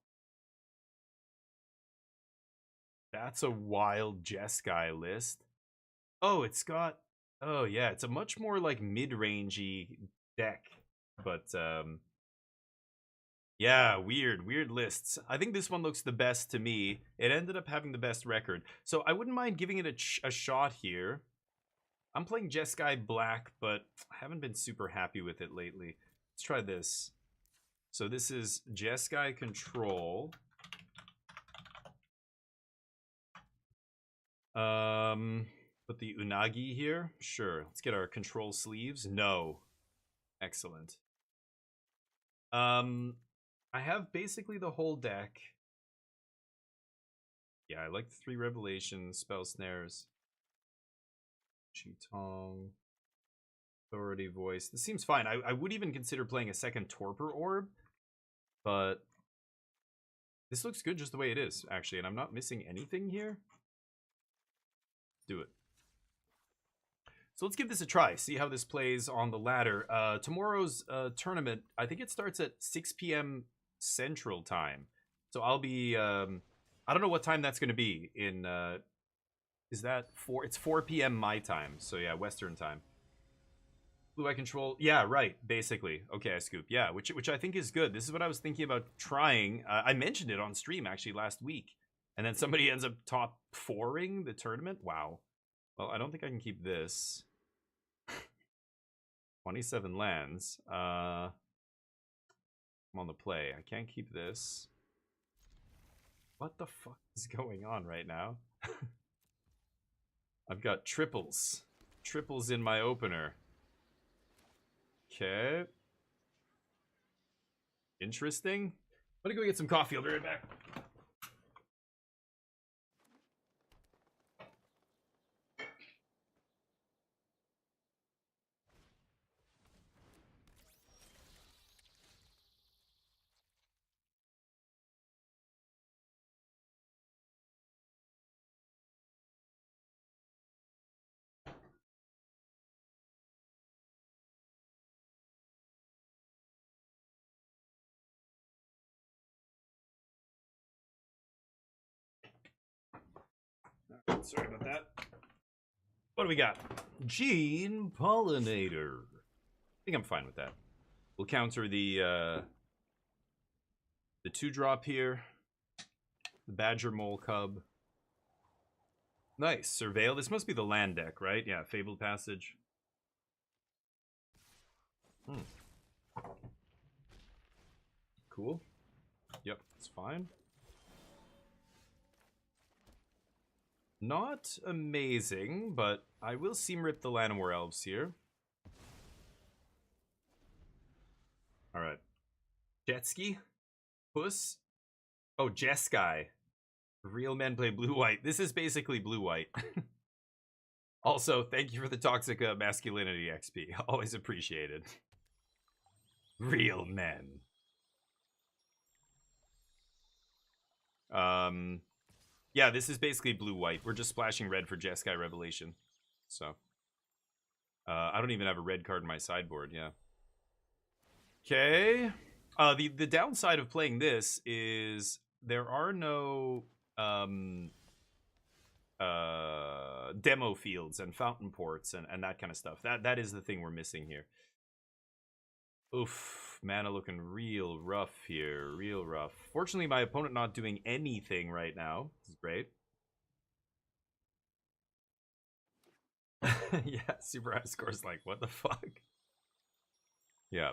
That's a wild Jeskai list. Oh, it's got... Oh, yeah, it's a much more, like, mid-rangey deck. But, yeah, weird lists. I think this one looks the best to me. It ended up having the best record. So I wouldn't mind giving it a shot here. I'm playing Jeskai Black, but I haven't been super happy with it lately. Let's try this. So this is Jeskai Control. Put the Unagi here. Sure. Let's get our control sleeves. No. Excellent. I have basically the whole deck. Yeah, I like the 3 Revelations, Spell Snares. Chitong. Authority Voice. This seems fine. I would even consider playing a second Torpor Orb, but this looks good just the way it is, actually, and I'm not missing anything here. Do it. So let's give this a try. See how this plays on the ladder. Tomorrow's tournament, I think it starts at 6 p.m. Central Time. So I'll be, I don't know what time that's going to be in, is that 4? It's 4 p.m. my time. So yeah, Western time. Blue eye control. Yeah, right. Basically. Okay, I scoop. Yeah, which I think is good. This is what I was thinking about trying. I mentioned it on stream actually last week. And then somebody ends up top 4ing the tournament. Wow. Well, I don't think I can keep this. 27 lands. I'm on the play. I can't keep this. What the fuck is going on right now? I've got triples. Triples in my opener. Okay. Interesting. I'm gonna go get some coffee. I'll be right back. Sorry about that. What do we got? Gene Pollinator. I think I'm fine with that. We'll counter the 2-drop here. The Badger Mole Cub. Nice. Surveil. This must be the land deck, right? Yeah, Fabled Passage. Cool. Yep, it's fine. Not amazing, but I will seam rip the Llanowar Elves here. Alright. Jetski? Puss? Oh, Jeskai. Real men play blue-white. This is basically blue-white. Also, thank you for the toxic masculinity XP. Always appreciated. Real men. Yeah, this is basically blue-white. We're just splashing red for Jeskai Revelation. So. I don't even have a red card in my sideboard, yeah. Okay. The downside of playing this is there are no demo fields and fountain ports and that kind of stuff. That is the thing we're missing here. Oof, mana looking real rough here, real rough. Fortunately, my opponent not doing anything right now. This is great. Yeah, super high scores like, what the fuck? Yeah.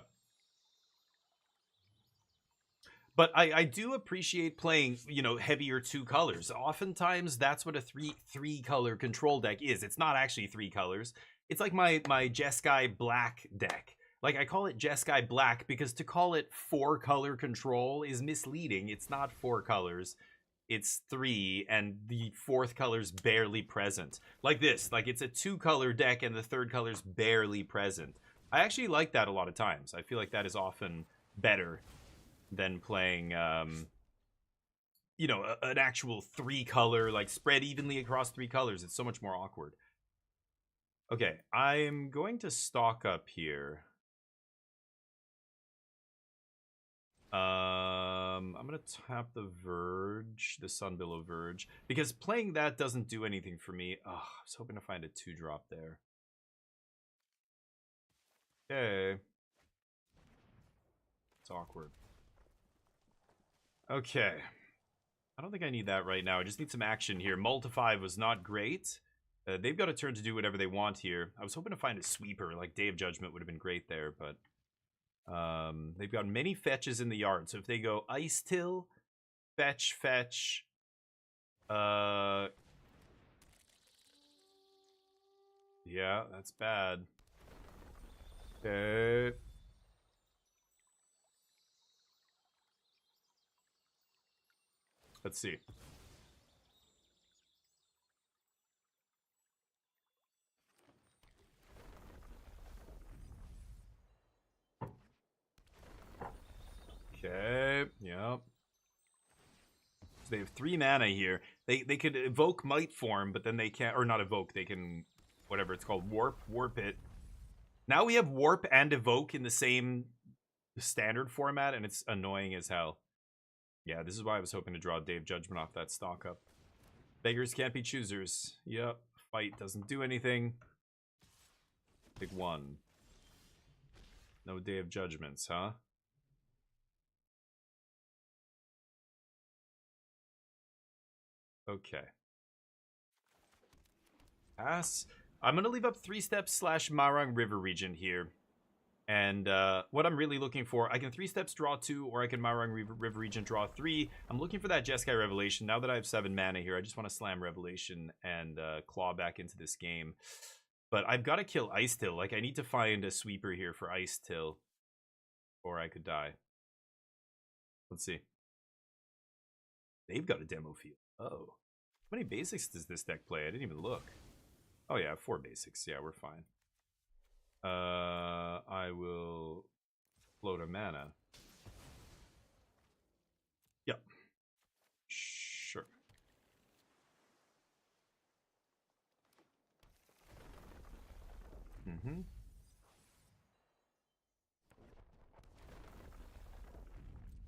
But I do appreciate playing, you know, heavier 2 colors. Oftentimes, that's what a three color control deck is. It's not actually 3 colors. It's like my Jeskai Black deck. Like, I call it Jeskai Black because to call it 4 color control is misleading. It's not 4 colors. It's 3, and the 4th color's barely present. Like this. Like, it's a 2 color deck, and the 3rd color's barely present. I actually like that a lot of times. I feel like that is often better than playing, you know, an actual 3 color, like spread evenly across 3 colors. It's so much more awkward. Okay, I'm going to stock up here. I'm gonna tap the Verge, the Sunbillow Verge, because playing that doesn't do anything for me. Oh, I was hoping to find a 2-drop there. Okay. It's awkward. Okay. I don't think I need that right now. I just need some action here. Multi 5 was not great. They've got a turn to do whatever they want here. I was hoping to find a sweeper, like Day of Judgment would have been great there, but they've got many fetches in the yard. So if they go Ice Till, fetch, yeah, that's bad. Okay. Let's see. Okay, yep. So they have 3 mana here. They could evoke Might Form, but then they can't, or not evoke, they can whatever it's called, warp it. Now we have warp and evoke in the same standard format, and it's annoying as hell. Yeah, this is why I was hoping to draw Day of Judgment off that stock up. Beggars can't be choosers. Yep. Fight doesn't do anything. Big one. No Day of Judgments, huh? Okay. Pass. I'm going to leave up 3 steps / Marang River region here. And what I'm really looking for, I can 3 steps draw 2, or I can Marang River region draw 3. I'm looking for that Jeskai Revelation. Now that I have 7 mana here, I just want to slam Revelation and claw back into this game. But I've got to kill Ice Till. Like, I need to find a sweeper here for Ice Till, or I could die. Let's see. They've got a demo field. Oh. How many basics does this deck play? I didn't even look. Oh yeah, 4 basics. Yeah, we're fine. I will float a mana. Yep. Sure. Mm-hmm.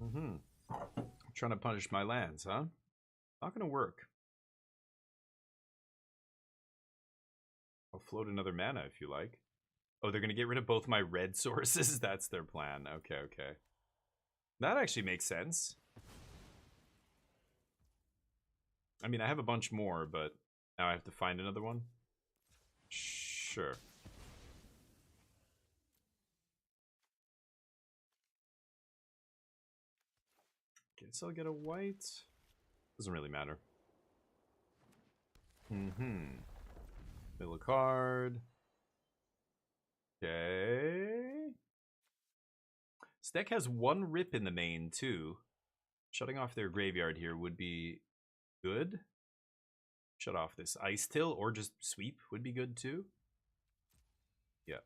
Mm-hmm. Trying to punish my lands, huh? Not gonna work. I'll float another mana if you like. Oh, they're gonna get rid of both my red sources? That's their plan. Okay, okay. That actually makes sense. I mean, I have a bunch more, but now I have to find another one? Sure. Guess I'll get a white. Doesn't really matter. Mm-hmm. Middle card. Okay. This deck has 1 rip in the main, too. Shutting off their graveyard here would be good. Shut off this Ice Till, or just sweep would be good, too. Yeah.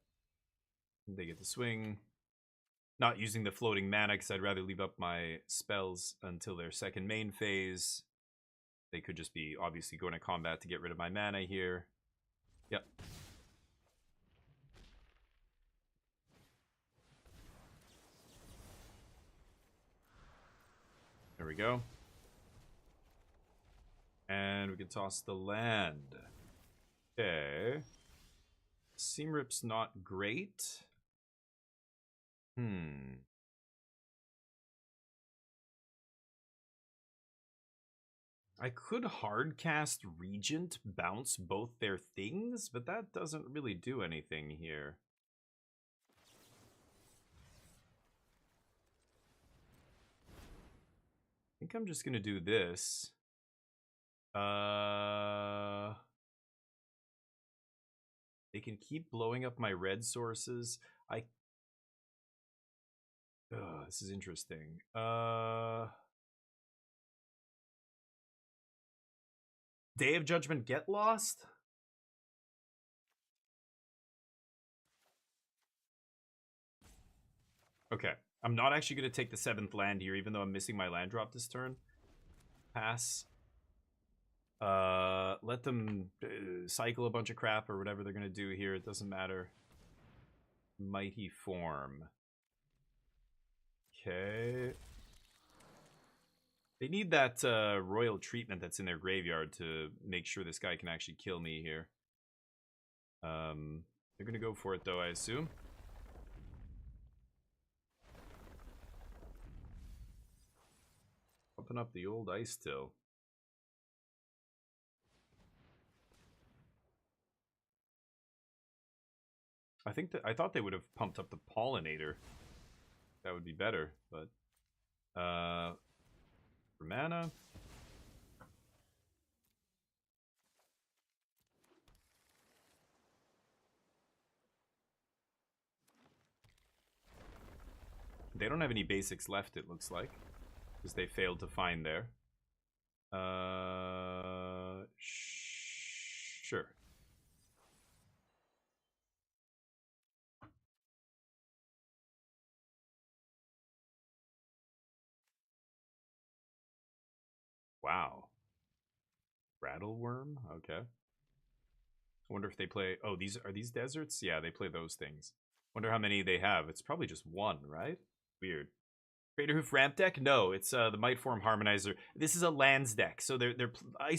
They get to swing. Not using the floating mana, because I'd rather leave up my spells until their second main phase. They could just be, obviously, going to combat to get rid of my mana here. Yep. There we go. And we can toss the land. Okay. Seam Rip's not great. I could hardcast Regent, bounce both their things, but that doesn't really do anything here. I think I'm just gonna do this. They can keep blowing up my red sources. This is interesting. Day of Judgment get lost? Okay. I'm not actually going to take the 7th land here, even though I'm missing my land drop this turn. Pass. Let them cycle a bunch of crap or whatever they're going to do here. It doesn't matter. Mighty Form. Okay. They need that royal treatment that's in their graveyard to make sure this guy can actually kill me here. They're going to go for it, though, I assume. Pumping up the old Ice Till. I thought they would have pumped up the Pollinator. That would be better, but for mana. They don't have any basics left, it looks like, because they failed to find there. Sure. Wow. Rattleworm? Okay. I wonder if they play... Oh, are these deserts? Yeah, they play those things. Wonder how many they have. It's probably just one, right? Weird. Craterhoof ramp deck? No, it's the Mightform Harmonizer. This is a lands deck, so they're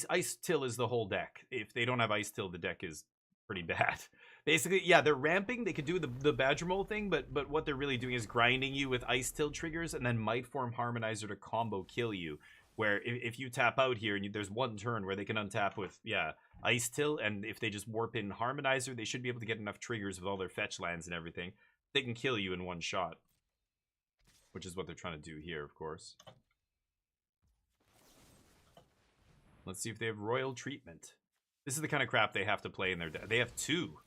Ice Till is the whole deck. If they don't have Ice Till, the deck is pretty bad. Basically, yeah, they're ramping. They could do the Badger Mole thing, but what they're really doing is grinding you with Ice Till triggers and then Mightform Harmonizer to combo kill you. Where if you tap out here and there's one turn where they can untap with, yeah, Ice Till, and if they just warp in Harmonizer, they should be able to get enough triggers with all their fetch lands and everything. They can kill you in one shot. Which is what they're trying to do here, of course. Let's see if they have Royal Treatment. This is the kind of crap they have to play in their deck. They have two,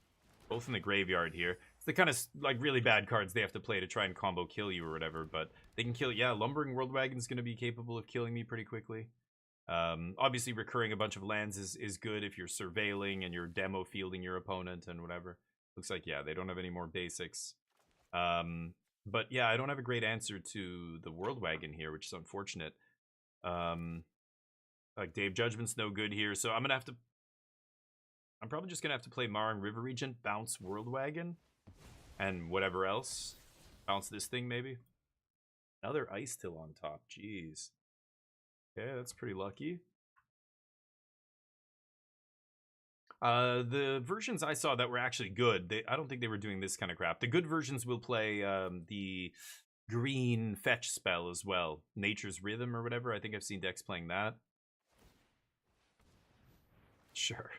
both in the graveyard here. It's the kind of, like, really bad cards they have to play to try and combo kill you or whatever, but they can kill... Yeah, Lumbering Worldwagon's going to be capable of killing me pretty quickly. Obviously, recurring a bunch of lands is good if you're surveilling and you're demo fielding your opponent and whatever. Looks like, yeah, they don't have any more basics. But yeah, I don't have a great answer to the World Wagon here, which is unfortunate. Like Dave Judgment's no good here, so I'm probably just gonna have to play Marang River Regent, bounce World Wagon, and whatever else. Bounce this thing maybe. Another Ice Till on top. Jeez. Okay, that's pretty lucky. The versions I saw that were actually good, I don't think they were doing this kind of crap. The good versions will play the green fetch spell as well. Nature's Rhythm or whatever. I think I've seen decks playing that. Sure.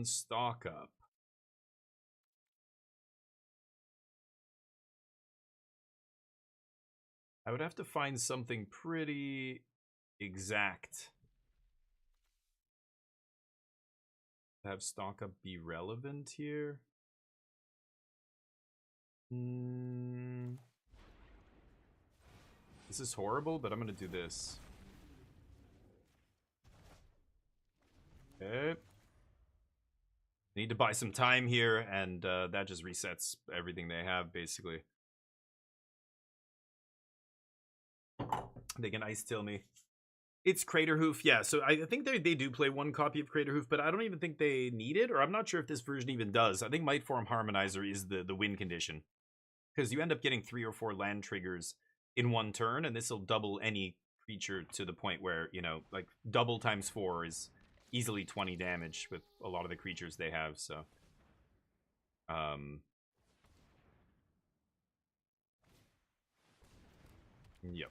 Stock up. I would have to find something pretty exact to have stock up be relevant here. This is horrible, but I'm gonna do this. Okay. Need to buy some time here, and that just resets everything they have, basically. They can Ice Till me. It's Craterhoof, yeah. So I think they do play one copy of Craterhoof, but I don't even think they need it, or I'm not sure if this version even does. I think Mightform Harmonizer is the win condition. Because you end up getting 3 or 4 land triggers in one turn, and this will double any creature to the point where, you know, like, double times 4 is easily 20 damage with a lot of the creatures they have, so... Yep.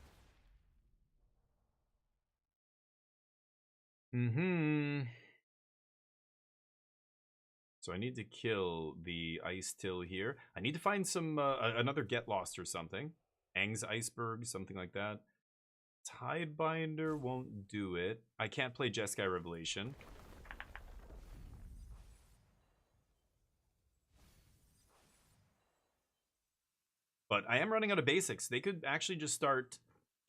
So I need to kill the Ice Till here. I need to find some another Get Lost or something. Aang's Iceberg, something like that. Tidebinder won't do it. I can't play Jeskai Revelation. But I am running out of basics. They could actually just start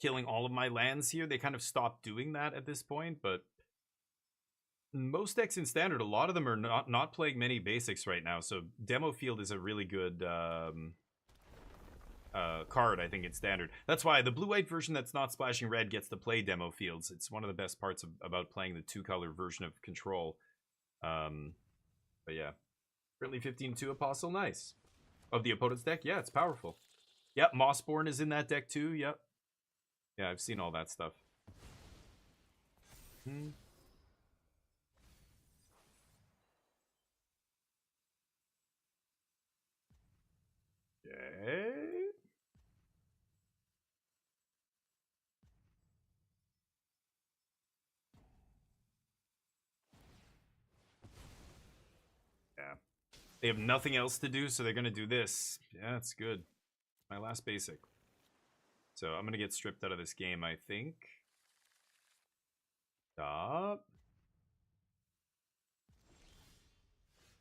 killing all of my lands here. They kind of stopped doing that at this point, but most decks in Standard, a lot of them are not playing many basics right now, so Demo Field is a really good card, I think, in Standard. That's why the blue-white version that's not splashing red gets to play Demo Fields. It's one of the best parts about playing the 2-color version of Control. But yeah. Currently 15-2 Apostle, nice. Of the opponent's deck? Yeah, it's powerful. Yep, Mossborn is in that deck too, yep. Yeah, I've seen all that stuff. Okay. Yeah. They have nothing else to do, so they're going to do this. Yeah, it's good. My last basic. So I'm going to get stripped out of this game, I think. Stop.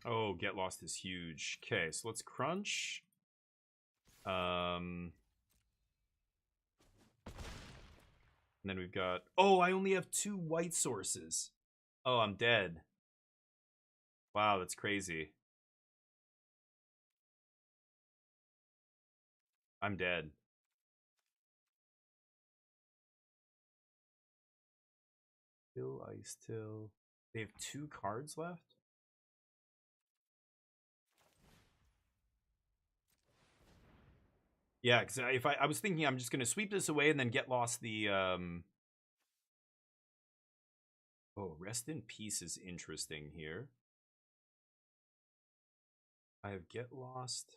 Oh, Get Lost is huge. Okay, so let's crunch. And then we've got... Oh, I only have 2 white sources. Oh, I'm dead. Wow, that's crazy. I'm dead. Till, ice till. They have 2 cards left? Yeah, because if I was thinking I'm just going to sweep this away and then get lost the... Oh, Rest in Peace is interesting here. I have Get Lost.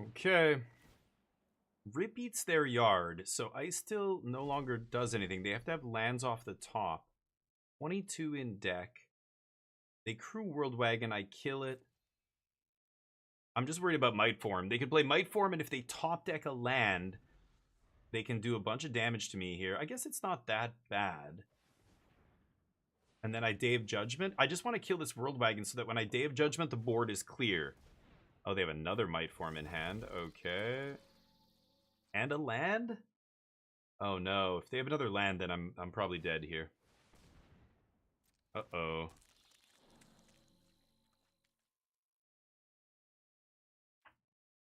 Okay. Rip eats their yard, so Ice Still no longer does anything. They have to have lands off the top. 22 in deck. They crew World Wagon, I kill it. I'm just worried about Might Form. They could play Might Form, and if they top deck a land, they can do a bunch of damage to me here. I guess it's not that bad. And then I Day of Judgment. I just want to kill this World Wagon so that when I Day of Judgment, the board is clear. Oh, they have another Might Form in hand. Okay. And a land? Oh no, if they have another land, then I'm probably dead here. Uh-oh.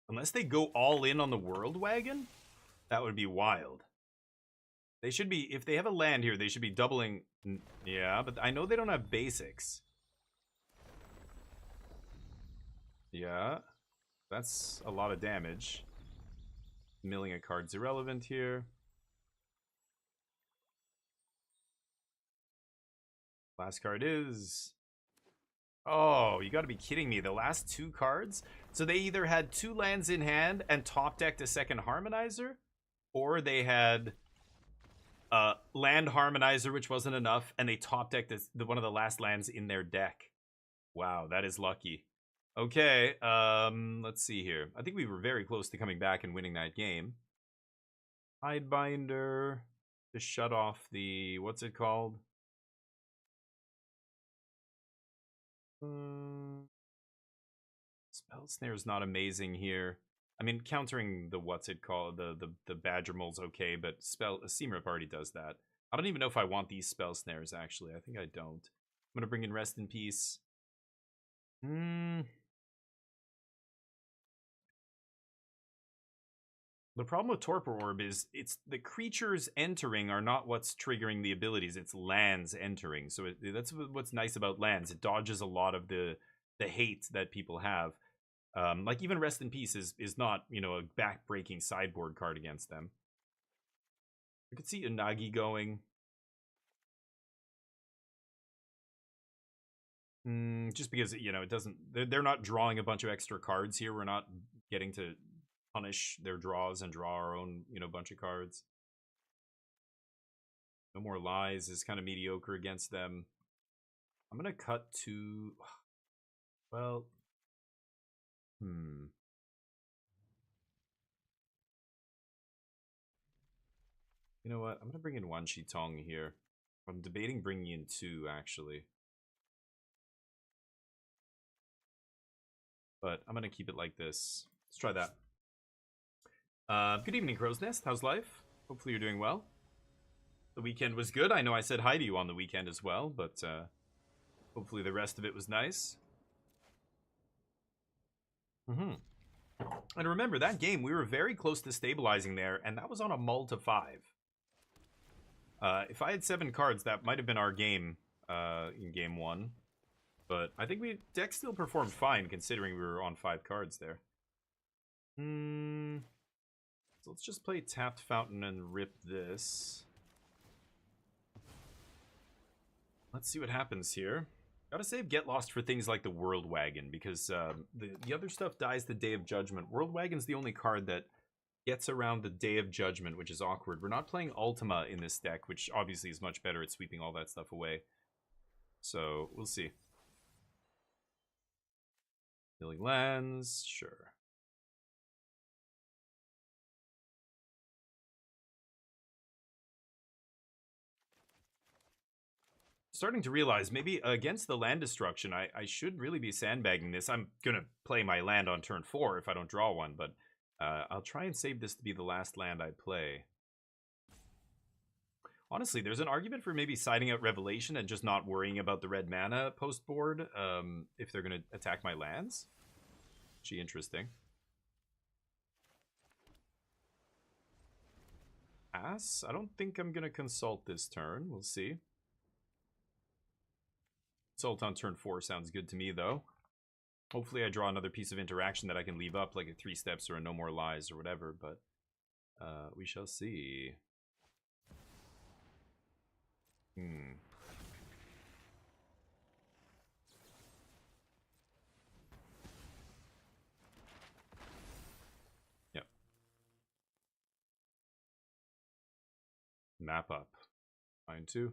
Unless they go all in on the World Wagon, that would be wild. They should be, if they have a land here, they should be doubling. Yeah, but I know they don't have basics. Yeah, that's a lot of damage. Milling a card's irrelevant here. Last card is... Oh, you gotta be kidding me. The last 2 cards? So they either had 2 lands in hand and top decked a second Harmonizer, or they had land Harmonizer, which wasn't enough, and they top decked one of the last lands in their deck. Wow, that is lucky. Okay, let's see here. I think we were very close to coming back and winning that game. Hidebinder to shut off the... What's it called? Spell Snare is not amazing here. I mean, countering the what's it called, the Badger Mole's okay, but Seamrip already does that. I don't even know if I want these Spell Snares, actually. I think I don't. I'm gonna bring in Rest in Peace. The problem with Torpor Orb is it's the creatures entering are not what's triggering the abilities. It's lands entering. So that's what's nice about lands. It dodges a lot of the hate that people have. Like even Rest in Peace is not, you know, a back-breaking sideboard card against them. I could see Unagi going. Just because, you know, it doesn't... They're not drawing a bunch of extra cards here. We're not getting to punish their draws and draw our own, you know, bunch of cards. No More Lies is kind of mediocre against them. I'm gonna cut to... Well... You know what? I'm gonna bring in one Shitong here. I'm debating bringing in 2, actually. But I'm gonna keep it like this. Let's try that. Good evening, Crow's Nest. How's life? Hopefully you're doing well. The weekend was good. I know I said hi to you on the weekend as well, but hopefully the rest of it was nice. And remember, that game, we were very close to stabilizing there, and that was on a mull to 5. If I had 7 cards, that might have been our game in game 1. But I think deck still performed fine, considering we were on 5 cards there. So let's just play Tapped Fountain and rip this. Let's see what happens here. Gotta save Get Lost for things like the World Wagon, because the other stuff dies the Day of Judgment. World Wagon's the only card that gets around the Day of Judgment, which is awkward. We're not playing Ultima in this deck, which obviously is much better at sweeping all that stuff away. So, we'll see. Milling lands, sure. Starting to realize maybe against the land destruction, I should really be sandbagging this. I'm going to play my land on turn 4 if I don't draw one, but I'll try and save this to be the last land I play. Honestly, there's an argument for maybe siding out Revelation and just not worrying about the red mana post board if they're going to attack my lands. Actually interesting. Pass? I don't think I'm going to consult this turn. We'll see. Consult on turn 4 sounds good to me, though. Hopefully I draw another piece of interaction that I can leave up, like a 3 steps or a no more lies or whatever, but we shall see. Yep. Map up. Mine too.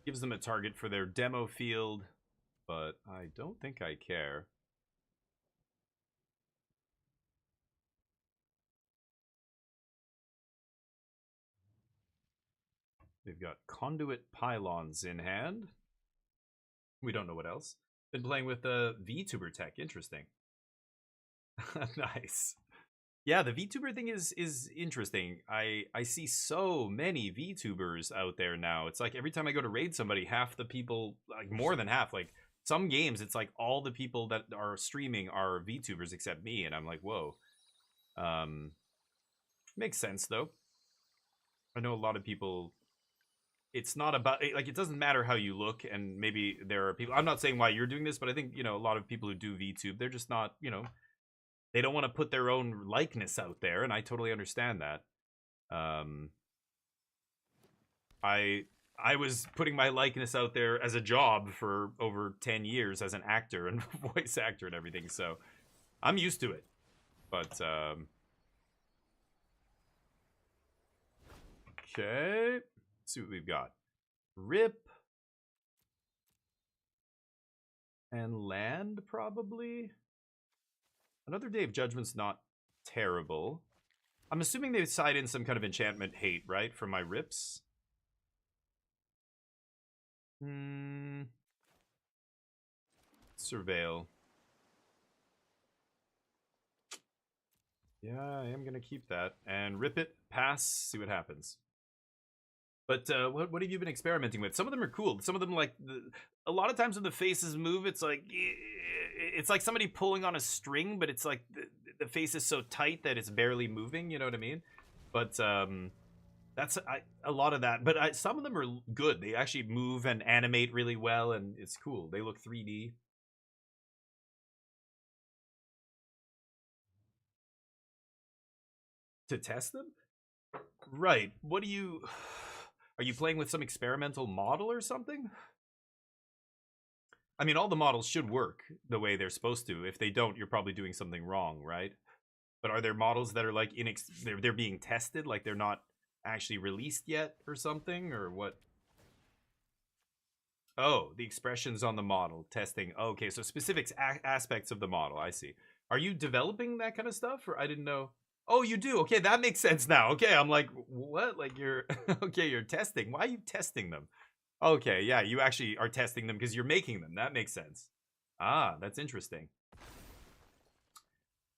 Gives them a target for their demo field, but I don't think I care. They've got Conduit Pylons in hand. We don't know what else. Been playing with the VTuber tech. Interesting. Nice. Yeah, the VTuber thing is interesting. I see so many VTubers out there now. It's like every time I go to raid somebody, half the people, like more than half, like some games, it's like all the people that are streaming are VTubers except me, and I'm like, whoa. Makes sense though. I know a lot of people. It's not about, like, it doesn't matter how you look, and maybe there are people, I'm not saying why you're doing this, but I think, you know, a lot of people who do VTube, they're just not, you know, they don't want to put their own likeness out there, and I totally understand that. I was putting my likeness out there as a job for over 10 years as an actor and voice actor and everything, so I'm used to it. But, okay. Let's see what we've got. Rip. And land, probably. Another Day of Judgment's not terrible. I'm assuming they side in some kind of enchantment hate, right? For my rips. Surveil. Yeah, I am going to keep that. And rip it, pass, see what happens. But what have you been experimenting with? Some of them are cool. Some of them, like, a lot of times when the faces move, it's like somebody pulling on a string, but it's like the face is so tight that it's barely moving. You know what I mean? But that's a lot of that. But some of them are good. They actually move and animate really well, and it's cool. They look 3D. To test them? Right. What do you... Are you playing with some experimental model or something? I mean, all the models should work the way they're supposed to. If they don't, you're probably doing something wrong, right? But are there models that are like they're being tested, like they're not actually released yet or something, or what? Oh, the expressions on the model testing. Okay, so specific aspects of the model. I see. Are you developing that kind of stuff, or I didn't know? Oh, you do? Okay, that makes sense now. Okay, I'm like, what? Like you're, okay, you're testing. Why are you testing them? Okay, yeah, you actually are testing them because you're making them. That makes sense. Ah, that's interesting.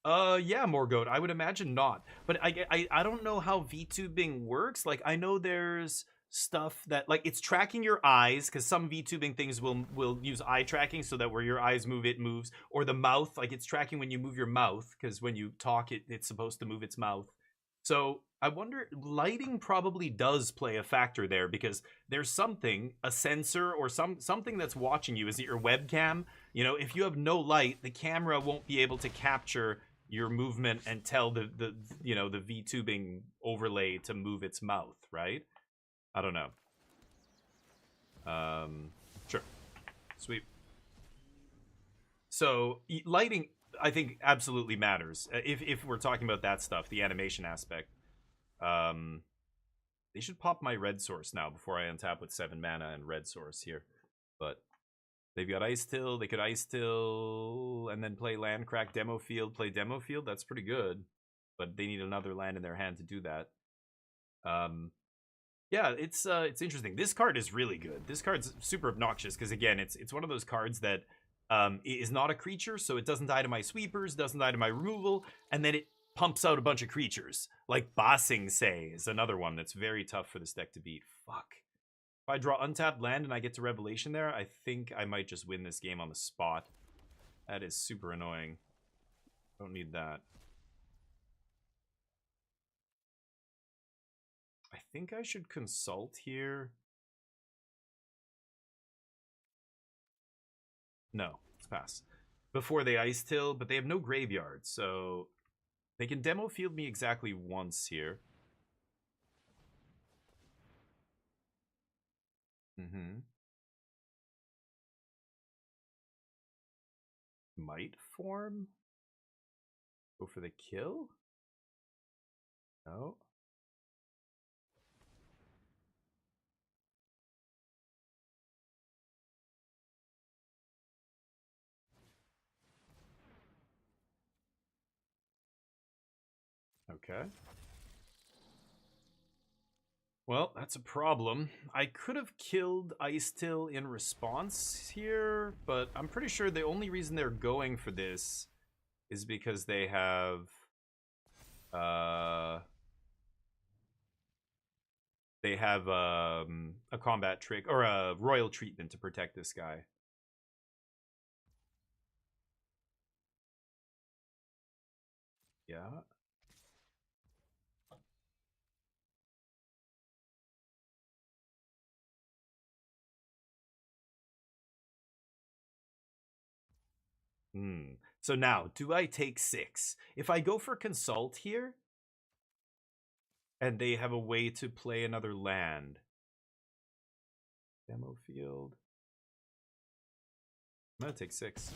Yeah, Morgoat, I would imagine not. But I don't know how VTubing works. Like, I know there's stuff that, like, it's tracking your eyes, because some VTubing things will use eye tracking so that where your eyes move, it moves. Or the mouth, like, it's tracking when you move your mouth, because when you talk, it's supposed to move its mouth. So I wonder, lighting probably does play a factor there, because there's something, a sensor or something that's watching you. Is it your webcam? You know, if you have no light, the camera won't be able to capture your movement and tell the you know, the VTubing overlay to move its mouth, right? I don't know. Sure. Sweet. So lighting, I think, absolutely matters. If we're talking about that stuff, the animation aspect. They should pop my red source now before I untap with 7 mana and red source here. But they've got Ice Till. They could Ice Till and then play land crack demo field, play demo field. That's pretty good. But they need another land in their hand to do that. Yeah, it's interesting. This card is really good. This card's super obnoxious because again, it's one of those cards that is not a creature, so it doesn't die to my sweepers, doesn't die to my removal, and then it pumps out a bunch of creatures. Like Bossing Say is another one that's very tough for this deck to beat. Fuck. If I draw untapped land and I get to Revelation there, I think I might just win this game on the spot. That is super annoying. Don't need that. I think I should consult here. No, let's pass. Before they Ice Till, but they have no graveyard, so they can demo field me exactly once here. Might form? Go for the kill? No. Okay. Well, that's a problem. I could have killed Ice Till in response here, but I'm pretty sure the only reason they're going for this is because they have a combat trick or a royal treatment to protect this guy. Yeah. So now, do I take 6? If I go for Consult here, and they have a way to play another land. Demo field. I'm gonna take 6.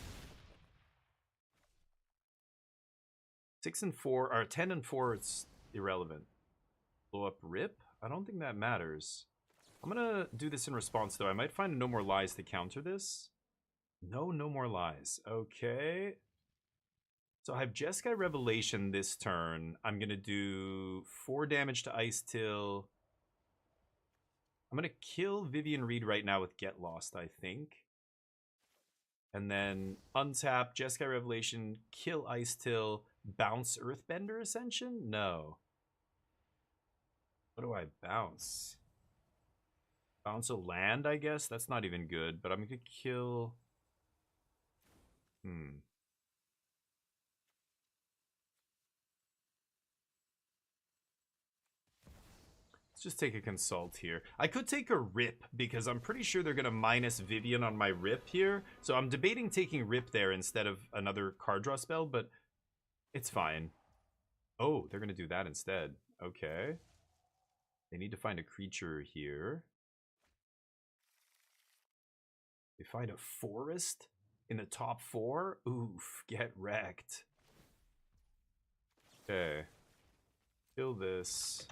6 and 4, or 10 and 4, it's irrelevant. Blow up Rip? I don't think that matters. I'm gonna do this in response, though. I might find No More Lies to counter this. No More Lies. Okay. So I have Jeskai Revelation this turn. I'm going to do 4 damage to Ice Till. I'm going to kill Vivian Reed right now with Get Lost, I think. And then untap, Jeskai Revelation, kill Ice Till, bounce Earthbender Ascension? No. What do I bounce? Bounce a land, I guess? That's not even good, but I'm going to kill... Just take a consult here. I could take a rip because I'm pretty sure they're going to minus Vivian on my rip here. So I'm debating taking rip there instead of another card draw spell, but it's fine. Oh, they're going to do that instead. Okay. They need to find a creature here. They find a forest in the top 4? Oof, get wrecked. Okay. Kill this.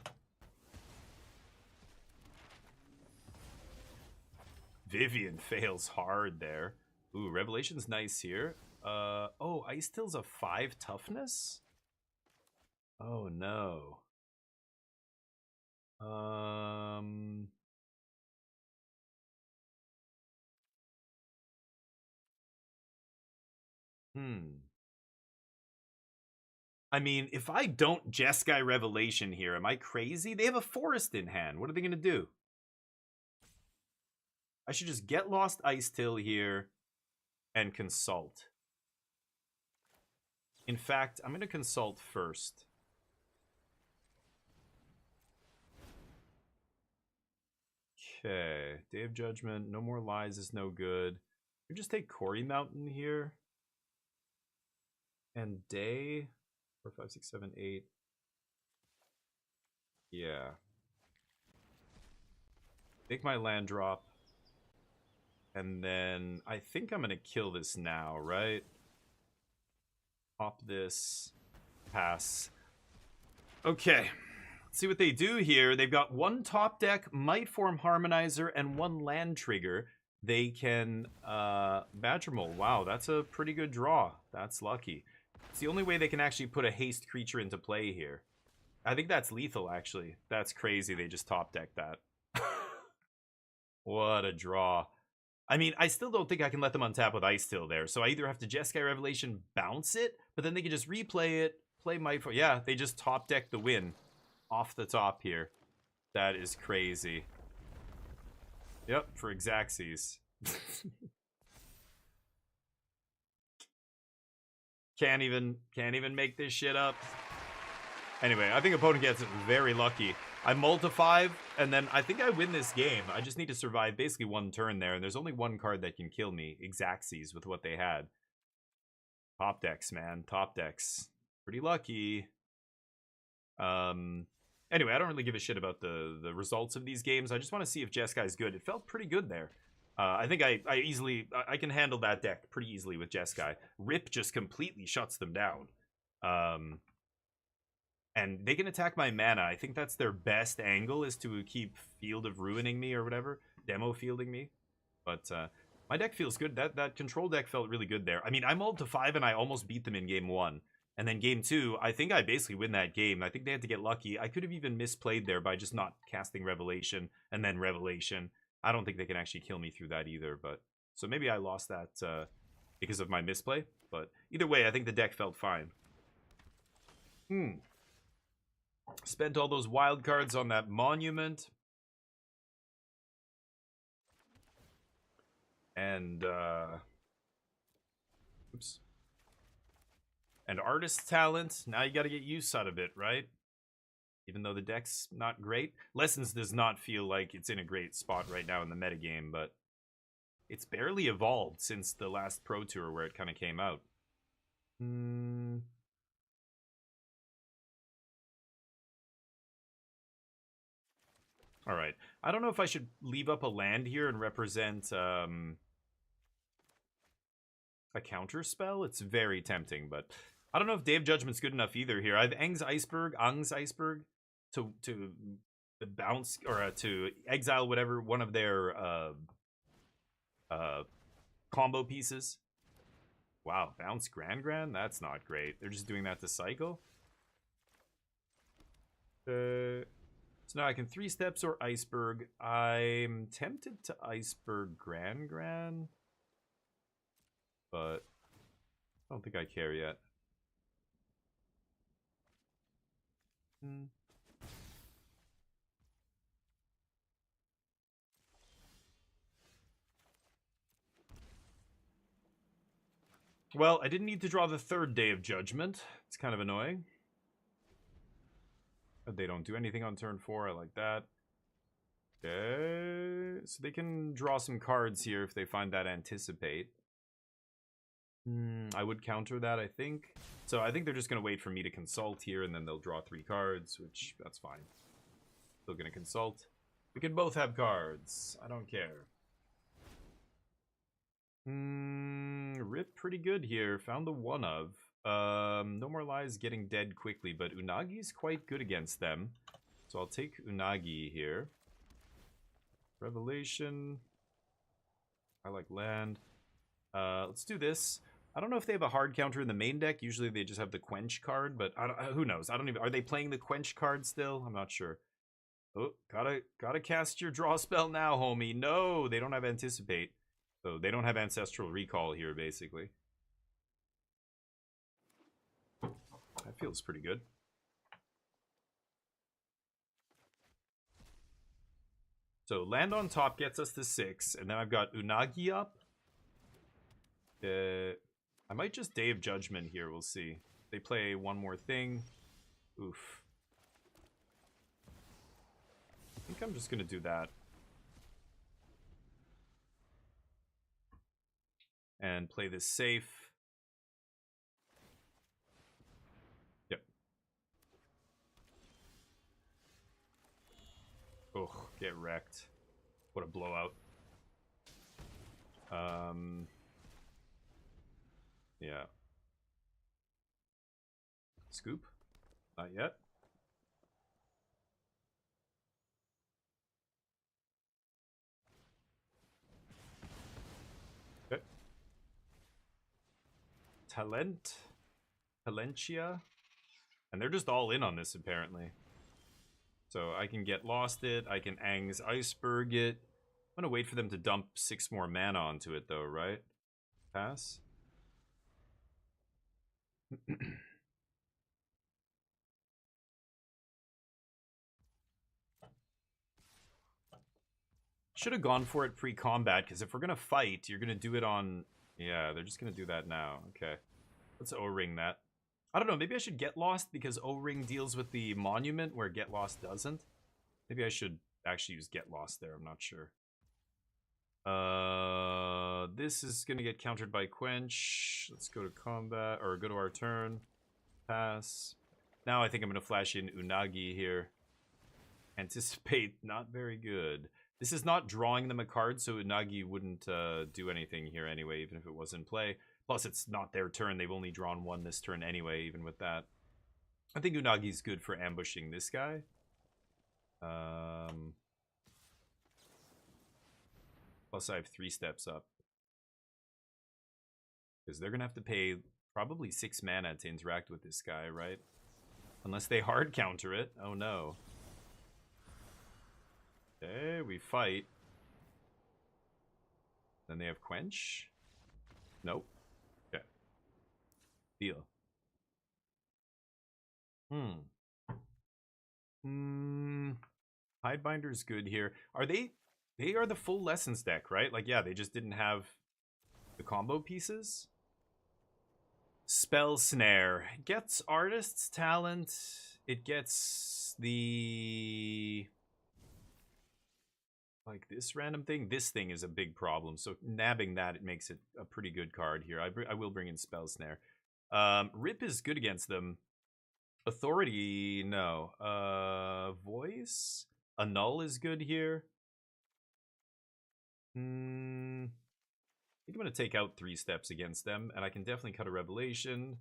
Vivian fails hard there. Ooh, Revelation's nice here. Oh, Ice Till's a 5 toughness? Oh, no. I mean, if I don't Jeskai Revelation here, am I crazy? They have a forest in hand. What are they going to do? I should just get lost Ice Till here and consult. In fact, I'm going to consult first. Okay, Day of Judgment, No More Lies is no good. We just take Quarry Mountain here. And Day, 4, 5, 6, 7, 8. Yeah. Make my land drop. And then I think I'm going to kill this now, right? Pop this. Pass. Okay. Let's see what they do here. They've got 1 top deck, Might Form Harmonizer, and 1 land trigger. They can Badger Mole. Wow, that's a pretty good draw. That's lucky. It's the only way they can actually put a haste creature into play here. I think that's lethal, actually. That's crazy they just top decked that. What a draw. I mean, I still don't think I can let them untap with Ice Till there. So I either have to Jeskai Revelation, bounce it, but then they can just replay it, play my... Yeah, they just top deck the win off the top here. That is crazy. Yep, for Xaxes. Can't even make this shit up. Anyway, I think opponent gets very lucky. I multi-5, and then I think I win this game. I just need to survive basically one turn there, and there's only one card that can kill me. Xaxes with what they had. Top decks, man. Top decks. Pretty lucky. Anyway, I don't really give a shit about the results of these games. I just want to see if Jeskai's good. It felt pretty good there. I think I can handle that deck pretty easily with Jeskai. Rip just completely shuts them down. And they can attack my mana. I think that's their best angle, is to keep Field of Ruining me or whatever. Demo fielding me. But my deck feels good. That control deck felt really good there. I mean, I mulled to 5 and I almost beat them in game 1. And then game 2, I think I basically win that game. I think they had to get lucky. I could have even misplayed there by just not casting Revelation and then Revelation. I don't think they can actually kill me through that either. But so maybe I lost that because of my misplay. But either way, I think the deck felt fine. Spent all those wild cards on that monument. And, oops. And artist talent. Now you gotta get use out of it, right? Even though the deck's not great. Lessons does not feel like it's in a great spot right now in the metagame, but it's barely evolved since the last Pro Tour where it kind of came out. Alright. I don't know if I should leave up a land here and represent a counter spell. It's very tempting, but I don't know if Day of Judgment's good enough either here. I have Ang's Iceberg to bounce or to exile whatever one of their combo pieces. Wow, bounce Grand? That's not great. They're just doing that to cycle. So now I can 3 steps or Iceberg. I'm tempted to Iceberg Grand, but I don't think I care yet. Well, I didn't need to draw the 3rd Day of Judgment. It's kind of annoying. They don't do anything on turn 4. I like that. Okay. So they can draw some cards here if they find that Anticipate. I would counter that, I think. So I think they're just going to wait for me to consult here, and then they'll draw 3 cards, which, that's fine. Still going to consult. We can both have cards. I don't care. Rip pretty good here. Found the one of. No More Lies getting dead quickly, but Unagi's quite good against them. So I'll take Unagi here. Revelation. I like land. Let's do this. I don't know if they have a hard counter in the main deck. Usually they just have the Quench card, but who knows? I don't even... Are they playing the Quench card still? I'm not sure. Oh, gotta cast your draw spell now, homie. No, they don't have Anticipate. So they don't have Ancestral Recall here, basically. That feels pretty good. So land on top gets us to 6, and then I've got Unagi up. I might just Day of Judgment here, we'll see. They play one more thing. Oof. I think I'm just gonna do that. And play this safe. Yep. Ugh, get wrecked. What a blowout. Yeah. Scoop? Not yet. Okay. Talentia. And they're just all in on this, apparently. So I can get lost it. I can Ang's Iceberg it. I'm gonna wait for them to dump 6 more mana onto it, though, right? Pass. Should have gone for it pre-combat, because if we're gonna fight, you're gonna do it on... Yeah, they're just gonna do that now. Okay. Let's O-ring that. I don't know, maybe I should Get Lost, because O-ring deals with the monument, where Get Lost doesn't. Maybe I should actually use Get Lost there, I'm not sure. This is gonna get countered by Quench. Let's go to combat, or go to our turn. Pass. Now I think I'm gonna flash in Unagi here. Anticipate, not very good. This is not drawing them a card, so Unagi wouldn't do anything here anyway, even if it was in play. Plus, it's not their turn. They've only drawn 1 this turn anyway, even with that. I think Unagi's good for ambushing this guy. Plus, I have 3 steps up. Because they're going to have to pay probably 6 mana to interact with this guy, right? Unless they hard counter it. Oh, no. Okay, we fight. Then they have Quench. Nope. Okay. Deal. Hidebinder's good here. Are they... They are the full Lessons deck, right? Like, yeah, they just didn't have the combo pieces. Spell Snare. It gets Artist's Talent. It gets the... Like this random thing. This thing is a big problem. So nabbing that, it makes it a pretty good card here. I will bring in Spell Snare. Rip is good against them. Authority, no. Voice? Annul is good here. I think I'm going to take out 3 steps against them. And I can definitely cut a Revelation.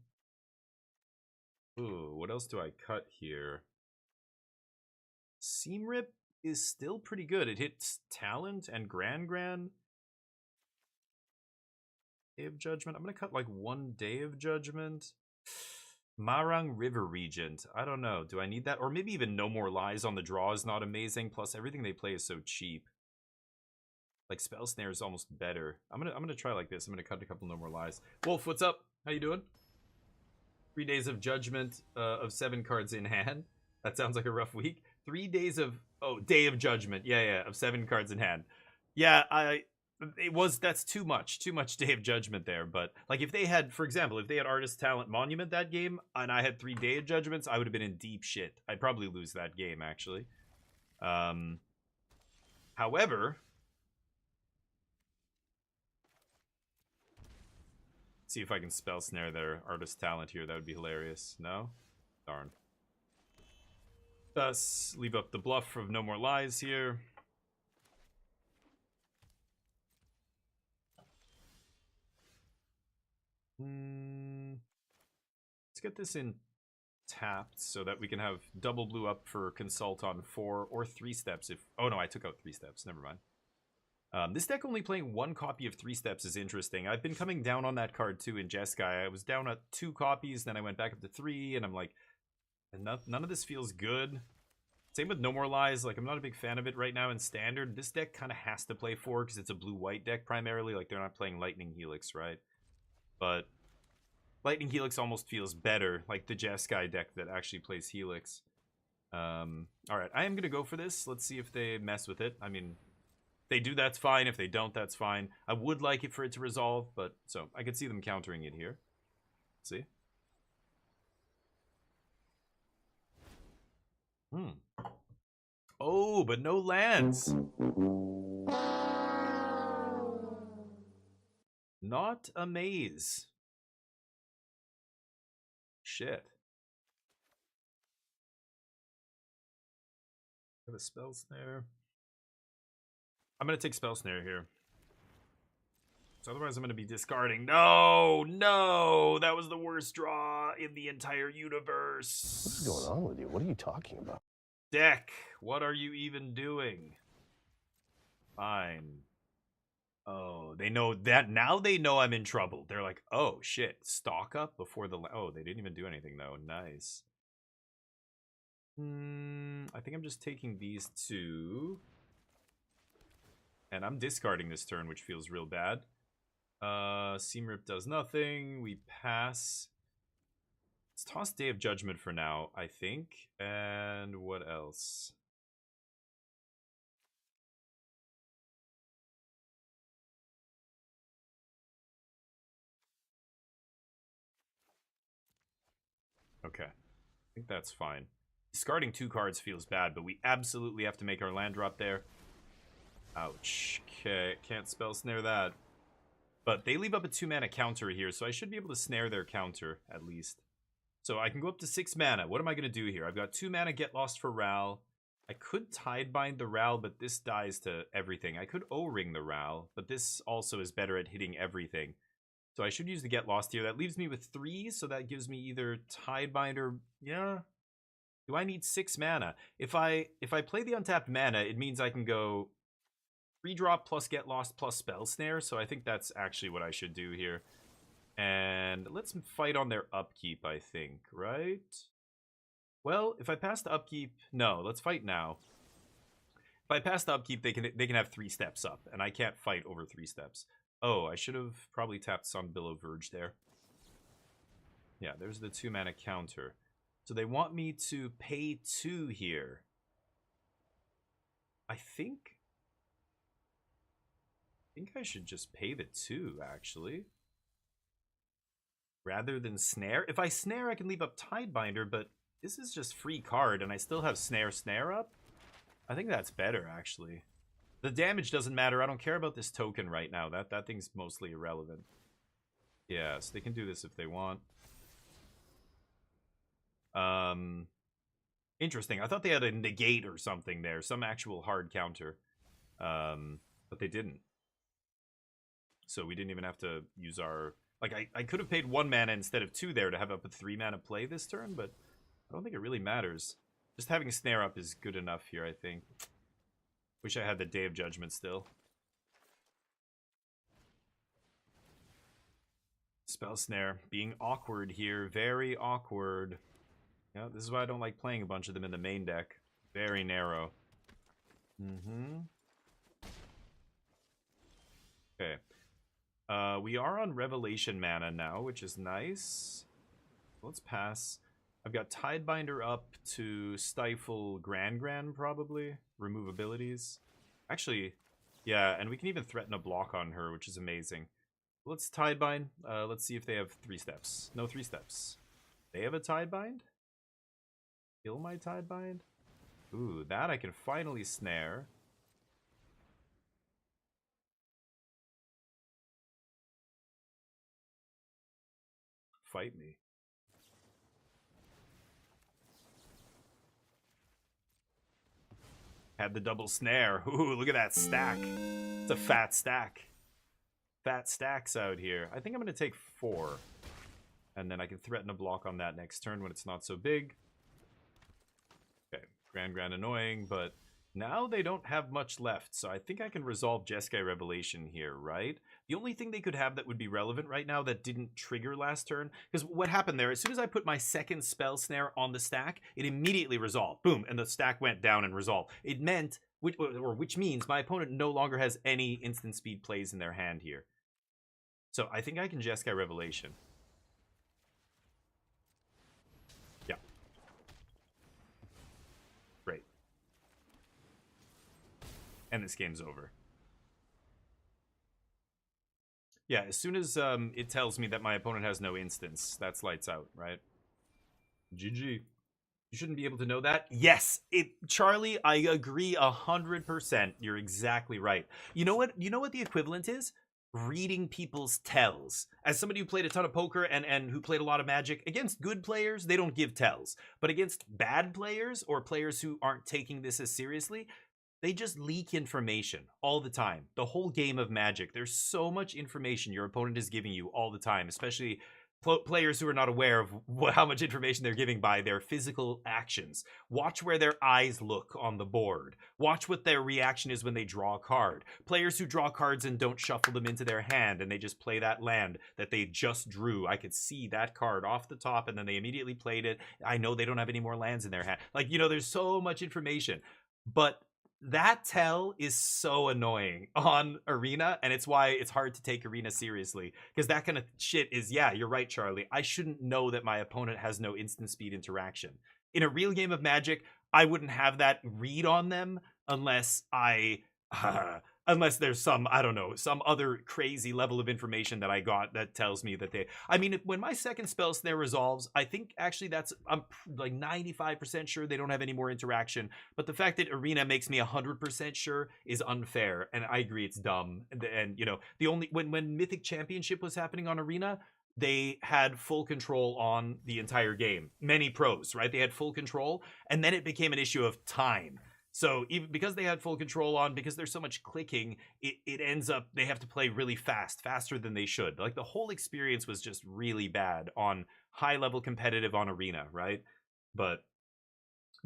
Ooh, what else do I cut here? Seam Rip is still pretty good. It hits Talent and Gran. Day of Judgment. I'm going to cut like 1 Day of Judgment. Marang River Regent. I don't know. Do I need that? Or maybe even No More Lies on the draw is not amazing. Plus everything they play is so cheap. Like Spell Snare is almost better. I'm gonna try like this. I'm gonna cut a couple No More Lies. Wolf, what's up? How you doing? 3 days of Judgment of 7 cards in hand. That sounds like a rough week. 3 days of... Oh, Day of Judgment. Yeah, of 7 cards in hand. Yeah, that's too much. Too much Day of Judgment there. But, like, if they had, for example, if they had Artist Talent Monument that game, and I had 3 Day of Judgments, I would have been in deep shit. I'd probably lose that game, actually. However... See if I can Spell Snare their Artist Talent here. That would be hilarious. No? Darn. Thus, leave up the bluff of No More Lies here. Let's get this in tapped so that we can have double blue up for Consult on 4 or 3 steps if... Oh no, I took out 3 steps. Never mind. This deck only playing 1 copy of 3 steps is interesting. I've been coming down on that card too in Jeskai. I was down at 2 copies, then I went back up to 3, and I'm like, none of this feels good. Same with No More Lies. Like, I'm not a big fan of it right now in Standard. This deck kind of has to play 4 because it's a blue-white deck primarily. Like, they're not playing Lightning Helix, right? But Lightning Helix almost feels better, like the Jeskai deck that actually plays Helix. Alright, I am going to go for this. Let's see if they mess with it. I mean... If they do, that's fine. If they don't, that's fine. I would like it for it to resolve, but so I could see them countering it here. See? Oh, but no lands. Not a maze. Shit. Have a Spell Snare. I'm going to take Spell Snare here. So otherwise I'm going to be discarding. No! That was the worst draw in the entire universe. What's going on with you? What are you talking about? Deck, what are you even doing? Fine. Oh, they know that. Now they know I'm in trouble. They're like, oh, shit. Stock up before the... Oh, they didn't even do anything, though. Nice. I think I'm just taking these 2... And I'm discarding this turn, which feels real bad. Seam Rip does nothing. We pass. Let's toss Day of Judgment for now, I think. And what else? Okay. I think that's fine. Discarding 2 cards feels bad, but we absolutely have to make our land drop there. Ouch. Okay, can't spell snare that. But they leave up a 2-mana counter here, so I should be able to snare their counter, at least. So I can go up to 6 mana. What am I going to do here? I've got 2 mana Get Lost for Ral. I could Tidebind the Ral, but this dies to everything. I could O-Ring the Ral, but this also is better at hitting everything. So I should use the Get Lost here. That leaves me with 3, so that gives me either Tidebind or... Yeah. Do I need 6 mana? If I play the untapped mana, it means I can go 3-drop plus Get Lost plus Spell Snare, so I think that's actually what I should do here. And let's fight on their upkeep, I think, right? Well, if I pass the upkeep... No, let's fight now. If I pass the upkeep, they can have 3 steps up, and I can't fight over 3 steps. Oh, I should have probably tapped Sunbillow Verge there. Yeah, there's the 2-mana counter. So they want me to pay 2 here. I think I should just pay the 2, actually. Rather than snare. If I snare, I can leave up Tidebinder, but this is just free card, and I still have snare up. I think that's better, actually. The damage doesn't matter. I don't care about this token right now. That thing's mostly irrelevant. Yeah, so they can do this if they want. Interesting. I thought they had a negate or something there. Some actual hard counter. But they didn't. So we didn't even have to use our... Like, I could have paid 1 mana instead of 2 there to have up a 3-mana play this turn, but I don't think it really matters. Just having snare up is good enough here, I think. Wish I had the Day of Judgment still. Spell Snare. Being awkward here. Very awkward. Yeah, this is why I don't like playing a bunch of them in the main deck. Very narrow. Okay. We are on Revelation mana now, which is nice. Let's pass. I've got Tidebinder up to stifle Gran, probably. Remove abilities. Actually, yeah, and we can even threaten a block on her, which is amazing. Let's Tidebind. Let's see if they have 3 steps. No 3 steps. They have a Tidebind? Kill my Tidebind? Ooh, that I can finally snare. Fight me. Had the double snare. Ooh, look at that stack. It's a fat stack. Fat stacks out here. I think I'm going to take 4. And then I can threaten a block on that next turn when it's not so big. Okay, Gran annoying, but now they don't have much left. So I think I can resolve Jeskai Revelation here, right? The only thing they could have that would be relevant right now that didn't trigger last turn, because what happened there, as soon as I put my second spell snare on the stack, it immediately resolved. Boom, and the stack went down and resolved. It meant, which means my opponent no longer has any instant speed plays in their hand here. So I think I can Jeskai Revelation. Yeah. Great. And this game's over. Yeah, as soon as it tells me that my opponent has no instance, that's lights out, right? GG. You shouldn't be able to know that. Yes, Charlie, I agree 100%. You're exactly right. You know what the equivalent is? Reading people's tells. As somebody who played a ton of poker and who played a lot of Magic, against good players, they don't give tells. But against bad players or players who aren't taking this as seriously, they just leak information all the time. The whole game of Magic, there's so much information your opponent is giving you all the time, especially players who are not aware of how much information they're giving by their physical actions. Watch where their eyes look on the board. Watch what their reaction is when they draw a card. Players who draw cards and don't shuffle them into their hand and they just play that land that they just drew. I could see that card off the top and then they immediately played it. I know they don't have any more lands in their hand. Like, there's so much information. But that tell is so annoying on Arena, and it's why it's hard to take Arena seriously. Because that kind of shit is, yeah, you're right, Charlie. I shouldn't know that my opponent has no instant speed interaction. In a real game of Magic, I wouldn't have that read on them unless unless there's some, I don't know, some other crazy level of information that I got that tells me that they, I mean, when my second spell snare resolves, I think actually I'm like 95% sure they don't have any more interaction, but the fact that Arena makes me 100% sure is unfair, and I agree it's dumb. And you know, the only, when Mythic Championship was happening on Arena, they had full control on the entire game. Many pros, right? They had full control, and then it became an issue of time. So even because they had full control on, because there's so much clicking, it ends up they have to play really fast, faster than they should. Like the whole experience was just really bad on high level competitive on Arena, right? But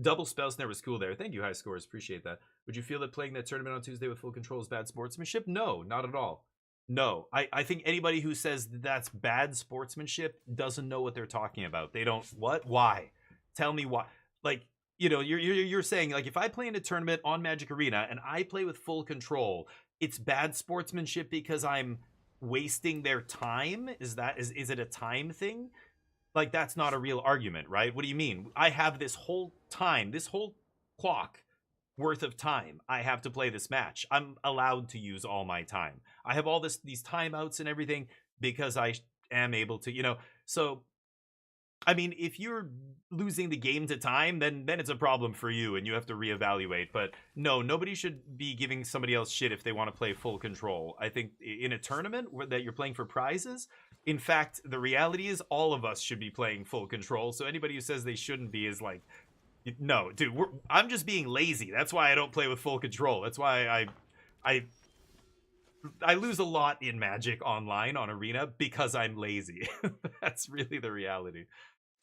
double spell snare was cool there. Thank you, high scores. Appreciate that. Would you feel that playing that tournament on Tuesday with full control is bad sportsmanship? No, not at all. No, I think anybody who says that's bad sportsmanship doesn't know what they're talking about. They don't. What? Why? Tell me why. Like, you know, you're saying, like, if I play in a tournament on Magic Arena and I play with full control, it's bad sportsmanship because I'm wasting their time? Is it a time thing? Like, that's not a real argument, right? What do you mean? I have this whole time, this whole clock worth of time I have to play this match. I'm allowed to use all my time. I have all these timeouts and everything because I am able to, you know. So I mean, if you're losing the game to time, then it's a problem for you and you have to reevaluate. But no, nobody should be giving somebody else shit if they want to play full control. I think in a tournament that you're playing for prizes, in fact, the reality is all of us should be playing full control. So anybody who says they shouldn't be is like, no, dude, I'm just being lazy. That's why I don't play with full control. That's why I lose a lot in Magic online on Arena because I'm lazy. That's really the reality.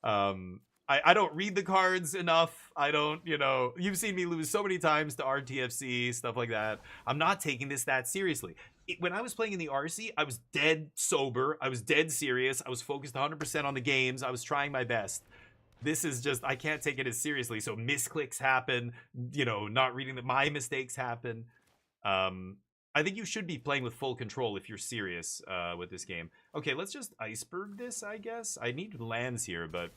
I don't read the cards enough. I don't, you know, you've seen me lose so many times to RTFC, stuff like that. I'm not taking this that seriously. When I was playing in the RC, I was dead sober. I was dead serious. I was focused 100% on the games. I was trying my best. This is just, I can't take it as seriously. So misclicks happen, you know, not reading that, my mistakes happen. I think you should be playing with full control if you're serious with this game. Okay, let's just iceberg this, I guess. I need lands here, but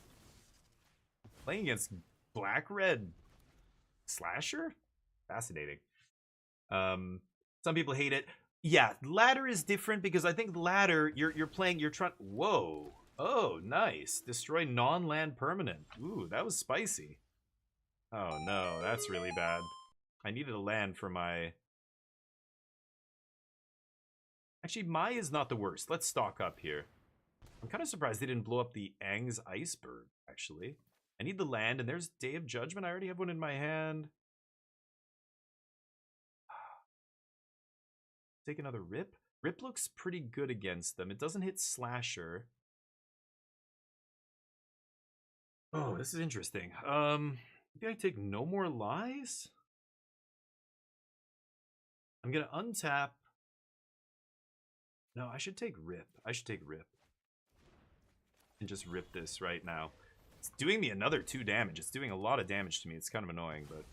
playing against black-red slasher? Fascinating. Some people hate it. Yeah, ladder is different because I think ladder, you're trying, whoa. Oh, nice. Destroy non-land permanent. Ooh, that was spicy. Oh no, that's really bad. I needed a land for my... Actually, Mai is not the worst. Let's stock up here. I'm kind of surprised they didn't blow up the Aang's iceberg, actually. I need the land, and there's Day of Judgment. I already have one in my hand. Take another Rip. Rip looks pretty good against them. It doesn't hit Slasher. Oh, this is interesting. Maybe I take No More Lies? I'm gonna untap. No, I should take Rip. I should take Rip. And just rip this right now. It's doing me another 2 damage. It's doing a lot of damage to me. It's kind of annoying, but...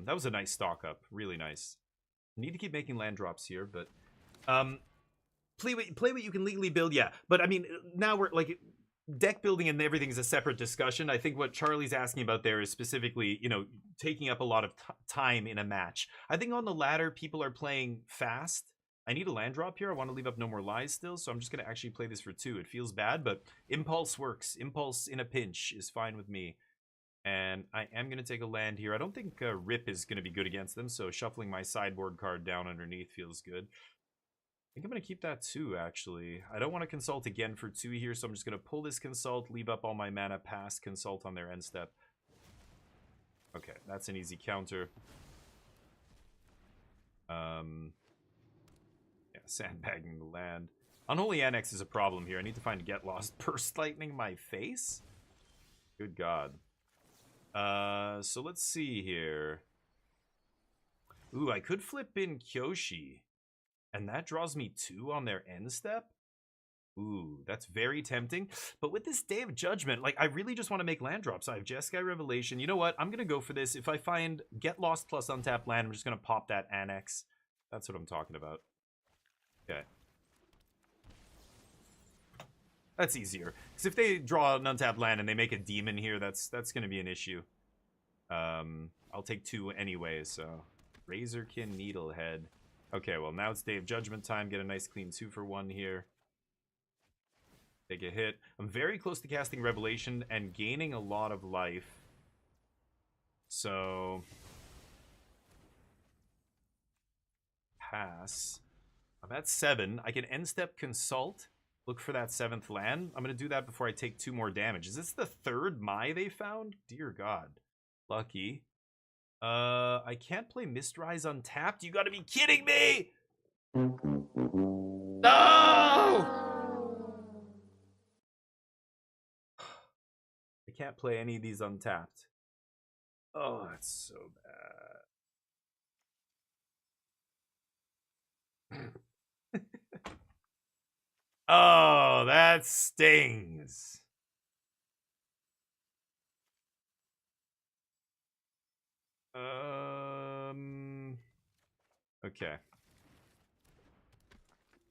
that was a nice stock up. Really nice. Need to keep making land drops here, but... play what you can legally build, yeah. But, I mean, now we're, like... Deck building and everything is a separate discussion. I think what Charlie's asking about there is specifically, you know, taking up a lot of time in a match. I think on the ladder, people are playing fast. I need a land drop here. I want to leave up No More Lies still, so I'm just going to actually play this for 2. It feels bad, but Impulse works. Impulse in a pinch is fine with me. And I am going to take a land here. I don't think Rip is going to be good against them, so shuffling my sideboard card down underneath feels good. I think I'm going to keep that 2, actually. I don't want to consult again for 2 here, so I'm just going to pull this consult, leave up all my mana, pass consult on their end step. Okay, that's an easy counter. Yeah, sandbagging the land. Unholy Annex is a problem here. I need to find Get Lost. Burst Lightning my face? Good God. So let's see here. Ooh, I could flip in Kyoshi. And that draws me 2 on their end step? Ooh, that's very tempting. But with this Day of Judgment, like, I really just want to make land drops. I have Jeskai Revelation. You know what? I'm going to go for this. If I find Get Lost plus Untapped Land, I'm just going to pop that Annex. That's what I'm talking about. Okay. That's easier. Because if they draw an Untapped Land and they make a Demon here, that's going to be an issue. I'll take 2 anyway, so... Razorkin Needlehead. Okay, well, now it's Day of Judgment time. Get a nice clean 2 for 1 here. Take a hit. I'm very close to casting Revelation and gaining a lot of life. So... Pass. I'm at 7. I can end step Consult. Look for that 7th land. I'm going to do that before I take 2 more damage. Is this the 3rd Mai they found? Dear God. Lucky. I can't play Mistrise untapped. You gotta be kidding me! No! I can't play any of these untapped. Oh, that's so bad. Oh, that stings. Okay.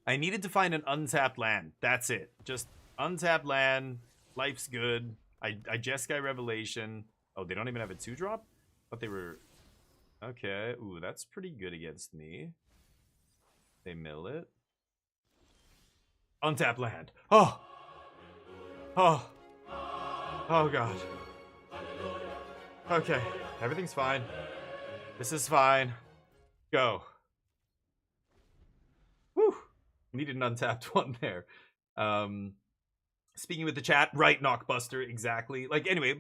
I needed to find an untapped land. That's it. Just untapped land. Life's good. I Jeskai Revelation. Oh, they don't even have a 2-drop? But they were... Okay. Ooh, that's pretty good against me. They mill it. Untapped land. Oh! Oh! Oh, God. Okay. Everything's fine. This is fine. Go. Whew. Needed an untapped one there. Speaking with the chat, right, Knockbuster, exactly. Like, anyway,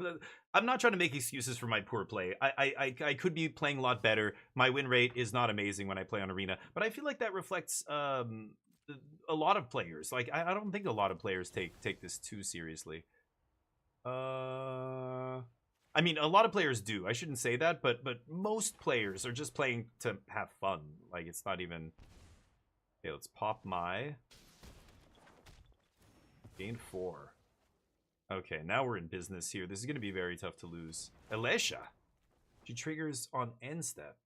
I'm not trying to make excuses for my poor play. I could be playing a lot better. My win rate is not amazing when I play on Arena, but I feel like that reflects a lot of players. Like, I don't think a lot of players take this too seriously. I mean, a lot of players do. I shouldn't say that, but most players are just playing to have fun. Like, it's not even... Okay, let's pop my... Gain 4. Okay, now we're in business here. This is going to be very tough to lose. Alesha. She triggers on end step.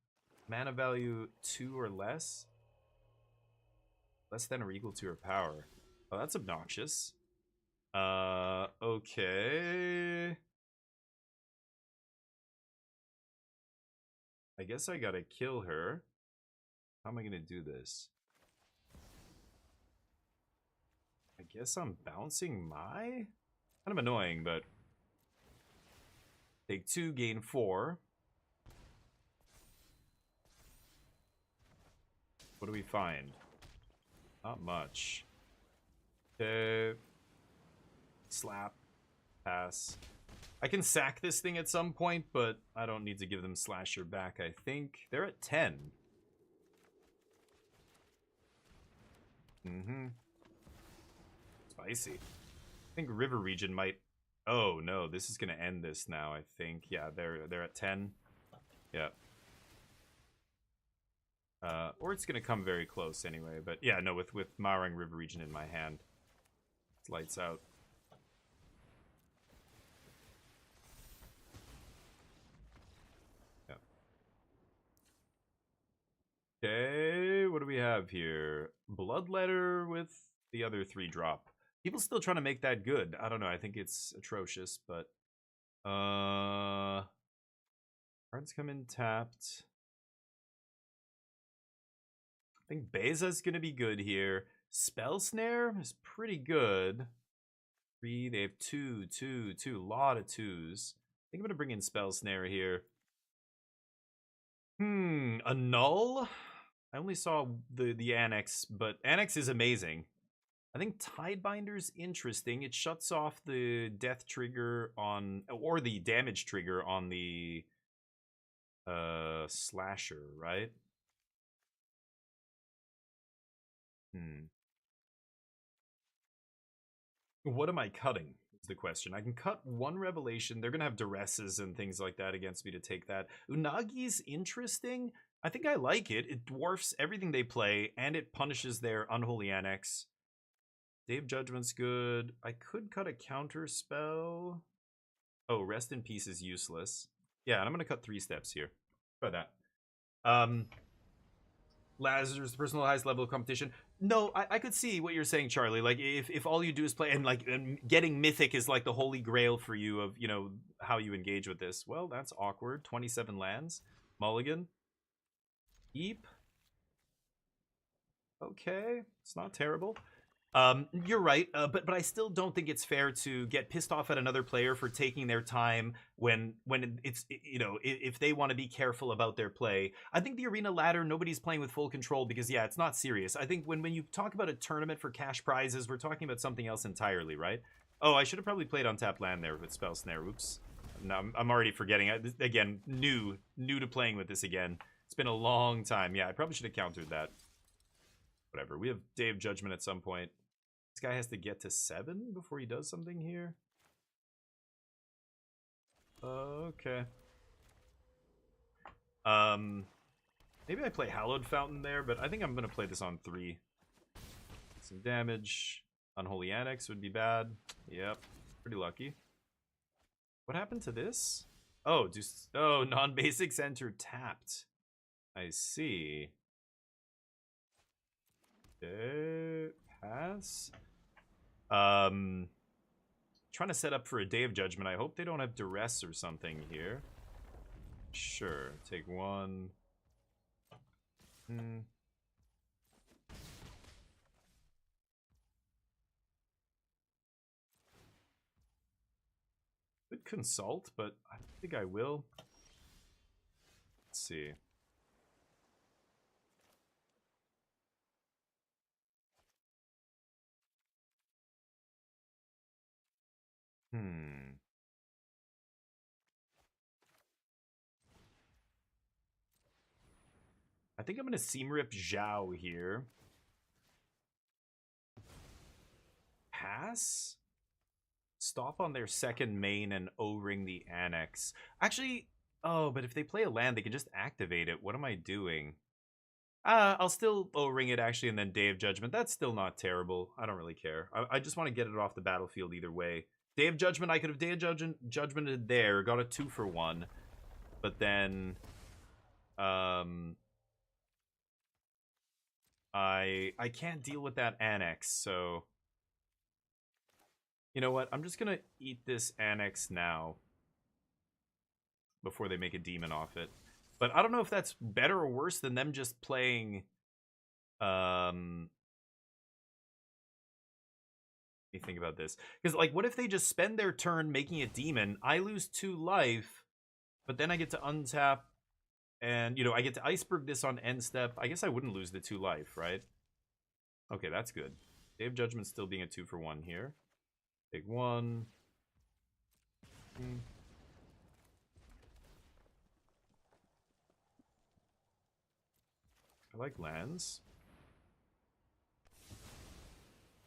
Mana value 2 or less. Less than or equal to her power. Oh, that's obnoxious. Okay. I guess I gotta kill her. How am I gonna do this? I guess I'm bouncing my... Kind of annoying, but... Take 2, gain 4. What do we find? Not much. Okay. Slap. Pass. I can sack this thing at some point, but I don't need to give them Slasher back, I think. They're at 10. Mm-hmm. Spicy. I think River Region might... Oh, no. This is going to end this now, I think. Yeah, they're at 10. Yeah. Or it's going to come very close anyway. But yeah, no, with Marang River Region in my hand. It's lights out. Yeah. Okay, what do we have here? Bloodletter with the other 3-drop. People still trying to make that good. I don't know. I think it's atrocious, but... Cards come in tapped. I think Beza's going to be good here. Spell Snare is pretty good. 3, they have 2. A lot of 2s. I think I'm going to bring in Spell Snare here. A Null? I only saw the Annex, but Annex is amazing. I think Tidebinder's interesting. It shuts off the death trigger on, or the damage trigger on the Slasher, right? What am I cutting is the question. I can cut 1 Revelation. They're going to have Duresses and things like that against me to take that. Unagi's interesting. I think I like it. It dwarfs everything they play, and it punishes their Unholy Annex. Day of Judgment's good. I could cut a counter spell. Oh, Rest in Peace is useless. Yeah, and I'm gonna cut 3 steps here. Try that. Lazarus, the personal highest level of competition. No, I could see what you're saying, Charlie. Like, if all you do is play, and getting Mythic is like the holy grail for you of, you know, how you engage with this. Well, that's awkward. 27 lands. Mulligan. Eep. Okay, it's not terrible. You're right, but I still don't think it's fair to get pissed off at another player for taking their time when it's, you know, if they want to be careful about their play. I think the arena ladder, nobody's playing with full control because, yeah, it's not serious. I think when you talk about a tournament for cash prizes, we're talking about something else entirely, right? Oh, I should have probably played Untapped Land there with Spell Snare. Oops. No, I'm already forgetting. Again, new to playing with this again. It's been a long time. Yeah, I probably should have countered that. Whatever. We have Day of Judgment at some point. This guy has to get to 7 before he does something here. Okay. Maybe I play Hallowed Fountain there, but I think I'm gonna play this on 3. Some damage. Unholy Annex would be bad. Yep. Pretty lucky. What happened to this? Oh, non-basics enter tapped. I see. Okay. Pass. Trying to set up for a Day of Judgment. I hope they don't have duress or something here. Sure. Take 1. Could consult, but I don't think I will. Let's see. I think I'm going to Seam Rip Zhao here. Pass? Stop on their second main and O-ring the Annex. Actually, oh, but if they play a land, they can just activate it. What am I doing? I'll still O-ring it, actually, and then Day of Judgment. That's still not terrible. I don't really care. I just want to get it off the battlefield either way. Day of Judgment, I could have Day of Judgmented there, got a 2 for 1. But then... I can't deal with that Annex, so... You know what? I'm just gonna eat this Annex now. Before they make a demon off it. But I don't know if that's better or worse than them just playing... Let me think about this. Because, like, what if they just spend their turn making a demon, I lose 2 life, but then I get to untap, and, you know, I get to Iceberg this on end step. I guess I wouldn't lose the 2 life, right? Okay, that's good. Day of Judgment still being a 2 for 1 here. Take 1. I like lands.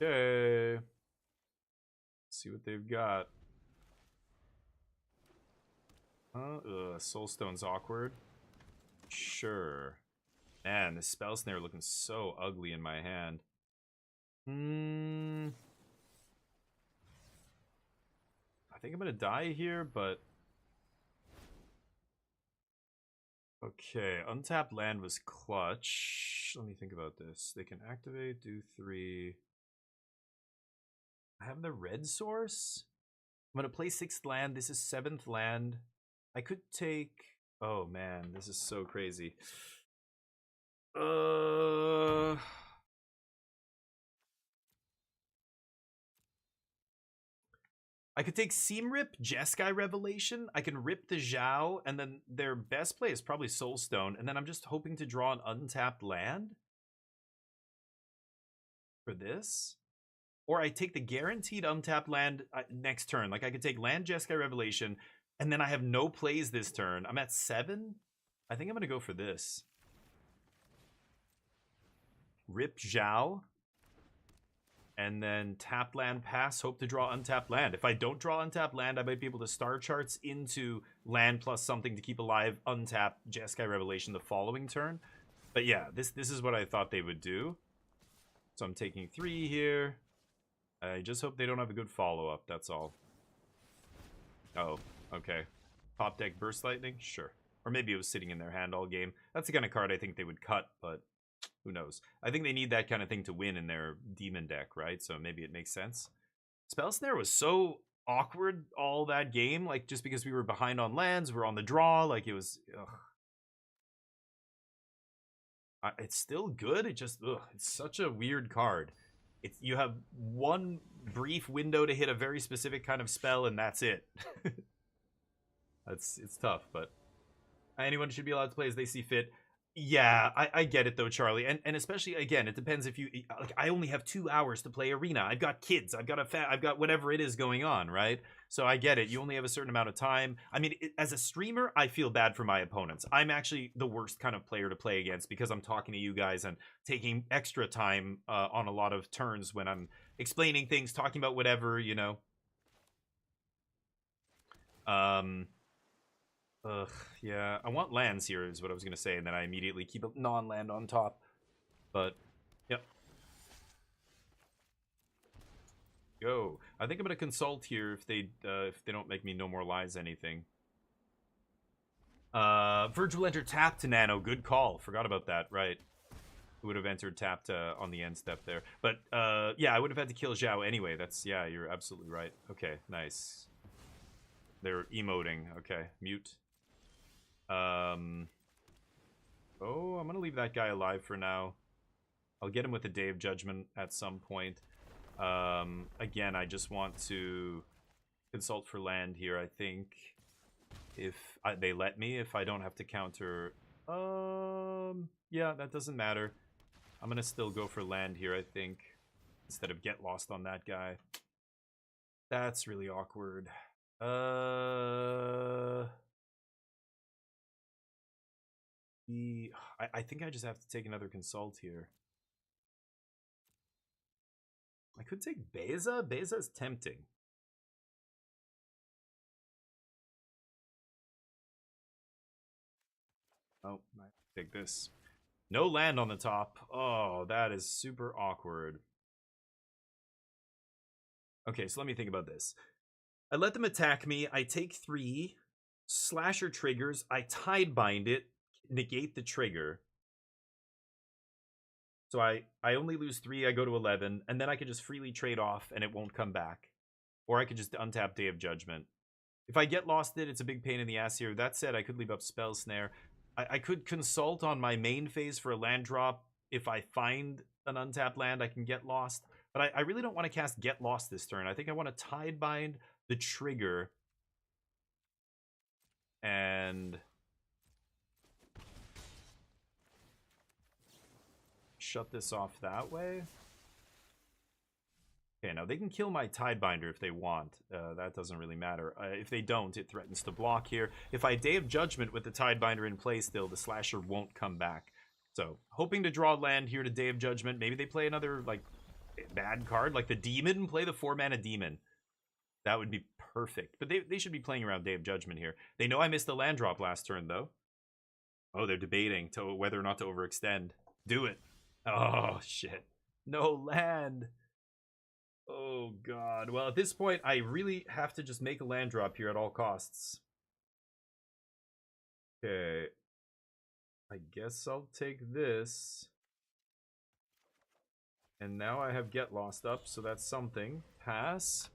Okay. Let's see what they've got. Soulstone's awkward. Sure. Man, this Spell Snare looking so ugly in my hand. I think I'm gonna die here, but... Okay, untapped land was clutch. Let me think about this. They can activate, do 3. I have the red source? I'm gonna play 6th land. This is 7th land. I could take... Oh man, this is so crazy. I could take Seam Rip, Jeskai Revelation. I can rip the Zhao, and then their best play is probably Soulstone, and then I'm just hoping to draw an untapped land for this. Or I take the guaranteed untapped land next turn. Like, I could take land Jeskai Revelation, and then I have no plays this turn. I'm at 7. I think I'm going to go for this. Rip Zhao. And then tap land, pass, hope to draw untapped land. If I don't draw untapped land, I might be able to star charts into land plus something to keep alive untapped Jeskai Revelation the following turn. But yeah, this is what I thought they would do. So I'm taking 3 here. I just hope they don't have a good follow-up, that's all. Oh, okay. Top deck Burst Lightning? Sure. Or maybe it was sitting in their hand all game. That's the kind of card I think they would cut, but who knows. I think they need that kind of thing to win in their demon deck, right? So maybe it makes sense. Spell Snare was so awkward all that game, like just because we were behind on lands, we're on the draw, like it was... It's still good, it just... it's such a weird card. You have one brief window to hit a very specific kind of spell, and that's it. It's tough, but anyone should be allowed to play as they see fit. Yeah, I get it though, Charlie, and especially again, it depends if you like. I only have 2 hours to play Arena. I've got kids. I've got whatever it is going on, right? So I get it. You only have a certain amount of time. I mean, as a streamer, I feel bad for my opponents. I'm actually the worst kind of player to play against because I'm talking to you guys and taking extra time on a lot of turns when I'm explaining things, talking about whatever, you know. Ugh, yeah. I want lands here is what I was going to say, and then I immediately keep a non-land on top. But, yep. Go. I think I'm going to consult here if they don't make me no more lies anything. Virgil entered tapped to Nano. Good call. Forgot about that. Right. Who would have entered tapped on the end step there. But, yeah, I would have had to kill Zhao anyway. That's, yeah, you're absolutely right. Okay, nice. They're emoting. Okay, mute. Oh, I'm gonna leave that guy alive for now. I'll get him with a Day of Judgment at some point. Again, I just want to consult for land here, I think. If they let me, if I don't have to counter... yeah, that doesn't matter. I'm gonna still go for land here, I think. Instead of get lost on that guy. That's really awkward. I think I just have to take another consult here. I could take Beza. Beza is tempting. Oh, I take this. No land on the top. Oh, that is super awkward. Okay, so let me think about this. I let them attack me. I take 3. Slasher triggers. I tide bind it. Negate the trigger. So I only lose 3. I go to 11. And then I can just freely trade off and it won't come back. Or I could just untap Day of Judgment. If I get lost it's a big pain in the ass here. That said, I could leave up Spell Snare. I could consult on my main phase for a land drop. If I find an untapped land, I can get lost. But I really don't want to cast Get Lost this turn. I think I want to Tide Bind the trigger. And shut this off that way. Okay, now they can kill my Tidebinder if they want. That doesn't really matter. If they don't, it threatens to block here. If I Day of Judgment with the Tidebinder in play still, the Slasher won't come back. So, hoping to draw land here to Day of Judgment. Maybe they play another, like, bad card, like the Demon. Play the 4-mana Demon. That would be perfect. But they should be playing around Day of Judgment here. They know I missed the land drop last turn, though. Oh, they're debating whether or not to overextend. Do it. Oh, shit. No land. Oh, God. Well, at this point, I really have to just make a land drop here at all costs. Okay. I guess I'll take this. And now I have Get Lost up, so that's something. Pass.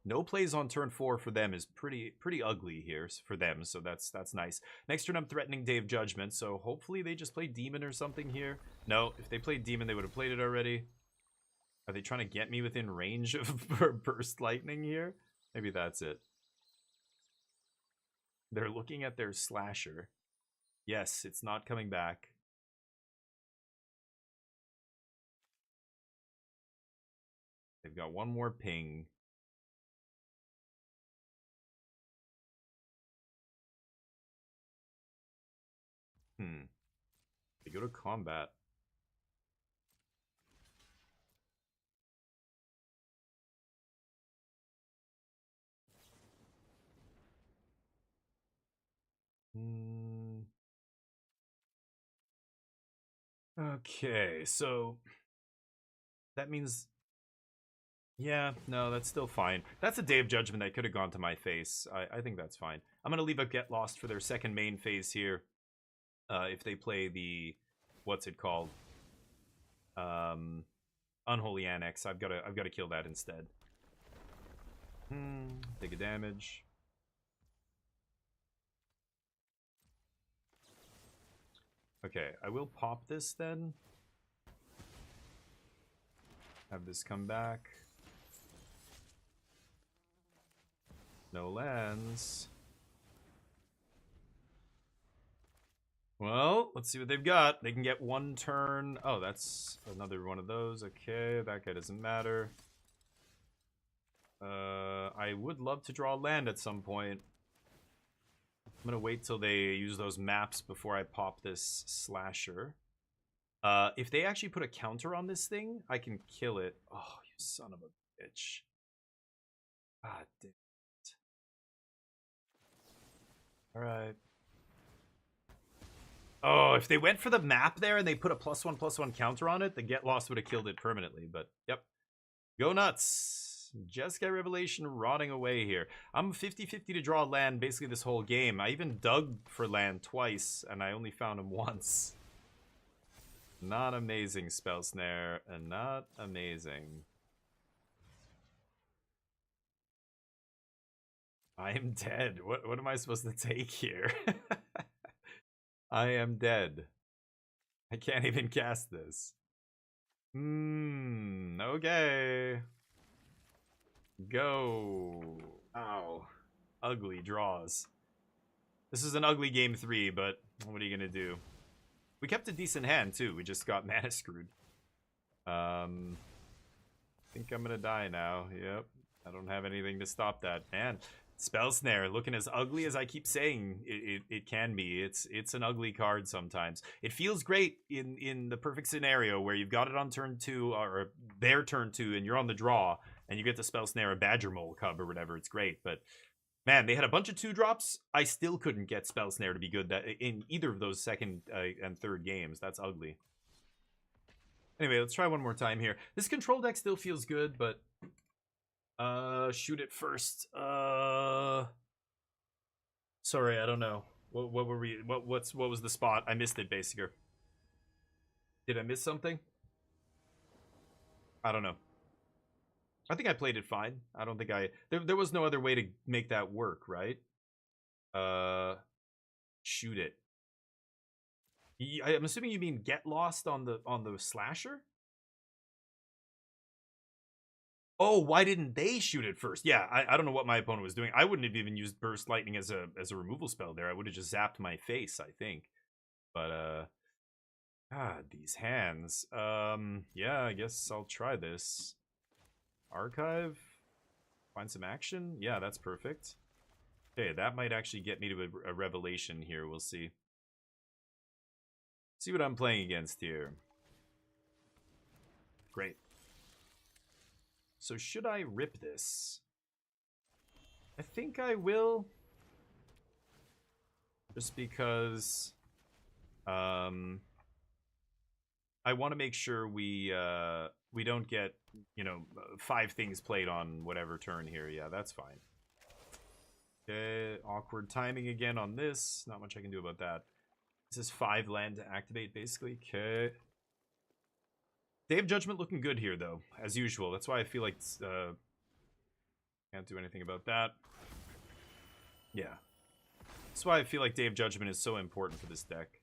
No plays on turn 4 for them is pretty ugly here for them, so that's nice. Next turn I'm threatening Day of Judgment, so hopefully they just play Demon or something here. No, if they played Demon, they would have played it already. Are they trying to get me within range of Burst Lightning here? Maybe that's it. They're looking at their Slasher. Yes, it's not coming back. They've got one more ping. They go to combat. Okay, so that means Yeah, no, that's still fine. That's a Day of Judgment that could have gone to my face. I think that's fine. I'm going to leave a Get Lost for their second main phase here. If they play the... What's it called? Unholy Annex. I've got to kill that instead. Take a damage. Okay, I will pop this then. Have this come back. No lands. Well, let's see what they've got. They can get one turn. Oh, that's another one of those. Okay, that guy doesn't matter. I would love to draw land at some point. I'm gonna wait till they use those maps before I pop this slasher. If they actually put a counter on this thing, I can kill it. Oh, you son of a bitch. God damn it. Alright. Oh, if they went for the map there and they put a +1/+1 counter on it, the Get Lost would have killed it permanently. But, yep. Go nuts. Jeskai Revelation rotting away here. I'm 50-50 to draw land basically this whole game. I even dug for land twice, and I only found him once. Not amazing, Spell Snare, and not amazing. I am dead. What am I supposed to take here? I am dead. I can't even cast this. Okay. Go. Ow. Ugly draws. This is an ugly game 3, but what are you gonna do? We kept a decent hand, too. We just got mana screwed. I think I'm gonna die now. Yep. I don't have anything to stop that. Man, Spell Snare, looking as ugly as I keep saying it can be. It's an ugly card sometimes. It feels great in the perfect scenario where you've got it on turn 2, or their turn 2, and you're on the draw, and you get to Spell Snare a Badger Mole cub or whatever. It's great, but man, they had a bunch of 2-drops. I still couldn't get Spell Snare to be good in either of those second and third games. That's ugly. Anyway, let's try one more time here. This control deck still feels good, but shoot it first. Sorry, I don't know. What were we? What was the spot? I missed it, basically. Did I miss something? I don't know. I think I played it fine. I don't think there was no other way to make that work, right? Shoot it. I'm assuming you mean Get Lost on the slasher? Oh, why didn't they shoot it first? Yeah, I don't know what my opponent was doing. I wouldn't have even used Burst Lightning as a removal spell there. I would have just zapped my face, I think. But God, these hands. Yeah, I guess I'll try this. Archive? Find some action? Yeah, that's perfect. Okay, that might actually get me to a revelation here. We'll see. See what I'm playing against here. Great. So should I rip this? I think I will. Just because I want to make sure we don't get, 5 things played on whatever turn here. Yeah, that's fine. Okay, awkward timing again on this. Not much I can do about that. This is 5 land to activate, basically. Okay. Day of Judgment looking good here, though, as usual. That's why I feel like can't do anything about that. Yeah. That's why I feel like Day of Judgment is so important for this deck.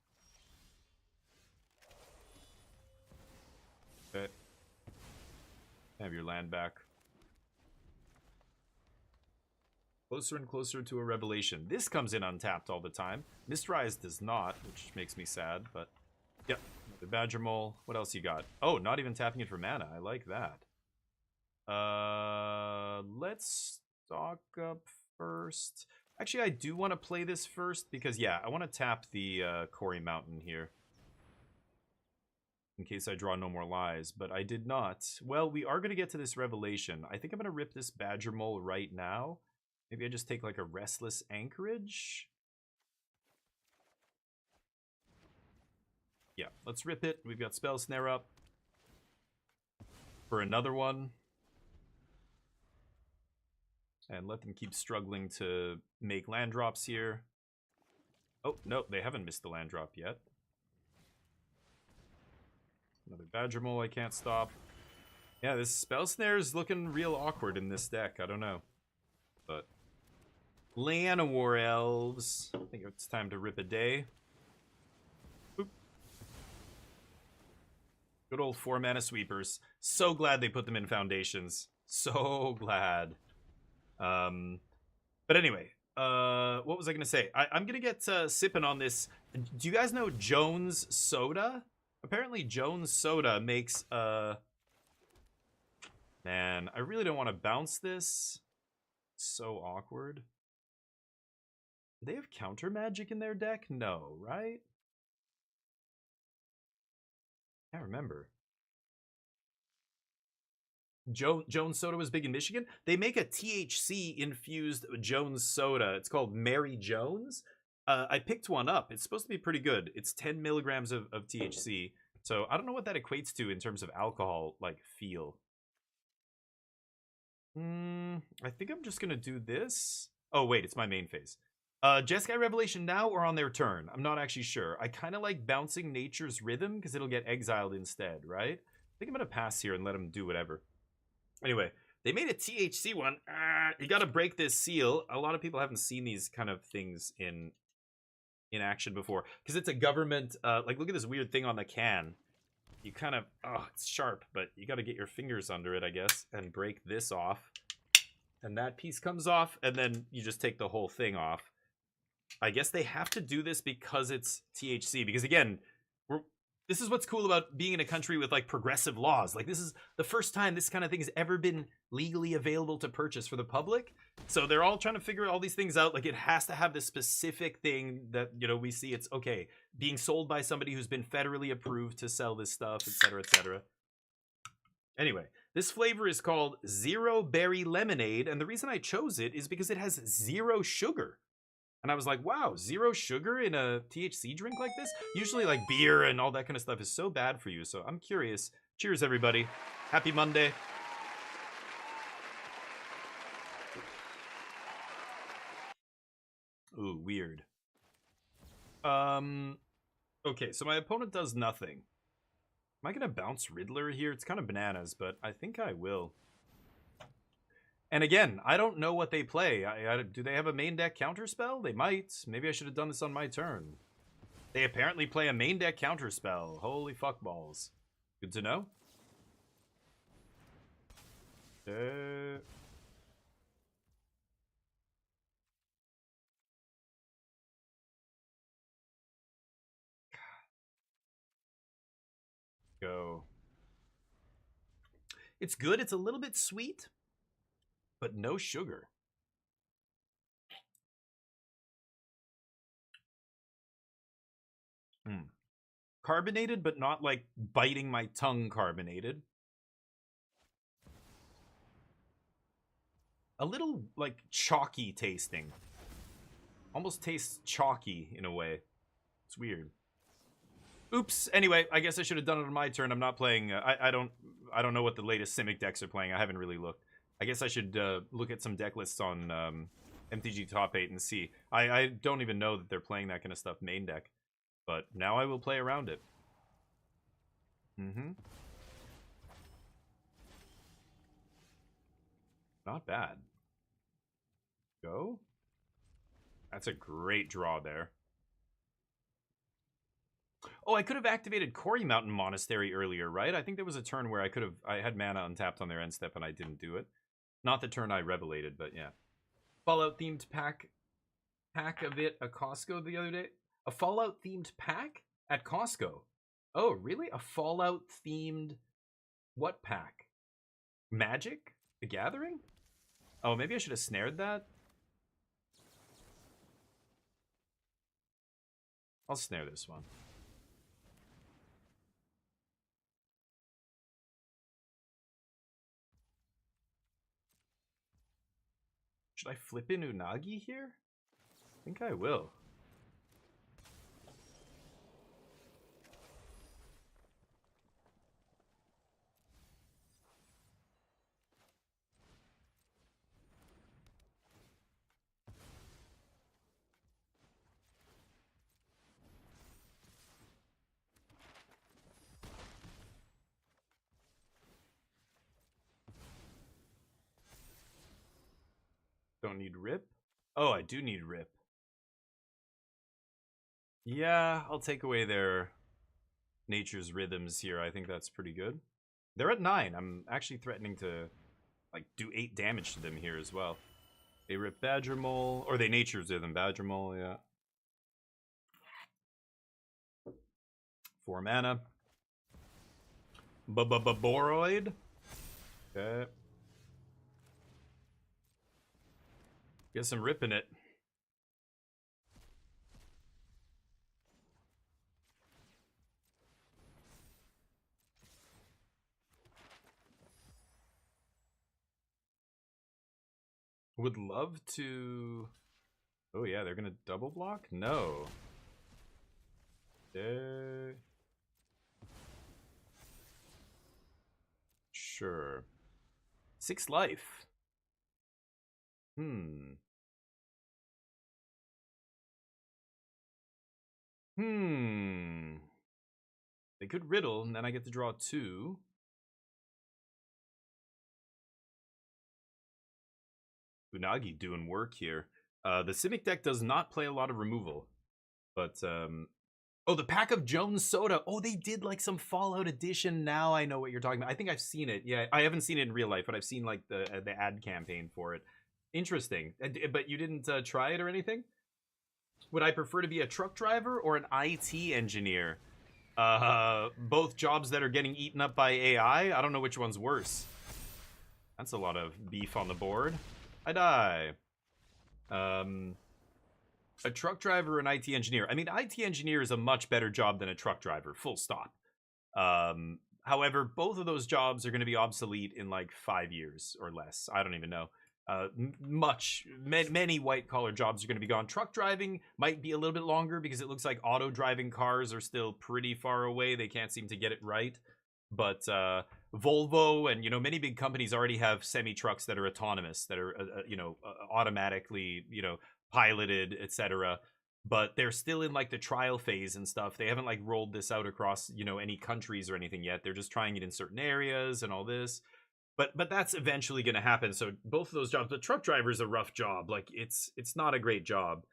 Okay. Have your land back. Closer and closer to a revelation. This comes in untapped all the time. Mistrise does not, which makes me sad, but yep. The Badger Mole. What else you got? Oh, not even tapping it for mana. I like that. Let's stock up first. Actually, I do want to play this first because, yeah, I want to tap the Quarry Mountain here. In case I draw no more lies, but I did not. Well, we are going to get to this revelation. I think I'm going to rip this Badger Mole right now. Maybe I just take like a Restless Anchorage. Yeah, let's rip it. We've got Spell Snare up for another one. and let them keep struggling to make land drops here. Oh, no, they haven't missed the land drop yet. Another Badger Mole I can't stop. Yeah, this Spell Snare is looking real awkward in this deck. I don't know. But Llanowar Elves. I think it's time to rip a day. Boop. Good old 4-mana sweepers. So glad they put them in Foundations. So glad. But anyway, what was I going to say? I'm going to get sipping on this. Do you guys know Jones Soda? Apparently Jones Soda makes... Man, I really don't want to bounce this. It's so awkward. Do they have counter magic in their deck? No, right? I can't remember. Jones Soda was big in Michigan. They make a THC infused Jones Soda. It's called Mary Jones. I picked one up. It's supposed to be pretty good. It's 10 milligrams of THC. So I don't know what that equates to in terms of alcohol, like, feel. I think I'm just gonna do this. Oh, wait, it's my main phase. Jeskai Revelation now or on their turn? I'm not actually sure. I kind of like bouncing Nature's Rhythm because it'll get exiled instead, right? I think I'm gonna pass here and let them do whatever. Anyway, they made a THC one. You gotta break this seal. A lot of people haven't seen these kind of things in action before because it's a government. Like, look at this weird thing on the can. You kind of, it's sharp, but you got to get your fingers under it, I guess, and break this off. And that piece comes off, and then you just take the whole thing off. I guess they have to do this because it's THC, because again, this is what's cool about being in a country with, like, progressive laws. Like, this is the first time this kind of thing has ever been legally available to purchase for the public. So they're all trying to figure all these things out. Like, it has to have this specific thing that, you know, we see it's, okay, being sold by somebody who's been federally approved to sell this stuff, etc., etc. Anyway, this flavor is called Zero Berry Lemonade, and the reason I chose it is because it has 0 sugar. And I was like, wow, 0 sugar in a THC drink like this? Usually, like, beer and all that kind of stuff is so bad for you, so I'm curious. Cheers, everybody. Happy Monday. Ooh, weird. Okay, so my opponent does nothing. Am I gonna bounce Riddler here? It's kind of bananas, but I think I will. And again, I don't know what they play. Do they have a main deck counterspell? They might. Maybe I should have done this on my turn. They apparently play a main deck counterspell. Holy fuck balls. Good to know. Go. It's good. It's a little bit sweet, but no sugar. Carbonated, but not like biting my tongue carbonated. A little like chalky tasting. Almost tastes chalky in a way. It's weird. Oops. Anyway, I guess I should have done it on my turn. I'm not playing. I don't know what the latest Simic decks are playing. I haven't really looked. I guess I should look at some deck lists on MTG Top 8 and see. I don't even know that they're playing that kind of stuff main deck. But now I will play around it. Not bad. Go. That's a great draw there. Oh, I could have activated Quarry Mountain Monastery earlier, right? I think there was a turn where I had mana untapped on their end step and I didn't do it. Not the turn I rebelated, but yeah. Fallout themed pack of it at Costco the other day. A Fallout themed pack at Costco. Oh, really? A Fallout themed what pack? Magic? The Gathering? Oh, maybe I should have snared that. I'll snare this one. Should I flip in Unagi here? I think I will. don't need rip. Oh, I do need rip. Yeah, I'll take away their nature's rhythms here. I think that's pretty good. They're at 9. I'm actually threatening to like do 8 damage to them here as well. They rip Badger Mole, or they nature's rhythm Badger Mole, yeah. 4 mana. Boroid. Okay. Guess I'm ripping it. Would love to... Oh yeah, they're gonna double block? No. Sure. 6 life. They could riddle, and then I get to draw 2. Unagi doing work here. The Simic deck does not play a lot of removal. But, oh, the pack of Jones Soda. Oh, they did, like, some Fallout edition. Now I know what you're talking about. I think I've seen it. Yeah, I haven't seen it in real life, but I've seen, like, the ad campaign for it. Interesting. But you didn't try it or anything? Would I prefer to be a truck driver or an IT engineer? Both jobs that are getting eaten up by AI? I don't know which one's worse. That's a lot of beef on the board. I die. A truck driver or an IT engineer. I mean, IT engineer is a much better job than a truck driver, full stop. However, both of those jobs are going to be obsolete in like 5 years or less. I don't even know. Many white-collar jobs are going to be gone. Truck driving might be a little bit longer because it looks like auto-driving cars are still pretty far away. They can't seem to get it right. But Volvo and, you know, many big companies already have semi-trucks that are autonomous, that are, automatically, piloted, etc. But they're still in, like, the trial phase and stuff. They haven't, like, rolled this out across, any countries or anything yet. They're just trying it in certain areas and all this. But that's eventually going to happen. So both of those jobs, but truck driver is a rough job. Like, it's not a great job.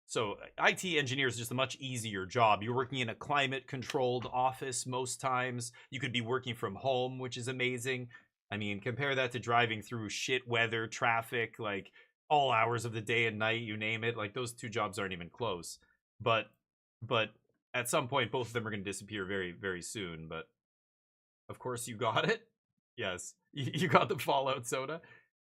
So IT engineer is just a much easier job. You're working in a climate-controlled office most times. You could be working from home, which is amazing. I mean, compare that to driving through shit weather, traffic, like all hours of the day and night, you name it. Like, those two jobs aren't even close. But at some point, both of them are going to disappear very, very soon. But of course, you got it. Yes, you got the Fallout soda.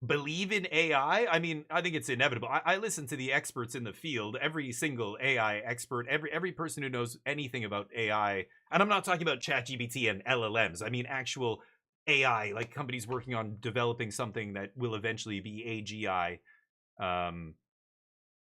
Believe in AI? I mean, I think it's inevitable. I listen to the experts in the field, every single AI expert, every person who knows anything about AI. And I'm not talking about ChatGPT and LLMs. I mean actual AI, like companies working on developing something that will eventually be AGI.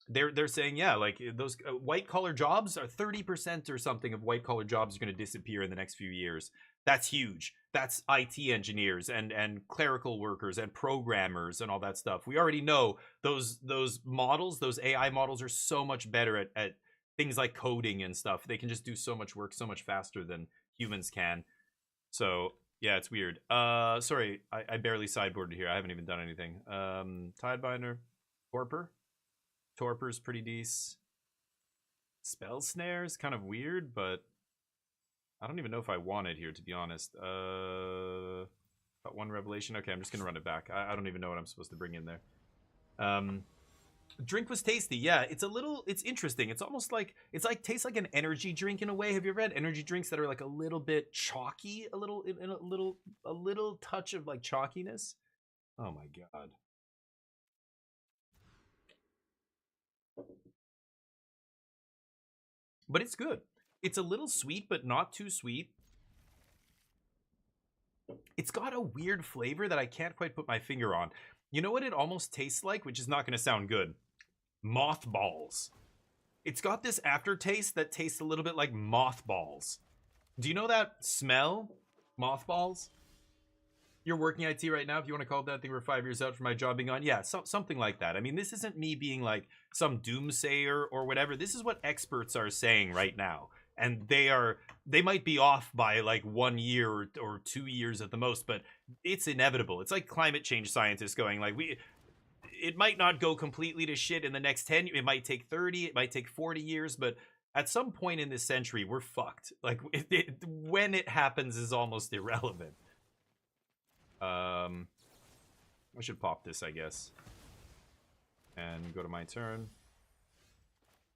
They're saying, yeah, like those white collar jobs are 30% or something of white collar jobs are going to disappear in the next few years. That's huge. That's IT engineers and clerical workers and programmers and all that stuff. We already know those models, those AI models are so much better at things like coding and stuff. They can just do so much work so much faster than humans can. So yeah, it's weird. Sorry, I barely sideboarded here. I haven't even done anything. Tidebinder, Torpor's pretty decent. Spell Snare's kind of weird, but I don't even know if I want it here, to be honest. Got one Revelation. Okay, I'm just going to run it back. I don't even know what I'm supposed to bring in there. Drink was tasty. Yeah, it's interesting. It's almost like, tastes like an energy drink in a way. Have you ever had energy drinks that are like a little bit chalky? A little touch of like chalkiness? Oh my God. But it's good. It's a little sweet, but not too sweet. It's got a weird flavor that I can't quite put my finger on. You know what it almost tastes like, which is not going to sound good? Mothballs. It's got this aftertaste that tastes a little bit like mothballs. Do you know that smell? Mothballs? You're working IT right now, if you want to call it that. I think we're 5 years out from my job being on. Yeah, something like that. I mean, this isn't me being like some doomsayer or whatever. This is what experts are saying right now. And they might be off by like 1 year or 2 years at the most, but it's inevitable. It's like climate change scientists going like, it might not go completely to shit in the next 10. It might take 30. It might take 40 years. But at some point in this century, we're fucked. Like, when it happens is almost irrelevant. I should pop this, I guess. And go to my turn.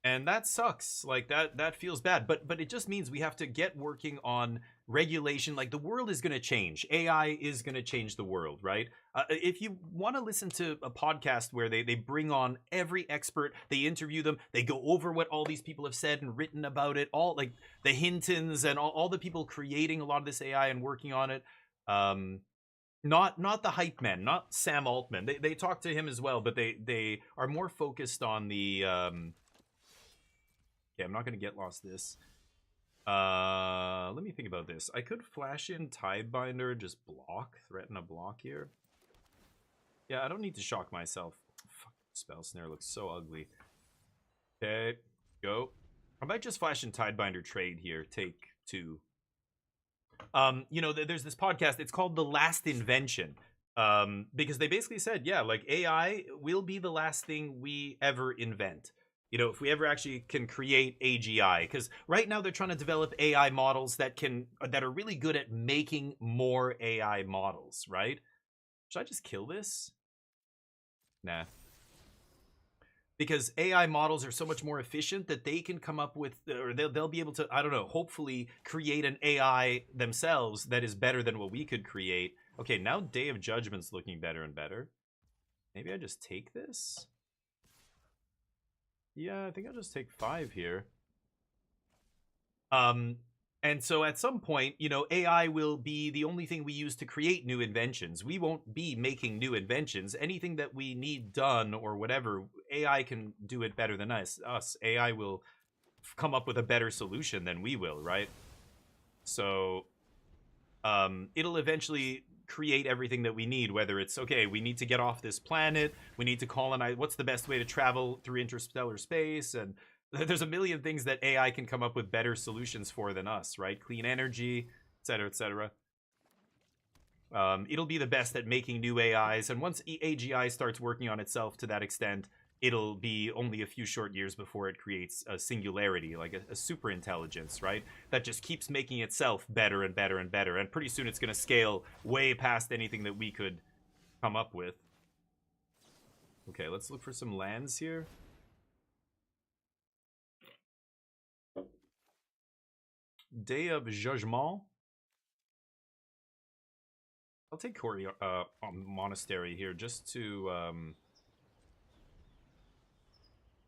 And that sucks. Like, that feels bad. But it just means we have to get working on regulation. Like, the world is going to change. AI is going to change the world, right? If you want to listen to a podcast where they bring on every expert, they interview them, they go over what all these people have said and written about it, all like the Hintons and all the people creating a lot of this AI and working on it. Not the hype men, not Sam Altman. They talk to him as well, but they are more focused on the okay, I'm not gonna get lost this. Let me think about this. I could flash in Tidebinder, just block, threaten a block here. Yeah, I don't need to shock myself. Fuck, spell snare looks so ugly. Okay, go. I might just flash in Tidebinder trade here. Take 2. You know, there's this podcast, it's called The Last Invention, because they basically said, yeah, like AI will be the last thing we ever invent. You know, if we ever actually can create AGI, because right now they're trying to develop AI models that are really good at making more AI models, right? Should I just kill this? Nah. Because AI models are so much more efficient that they can come up with, or they'll be able to, I don't know, hopefully create an AI themselves that is better than what we could create. Okay, now Day of Judgment's looking better and better. Maybe I just take this? Yeah, I think I'll just take 5 here. And so at some point, you know, AI will be the only thing we use to create new inventions. We won't be making new inventions. Anything that we need done or whatever, AI can do it better than us. AI will come up with a better solution than we will, right? So it'll eventually create everything that we need, whether it's, okay, we need to get off this planet, we need to colonize, what's the best way to travel through interstellar space, and there's a million things that AI can come up with better solutions for than us, right? Clean energy, etc., etc. It'll be the best at making new AIs, and once AGI starts working on itself to that extent, it'll be only a few short years before it creates a singularity, like a super intelligence, right? That just keeps making itself better and better and better, and pretty soon it's going to scale way past anything that we could come up with. Okay, let's look for some lands here. Day of Judgment. I'll take Corey Monastery here just to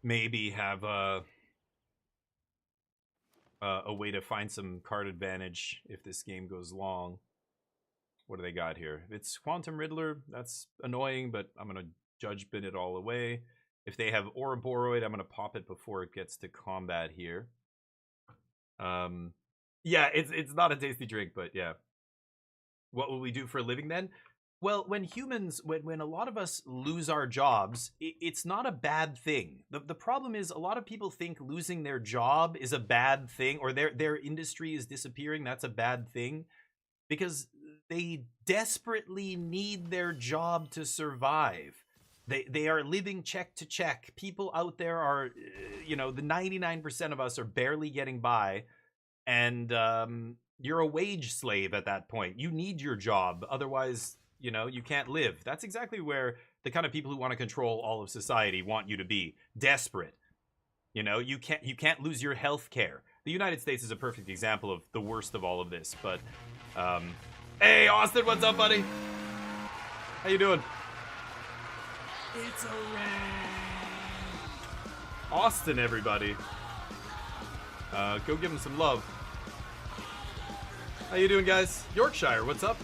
maybe have a way to find some card advantage if this game goes long. What do they got here? If it's Quantum Riddler, that's annoying, but I'm going to Judgment it all away. If they have Ouroboros, I'm going to pop it before it gets to combat here. Yeah, it's not a tasty drink, but yeah. What will we do for a living then? Well, when humans, when a lot of us lose our jobs, it's not a bad thing. The problem is a lot of people think losing their job is a bad thing, or their industry is disappearing, that's a bad thing, because they desperately need their job to survive. They are living check to check. People out there are, you know, the 99% of us are barely getting by. And you're a wage slave at that point. You need your job. Otherwise, you know, you can't live. That's exactly where the kind of people who want to control all of society want you to be. Desperate. You know, you can't lose your health care. The United States is a perfect example of the worst of all of this. But, hey, Austin, what's up, buddy? How you doing? It's a wrap. Austin, everybody. Go give him some love. How you doing, guys? Yorkshire, what's up?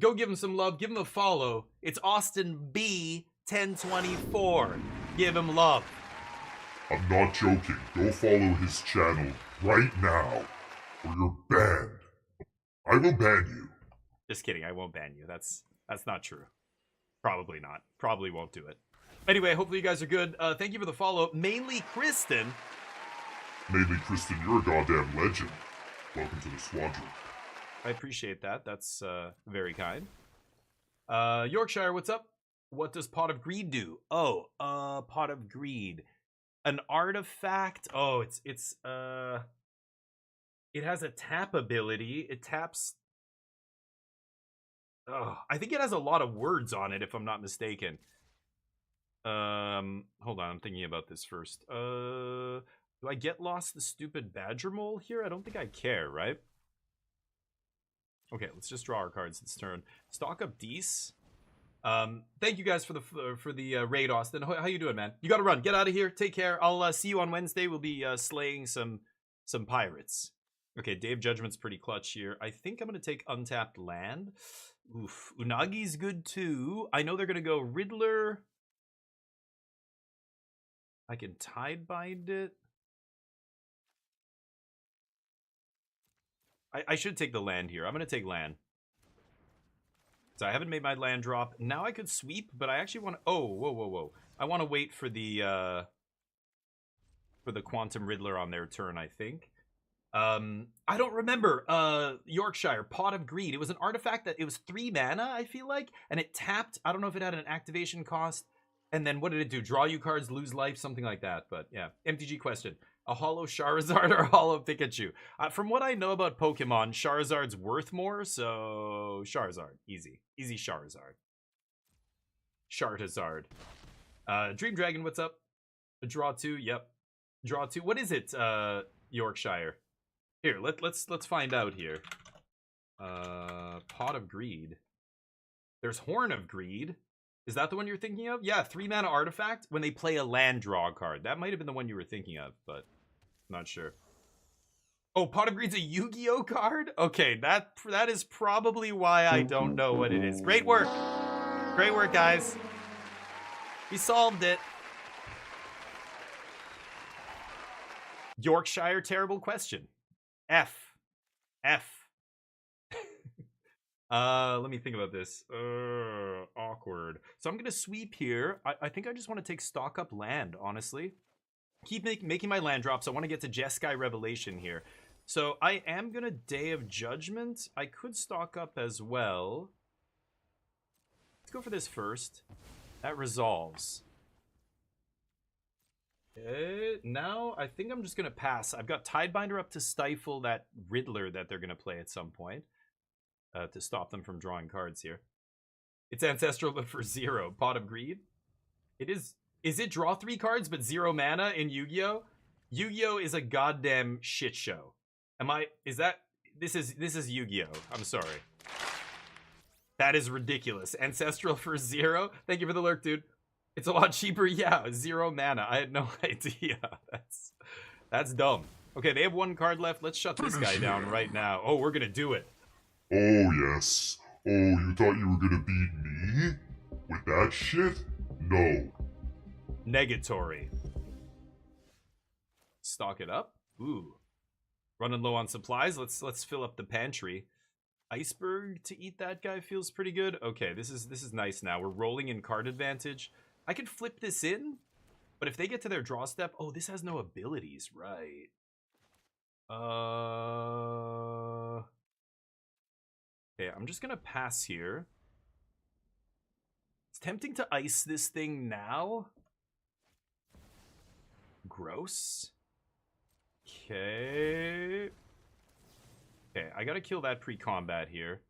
Go give him some love. Give him a follow. It's Austin B 1024. Give him love. I'm not joking. Go follow his channel right now, or you're banned. I will ban you. Just kidding. I won't ban you. That's not true. Probably not. Probably won't do it. Anyway, hopefully you guys are good. Thank you for the follow. Mainly Kristen. Mainly Kristen, you're a goddamn legend. Welcome to the squadron. I appreciate that. That's very kind. Yorkshire, what's up? What does Pot of Greed do? Oh, Pot of Greed. An artifact. Oh, it has a tap ability. It taps. Oh, I think it has a lot of words on it, if I'm not mistaken. Hold on, I'm thinking about this first. Do I get lost the stupid badger mole here? I don't think I care, right? Okay, let's just draw our cards this turn. Stock up Dees. Thank you guys for the raid, Austin. How you doing, man? You gotta run. Get out of here. Take care. I'll see you on Wednesday. We'll be slaying some pirates. Okay, Day of Judgment's pretty clutch here. I think I'm gonna take untapped land. Oof, Unagi's good too. I know they're gonna go Riddler. I can tide bind it. I should take the land here. I'm gonna take land. So I haven't made my land drop. Now I could sweep, but I actually want to... Oh, whoa. I want to wait for the Quantum Riddler on their turn, I think. I don't remember. Yorkshire, Pot of Greed. It was an artifact that... It was 3 mana, I feel like. And it tapped. I don't know if it had an activation cost. And then what did it do? Draw you cards, lose life, something like that. But yeah. MTG question. A hollow Charizard or a hollow Pikachu? From what I know about Pokemon, Charizard's worth more, so Charizard. Easy. Easy Charizard. Charizard. Dream Dragon, what's up? Draw 2, yep. Draw 2. What is it, Yorkshire? Here, let's find out here. Pot of Greed. There's Horn of Greed. Is that the one you're thinking of? Yeah, 3 mana artifact when they play a land draw card. That might have been the one you were thinking of, but I'm not sure. Oh, Pot of Greed's a Yu-Gi-Oh card? Okay, that is probably why I don't know what it is. Great work. Great work, guys. We solved it. Yorkshire, terrible question. F. Let me think about this. Awkward. So I'm gonna sweep here. I think I just want to take stock up land, honestly. Keep making my land drops. I want to get to Jeskai Revelation here. So I am gonna Day of Judgment. I could stock up as well. Let's go for this first. That resolves. Now I think I'm just gonna pass. I've got Tidebinder up to stifle that Riddler that they're gonna play at some point. To stop them from drawing cards here. It's Ancestral, but for 0. Pot of Greed. It is. Is it draw 3 cards, but 0 mana in Yu-Gi-Oh? Yu-Gi-Oh is a goddamn shit show. Is that... This is Yu-Gi-Oh. I'm sorry. That is ridiculous. Ancestral for 0? Thank you for the lurk, dude. It's a lot cheaper. Yeah, 0 mana. I had no idea. That's dumb. Okay, they have 1 card left. Let's shut this guy down right now. Oh, we're gonna do it. Oh, yes. Oh, you thought you were gonna beat me? With that shit? No. Negatory. Stock it up. Ooh. Running low on supplies. Let's fill up the pantry. Iceberg to eat that guy feels pretty good. Okay, this is nice now. We're rolling in card advantage. I could flip this in, but if they get to their draw step... Oh, this has no abilities, right. Okay, I'm just gonna pass here. It's tempting to ice this thing now. Gross. Okay. Okay, I gotta kill that pre-combat here.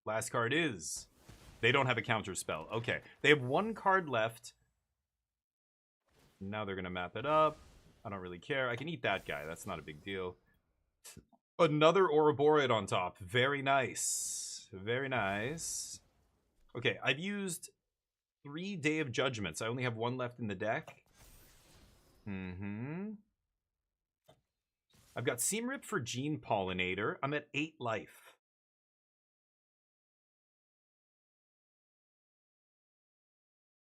Last card is... They don't have a counter spell. Okay, they have 1 card left. Now they're gonna map it up. I don't really care. I can eat that guy. That's not a big deal. Another Ouroborid on top. Very nice. Very nice. Okay, I've used 3 Day of Judgments. I only have 1 left in the deck. I've got Seam Rip for Gene Pollinator. I'm at 8 life.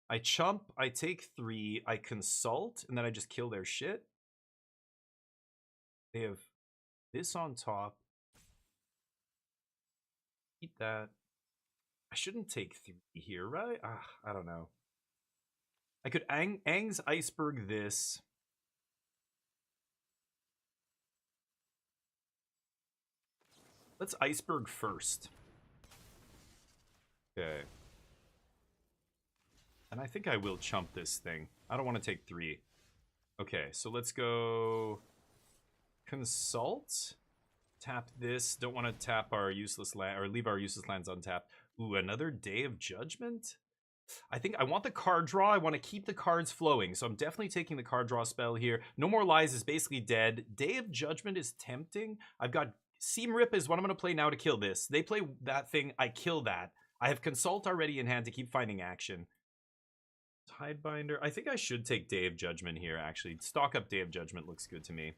I chump, I take 3, I consult, and then I just kill their shit. They have this on top. Eat that. I shouldn't take 3 here, right? I don't know. I could Aang's Iceberg this. Let's Iceberg first. Okay. And I think I will chump this thing. I don't want to take 3. Okay, so let's go... Consult? Tap this. Don't want to tap our useless land, or leave our useless lands untapped. Ooh, another Day of Judgment? I think I want the card draw. I want to keep the cards flowing, so I'm definitely taking the card draw spell here. No More Lies is basically dead. Day of Judgment is tempting. I've got Seam Rip is what I'm going to play now to kill this. They play that thing, I kill that. I have Consult already in hand to keep finding action. Tidebinder. I think I should take Day of Judgment here, actually. Stock up Day of Judgment looks good to me.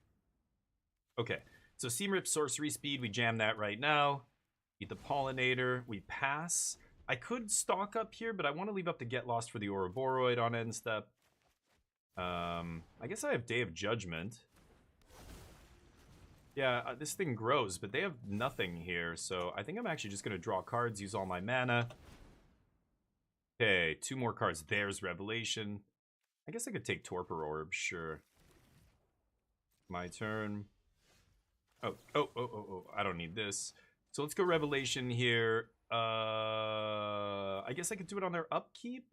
Okay, so Seam Rip Sorcery Speed, we jam that right now. Eat the Pollinator, we pass. I could stock up here, but I want to leave up the Get Lost for the Ouroboros on end step. I guess I have Day of Judgment. Yeah, this thing grows, but they have nothing here, so I think I'm actually just going to draw cards, use all my mana. Okay, 2 more cards. There's Revelation. I guess I could take Torpor Orb, sure. My turn. Oh, I don't need this. So let's go Revelation here. I guess I could do it on their upkeep.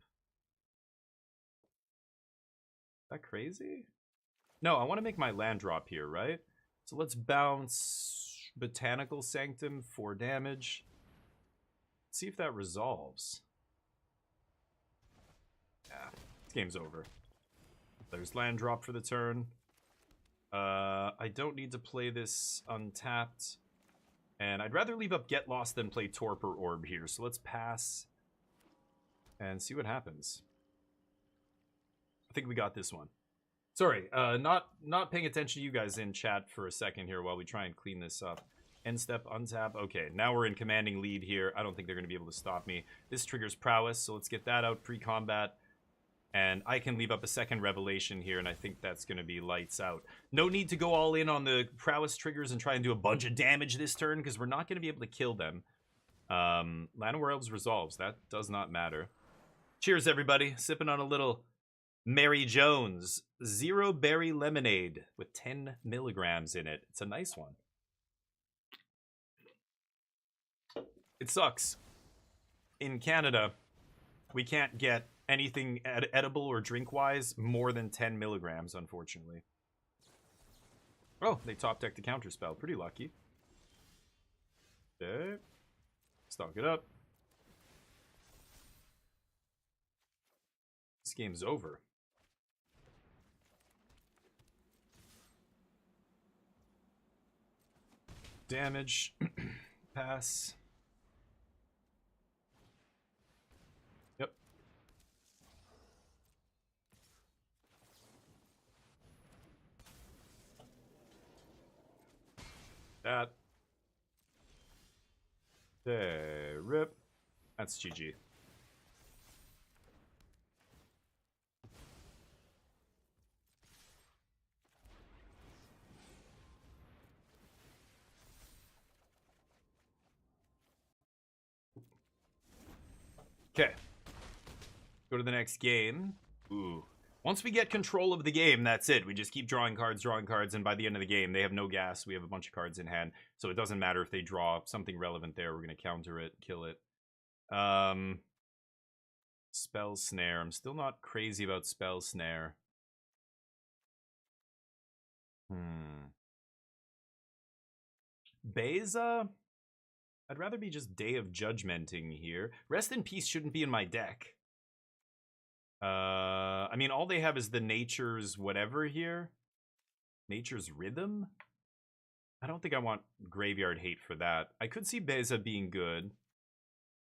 Is that crazy? No, I want to make my land drop here, right? So let's bounce Botanical Sanctum, 4 damage. See if that resolves. Yeah, this game's over. There's land drop for the turn. I don't need to play this untapped. And I'd rather leave up Get Lost than play Torpor Orb here. So let's pass and see what happens. I think we got this one. Sorry, not paying attention to you guys in chat for a second here while we try and clean this up. End step, untap. Okay, now we're in commanding lead here. I don't think they're going to be able to stop me. This triggers Prowess, so let's get that out pre-combat. And I can leave up a second Revelation here, and I think that's going to be lights out. No need to go all in on the Prowess triggers and try and do a bunch of damage this turn, because we're not going to be able to kill them. Land of Elves resolves. That does not matter. Cheers, everybody. Sipping on a little Mary Jones 0 Berry Lemonade with 10 milligrams in it. It's a nice one. It sucks. In Canada, we can't get anything edible or drink-wise more than 10 milligrams, unfortunately. Oh, they top-decked the counterspell. Pretty lucky. Okay. Stock it up. This game's over. Damage. Pass. Yep. That. There. Rip. That's GG. Okay. Go to the next game. Ooh. Once we get control of the game, that's it. We just keep drawing cards, and by the end of the game, they have no gas. We have a bunch of cards in hand, so it doesn't matter if they draw something relevant there. We're going to counter it, kill it. Spell Snare. I'm still not crazy about Spell Snare. Beza? I'd rather be just Day of Judgmenting here. Rest in Peace shouldn't be in my deck. I mean, all they have is the Nature's whatever here. Nature's Rhythm? I don't think I want Graveyard Hate for that. I could see Beza being good.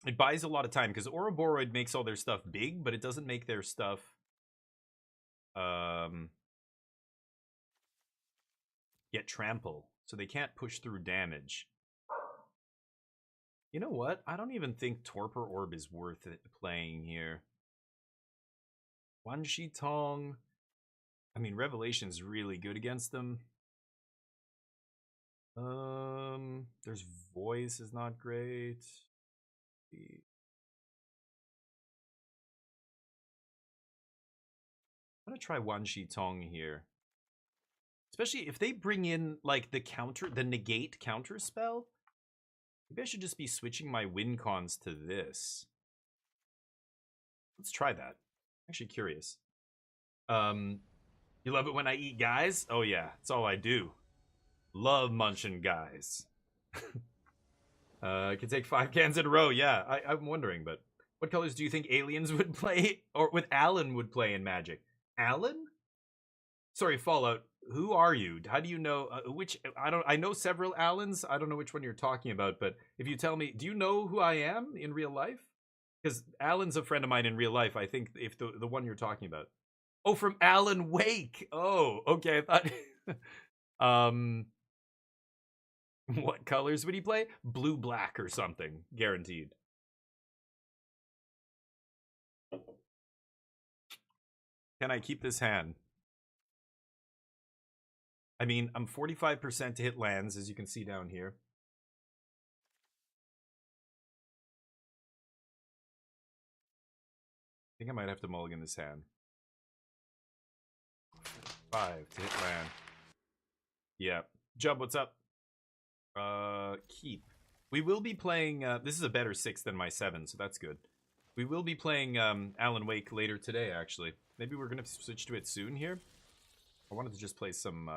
It buys a lot of time, because Ouroboros makes all their stuff big, but it doesn't make their stuff... get trample. So they can't push through damage. You know what? I don't even think Torpor Orb is worth it playing here. Wan Shi Tong. I mean, Revelation's really good against them. There's Voice is not great. I'm gonna try Wan Shi Tong here. Especially if they bring in, like, the negate counter spell. Maybe I should just be switching my win cons to this. Let's try that. Actually curious. You love it when I eat guys? Oh yeah, it's all I do. Love munching guys. I can take 5 cans in a row. Yeah, I'm wondering, but what colors do you think aliens would play, or with Alan would play in Magic? Alan? Sorry, Fallout. Who are you? How do you know which? I know several Allens. I don't know which one you're talking about, but if you tell me, do you know who I am in real life? Because Alan's a friend of mine in real life. I think if the one you're talking about. Oh, from Alan Wake. Oh, okay. I thought. What colors would he play? Blue, black, or something. Guaranteed. Can I keep this hand? I mean, I'm 45% to hit lands, as you can see down here. I think I might have to mulligan this hand. 5 to hit land. Yeah. Jub, what's up? Keep. We will be playing, this is a better 6 than my 7, so that's good. We will be playing Alan Wake later today, actually. Maybe we're going to switch to it soon here. I wanted to just play some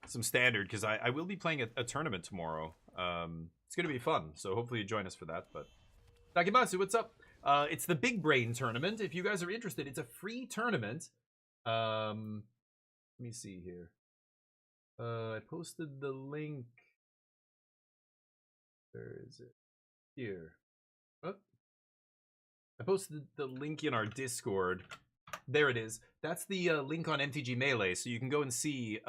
standard, because I will be playing a tournament tomorrow. It's going to be fun, so hopefully you join us for that. But Takimasu, what's up? It's the Big Brain Tournament. If you guys are interested, it's a free tournament. Let me see here. I posted the link. Where is it? Here. Oh. I posted the link in our Discord. There it is. That's the link on MTG Melee, so you can go and see.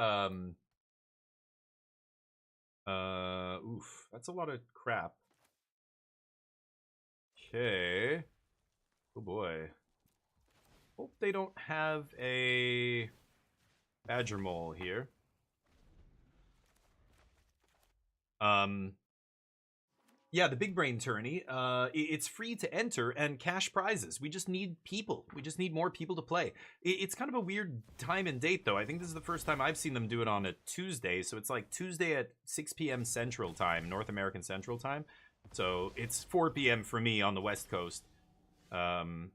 Oof, that's a lot of crap. Okay. Oh boy. Hope they don't have a Badger Mole here. Yeah, the Big Brain Tourney. It's free to enter and cash prizes. We just need people. We just need more people to play. It's kind of a weird time and date, though. I think this is the first time I've seen them do it on a Tuesday. So it's like Tuesday at 6 p.m. Central Time, North American Central Time. So it's 4 p.m. for me on the West Coast. Okay,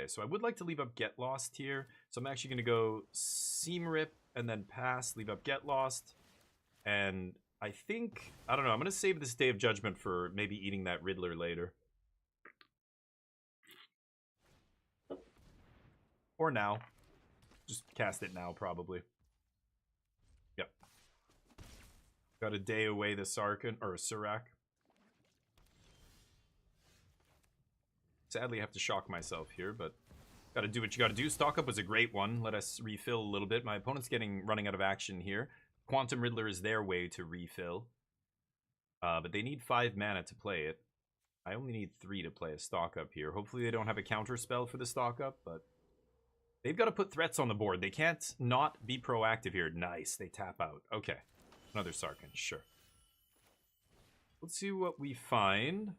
so I would like to leave up Get Lost here. So I'm actually going to go Seam Rip and then pass, leave up Get Lost. And I think, I don't know, I'm going to save this Day of Judgment for maybe eating that Riddler later. Or now. Just cast it now, probably. Yep. Got a day away the Sarkhan, or Surak. Sadly, I have to shock myself here, but gotta do what you gotta do. Stock Up was a great one. Let us refill a little bit. My opponent's running out of action here. Quantum Riddler is their way to refill. But they need 5 mana to play it. I only need 3 to play a Stock Up here. Hopefully they don't have a counter spell for the Stock Up, but they've got to put threats on the board. They can't not be proactive here. Nice. They tap out. Okay. Another Sarkhan. Sure. Let's see what we find.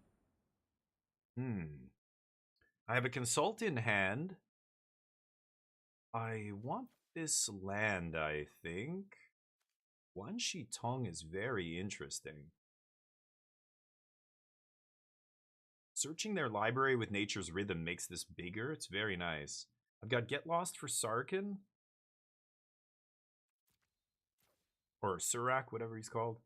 I have a Consult in hand. I want this land, I think. Wan Shi Tong is very interesting. Searching their library with Nature's Rhythm makes this bigger. It's very nice. I've got Get Lost for Sarkhan. Or Surak, whatever he's called.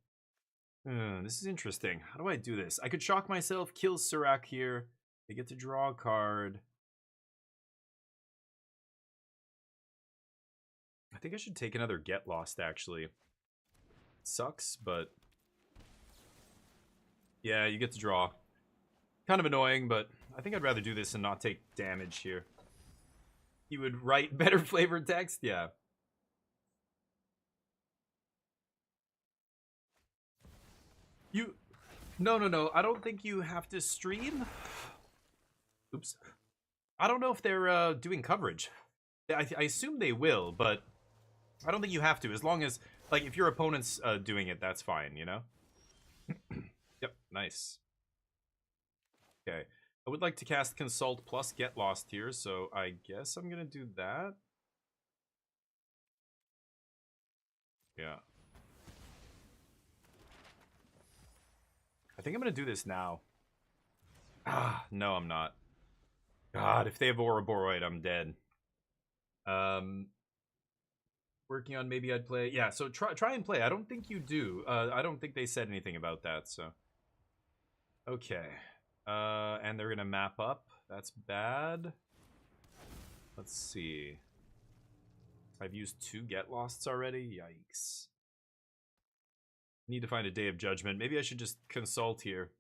This is interesting. How do I do this? I could shock myself, kill Surak here. They get to draw a card. I think I should take another Get Lost, actually. It sucks, but... yeah, you get to draw. Kind of annoying, but I think I'd rather do this and not take damage here. He would write better flavored text? Yeah. No. I don't think you have to stream. Oops. I don't know if they're doing coverage. I assume they will, but I don't think you have to. As long as, like, if your opponent's doing it, that's fine, you know? Yep, nice. Okay. I would like to cast Consult plus Get Lost here, so I guess I'm going to do that. Yeah. I think I'm going to do this now. Ah, no, I'm not. God, if they have Ouroboros, I'm dead. Working on maybe I'd play. Yeah, so try and play. I don't think you do. I don't think they said anything about that, so. Okay. And they're gonna map up. That's bad. Let's see. I've used 2 get losts already. Yikes. Need to find a Day of Judgment. Maybe I should just consult here.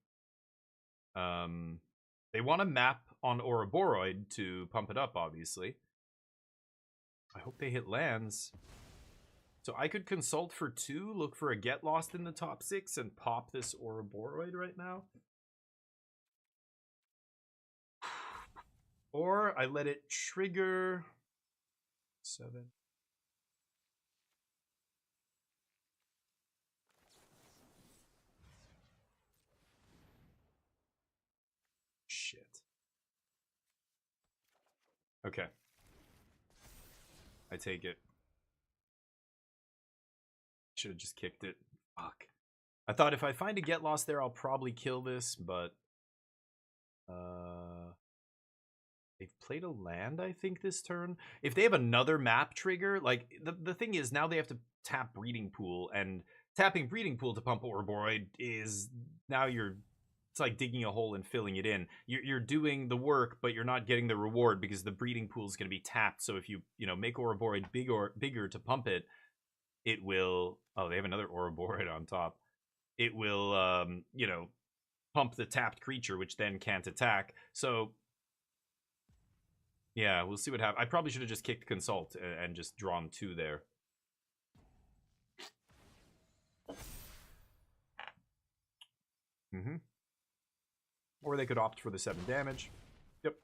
They want to map on Ouroboros to pump it up, obviously. I hope they hit lands. So I could consult for 2, look for a get lost in the top 6, and pop this Ouroboros right now. Or I let it trigger 7. Shit. Okay. I take it. Should have just kicked it. Fuck. I thought if I find a get lost there, I'll probably kill this, but they've played a land, I think, this turn. If they have another map trigger, like the thing is now they have to tap Breeding Pool, and tapping Breeding Pool to pump Ouroboros is now it's like digging a hole and filling it in. You're doing the work, but you're not getting the reward because the Breeding Pool is going to be tapped. So if you make Ouroboros bigger to pump it, it will. Oh, they have another Ouroboros on top. It will, pump the tapped creature, which then can't attack. So, yeah, we'll see what happens. I probably should have just kicked Consult and just drawn 2 there. Or they could opt for the 7 damage. Yep.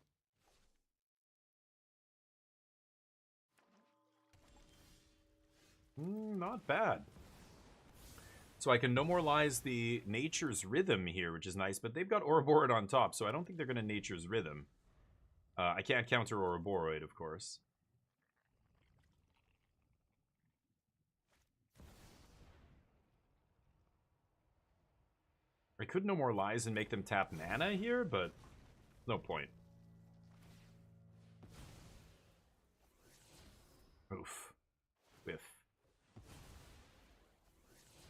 Not bad. So I can No More Lies the Nature's Rhythm here, which is nice, but they've got Ouroboros on top, so I don't think they're going to Nature's Rhythm. I can't counter Ouroboros, of course. I could No More Lies and make them tap mana here, but no point. Oof. Whiff.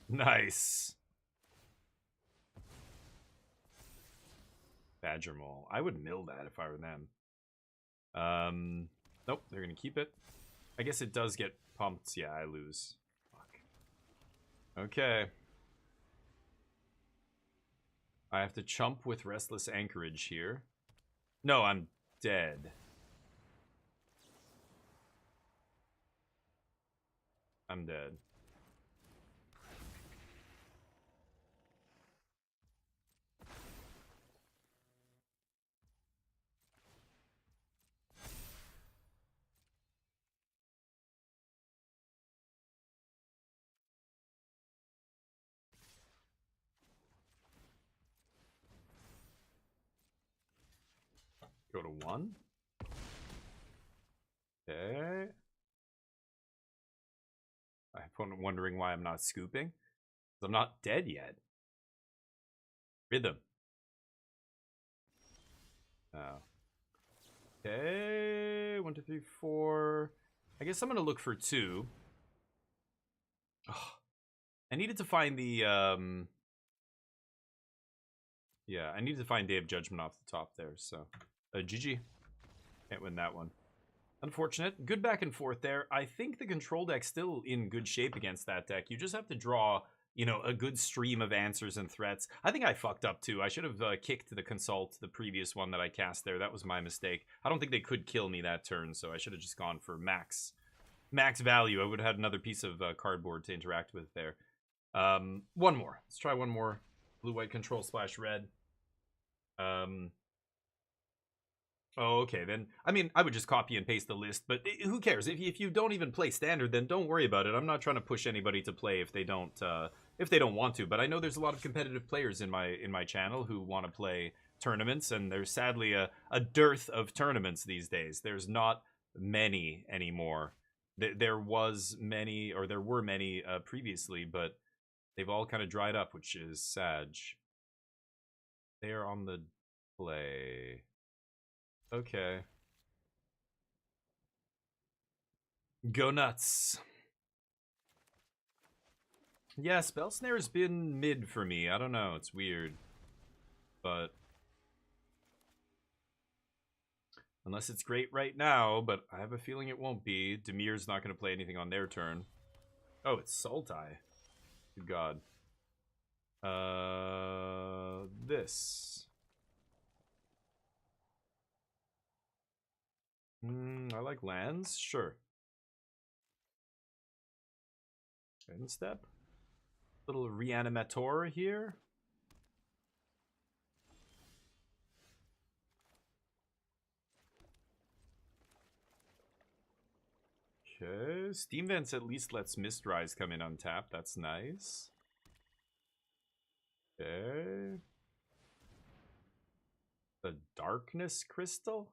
Nice. Badger Mole. I would mill that if I were them. Nope, they're gonna keep it. I guess it does get pumped. Yeah, I lose. Fuck. Okay. I have to chump with Restless Anchorage here. No, I'm dead. I'm dead. Go to 1. Okay. I'm wondering why I'm not scooping. I'm not dead yet. Rhythm. Oh. Okay. 1, 2, 3, 4. I guess I'm gonna look for 2. Oh, I needed to find the yeah, I needed to find Day of Judgment off the top there, so GG. Can't win that one. Unfortunate. Good back and forth there. I think the control deck's still in good shape against that deck. You just have to draw, a good stream of answers and threats. I think I fucked up too. I should have kicked the Consult, the previous one that I cast there. That was my mistake. I don't think they could kill me that turn, so I should have just gone for max value. I would have had another piece of cardboard to interact with there. One more. Let's try one more. Blue-white control / red. Oh, okay, then, I mean, I would just copy and paste the list, but who cares? If you don't even play Standard, then don't worry about it. I'm not trying to push anybody to play if they don't want to, but I know there's a lot of competitive players in my channel who want to play tournaments, and there's sadly a dearth of tournaments these days. There's not many anymore. There were many previously, but they've all kind of dried up, which is sad. They are on the Play. Okay. Go nuts. Yeah, Spell Snare's been mid for me. I don't know. It's weird. But unless it's great right now, but I have a feeling it won't be. Demir's not going to play anything on their turn. Oh, it's Sultai. Good God. This. I like lands. Sure. End step. Little reanimator here. Okay. Steam Vents at least lets Mistrise come in untapped. That's nice. Okay. The Darkness Crystal?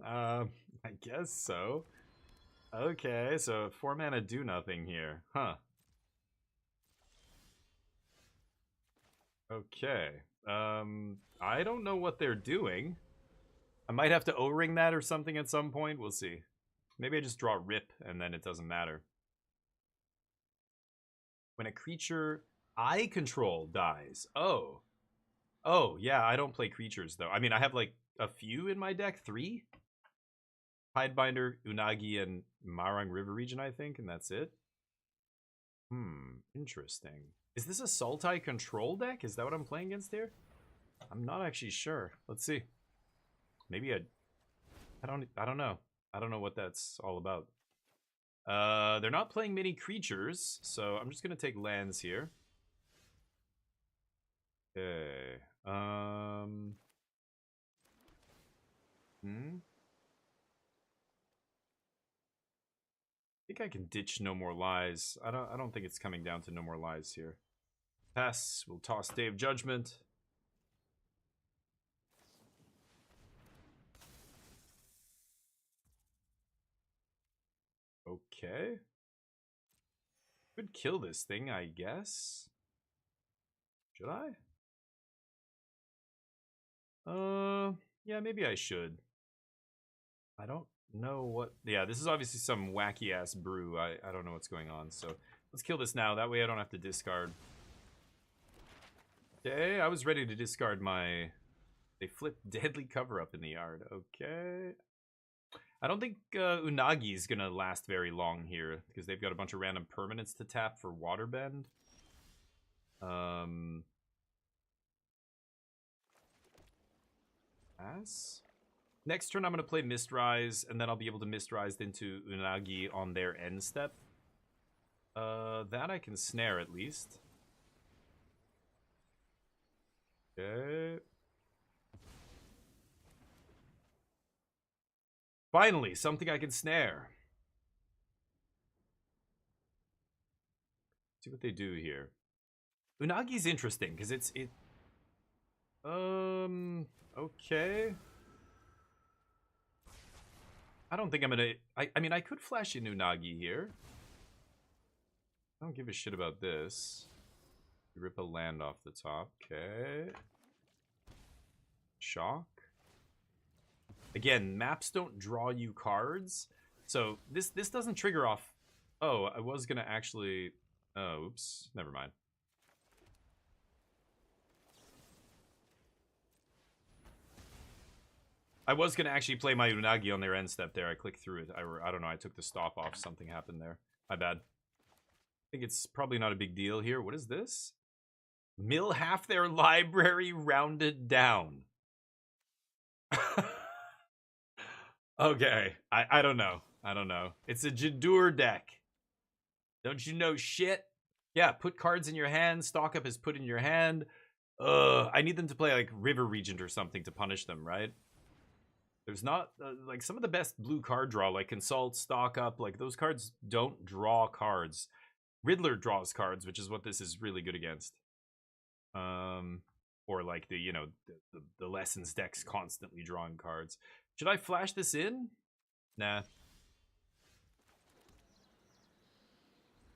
I guess so. Okay, so 4 mana do nothing here. Huh. Okay. I don't know what they're doing. I might have to O-ring that or something at some point. We'll see. Maybe I just draw Rip and then it doesn't matter. When a creature I control dies. Oh. Oh, yeah, I don't play creatures, though. I mean, I have, like, a few in my deck. 3? Hidebinder, Unagi, and Marang River Region, I think, and that's it. Interesting. Is this a Sultai control deck? Is that what I'm playing against here? I'm not actually sure. Let's see. Maybe I don't know. I don't know what that's all about. They're not playing many creatures, so I'm just gonna take lands here. Okay. I think I can ditch No More Lies. I don't think it's coming down to No More Lies here. Pass. We'll toss Dave Judgment. Okay. Could kill this thing, I guess. Should I? Yeah, maybe I should. I don't know what... Yeah, this is obviously some wacky-ass brew. I don't know what's going on, so let's kill this now. That way I don't have to discard. Okay, I was ready to discard my... They flipped Deadly Cover-Up in the yard. Okay. I don't think Unagi is going to last very long here, because they've got a bunch of random permanents to tap for Waterbend. Pass? Next turn I'm going to play Mistrise, and then I'll be able to Mistrise into Unagi on their end step. That I can snare at least. Okay. Finally, something I can snare. See what they do here. Unagi's interesting, because okay. I don't think I'm gonna... I mean, I could flash in Unagi here. I don't give a shit about this. Rip a land off the top. Okay. Shock. Again, maps don't draw you cards. So this doesn't trigger off... Oh, I was gonna actually... Oh, oops. Never mind. I was going to actually play my Unagi on their end step there. I clicked through it. I don't know. I took the stop off. Something happened there. My bad. I think it's probably not a big deal here. What is this? Mill half their library rounded down. Okay. I don't know. I don't know. It's a Jadur deck. Don't you know shit? Yeah, put cards in your hand. Stock up is put in your hand. I need them to play like River Regent or something to punish them, right? There's not, like, some of the best blue card draw, like Consult, Stock Up, like, those cards don't draw cards. Riddler draws cards, which is what this is really good against. Or, like, the, you know, the Lessons deck's constantly drawing cards. Should I flash this in? Nah.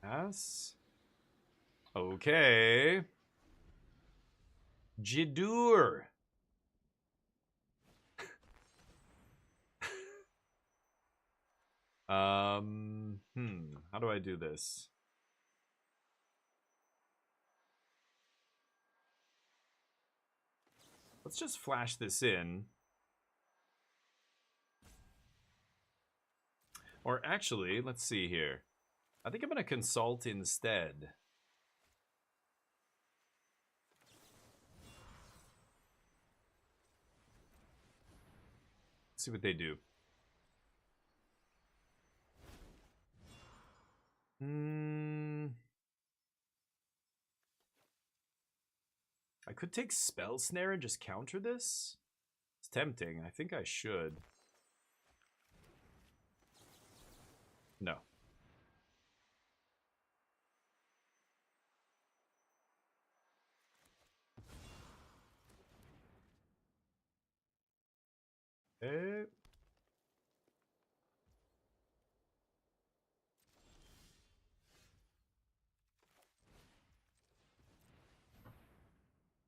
Pass. Okay. Jidur. How do I do this? Let's just flash this in. Or actually, let's see here. I think I'm going to consult instead. Let's see what they do. I could take Spell Snare and just counter this. It's tempting. I think I should. No. Okay.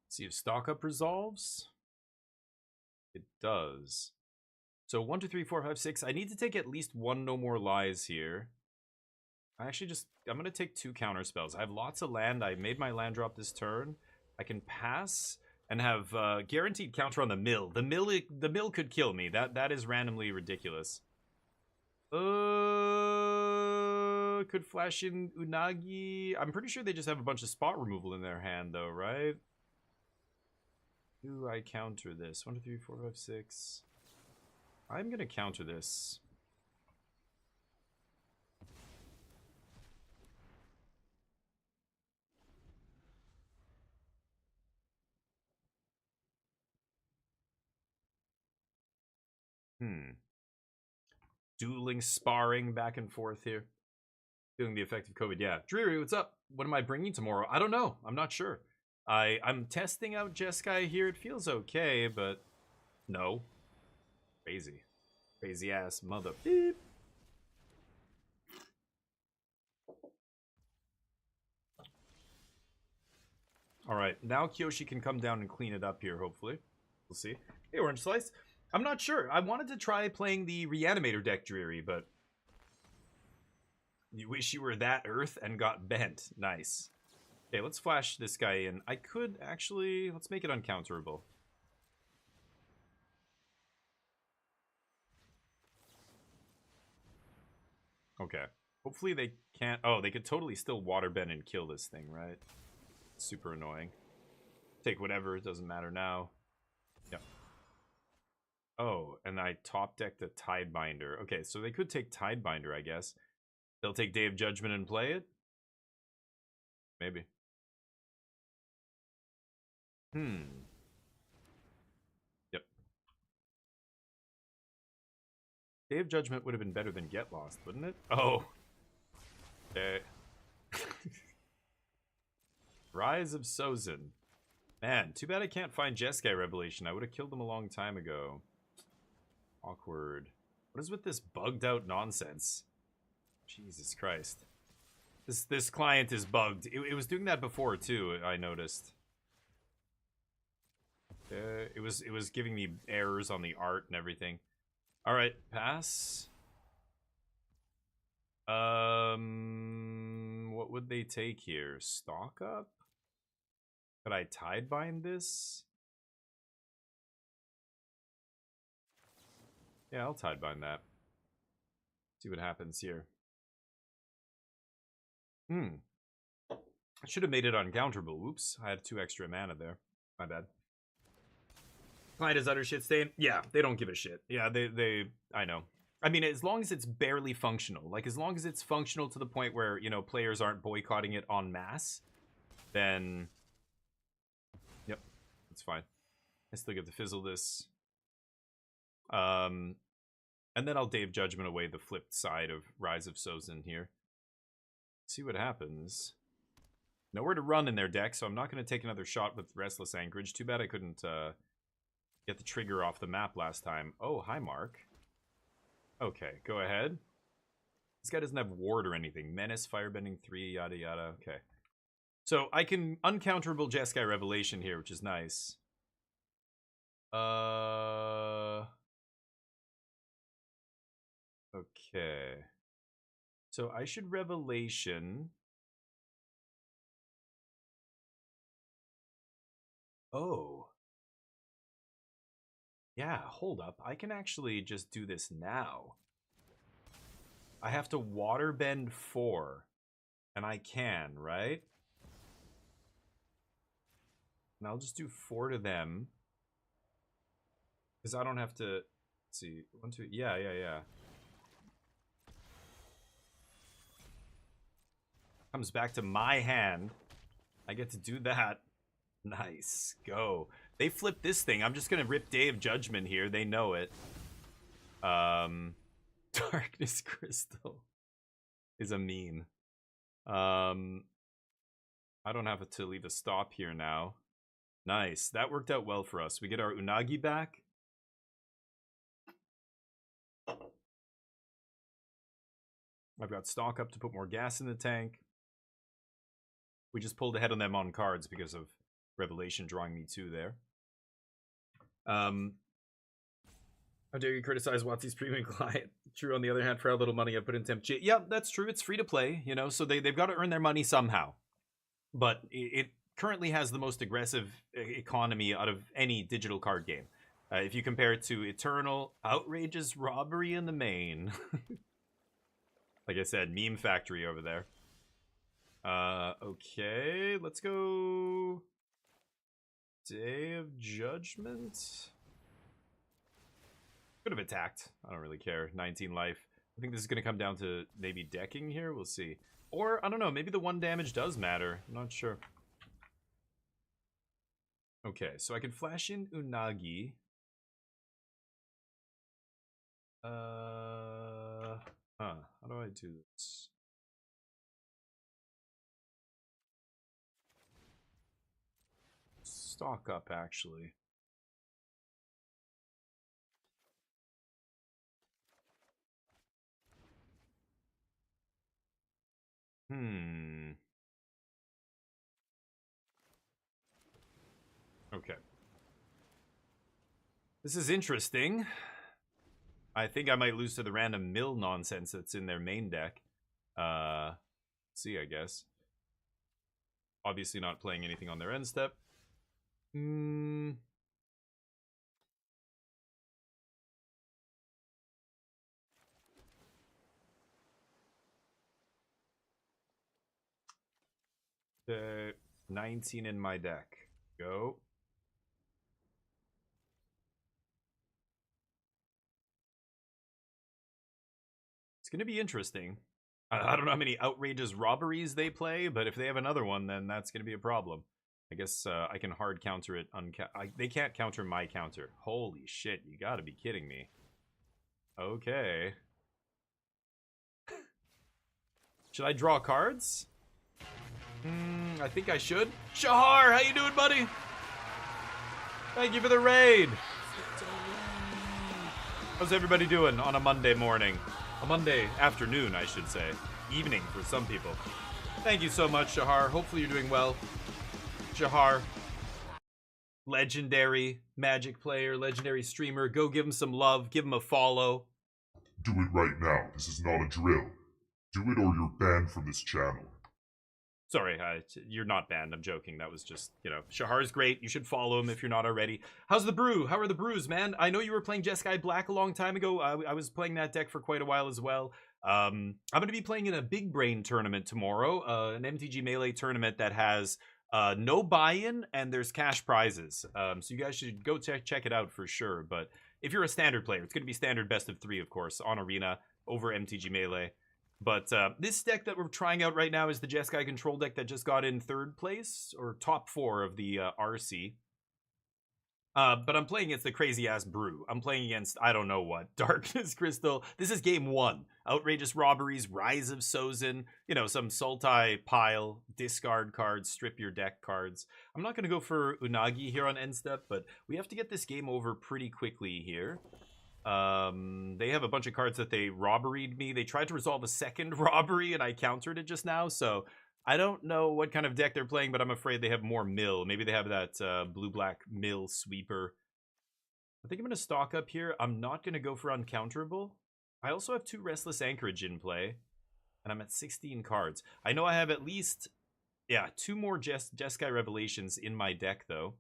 See if stock up resolves. It does. So 1, 2, 3, 4, 5, 6. I need to take at least one No More Lies here. I'm gonna take 2 counter spells. I have lots of land. I made my land drop this turn. I can pass and have guaranteed counter on the mill. The mill could kill me. That is randomly ridiculous. Could flash in Unagi. I'm pretty sure they just have a bunch of spot removal in their hand though, right? Do I counter this? 1, 2, 3, 4, 5, 6. I'm gonna counter this. Dueling, sparring back and forth here. Feeling the effect of COVID. Yeah. Dreary, what's up? What am I bringing tomorrow? I don't know. I'm not sure. I'm testing out Jeskai here. It feels okay, but no. Crazy. Crazy ass mother. Beep. Alright, now Kyoshi can come down and clean it up here, hopefully. We'll see. Hey, Orange Slice. I'm not sure. I wanted to try playing the Reanimator deck, Dreary, but... You wish you were that Earth and got bent. Nice. Okay, let's flash this guy in. I could actually... Let's make it uncounterable. Okay. Hopefully they can't... Oh, they could totally still waterbend and kill this thing, right? Super annoying. Take whatever, it doesn't matter now. Yep. Oh, and I top decked a Tidebinder. Okay, so they could take Tidebinder, I guess. They'll take Day of Judgment and play it? Maybe. Yep. Day of Judgment would have been better than Get Lost, wouldn't it? Oh. Okay. Rise of Sozin. Man, too bad I can't find Jeskai Revelation. I would have killed them a long time ago. Awkward. What is with this bugged out nonsense? Jesus Christ. This client is bugged. It was doing that before too, I noticed. It was giving me errors on the art and everything. Alright, pass. What would they take here? Stock up? Could I Tidebind this? Yeah, I'll Tidebind that. See what happens here. I should have made it uncounterable. Oops, I had 2 extra mana there. My bad. Client is utter shit stain. Yeah, they don't give a shit. Yeah, I know. I mean, as long as it's barely functional. Like, as long as it's functional to the point where, you know, players aren't boycotting it en masse, then... Yep, it's fine. I still get to fizzle this. And then I'll Day of Judgment away the flipped side of Rise of Sozin here. See what happens. Nowhere to run in their deck, so I'm not going to take another shot with Restless Anchorage. Too bad I couldn't get the trigger off the map last time. Oh, hi, Mark. Okay, go ahead. This guy doesn't have ward or anything. Menace, Firebending 3, yada yada. Okay. So I can uncounterable Jeskai Revelation here, which is nice. Okay. So I should Revelation. Oh. Yeah, hold up. I can actually just do this now. I have to waterbend 4. And I can, right? And I'll just do 4 to them. Because I don't have to... Let's see. 1, 2... Yeah. Comes back to my hand. I get to do that. Nice. Go. They flipped this thing. I'm just going to rip Day of Judgment here. They know it. Darkness Crystal is a meme. I don't have to leave a stop here now. Nice. That worked out well for us. We get our Unagi back. I've got stock up to put more gas in the tank. We just pulled ahead on them on cards because of Revelation drawing me 2 there. How dare you criticize Watsy's premium client? True, on the other hand, for how little money I put in Temp J. Yeah, that's true. It's free to play, you know, so they've got to earn their money somehow. But it currently has the most aggressive economy out of any digital card game. If you compare it to Eternal, outrageous robbery in the main. Like I said, meme factory over there. Okay, let's go... Day of Judgment? Could have attacked. I don't really care. 19 life. I think this is going to come down to maybe decking here. We'll see. Or, I don't know, maybe the 1 damage does matter. I'm not sure. Okay, so I can flash in Unagi. How do I do this? Stock up, actually. Okay. This is interesting. I think I might lose to the random mill nonsense that's in their main deck. See, I guess. Obviously not playing anything on their end step. 19 in my deck. Go. It's going to be interesting. I don't know how many outrageous robberies they play, but if they have another one, then that's going to be a problem. I guess I can hard counter it. They can't counter my counter. Holy shit, you gotta be kidding me. Okay. Should I draw cards? I think I should. Shahar, how you doing, buddy? Thank you for the raid. How's everybody doing on a Monday morning? A Monday afternoon, I should say. Evening for some people. Thank you so much, Shahar. Hopefully you're doing well. Shahar, legendary Magic player, legendary streamer. Go give him some love. Give him a follow. Do it right now. This is not a drill. Do it or you're banned from this channel. Sorry, you're not banned. I'm joking. That was just, you know, Shahar's great. You should follow him if you're not already. How's the brew? How are the brews, man? I know you were playing Jeskai Black a long time ago. I was playing that deck for quite a while as well. I'm going to be playing in a Big Brain tournament tomorrow, an MTG Melee tournament that has no buy-in and there's cash prizes. So you guys should go check it out for sure. But if you're a standard player, it's going to be standard best of 3, of course, on Arena over MTG Melee. But this deck that we're trying out right now is the Jeskai control deck that just got in 3rd place, or top 4 of the RC. But I'm playing against the crazy-ass brew. I'm playing against, I don't know what, Darkness Crystal. This is game 1. Outrageous Robberies, Rise of Sozin, you know, some Sultai pile, discard cards, strip your deck cards. I'm not going to go for Unagi here on end step, but we have to get this game over pretty quickly here. They have a bunch of cards that they robberied me. They tried to resolve a second robbery, and I countered it just now, so I don't know what kind of deck they're playing, but I'm afraid they have more mill. Maybe they have that blue-black mill sweeper. I think I'm going to stock up here. I'm not going to go for uncounterable. I also have 2 Restless Anchorage in play, and I'm at 16 cards. I know I have at least, yeah, 2 more Jeskai Revelations in my deck, though.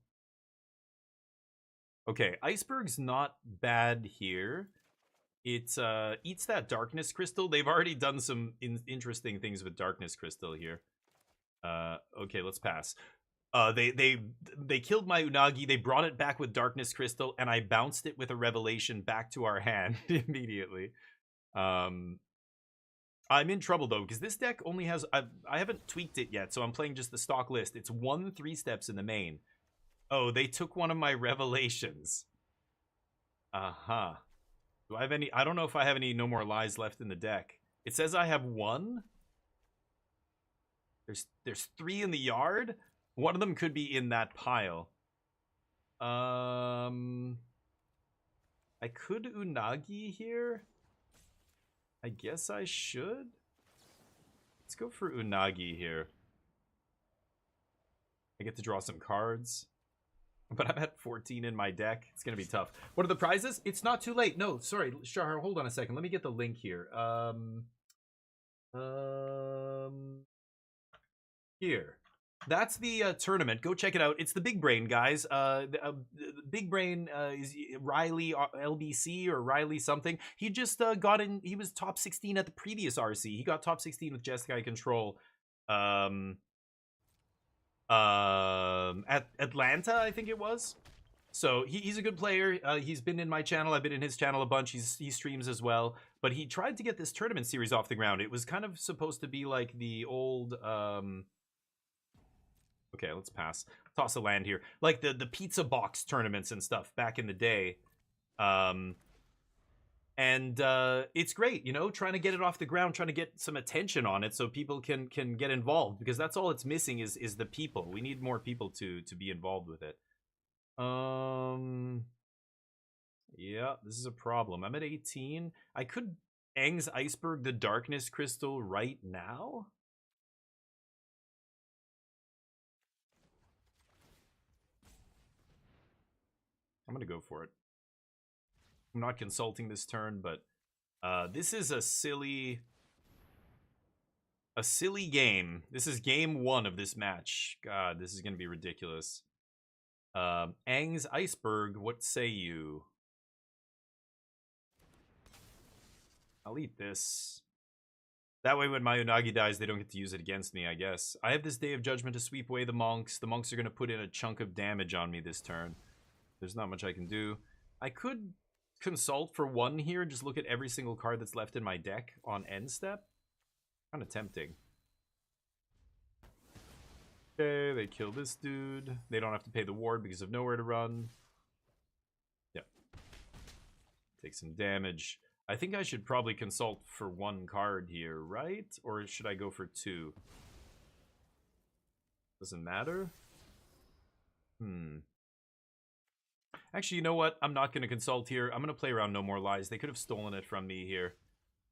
Okay, Iceberg's not bad here. It eats that Darkness Crystal. They've already done some interesting things with Darkness Crystal here. Okay, let's pass. They killed my Unagi. They brought it back with Darkness Crystal, and I bounced it with a Revelation back to our hand immediately. I'm in trouble though, because this deck only has I haven't tweaked it yet, so I'm playing just the stock list. It's 1 3-steps in the main. Oh, they took one of my Revelations. Uh-huh. Do I have any? I don't know if I have any No More Lies left in the deck. It says I have 1. There's 3 in the yard. One of them could be in that pile. I could Unagi here. I guess I should. Let's go for Unagi here. I get to draw some cards. But I'm at 14 in my deck. It's going to be tough. What are the prizes? It's not too late. No, sorry. Shahar, hold on a second. Let me get the link here. Here. That's the tournament. Go check it out. It's the Big Brain, guys. Big Brain is Riley LBC or Riley something. He just got in. He was top 16 at the previous RC. He got top 16 with Jeskai Control. At Atlanta, I think it was. So he's a good player. He's been in my channel. I've been in his channel a bunch. He streams as well. But he tried to get this tournament series off the ground. It was kind of supposed to be like the old okay, let's pass. Toss a land here. Like the pizza box tournaments and stuff back in the day. And it's great, you know, trying to get it off the ground, trying to get some attention on it so people can get involved, because that's all it's missing is the people. We need more people to be involved with it. Yeah, this is a problem. I'm at 18. I could Aang's Iceberg the Darkness Crystal right now. I'm gonna go for it. I'm not consulting this turn, but this is a silly game. This is game 1 of this match. God, this is gonna be ridiculous. Aang's Iceberg, what say you? I'll eat this. That way when my Unagi dies, they don't get to use it against me, I guess. I have this Day of Judgment to sweep away the monks. The monks are gonna put in a chunk of damage on me this turn. There's not much I can do. I could consult for 1 here and just look at every single card that's left in my deck on end step. Kind of tempting. Okay, they kill this dude. They don't have to pay the ward because of nowhere to run. Yep. Take some damage. I think I should probably consult for 1 card here, right? Or should I go for 2? Doesn't matter. Actually, you know what? I'm not going to consult here. I'm going to play around No More Lies. They could have stolen it from me here.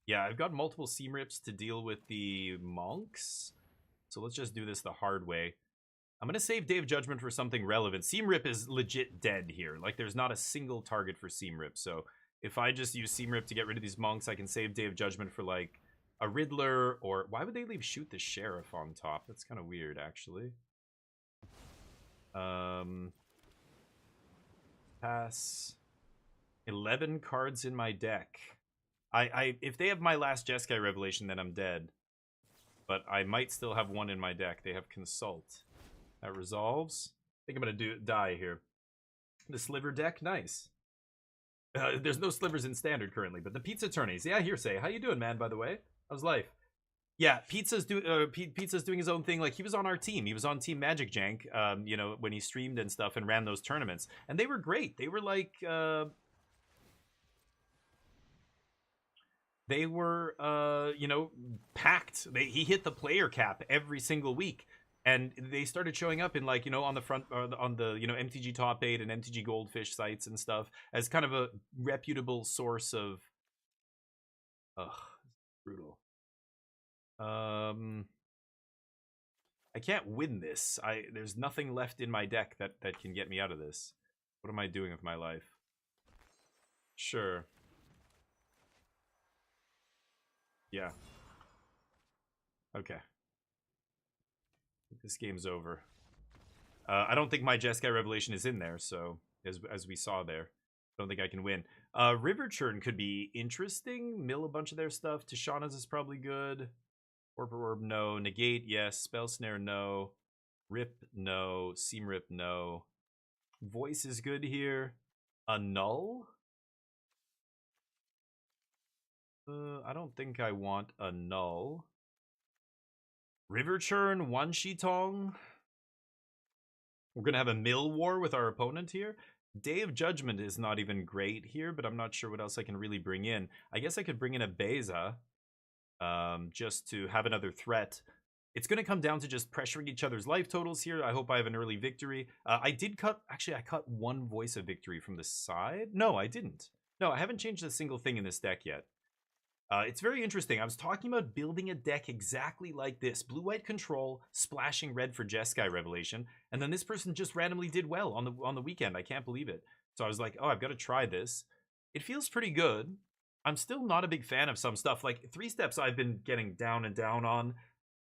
Yeah, I've got multiple seam rips to deal with the monks. So let's just do this the hard way. I'm going to save Day of Judgment for something relevant. Seam Rip is legit dead here. Like, there's not a single target for Seam Rip. So if I just use Seam Rip to get rid of these monks, I can save Day of Judgment for, like, a Riddler. Or why would they leave Shoot the Sheriff on top? That's kind of weird, actually. Pass. 11 cards in my deck. If they have my last Jeskai Revelation, then I'm dead. But I might still have 1 in my deck. They have Consult. That resolves. I think I'm gonna die here. The Sliver deck, nice. There's no slivers in Standard currently, but the Pizza Tourneys. Yeah, Hearsay. How you doing, man, by the way? How's life? Yeah, Pizza's doing his own thing. Like, he was on our team. He was on Team Magic Jank, you know, when he streamed and stuff and ran those tournaments. And they were great. They were like, you know, packed. He hit the player cap every single week. And they started showing up in like, you know, on the front or on the, you know, MTG Top 8 and MTG Goldfish sites and stuff as kind of a reputable source of ugh, brutal. I can't win this. There's nothing left in my deck that can get me out of this. What am I doing with my life? Sure. Yeah. Okay. This game's over. I don't think my Jeskai Revelation is in there, so as we saw there, I don't think I can win. River Churn could be interesting. Mill a bunch of their stuff. Tishana's is probably good. Orb, no. Negate, yes. Spell Snare, no. Rip, no. Seam Rip, no. Voice is good here. Annul? I don't think I want Annul. River Churn, one Shitong. We're going to have a mill war with our opponent here. Day of Judgment is not even great here, but I'm not sure what else I can really bring in. I guess I could bring in a Beza just to have another threat. It's going to come down to just pressuring each other's life totals here. I hope I have an early victory. I cut one Voice of Victory from the side. No, I didn't. No, I haven't changed a single thing in this deck yet. It's very interesting. I was talking about building a deck exactly like this. Blue-white control, splashing red for Jeskai Revelation, and then this person just randomly did well on the weekend. I can't believe it. So I was like, oh, I've got to try this. It feels pretty good. I'm still not a big fan of some stuff. Like 3-steps I've been getting down and down on.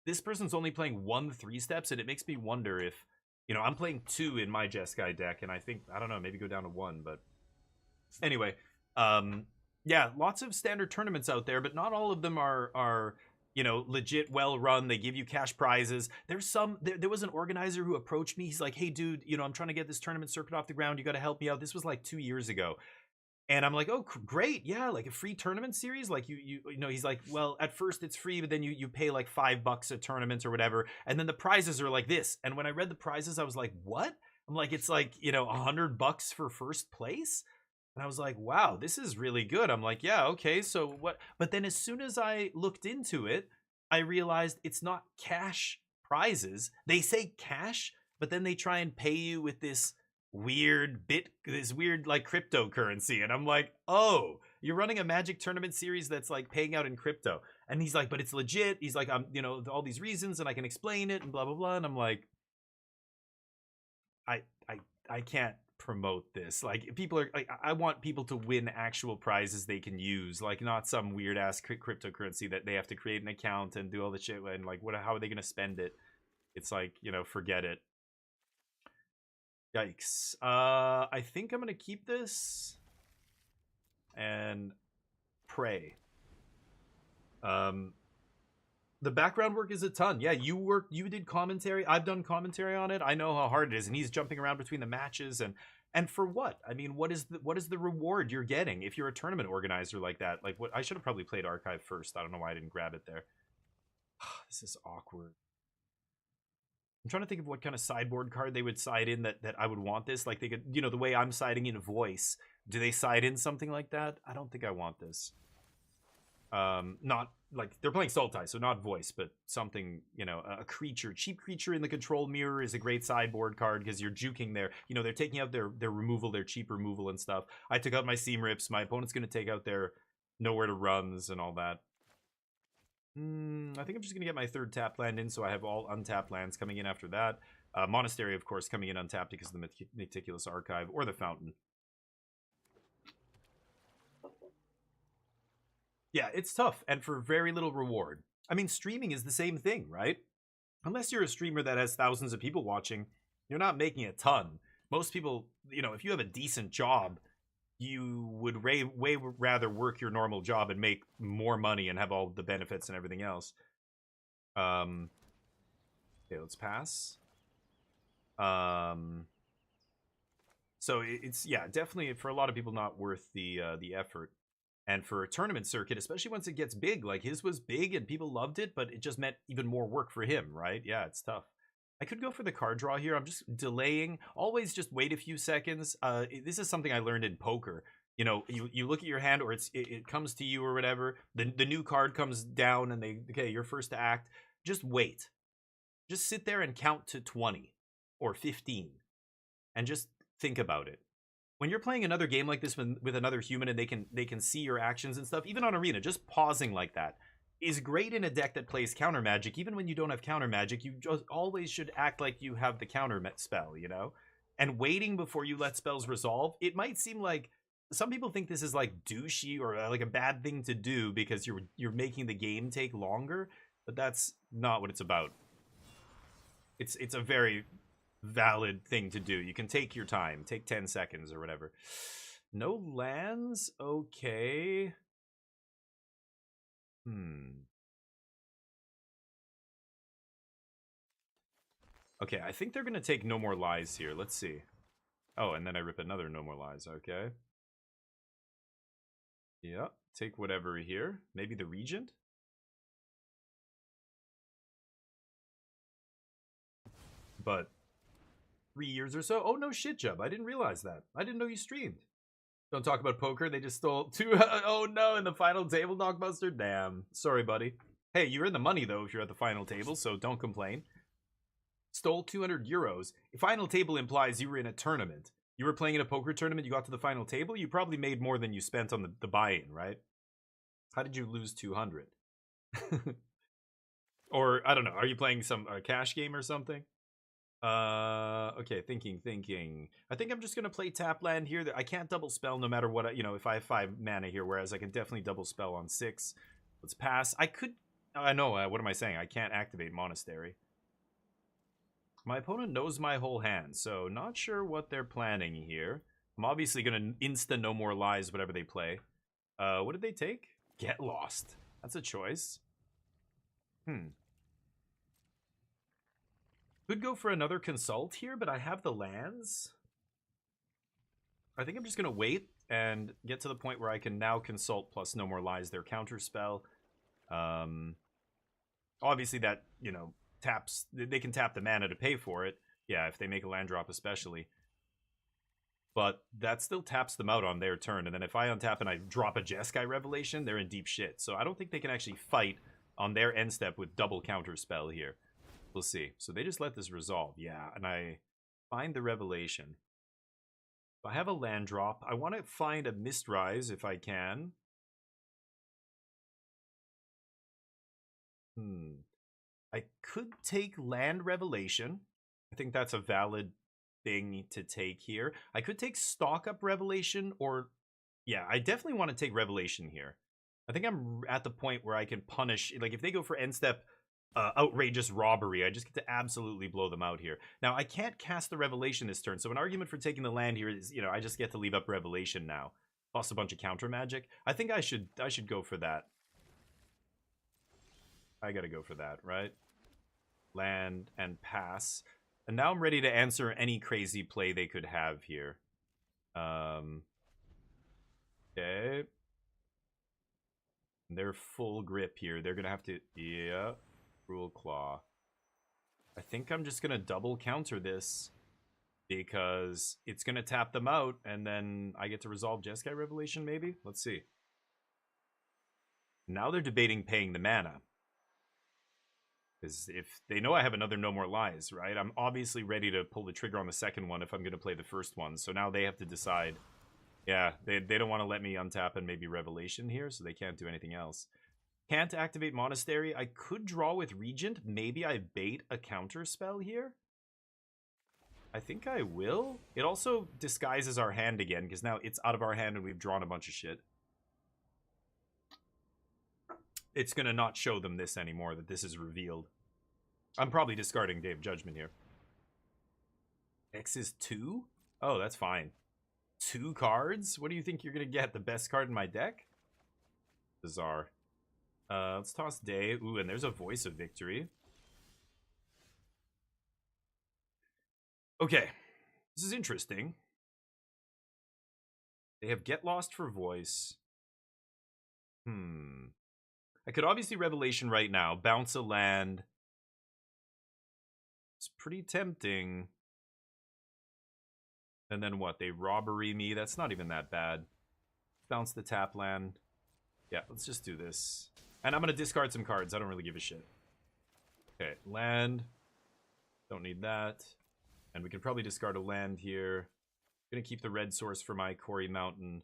This person's only playing 1 3-steps, and it makes me wonder if, you know, I'm playing 2 in my Jeskai deck, and I think, I don't know, maybe go down to 1, but anyway, yeah, lots of standard tournaments out there, but not all of them are you know, legit, well run. They give you cash prizes. There's some. There was an organizer who approached me. He's like, "Hey, dude, you know, I'm trying to get this tournament circuit off the ground. You got to help me out." This was like 2 years ago, and I'm like, "Oh, great, yeah, like a free tournament series." Like you know, he's like, "Well, at first it's free, but then you pay like $5 a tournament or whatever, and then the prizes are like this." And when I read the prizes, I was like, "What?" I'm like, "It's like, you know, $100 for first place." And I was like, wow, this is really good. I'm like, yeah, okay, so what? But then as soon as I looked into it, I realized it's not cash prizes. They say cash, but then they try and pay you with this weird like cryptocurrency. And I'm like, oh, you're running a Magic tournament series that's like paying out in crypto. And he's like, but it's legit. He's like, I'm, you know, all these reasons and I can explain it and blah, blah, blah. And I'm like, I can't promote this. Like, people are like, I want people to win actual prizes they can use, like not some weird ass cryptocurrency that they have to create an account and do all the shit and like how are they going to spend it? It's like, you know, forget it. Yikes. I think I'm going to keep this and pray. The background work is a ton. Yeah, you did commentary. I've done commentary on it. I know how hard it is, and he's jumping around between the matches and for what? I mean, what is the reward you're getting if you're a tournament organizer like that? Like, what? I should have probably played Archive first. I don't know why I didn't grab it there. This is awkward. I'm trying to think of what kind of sideboard card they would side in that I would want this. Like, they could, you know, the way I'm siding in Voice. Do they side in something like that? I don't think I want this. Not like they're playing Sultai, so not Voice, but something, you know, a creature. Cheap creature in the control mirror is a great sideboard card because you're juking their, you know, they're taking out their removal, their cheap removal and stuff. I took out my Seam Rips. My opponent's going to take out their Nowhere to Runs and all that. I think I'm just going to get my 3rd tap land in, so I have all untapped lands coming in after that. Monastery, of course, coming in untapped because of the Meticulous Archive or the Fountain. Yeah, it's tough, and for very little reward. I mean, streaming is the same thing, right? Unless you're a streamer that has thousands of people watching, you're not making a ton. Most people, you know, if you have a decent job, you would way rather work your normal job and make more money and have all the benefits and everything else. Okay, let's pass. So it's, yeah, definitely for a lot of people not worth the effort. And for a tournament circuit, especially once it gets big, like his was big and people loved it, but it just meant even more work for him, right? Yeah, it's tough. I could go for the card draw here. I'm just delaying. Always just wait a few seconds. This is something I learned in poker. You know, you look at your hand, or it comes to you or whatever. The new card comes down and okay, you're first to act. Just wait. Just sit there and count to 20 or 15 and just think about it. When you're playing another game like this with another human and they can see your actions and stuff, even on Arena, just pausing like that is great in a deck that plays counter magic. Even when you don't have counter magic, you just always should act like you have the counter spell, you know? And waiting before you let spells resolve, it might seem like some people think this is like douchey or like a bad thing to do because you're making the game take longer, but that's not what it's about. It's a very valid thing to do. You can take your time, take 10 seconds or whatever. No lands? Okay. Okay, I think they're gonna take No More Lies here. Let's see. Oh, and then I rip another No More Lies. Okay. Yeah, take whatever here. Maybe the Regent? But 3 years or so? Oh, no shit, Jub. I didn't realize that. I didn't know you streamed. Don't talk about poker. They just stole 2... Oh, no, in the final table, Knockbuster? Damn. Sorry, buddy. Hey, you're in the money, though, if you're at the final table, so don't complain. Stole 200 euros. Final table implies you were in a tournament. You were playing in a poker tournament, you got to the final table, you probably made more than you spent on the buy-in, right? How did you lose 200? Or, I don't know, are you playing some cash game or something? Okay, thinking. I think I'm just gonna play tap land here. I can't double spell no matter what, you know, if I have 5 mana here, whereas I can definitely double spell on 6. Let's pass. I could, I know, what am I saying? I can't activate Monastery. My opponent knows my whole hand, so not sure what they're planning here. I'm obviously gonna insta No More Lies whatever they play. What did they take? Get Lost. That's a choice. Could go for another Consult here, but I have the lands. I think I'm just gonna wait and get to the point where I can now Consult plus No More Lies their counter spell. Obviously that, you know, taps, they can tap the mana to pay for it. Yeah, if they make a land drop especially. But that still taps them out on their turn. And then if I untap and I drop a Jeskai Revelation, they're in deep shit. So I don't think they can actually fight on their end step with double counter spell here. We'll see. So they just let this resolve. Yeah, and I find the Revelation. If I have a land drop, I want to find a Mistrise if I can. I could take Land Revelation. I think that's a valid thing to take here. I could take Stock Up Revelation or... Yeah, I definitely want to take Revelation here. I think I'm at the point where I can punish... Like, if they go for end step outrageous robbery, I just get to absolutely blow them out here. Now, I can't cast the Revelation this turn, so an argument for taking the land here is, you know, I just get to leave up Revelation now. Plus a bunch of counter magic. I think I should go for that. I gotta go for that, right? Land and pass. And now I'm ready to answer any crazy play they could have here. Okay. They're full grip here. They're gonna have to... Yeah. Cruel Claw. I think I'm just gonna double counter this because it's gonna tap them out and then I get to resolve Jeskai Revelation maybe? Let's see. Now they're debating paying the mana. Because if they know I have another No More Lies, right? I'm obviously ready to pull the trigger on the second one if I'm going to play the first one. So now they have to decide. Yeah, they don't want to let me untap and maybe Revelation here, so they can't do anything else. Can't activate Monastery. I could draw with Regent. Maybe I bait a counter spell here. I think I will. It also disguises our hand again, because now it's out of our hand and we've drawn a bunch of shit. It's going to not show them this anymore, that this is revealed. I'm probably discarding Day of Judgment here. X is 2? Oh, that's fine. 2 cards? What do you think you're going to get? The best card in my deck? Bizarre. Let's toss Day. Ooh, and there's a Voice of Victory. Okay. This is interesting. They have Get Lost for Voice. I could obviously Revelation right now. Bounce a land. It's pretty tempting. And then what? They robbery me. That's not even that bad. Bounce the tap land. Yeah, let's just do this. And I'm going to discard some cards. I don't really give a shit. Okay, land. Don't need that. And we can probably discard a land here. Gonna keep the red source for my Quarry Mountain.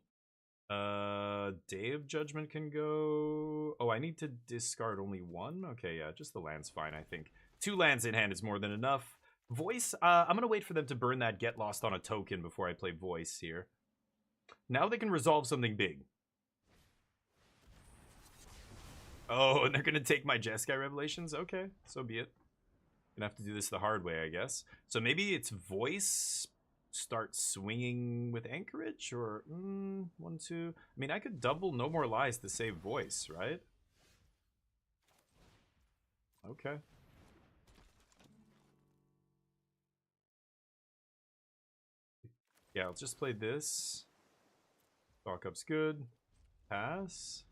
Day of Judgment can go... Oh, I need to discard only one? Okay, yeah, just the land's fine, I think. 2 lands in hand is more than enough. Voice, I'm gonna wait for them to burn that Get Lost on a token before I play Voice here. Now they can resolve something big. Oh, and they're gonna take my Jeskai Revelations? Okay, so be it. Gonna have to do this the hard way, I guess. So maybe it's Voice... Start swinging with Anchorage, or 1, 2. I mean, I could double No More Lies to save Voice, right? Okay. Yeah, I'll just play this. Stock up's good. Pass.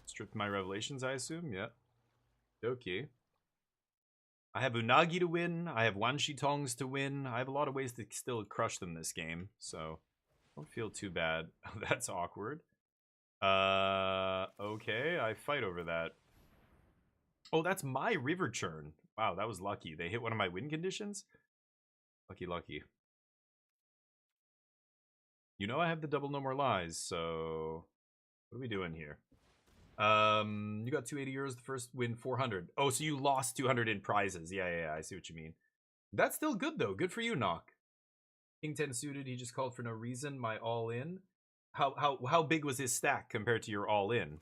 Strip my Revelations, I assume. Yeah. Okay. I have Unagi to win. I have Wanshi Tongs to win. I have a lot of ways to still crush them this game, so don't feel too bad. That's awkward. Okay, I fight over that. Oh, that's my River Churn. Wow, that was lucky. They hit one of my win conditions? Lucky, lucky. You know I have the double No More Lies, so what are we doing here? You got 280 euros, the first win 400. Oh, so you lost 200 in prizes. Yeah, I see what you mean. That's still good, though. Good for you, Knock. King 10 suited, he just called for no reason. My all-in. How big was his stack compared to your all-in?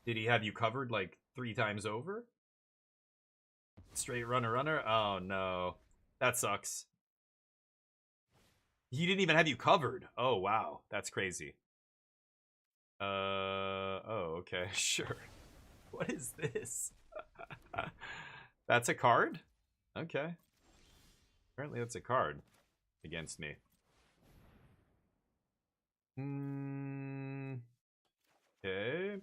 Did he have you covered, like, 3 times over? Straight runner. Oh, no. That sucks. He didn't even have you covered. Oh, wow. That's crazy. Oh, okay, sure. What is this? That's a card? Okay. Apparently that's a card against me. Okay.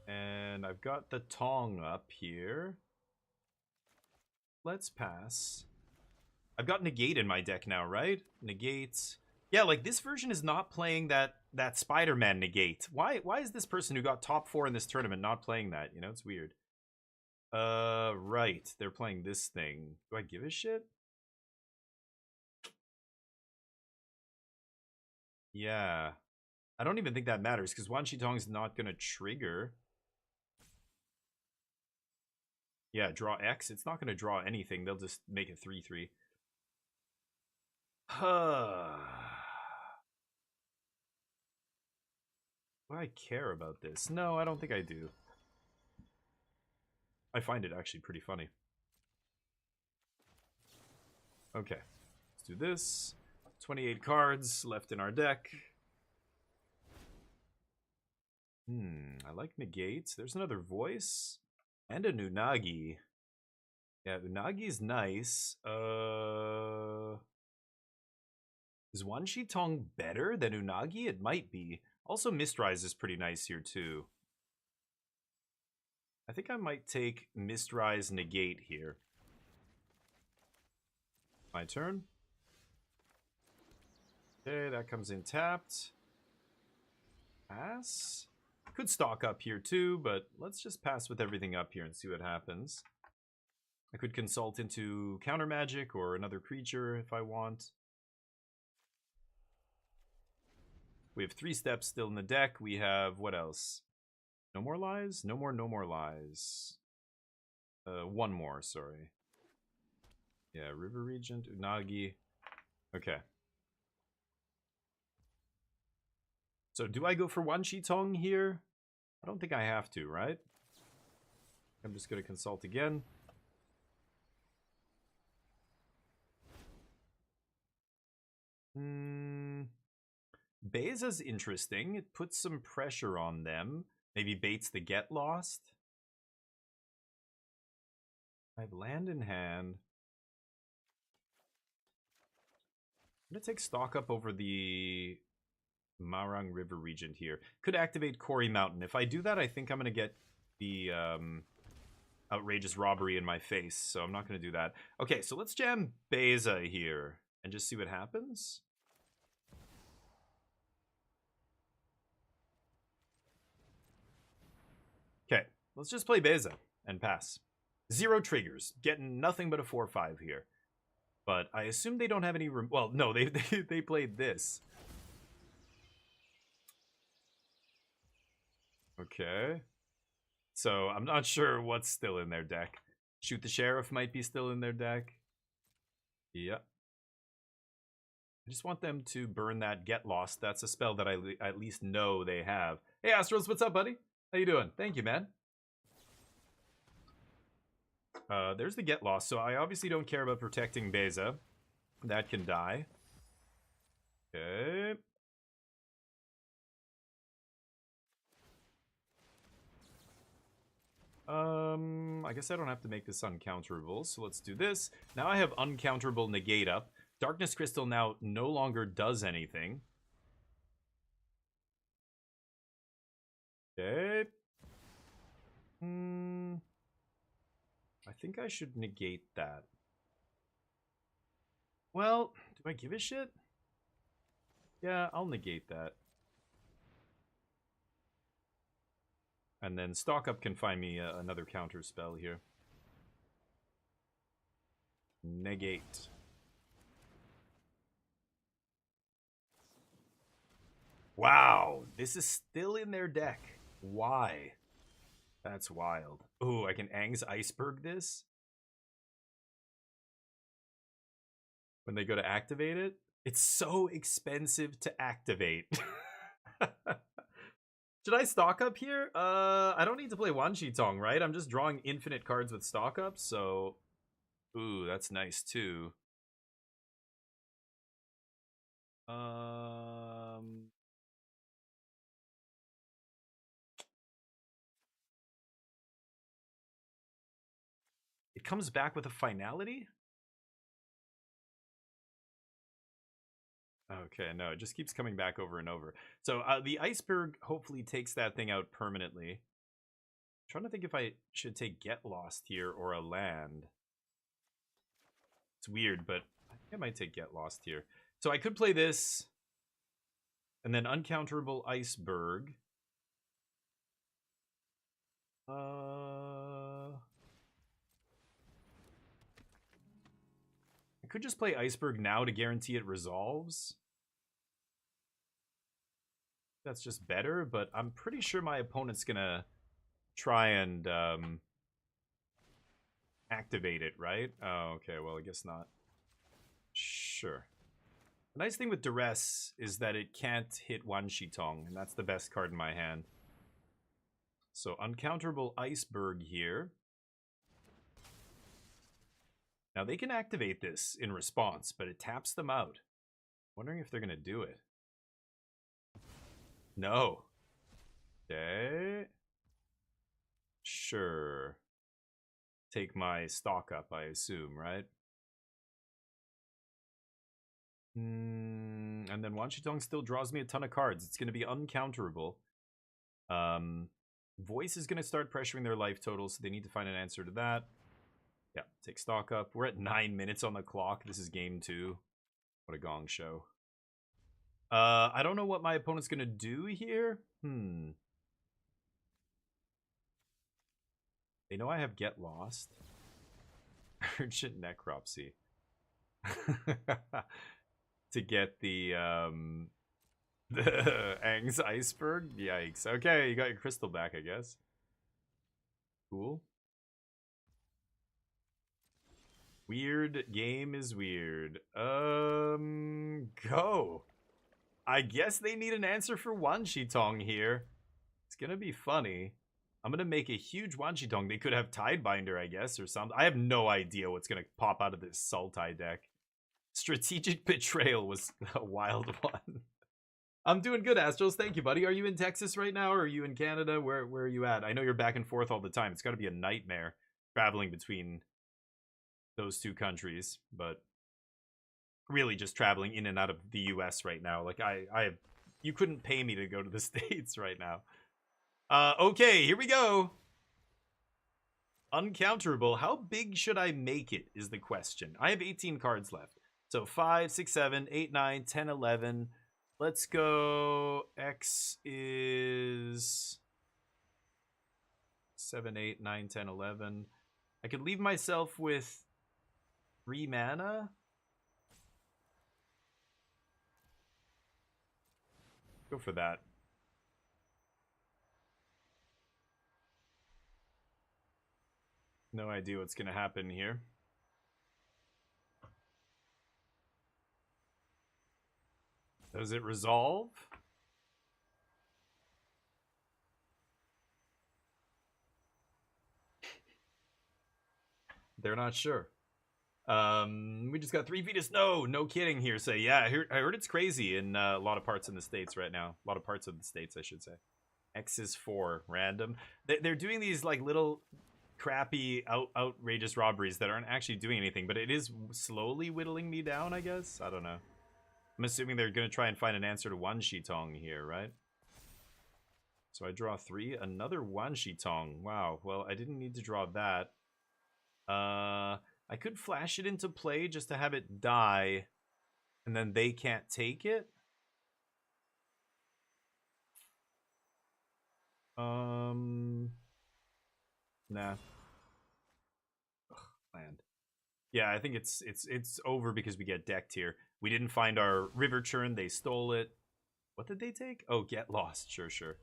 And I've got the Tong up here. Let's pass. I've got Negate in my deck now, right? Negate... Yeah, like, this version is not playing that Spider-Man Negate. Why is this person who got top 4 in this tournament not playing that? You know, it's weird. Right. They're playing this thing. Do I give a shit? Yeah. I don't even think that matters, because Wanshi Tong's not going to trigger. Yeah, draw X. It's not going to draw anything. They'll just make it 3-3. Do I care about this? No, I don't think I do. I find it actually pretty funny. Okay, let's do this. 28 cards left in our deck. I like Negates. There's another Voice. And a Unagi. Yeah, Unagi's nice. Is Wanshi Tong better than Unagi? It might be. Also, Mistrise is pretty nice here, too. I think I might take Mistrise Negate here. My turn. Okay, that comes in tapped. Pass. Could stock up here, too, but let's just pass with everything up here and see what happens. I could consult into counter magic or another creature if I want. We have 3 steps still in the deck. We have, what else? No More Lies? No More Lies. 1 more, sorry. Yeah, River Regent, Unagi. Okay. So do I go for Wanshi Tong here? I don't think I have to, right? I'm just going to consult again. Beza's interesting. It puts some pressure on them. Maybe baits the Get Lost. I have land in hand. I'm going to take stock up over the Marang River Regent here. Could activate Quarry Mountain. If I do that, I think I'm going to get the outrageous robbery in my face. So I'm not going to do that. Okay, so let's jam Beza here and just see what happens. Okay, let's just play Beza and pass. 0 triggers. Getting nothing but a 4-5 here. But I assume they don't have any... well, no, they played this. Okay. So I'm not sure what's still in their deck. Shoot the Sheriff might be still in their deck. Yep. I just want them to burn that Get Lost. That's a spell that I at least know they have. Hey, Astros, what's up, buddy? How you doing? Thank you, man. There's the Get Lost. So I obviously don't care about protecting Beza. That can die. Okay. I guess I don't have to make this uncounterable, so let's do this. Now I have uncounterable negate up. Darkness Crystal now no longer does anything. Okay. I think I should negate that. Well, do I give a shit? Yeah, I'll negate that. And then Stock Up can find me another counter spell here. Negate. Wow, this is still in their deck. Why? That's wild. Ooh, I can Aang's Iceberg this? When they go to activate it? It's so expensive to activate. Should I stock up here? I don't need to play Wan Shi Tong, right? I'm just drawing infinite cards with stock up, so... Ooh, that's nice, too. It comes back with a finality? Okay, no, it just keeps coming back over and over. So the Iceberg hopefully takes that thing out permanently. I'm trying to think if I should take Get Lost here or a land. It's weird, but I think I might take Get Lost here. So I could play this, and then Uncounterable Iceberg. I could just play Iceberg now to guarantee it resolves. That's just better, but I'm pretty sure my opponent's gonna try and activate it, right? Oh, okay, well, I guess not. Sure. The nice thing with Duress is that it can't hit Wan Shi Tong, and that's the best card in my hand. So, Uncounterable Iceberg here. Now, they can activate this in response, but it taps them out. Wondering if they're going to do it. No. Okay. Sure. Take my stock up, I assume, right? And then Wan Shi Tong still draws me a ton of cards. It's going to be uncounterable. Voice is going to start pressuring their life total, so they need to find an answer to that. Yeah, take stock up. We're at 9 minutes on the clock. This is game 2. What a gong show. I don't know what my opponent's going to do here. They know I have Get Lost. Urgent Necropsy. To get the Aang's Iceberg? Yikes. Okay, you got your crystal back, I guess. Cool. Weird game is weird. Go. I guess they need an answer for Wan Shi Tong here. It's gonna be funny. I'm gonna make a huge Wan Shi Tong. They could have Tidebinder, I guess, or something. I have no idea what's gonna pop out of this Sultai deck. Strategic Betrayal was a wild one. I'm doing good, Astros. Thank you, buddy. Are you in Texas right now, or are you in Canada? Where are you at? I know you're back and forth all the time. It's got to be a nightmare traveling between those two countries, but really just traveling in and out of the US right now. Like you couldn't pay me to go to the States right now. Okay, here we go. Uncounterable. How big should I make it is the question. I have 18 cards left. So 5, 6, 7, 8, 9, 10, 11. Let's go. X is 7, 8, 9, 10, 11. I could leave myself with 3 mana. Go for that. No idea what's going to happen here. Does it resolve? They're not sure. We just got 3 feet of snow. No kidding here. Say, yeah, I heard it's crazy in a lot of parts in the States right now. A lot of parts of the States, I should say. X is 4, random. They're doing these like little crappy, outrageous robberies that aren't actually doing anything, but it is slowly whittling me down, I guess. I don't know. I'm assuming they're going to try and find an answer to 1 Shitong here, right? So I draw 3, another 1 Shitong. Wow, well, I didn't need to draw that. I could flash it into play just to have it die, and then they can't take it. Nah. Ugh, land. Yeah, I think it's over because we get decked here. We didn't find our river churn. They stole it. What did they take? Oh, get lost. Sure.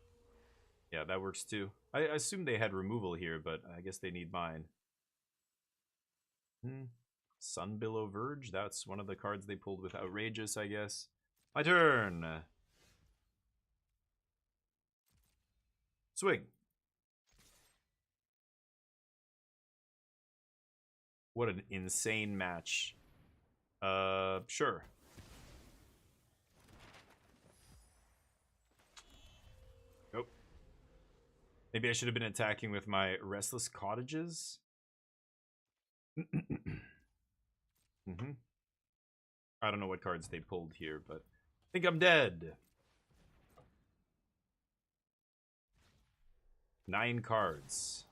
Yeah, that works too. I assume they had removal here, but I guess they need mine. Sunbillow Verge. That's one of the cards they pulled with Outrageous, I guess. My turn. Swing. What an insane match. Sure. Nope. Maybe I should have been attacking with my Restless Cottages. I don't know what cards they pulled here, but I think I'm dead. 9 cards.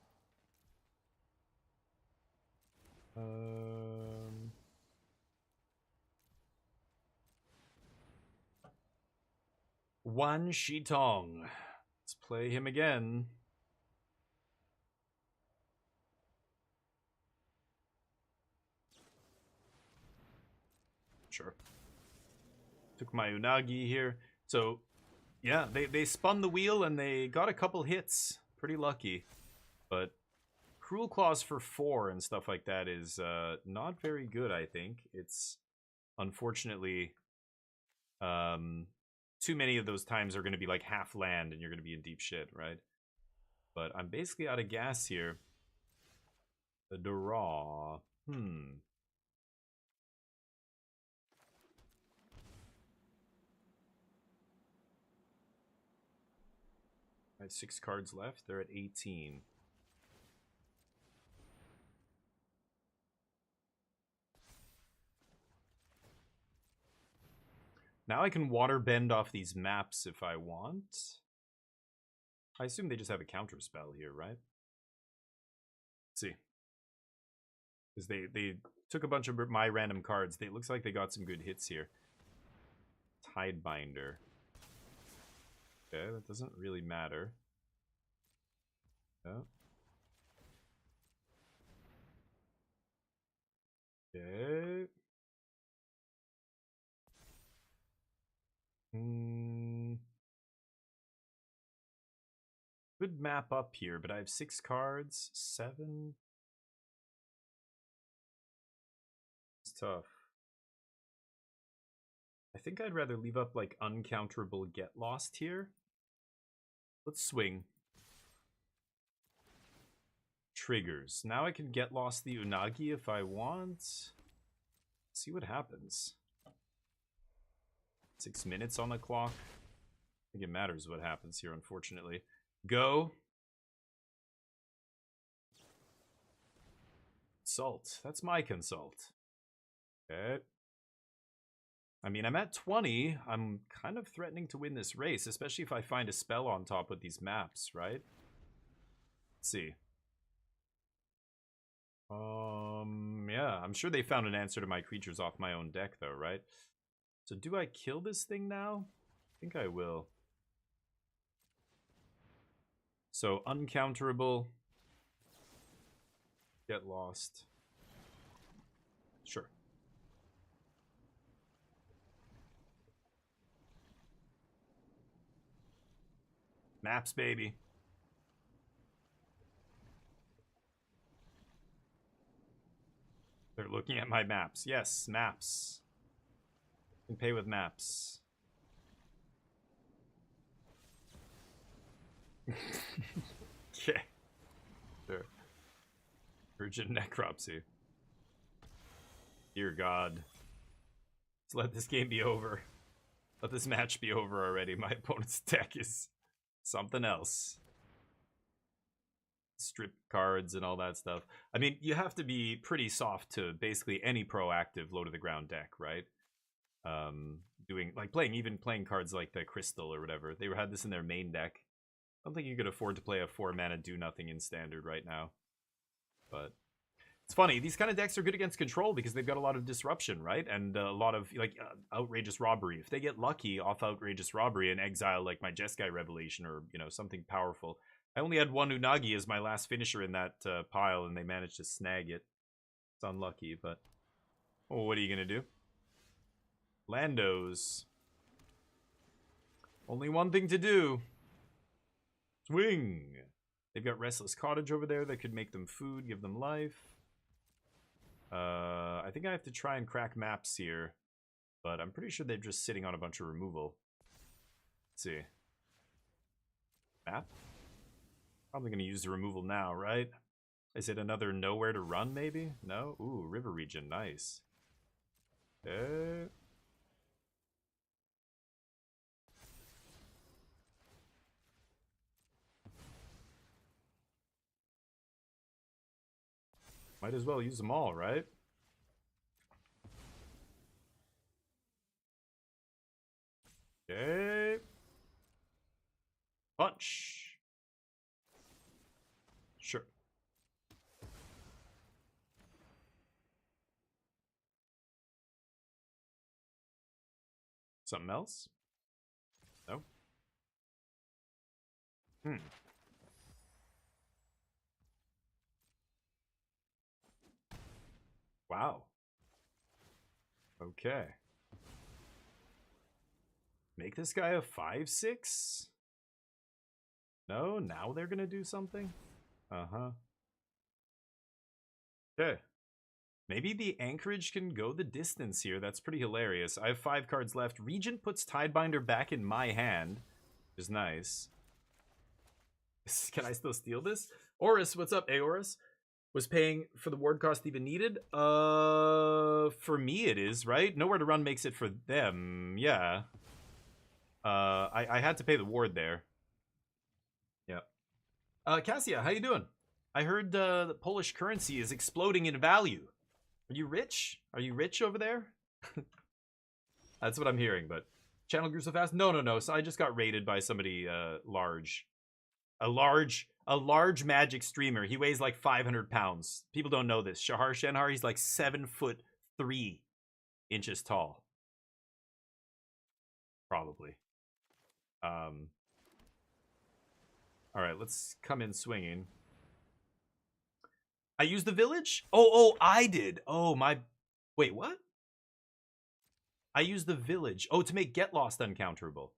One Shitong. Let's play him again. Sure. Took my Unagi here. So, yeah, they spun the wheel and they got a couple hits. Pretty lucky. But Cruel Claws for 4 and stuff like that is not very good, I think. It's unfortunately too many of those times are going to be like half land and you're going to be in deep shit, right? But I'm basically out of gas here. The draw. I have 6 cards left. They're at 18. Now I can water bend off these maps if I want. I assume they just have a counter spell here, right? Let's see. Because they took a bunch of my random cards. It looks like they got some good hits here. Tidebinder. Okay, that doesn't really matter. Yeah. Okay. Good map up here, but I have 6 cards. 7. It's tough. I think I'd rather leave up like uncounterable Get Lost here. Let's swing. Triggers. Now I can Get Lost the Unagi if I want. See what happens. 6 minutes on the clock. I think it matters what happens here, unfortunately. Go. Consult. That's my consult. Okay. I mean, I'm at 20. I'm kind of threatening to win this race, especially if I find a spell on top of these maps, right? Let's see. Yeah, I'm sure they found an answer to my creatures off my own deck, though, right? So do I kill this thing now? I think I will. So, uncounterable. Get lost. Sure. Maps, baby. They're looking at my maps. Yes, maps. You can pay with maps. Okay. Sure. Urgent necropsy. Dear God. Let's let this game be over. Let this match be over already. My opponent's deck is something else. Strip cards and all that stuff. I mean, you have to be pretty soft to basically any proactive low to the ground deck, right? Doing like playing cards like the Crystal or whatever. They had this in their main deck. I don't think you could afford to play a 4-mana do nothing in standard right now. But it's funny, these kind of decks are good against control because they've got a lot of disruption, right? And a lot of like outrageous robbery. If they get lucky off outrageous robbery and exile like my Jeskai Revelation or something powerful. I only had one Unagi as my last finisher in that pile, and they managed to snag it. It's unlucky, but what are you gonna do? Landos. Only one thing to do. Swing. They've got Restless Cottage over there that could make them food, give them life. I think I have to try and crack maps here, but I'm pretty sure they're just sitting on a bunch of removal. Let's see. Map? Probably going to use the removal now, right? Is it another nowhere to run, maybe? No? Ooh, river region. Nice. Okay. Might as well use them all, right? Okay. Punch. Sure. Something else? No? Wow. Okay. Make this guy a 5/6? No? Now they're gonna do something? Uh-huh. Okay. Maybe the Anchorage can go the distance here. That's pretty hilarious. I have 5 cards left. Regent puts Tidebinder back in my hand, which is nice. Can I still steal this? Oris, what's up? Hey, Oris. Was paying for the ward cost even needed? For me it is, right? Nowhere to Run makes it for them. Yeah. I had to pay the ward there. Yeah. Cassia, how you doing? I heard the Polish currency is exploding in value. Are you rich? Are you rich over there? That's what I'm hearing, but channel grew so fast? No. So I just got raided by somebody large. A large magic streamer. He weighs like 500 pounds. People don't know this. Shahar Shenhar, he's like 7'3" tall. Probably. All right, let's come in swinging. I used the village? Oh, I did. Oh, my... Wait, what? I used the village. Oh, to make Get Lost uncounterable.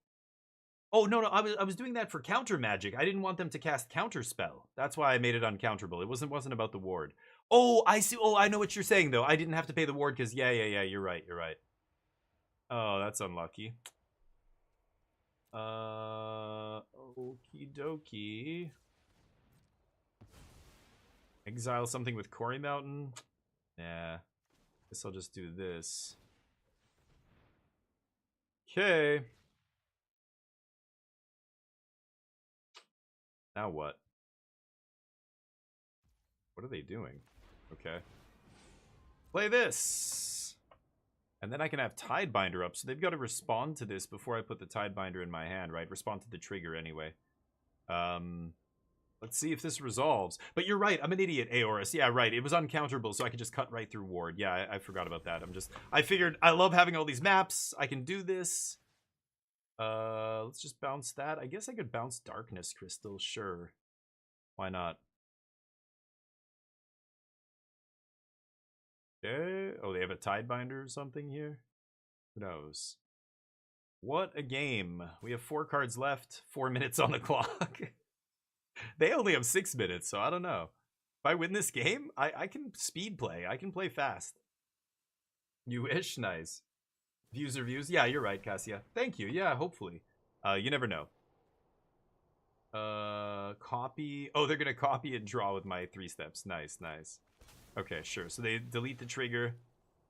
Oh, no, I was doing that for counter magic. I didn't want them to cast counter spell. That's why I made it uncounterable. It wasn't about the ward. Oh, I see. Oh, I know what you're saying, though. I didn't have to pay the ward because, yeah, you're right. Oh, that's unlucky. Okie dokie. Exile something with Quarry Mountain? Yeah. Guess I'll just do this. Okay. Now what? What are they doing? Okay. Play this! And then I can have Tidebinder up, so they've got to respond to this before I put the Tidebinder in my hand, right? Respond to the trigger anyway. Let's see if this resolves. But you're right, I'm an idiot, Aorus. Yeah, right, it was uncounterable, so I could just cut right through ward. Yeah, I forgot about that. I figured, I love having all these maps. I can do this. Let's just bounce that. I guess I could bounce Darkness Crystal, sure. Why not? Oh, they have a Tidebinder or something here? Who knows? What a game. We have 4 cards left, 4 minutes on the clock. They only have 6 minutes, so I don't know. If I win this game, I can speed play. I can play fast. You wish? Nice. Views are views? Yeah, you're right, Cassia. Thank you. Yeah, hopefully. You never know. Copy. Oh, they're going to copy and draw with my 3 steps. Nice, nice. Okay, sure. So they delete the trigger,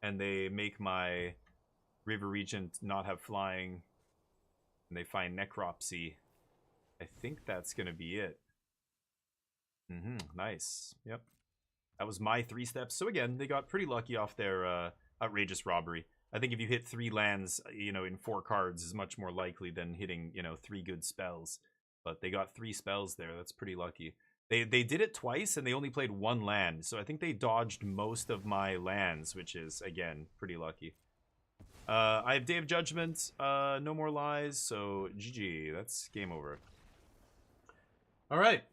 and they make my River Regent not have flying, and they find Necropsy. I think that's going to be it. Nice. Yep. That was my 3 steps. So again, they got pretty lucky off their outrageous robbery. I think if you hit 3 lands, you know, in 4 cards is much more likely than hitting, you know, 3 good spells. But they got 3 spells there. That's pretty lucky. They did it twice, and they only played 1 land. So I think they dodged most of my lands, which is, again, pretty lucky. I have Day of Judgment. No more lies. So GG. That's game over. All right.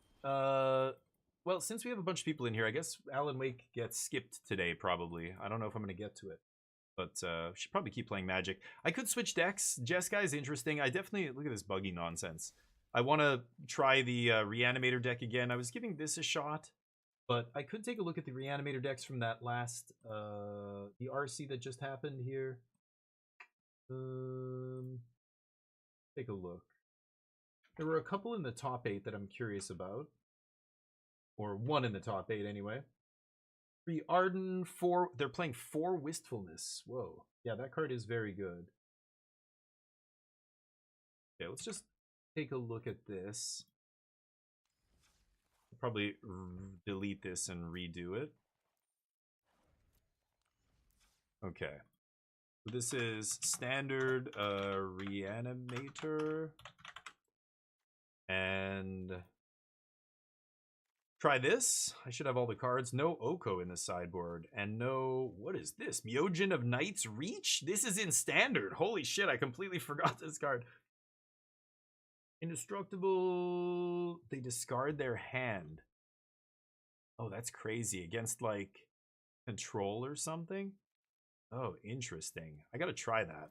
Well, since we have a bunch of people in here, I guess Alan Wake gets skipped today, probably. I don't know if I'm going to get to it. But should probably keep playing Magic. I could switch decks. Jeskai is interesting. I definitely... Look at this buggy nonsense. I want to try the Reanimator deck again. I was giving this a shot, but I could take a look at the Reanimator decks from that last... the RC that just happened here. Take a look. There were a couple in the top 8 that I'm curious about. Or 1 in the top 8, anyway. 3 Arden, 4... They're playing 4 Wistfulness. Whoa. Yeah, that card is very good. Okay, let's just take a look at this. I'll probably delete this and redo it. Okay. So this is standard Reanimator. And... Try this. I should have all the cards. No Oko in the sideboard. And no... What is this? Myojin of Night's Reach? This is in standard. Holy shit, I completely forgot this card. Indestructible... They discard their hand. Oh, that's crazy. Against, like, control or something? Oh, interesting. I gotta try that.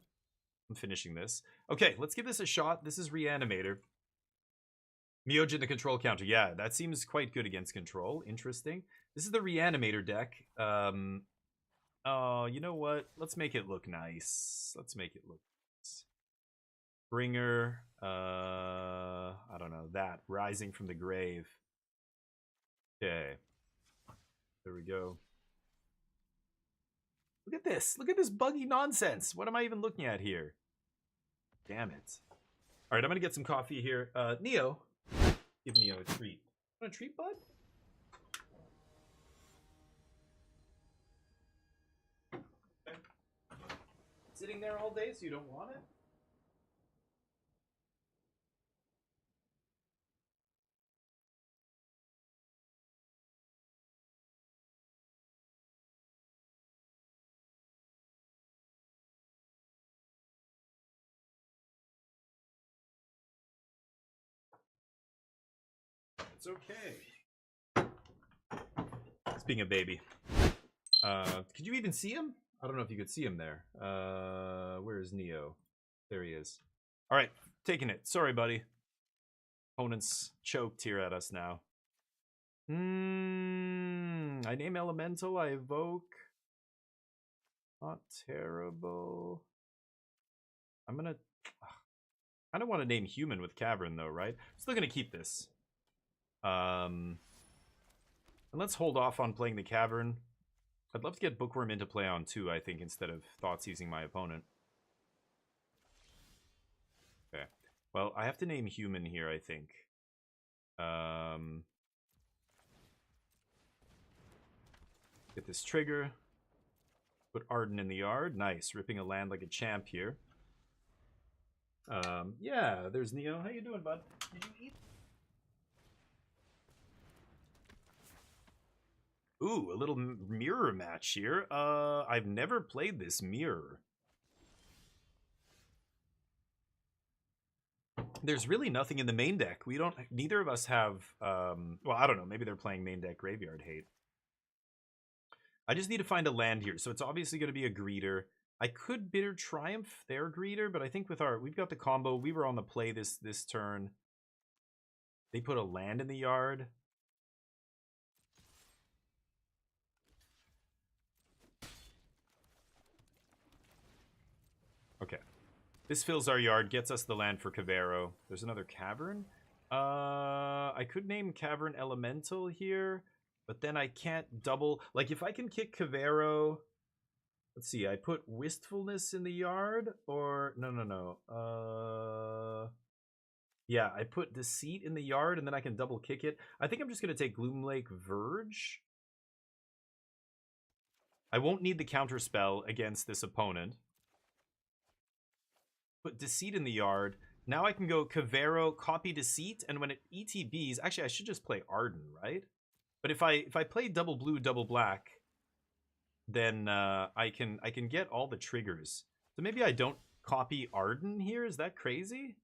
I'm finishing this. Okay, let's give this a shot. This is Reanimator. Myojin the control counter. Yeah, that seems quite good against control. Interesting. This is the Reanimator deck. Oh, you know what? Let's make it look nice. Let's make it look nice. Bringer. I don't know. That. Rising from the Grave. Okay. There we go. Look at this. Look at this buggy nonsense. What am I even looking at here? Damn it. All right, I'm going to get some coffee here. Neo. Give Neo a treat. Want a treat, bud? Okay. Sitting there all day so you don't want it? It's okay. It's being a baby. Could you even see him? I don't know if you could see him there. Where is Neo? There he is. All right, taking it. Sorry, buddy. Opponent's choked here at us now. I name Elemental. I evoke. Not terrible. I'm gonna... I don't want to name Human with Cavern, though, right? Still gonna keep this. And let's hold off on playing the Cavern. I'd love to get Bookworm into play on 2, I think, instead of Thought Seizing my opponent. Okay. Well, I have to name Human here, I think. Get this trigger. Put Arden in the yard. Nice. Ripping a land like a champ here. Yeah, there's Neo. How you doing, bud? Did you eat? Ooh, a little mirror match here. I've never played this mirror. There's really nothing in the main deck. We don't... Neither of us have... well, I don't know. Maybe they're playing main deck Graveyard Hate. I just need to find a land here. So it's obviously going to be a greeter. I could Bitter Triumph their greeter, but I think with we've got the combo. We were on the play this turn. They put a land in the yard. Okay. This fills our yard, gets us the land for Cavero. There's another cavern. I could name Cavern Elemental here, but then I can't double. Like, if I can kick Cavero... Let's see, I put Wistfulness in the yard, or... No. Yeah, I put Deceit in the yard, and then I can double kick it. I think I'm just going to take Gloomlake Verge. I won't need the counterspell against this opponent. Put Deceit in the yard. Now I can go Cavero, copy Deceit, and when it ETBs... Actually, I should just play Arden, right? But if I play double blue, double black, then I can get all the triggers. So maybe I don't copy Arden here? Is that crazy?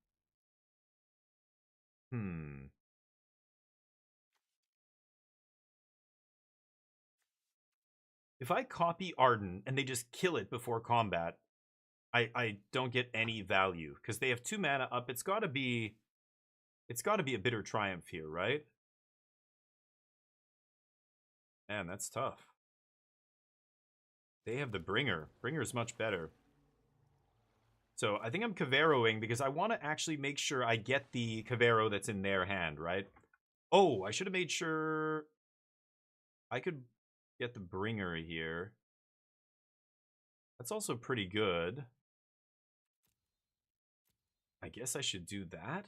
If I copy Arden and they just kill it before combat, I don't get any value because they have 2 mana up. It's got to be a Bitter Triumph here, right? Man, that's tough. They have the Bringer. Bringer's much better. So I think I'm Caveroing because I want to actually make sure I get the Cavero that's in their hand, right? Oh, I should have made sure I could get the Bringer here. That's also pretty good. I guess I should do that.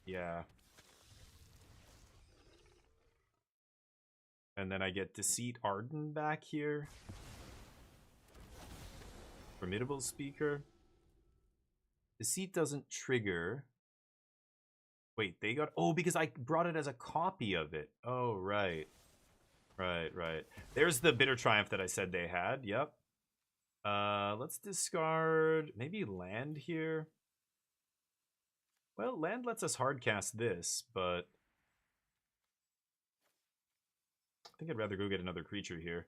Yeah. And then I get Deceit Arden back here. Formidable Speaker. Deceit doesn't trigger. Wait, they got... Oh, because I brought it as a copy of it. Oh, right. Right. There's the Bitter Triumph that I said they had. Yep. Let's discard... Maybe land here. Well, land lets us hardcast this, but... I think I'd rather go get another creature here.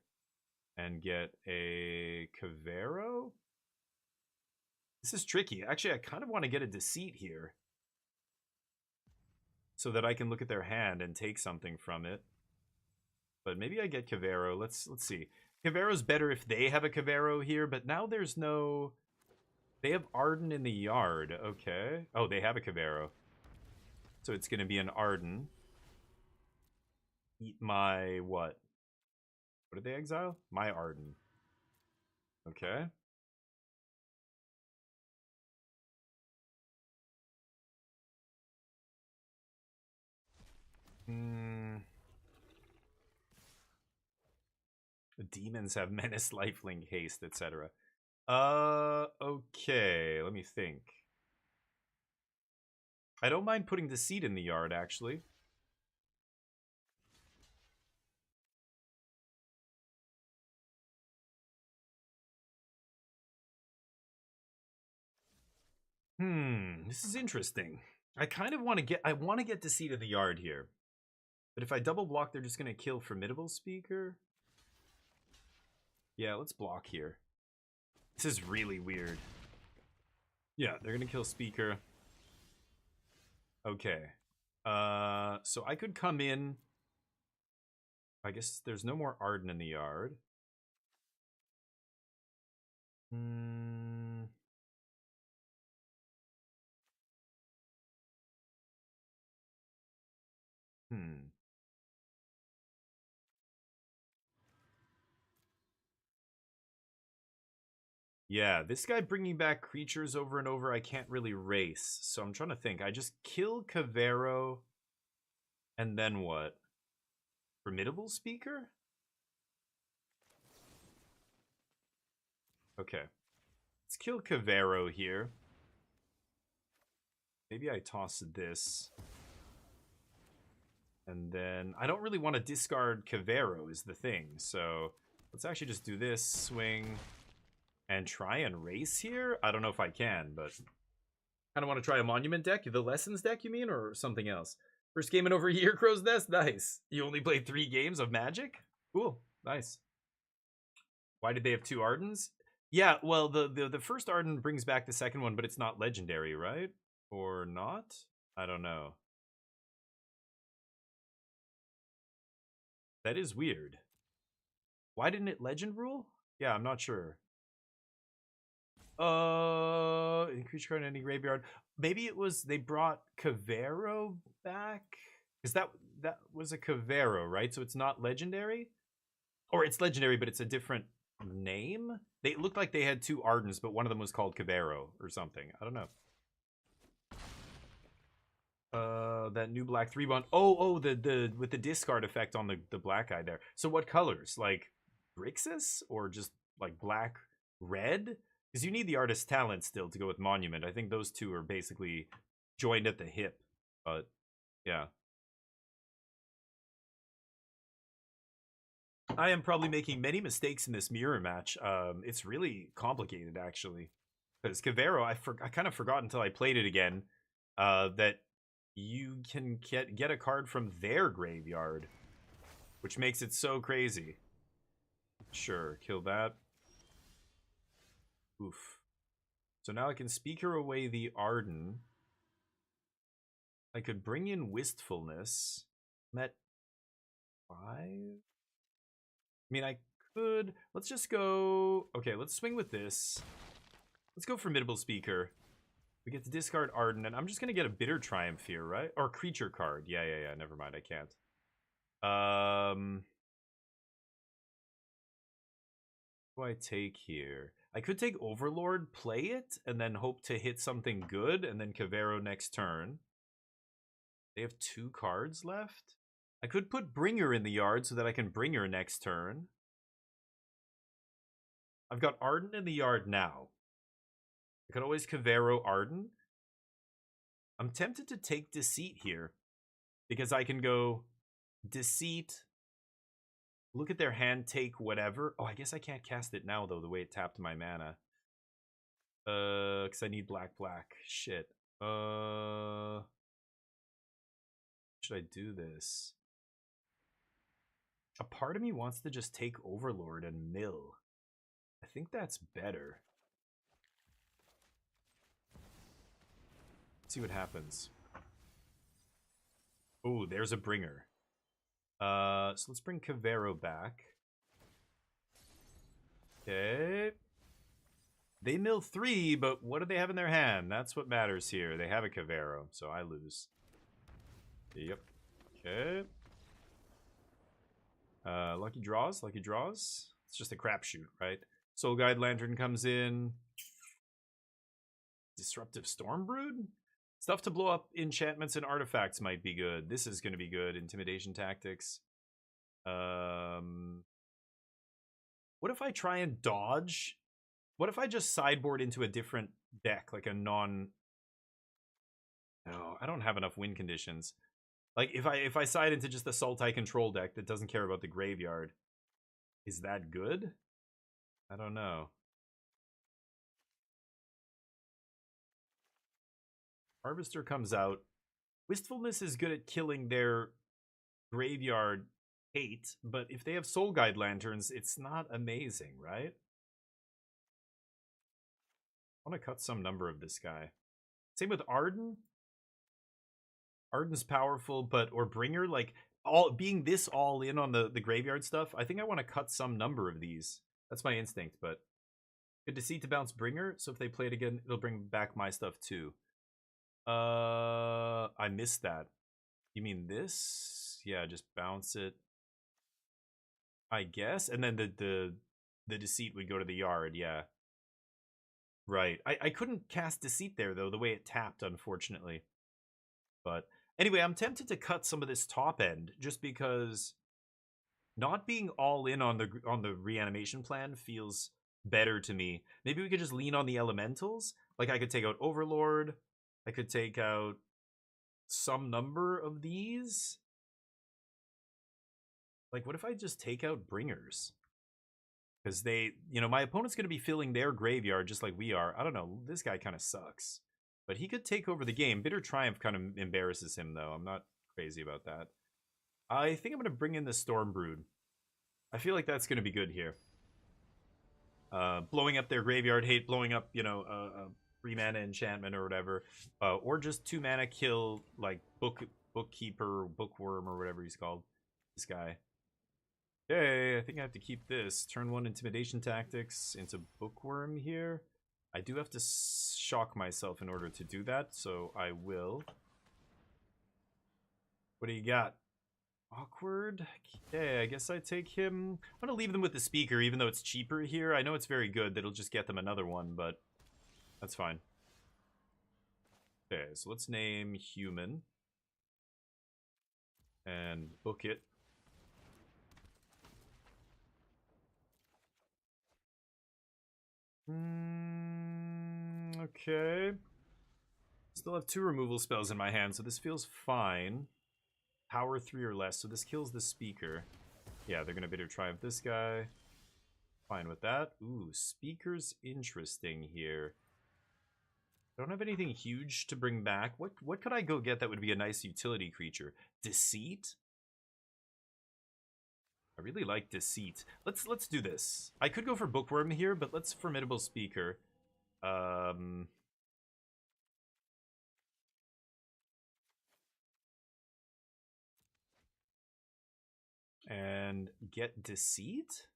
And get a Cavero? This is tricky. Actually, I kind of want to get a Deceit here. So that I can look at their hand and take something from it. But maybe I get Cavero. Let's see. Cavero's better if they have a Cavero here, but now there's no... They have Arden in the yard. Okay. Oh, they have a Cavero. So it's going to be an Arden. Eat my what? What did they exile? My Arden. Okay. The demons have menace, lifelink, haste, etc. Okay. Let me think. I don't mind putting Deceit in the yard, actually. This is interesting. I kind of want to get Deceit in the yard here. But if I double block, they're just going to kill Formidable Speaker. Yeah, let's block here. This is really weird. Yeah, they're going to kill Speaker. Okay. So I could come in. I guess there's no more Arden in the yard. Yeah, this guy bringing back creatures over and over, I can't really race. So I'm trying to think. I just kill Cavero, and then what? Formidable Speaker? Okay. Let's kill Cavero here. Maybe I toss this. And then I don't really want to discard Cavero is the thing. So let's actually just do this, swing, and try and race here. I don't know if I can, but kind of want to try a monument deck. The lessons deck, you mean, or something else? First game in over a year, Crow's Nest? Nice. You only played 3 games of Magic? Cool. Nice. Why did they have 2 Ardens? Yeah, well, the first Arden brings back the second one, but it's not legendary, right? Or not? I don't know. That is weird. Why didn't it legend rule? Yeah, I'm not sure. Creature card in any graveyard. Maybe it was they brought Cavero back? Because that was a Cavero, right? So it's not legendary? Or it's legendary, but it's a different name? They looked like they had 2 Ardens, but one of them was called Cavero or something. I don't know. That new black 3/1. Oh, the with the discard effect on the black guy there. So what colors? Like Grixis or just like black red? Because you need the artist's talent still to go with Monument. I think those two are basically joined at the hip. But yeah. I am probably making many mistakes in this mirror match. It's really complicated actually. Because Cavero, I kind of forgot until I played it again. That you can get a card from their graveyard, which makes it so crazy. Sure, kill that. Oof. So now I can speaker away the Arden. I could bring in Wistfulness. Met 5? I mean, I could... Let's just go... Okay, let's swing with this. Let's go Formidable Speaker. We get to discard Arden, and I'm just going to get a Bitter Triumph here, right? Or creature card. Yeah, never mind, I can't. What do I take here? I could take Overlord, play it, and then hope to hit something good, and then Cavero next turn. They have 2 cards left? I could put Bringer in the yard so that I can Bringer next turn. I've got Arden in the yard now. I could always Cavero Arden. I'm tempted to take Deceit here. Because I can go Deceit, look at their hand, take whatever. Oh, I guess I can't cast it now, though, the way it tapped my mana. Because I need black. Shit. Should I do this? A part of me wants to just take Overlord and mill. I think that's better. Let's see what happens. Oh, there's a Bringer. So let's bring Cavero back. Okay. They mill 3, but what do they have in their hand? That's what matters here. They have a Cavero, so I lose. Yep. Okay. Lucky draws. It's just a crapshoot, right? Soul Guide Lantern comes in. Disruptive Stormbrood? Stuff to blow up enchantments and artifacts might be good. This is going to be good. Intimidation Tactics. What if I try and dodge? What if I just sideboard into a different deck, like a non... No, I don't have enough win conditions. Like, if I side into just a Sultai control deck that doesn't care about the graveyard, is that good? I don't know. Harvester comes out. Wistfulness is good at killing their graveyard hate, but if they have Soul Guide Lanterns, it's not amazing, right? I want to cut some number of this guy. Same with Arden. Arden's powerful, but or Bringer, like being this all in on the graveyard stuff, I think I want to cut some number of these. That's my instinct, but good to see to bounce Bringer, so if they play it again, it'll bring back my stuff too. I missed that. You mean this? Yeah, just bounce it. I guess, and then the Deceit would go to the yard. Yeah, right. I couldn't cast Deceit there though, the way it tapped, unfortunately. But anyway, I'm tempted to cut some of this top end just because not being all in on the reanimation plan feels better to me. Maybe we could just lean on the elementals. Like I could take out Overlord. I could take out some number of these. Like, what if I just take out Bringers? Because they, my opponent's going to be filling their graveyard just like we are. I don't know. This guy kind of sucks. But he could take over the game. Bitter Triumph kind of embarrasses him, though. I'm not crazy about that. I think I'm going to bring in the Storm Brood. I feel like that's going to be good here. Blowing up their graveyard hate, blowing up, you know, 3 mana enchantment or whatever. Or just 2 mana kill, like, Bookkeeper, Bookworm, or whatever he's called. This guy. Okay, I think I have to keep this. Turn 1 Intimidation Tactics into Bookworm here. I do have to shock myself in order to do that, so I will. What do you got? Awkward. Okay, I guess I take him. I'm gonna leave them with the speaker, even though it's cheaper here. I know it's very good. That'll just get them another one, but that's fine. Okay, so let's name human. And book it. Okay. Still have 2 removal spells in my hand, so this feels fine. Power 3 or less, so this kills the speaker. Yeah, they're gonna Bitter Triumph this guy. Fine with that. Ooh, speaker's interesting here. I don't have anything huge to bring back. What could I go get that would be a nice utility creature? Deceit? I really like Deceit. Let's do this. I could go for Bookworm here, but let's Formidable Speaker. And get Deceit?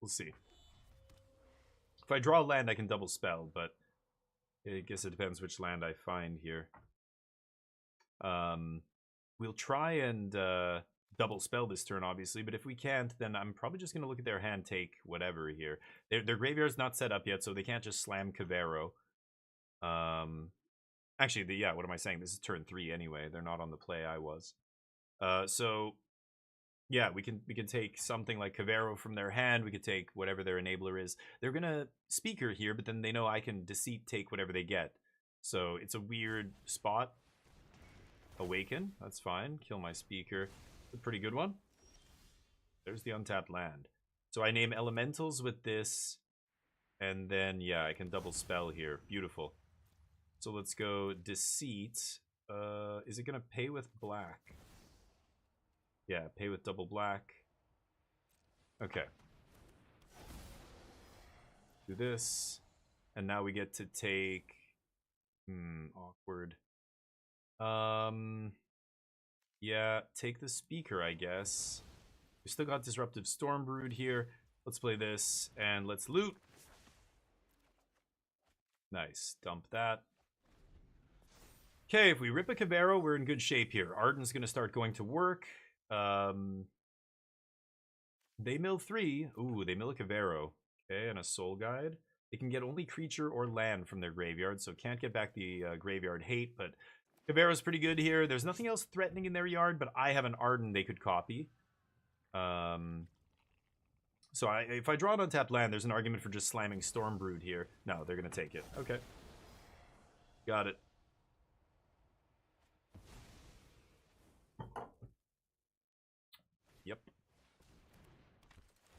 We'll see. If I draw a land, I can double spell, but I guess it depends which land I find here. We'll try and double spell this turn, obviously, but if we can't, then I'm probably just going to look at their hand, take whatever here. Their graveyard's not set up yet, so they can't just slam Kavero. Actually, yeah, what am I saying? This is turn 3 anyway. They're not on the play I was. So yeah, we can take something like Kavero from their hand. We could take whatever their enabler is. They're gonna speaker here, but then they know I can Deceit take whatever they get. So it's a weird spot. Awaken, that's fine. Kill my speaker. A pretty good one. There's the untapped land. So I name elementals with this, and then yeah, I can double spell here. Beautiful. So let's go Deceit. Is it gonna pay with black? Yeah, pay with double black. Okay. Do this. And now we get to take... awkward. Yeah, take the speaker, I guess. We still got Disruptive Stormbrood here. Let's play this, and let's loot. Nice. Dump that. Okay, if we rip a Kavero, we're in good shape here. Arden's going to start going to work. They mill 3. Ooh, they mill a Kavero. Okay, and a Soul Guide. They can get only creature or land from their graveyard, so can't get back the graveyard hate, but Kavero's pretty good here. There's nothing else threatening in their yard, but I have an Arden they could copy. So if I draw an untapped land, there's an argument for just slamming Stormbrood here. No, they're going to take it. Okay. Got it. Yep.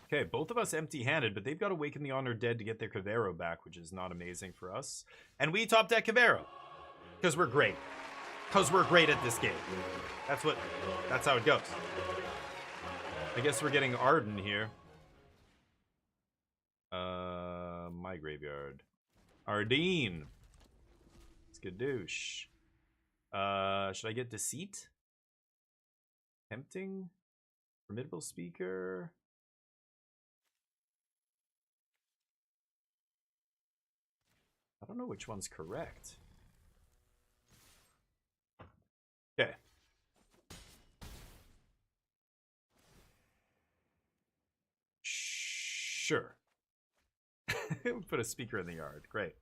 Okay, both of us empty-handed, but they've got Awaken the Honored Dead to get their Kavero back, which is not amazing for us. And we top deck Kavero. Because we're great. Because we're great at this game. That's how it goes. I guess we're getting Arden here. My graveyard. Ardeen. Skadoosh. Should I get Deceit? Tempting? Formidable Speaker? I don't know which one's correct. Okay. Sure. Put a speaker in the yard. Great.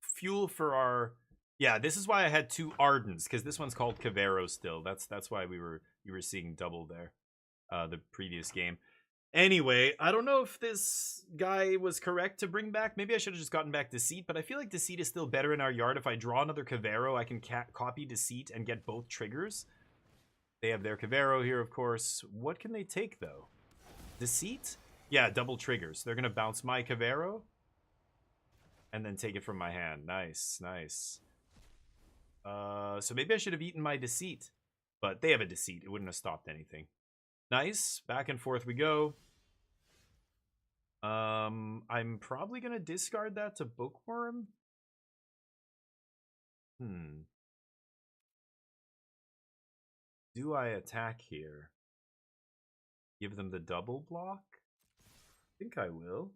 Fuel for our... Yeah, this is why I had 2 Ardens, because this one's called Kavero still. That's why you were seeing double there. The previous game. Anyway, I don't know if this guy was correct to bring back. Maybe I should have just gotten back Deceit, but I feel like Deceit is still better in our yard. If I draw another Kavero, I can copy Deceit and get both triggers. They have their Kavero here, of course. What can they take, though? Deceit? Yeah, double triggers. They're going to bounce my Kavero. and then take it from my hand. Nice, nice. So maybe I should have eaten my deceit. But they have a deceit. It wouldn't have stopped anything. Nice. Back and forth we go. I'm probably going to discard that to Bookworm. Do I attack here? Give them the double block? I think I will.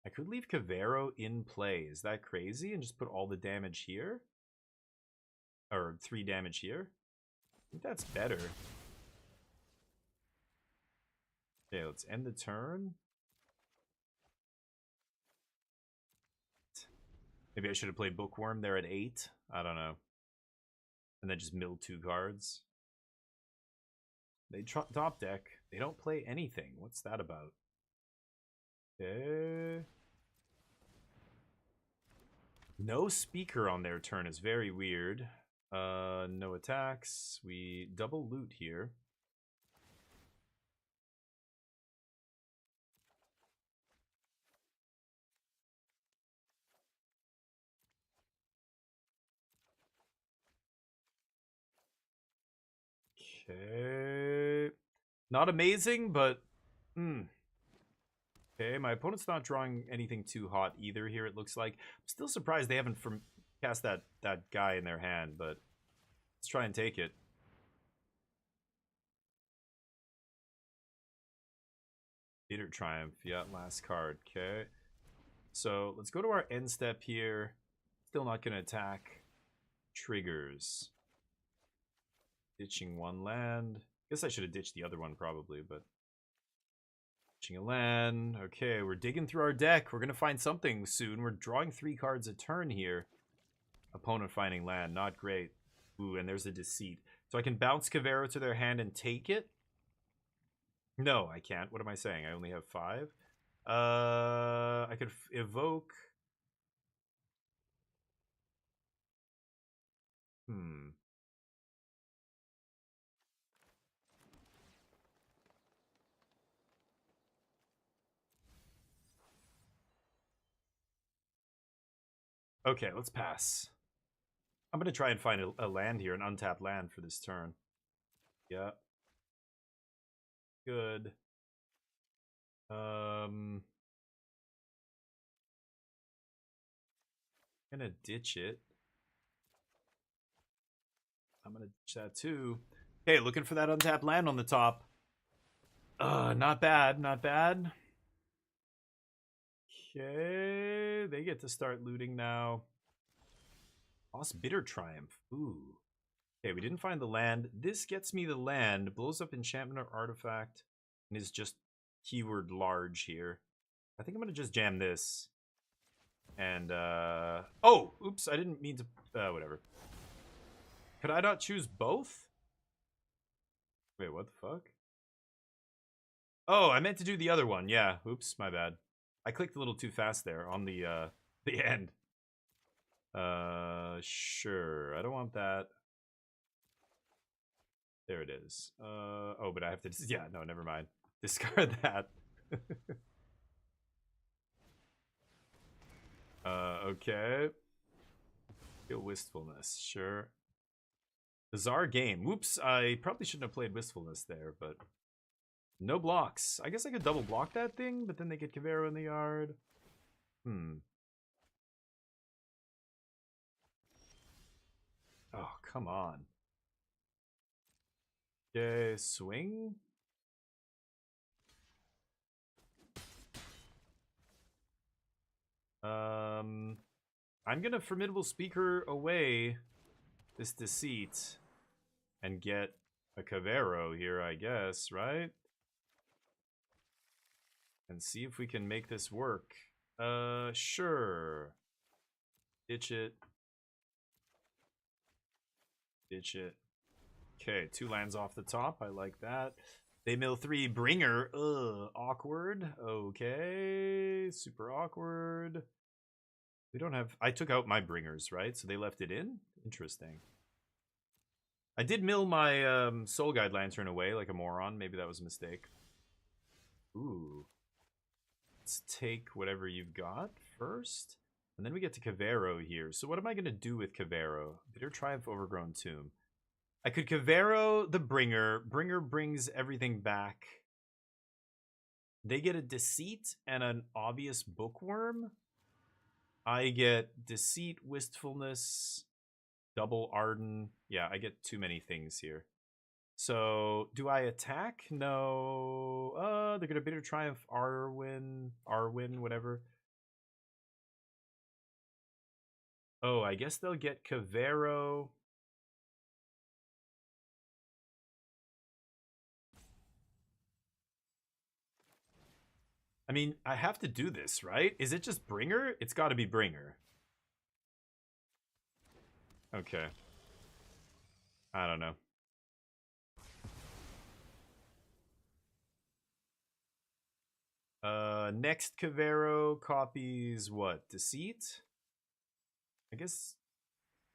I could leave Cavero in play. Is that crazy? And just put all the damage here? Or 3 damage here? I think that's better. Okay, let's end the turn. Maybe I should have played Bookworm there at 8. I don't know. And then just mill 2 cards. They top deck. They don't play anything. What's that about? Okay. No speaker on their turn is very weird. No attacks. We double loot here. Okay. Not amazing, but okay, my opponent's not drawing anything too hot either here, it looks like. I'm still surprised they haven't cast that guy in their hand, but let's try and take it. Bitter Triumph, yeah, last card, okay. So let's go to our end step here. Still not going to attack. Triggers. Ditching 1 land. Guess I should have ditched the other one probably, but... Ditching a land. Okay, we're digging through our deck. We're going to find something soon. We're drawing 3 cards a turn here. Opponent finding land. Not great. Ooh, and there's a Deceit. So I can bounce Cavero to their hand and take it? No, I can't. What am I saying? I only have 5. I could evoke... Okay, let's pass. I'm going to try and find a land here, an untapped land for this turn. Yeah. Good. I'm going to ditch it. I'm going to ditch that too. Okay, looking for that untapped land on the top. Not bad, not bad. Okay, they get to start looting now. Lost Bitter Triumph. Ooh. Okay, we didn't find the land. This gets me the land. Blows up enchantment or artifact. And is just keyword large here. I think I'm going to just jam this. And, oh! Oops, I didn't mean to... whatever. Could I not choose both? Wait, what the fuck? Oh, I meant to do the other one. Yeah, oops, my bad. I clicked a little too fast there on the end. Sure. I don't want that. There it is. Oh, but I have to... Yeah, no, never mind. Discard that. Okay. Feel Wistfulness. Sure. Bizarre game. Whoops, I probably shouldn't have played Wistfulness there, but... No blocks. I guess I could double block that thing, but then they get Cavero in the yard. Oh, come on. Okay, swing. I'm gonna Formidable Speaker away this Deceit and get a Cavero here, I guess, right? And see if we can make this work. Sure. Ditch it. Ditch it. Okay, 2 lands off the top. I like that. They mill 3 Bringer. Ugh, awkward. Okay, super awkward. We don't have... I took out my Bringers, right? So they left it in? Interesting. I did mill my Soul Guide Lantern away like a moron. Maybe that was a mistake. Ooh. Let's take whatever you've got first. And then we get to Cavero here. So what am I going to do with Cavero? Bitter Triumph, Overgrown Tomb. I could Cavero the Bringer. Bringer brings everything back. They get a Deceit and an obvious Bookworm. I get Deceit, Wistfulness, Double Arden. Yeah, I get too many things here. So, do I attack? No. They're gonna Bitter Triumph, Arwen, whatever. Oh, I guess they'll get Cavero. I mean, I have to do this, right? Is it just Bringer? It's got to be Bringer. Okay. I don't know. Next Cavero copies what? Deceit? I guess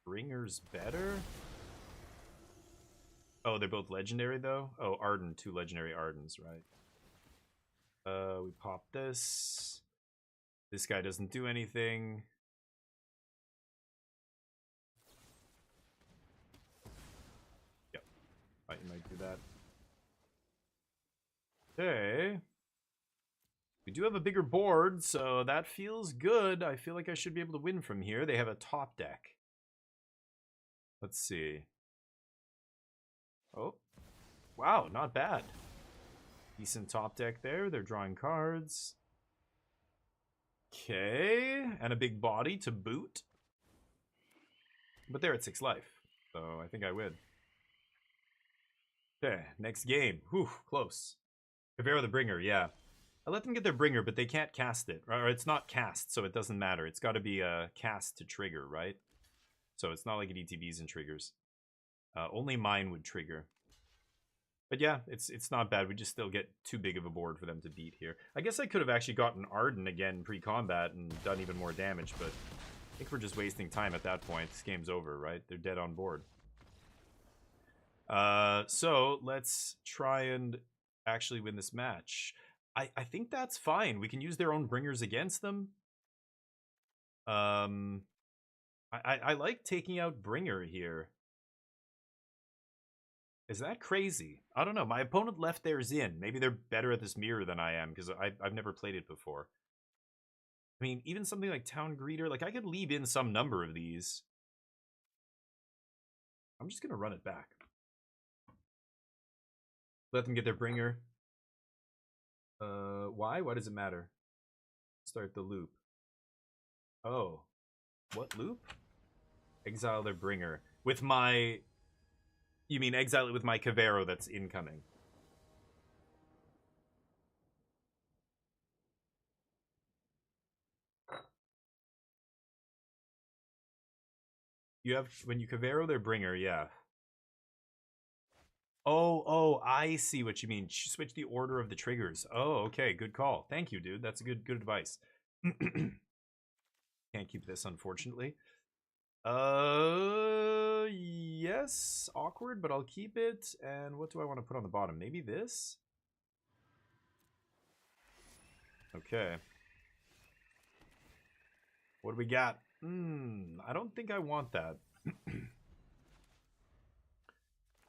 Bringer's better? Oh, they're both legendary though? Oh, Arden, 2 legendary Ardens, right? We pop this. This guy doesn't do anything. Yep. You might do that. Okay. We do have a bigger board, so that feels good. I feel like I should be able to win from here. They have a top deck. Let's see. Oh. Wow, not bad. Decent top deck there. They're drawing cards. Okay. And a big body to boot. But they're at 6 life. So I think I win. Okay, next game. Whew, close. Cavero the Bringer, yeah. I let them get their Bringer, but they can't cast it. Or it's not cast, so it doesn't matter. It's got to be a cast to trigger, right? So it's not like it ETBs and triggers. Only mine would trigger. But yeah, it's not bad. We just still get too big of a board for them to beat here. I guess I could have actually gotten Arden again pre-combat and done even more damage, but I think we're just wasting time at that point. This game's over, right? They're dead on board. So let's try and actually win this match. I think that's fine. We can use their own Bringers against them. I like taking out Bringer here. Is that crazy? I don't know. My opponent left theirs in. Maybe they're better at this mirror than I am because I've never played it before. I mean, even something like Town Greeter, like I could leave in some number of these. I'm just going to run it back. Let them get their Bringer. Why? Why does it matter? Start the loop. Oh. What loop? Exile their Bringer. With my... You mean exile it with my Cavero that's incoming? You have... When you Cavero their Bringer, yeah. Oh, I see what you mean. Switch the order of the triggers. Oh, okay, good call. Thank you, dude. That's a good advice. Can't keep this, unfortunately. Yes, awkward, but I'll keep it. And what do I want to put on the bottom? Maybe this? Okay. What do we got? I don't think I want that.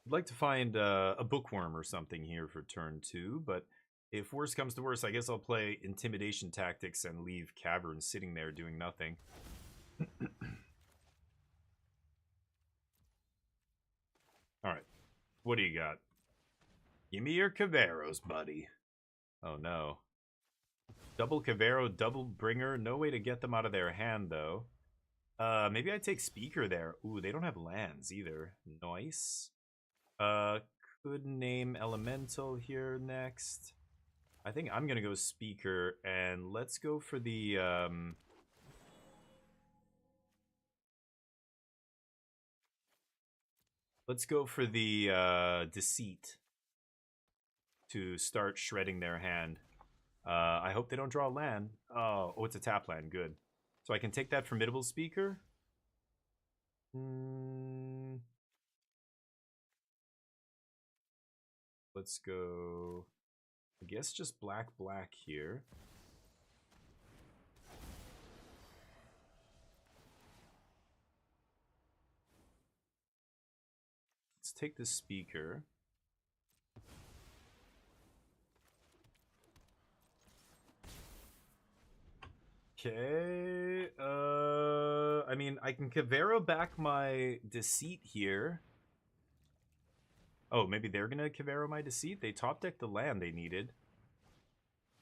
I'd like to find a bookworm or something here for turn 2, but if worse comes to worse, I guess I'll play Intimidation Tactics and leave Cavern sitting there doing nothing. Alright, what do you got? Give me your Caveros, buddy. Oh no. Double Cavero, double Bringer. No way to get them out of their hand, though. Maybe I take Speaker there. Ooh, they don't have lands either. Nice. Could name Elemental here next. I think I'm gonna go Speaker, and let's go for the, let's go for the, Deceit to start shredding their hand. I hope they don't draw land. Oh, it's a tap land. Good. So I can take that Formidable Speaker. Let's go I guess just black, black here. Let's take this speaker. Okay, I mean, I can Cavero back my Deceit here. Oh, maybe they're gonna Cavero my Deceit? They top decked the land they needed.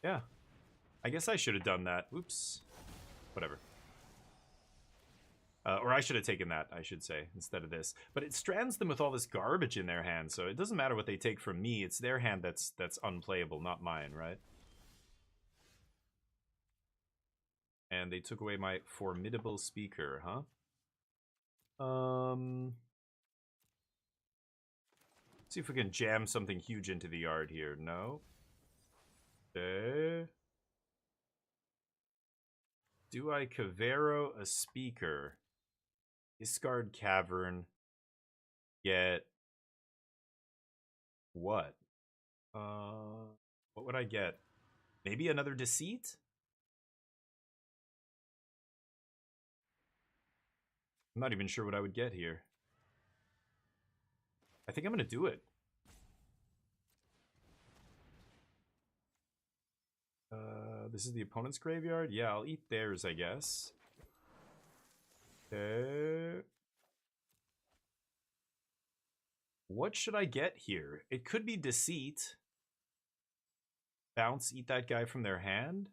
Yeah. I guess I should have done that. Oops. Whatever. Or I should have taken that, I should say, instead of this. But it strands them with all this garbage in their hand, so it doesn't matter what they take from me. It's their hand that's unplayable, not mine, right? And they took away my formidable speaker, huh? See if we can jam something huge into the yard here. No. Okay. Do I Cavero a speaker? Discard Cavern. Get what? What would I get? Maybe another Deceit? I'm not even sure what I would get here. I think I'm gonna do it. This is the opponent's graveyard? Yeah, I'll eat theirs, I guess. Okay. What should I get here? It could be Deceit. Bounce, eat that guy from their hand.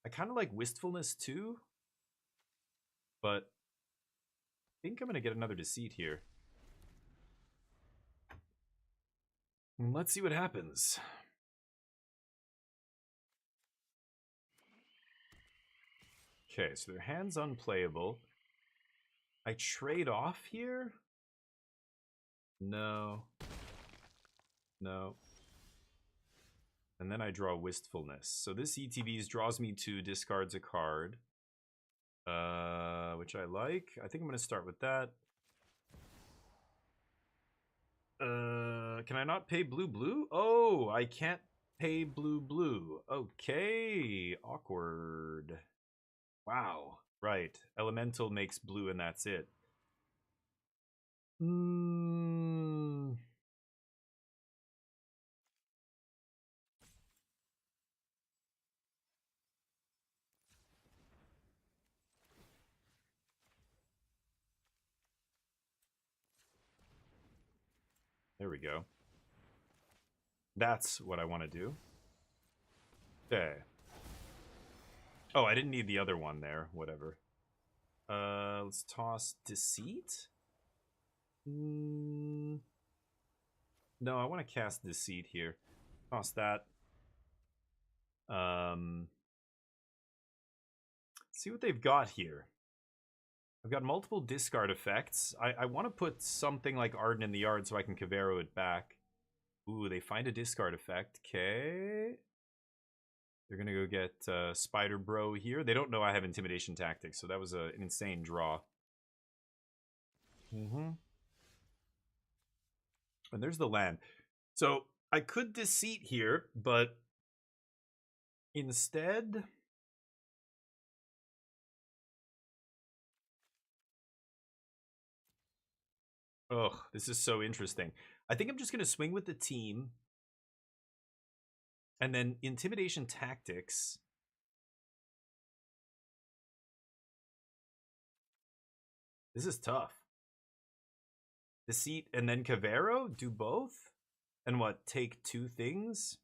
I kind of like Wistfulness too. But I think I'm going to get another Deceit here. And let's see what happens. Okay, so their hand's unplayable. I trade off here? No. No. And then I draw Wistfulness. So this ETBs draws me to discards a card. Which I like. I think I'm going to start with that. Can I not pay blue? Oh, I can't pay blue. Okay. Awkward. Wow. Right. Elemental makes blue and that's it. There we go. That's what I want to do. Okay. Oh, I didn't need the other one there. Whatever. Let's toss Deceit. No, I want to cast Deceit here. Toss that. See what they've got here. I've got multiple discard effects. I want to put something like Arden in the yard so I can Cavero it back. Ooh, they find a discard effect. Okay. They're going to go get Spider Bro here. They don't know I have Intimidation Tactics, so that was an insane draw. And there's the land. So I could Deceit here, but instead... Ugh, this is so interesting. I think I'm just going to swing with the team. And then Intimidation Tactics. This is tough. Deceit and then Cavero? Do both? And what, take two things?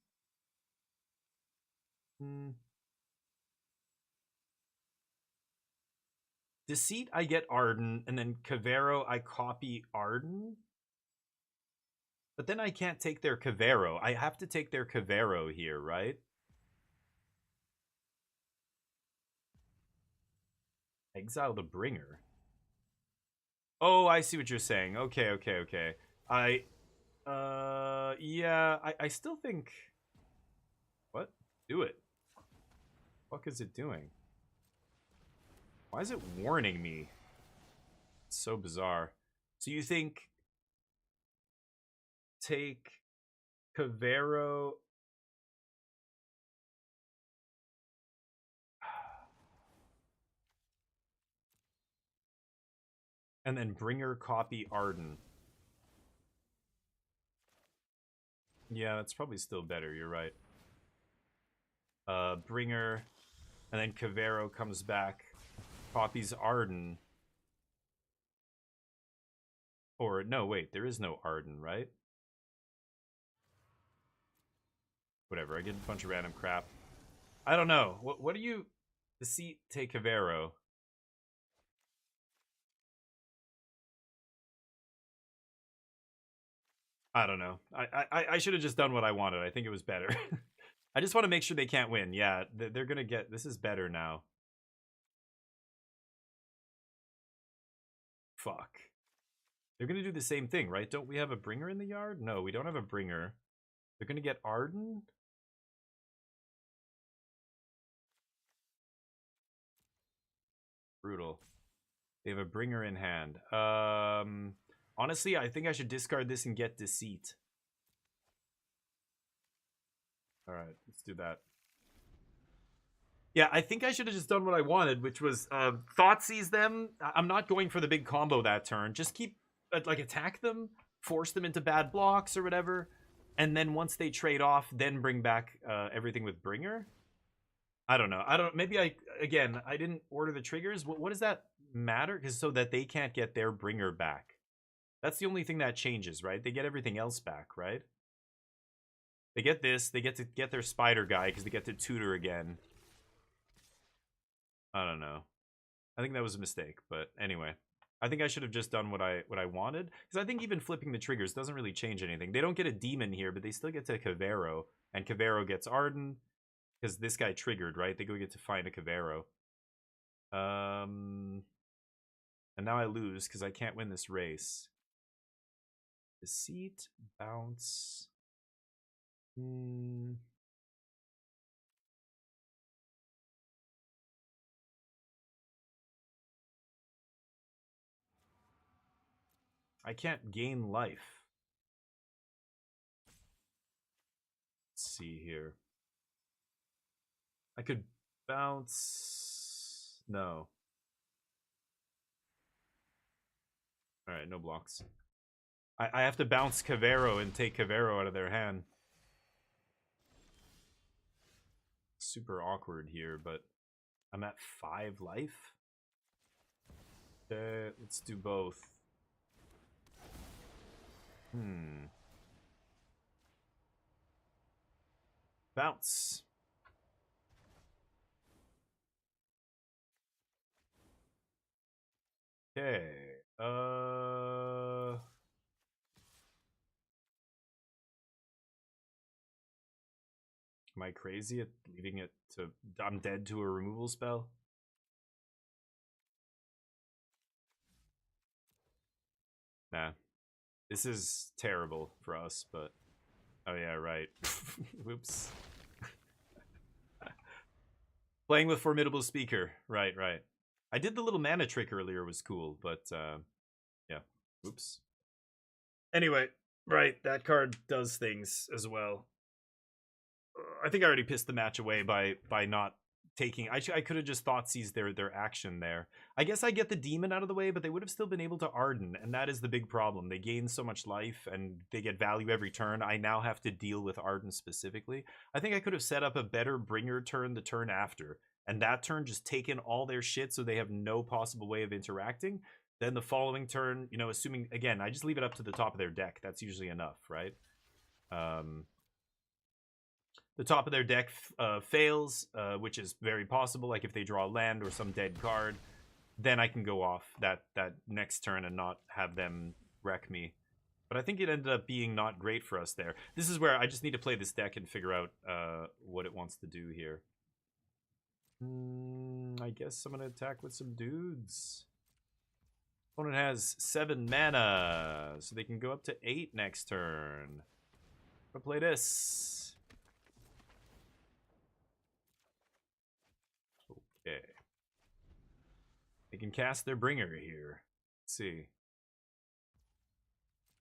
Deceit, I get Arden, and then Cavero, I copy Arden. But then I can't take their Cavero. I have to take their Cavero here, right? Exile the Bringer. Oh, I see what you're saying. Okay. Yeah, I still think... What? Do it. What the fuck is it doing? Why is it warning me? It's so bizarre. So you think... Take Cavero And then Bringer, copy Arden. Yeah, that's probably still better. You're right. Bringer, and then Cavero comes back, copies Arden. Or, no, wait, there is no Arden, right? Whatever, I get a bunch of random crap. I don't know. What do you... Deceit, take Cavero. I don't know. I should have just done what I wanted. I think it was better. I just want to make sure they can't win. Yeah, they're going to get... This is better now. Fuck. They're going to do the same thing, right? Don't we have a Bringer in the yard? No, we don't have a Bringer. They're going to get Arden? Brutal. They have a Bringer in hand. Honestly, I think I should discard this and get Deceit. Alright, let's do that. Yeah, I think I should have just done what I wanted, which was Thoughtseize them. I'm not going for the big combo that turn. Just keep, like, attack them, force them into bad blocks or whatever, and then once they trade off, then bring back everything with Bringer. I don't know. Maybe I didn't order the triggers. What does that matter? Because so that they can't get their Bringer back. That's the only thing that changes, right? They get everything else back, right? They get this. They get to get their spider guy because they get to tutor again. I don't know. I think that was a mistake, but anyway. I think I should have just done what I wanted. Because I think even flipping the triggers doesn't really change anything. They don't get a demon here, but they still get to Cavero. And Cavero gets Arden. Because this guy triggered, right? They go get to find a Cavero. And now I lose because I can't win this race. Deceit, bounce. I can't gain life. Let's see here. I could bounce. No. Alright, no blocks. I have to bounce Cavero and take Cavero out of their hand. Super awkward here, but I'm at 5 life. Let's do both. Bounce. Okay. Am I crazy at leaving it to... I'm dead to a removal spell? Nah. This is terrible for us, but... Oh yeah, right. Whoops. Playing with Formidable Speaker. Right. I did the little mana trick earlier, was cool, but yeah. Whoops. Anyway, right, that card does things as well. I think I already pissed the match away by not taking... I could have just Thoughtseized their action there. I guess I get the demon out of the way, but they would have still been able to Arden, and that is the big problem. They gain so much life, and they get value every turn. I now have to deal with Arden specifically. I think I could have set up a better Bringer turn the turn after, and that turn just taken all their shit so they have no possible way of interacting. Then the following turn, you know, assuming... Again, I just leave it up to the top of their deck. That's usually enough, right? The top of their deck fails, which is very possible. Like if they draw land or some dead card, then I can go off that next turn and not have them wreck me. But I think it ended up being not great for us there. This is where I just need to play this deck and figure out what it wants to do here. I guess I'm going to attack with some dudes. Opponent has 7 mana, so they can go up to 8 next turn. I'll play this. Okay. They can cast their Bringer here. Let's see.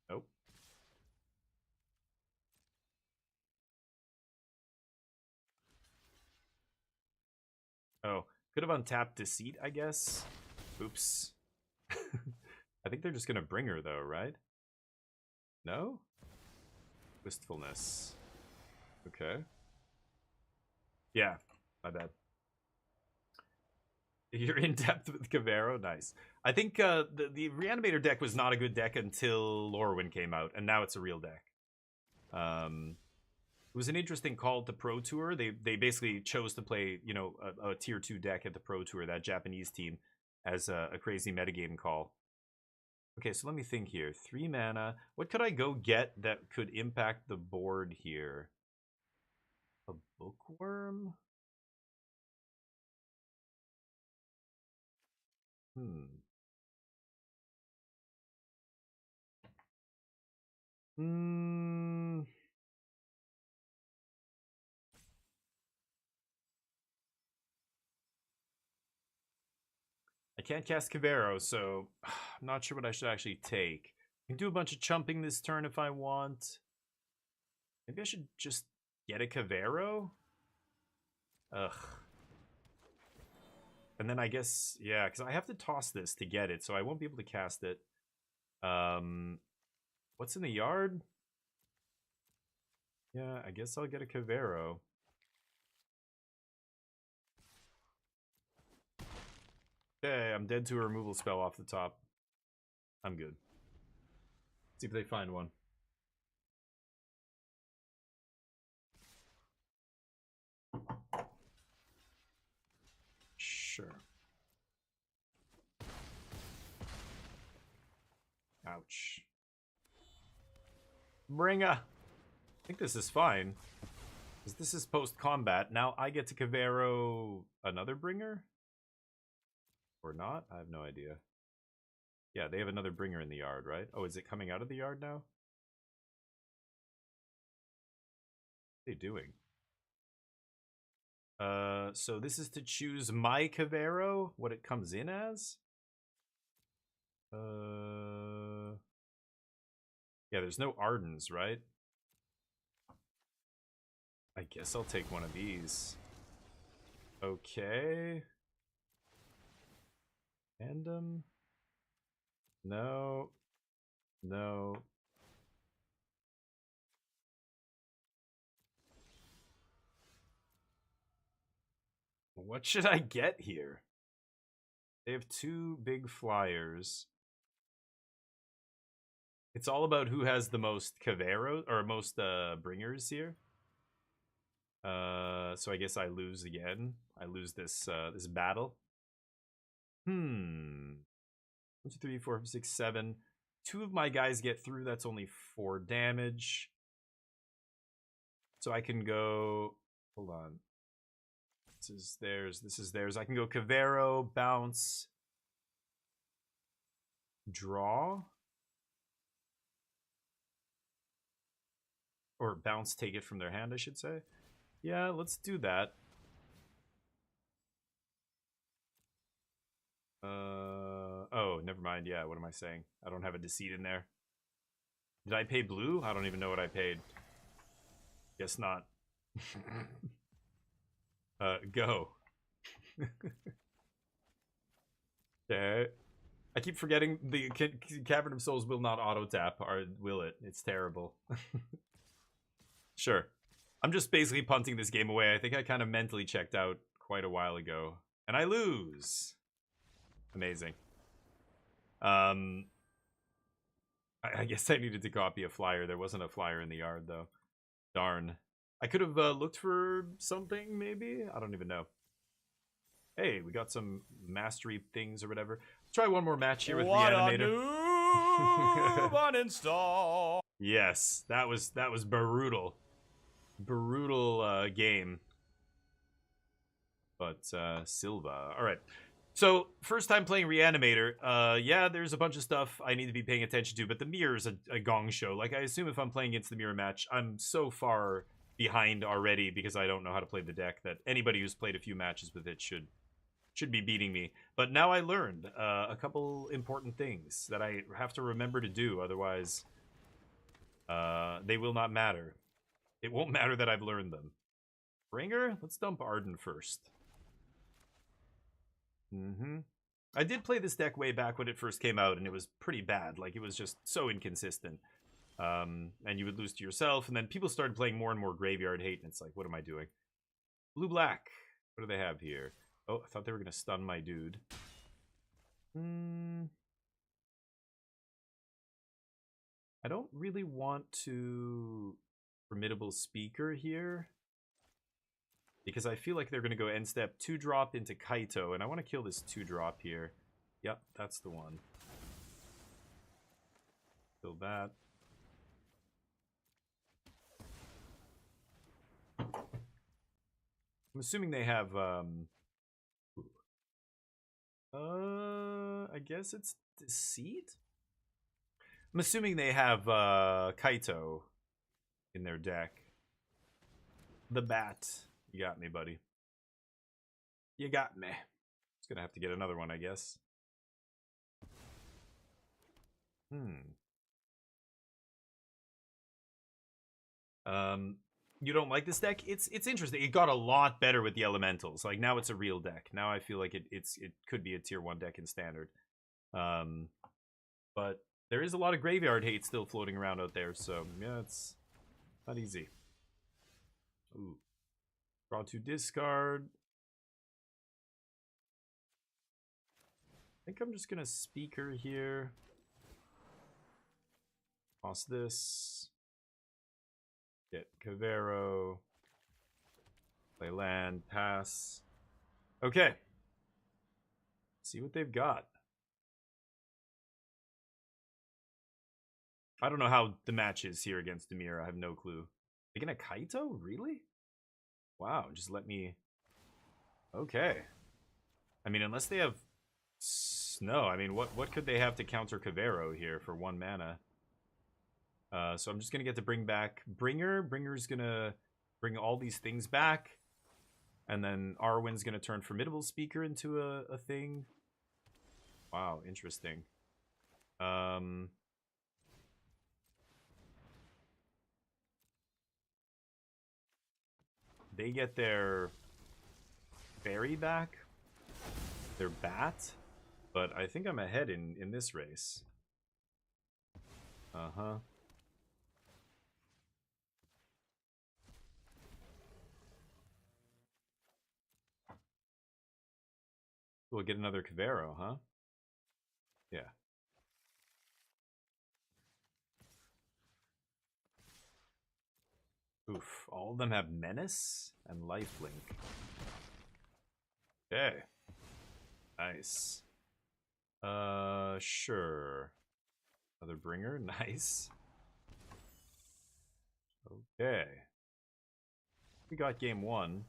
Nope. Oh, could have untapped Deceit, I guess. Oops. I think they're just gonna bring her though, right? No? Wistfulness. Okay. Yeah, my bad. You're in depth with Cavero? Nice. I think the Reanimator deck was not a good deck until Lorwyn came out, and now it's a real deck. It was an interesting call at the Pro Tour. They basically chose to play, you know, a tier 2 deck at the Pro Tour, that Japanese team, as a crazy metagame call. Okay, so let me think here. 3 mana. What could I go get that could impact the board here? A Bookworm? I can't cast Cavero, so I'm not sure what I should actually take. I can do a bunch of chumping this turn if I want. Maybe I should just get a Cavero? Ugh. And then I guess, yeah, because I have to toss this to get it, so I won't be able to cast it. What's in the yard? Yeah, I guess I'll get a Cavero. Okay, I'm dead to a removal spell off the top. I'm good. Let's see if they find one. Sure. Ouch. Bringa! I think this is fine. Because this is post-combat. Now I get to Cavero another bringer? Or not? I have no idea. Yeah, they have another bringer in the yard, right? Oh, is it coming out of the yard now? What are they doing? So this is to choose my Cavero, what it comes in as? Yeah, there's no Ardens, right? I guess I'll take one of these. Okay. Random? No. No. What should I get here? They have 2 big flyers. It's all about who has the most Caveros, or most bringers here. So I guess I lose again. I lose this this battle. 1, 2, 3, 4, 5, 6, 7. 2 of my guys get through. That's only 4 damage. So I can go. Hold on. This is theirs. This is theirs. I can go Cavero, bounce, draw, or bounce, take it from their hand, I should say. Yeah, let's do that. Oh, never mind. Yeah, what am I saying? I don't have a deceit in there. Did I pay blue? I don't even know what I paid. Guess not. Go. Okay. I keep forgetting the Cavern of Souls will not auto-tap, or will it? It's terrible. Sure. I'm just basically punting this game away. I think I kind of mentally checked out quite a while ago. And I lose. Amazing. I guess I needed to copy a flyer. There wasn't a flyer in the yard, though. Darn. I could have looked for something, maybe? I don't even know. Hey, we got some mastery things or whatever. Let's try one more match here with Reanimator. Uninstall. Yes, that was brutal. Brutal game. But Silva. All right. So, first time playing Reanimator. Yeah, there's a bunch of stuff I need to be paying attention to, but the mirror is a gong show. Like, I assume if I'm playing against the mirror match, I'm so far behind already because I don't know how to play the deck that anybody who's played a few matches with it should be beating me. But now I learned a couple important things that I have to remember to do, otherwise they will not matter. It won't matter that I've learned them. Bringer? Let's dump Arden first. I did play this deck way back when it first came out, and it was pretty bad. Like, it was just so inconsistent. And you would lose to yourself, and then people started playing more and more Graveyard Hate, and it's like, what am I doing? Blue-black. What do they have here? Oh, I thought they were going to stun my dude. I don't really want to Formidable Speaker here, because I feel like they're going to go end step 2-drop into Kaito, and I want to kill this 2-drop here. Yep, that's the one. Kill that. I'm assuming they have, I guess it's Deceit? I'm assuming they have, Kaito in their deck. The Bat. You got me, buddy. You got me. It's gonna have to get another one, I guess. You don't like this deck? It's interesting. It got a lot better with the elementals. Like, now it's a real deck. Now I feel like it could be a tier 1 deck in standard. But there is a lot of Graveyard Hate still floating around out there, so yeah, it's not easy. Ooh. Draw 2 discard. I think I'm just gonna Speaker here. Toss this. Get Cavero. Play land. Pass. Okay. See what they've got. I don't know how the match is here against Dimir. I have no clue. They gonna Kaito? Really? Wow, just let me... Okay. I mean, unless they have Snow. I mean, what could they have to counter Cavero here for 1 mana? So I'm just going to get to bring back Bringer. Bringer's going to bring all these things back. And then Arwen's going to turn Formidable Speaker into a thing. Wow, interesting. They get their Fairy back. Their Bat. But I think I'm ahead in this race. Uh-huh. We'll get another Cavero, huh? Yeah. Oof. All of them have Menace and Lifelink. Okay. Nice. Sure. Another Bringer. Nice. Okay. We got game 1.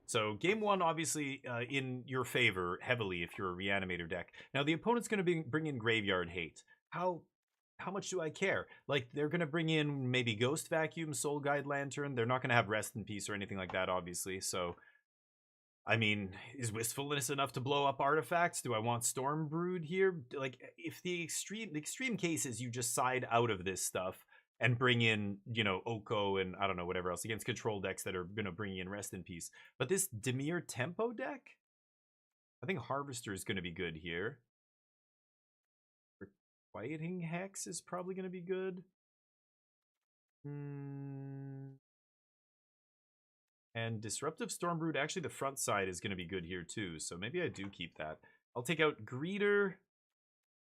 So game 1, obviously, in your favor heavily if you're a Reanimator deck. Now the opponent's going to bring in Graveyard Hate. How much do I care? Like, they're going to bring in maybe Ghost Vacuum, Soul Guide Lantern. They're not going to have Rest in Peace or anything like that, obviously. So, I mean, is Wistfulness enough to blow up artifacts? Do I want Storm Brood here? Like, if the extreme case is you just side out of this stuff and bring in, you know, Oko and I don't know, whatever else against control decks that are going to bring in Rest in Peace. But this Dimir Tempo deck, I think Harvester is going to be good here. Quieting Hex is probably going to be good. And Disruptive Stormbrood, actually the front side is going to be good here too, so maybe I do keep that. I'll take out Greeter.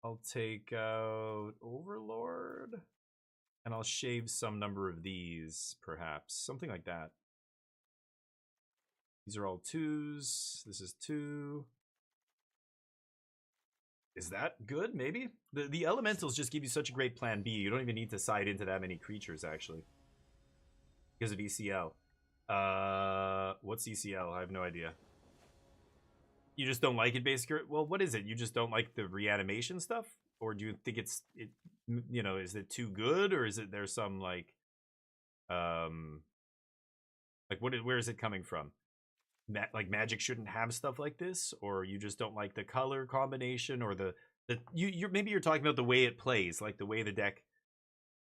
I'll take out Overlord. And I'll shave some number of these, perhaps. Something like that. These are all 2s. This is 2. Is that good? Maybe? The elementals just give you such a great plan B. You don't even need to side into that many creatures, actually. Because of ECL. What's ECL? I have no idea. You just don't like it, basically? Well, what is it? You just don't like the reanimation stuff? Or do you think you know, is it too good? Or is it there's some, like where is it coming from? Like Magic shouldn't have stuff like this, or you just don't like the color combination, or maybe you're talking about the way it plays, like the way the deck,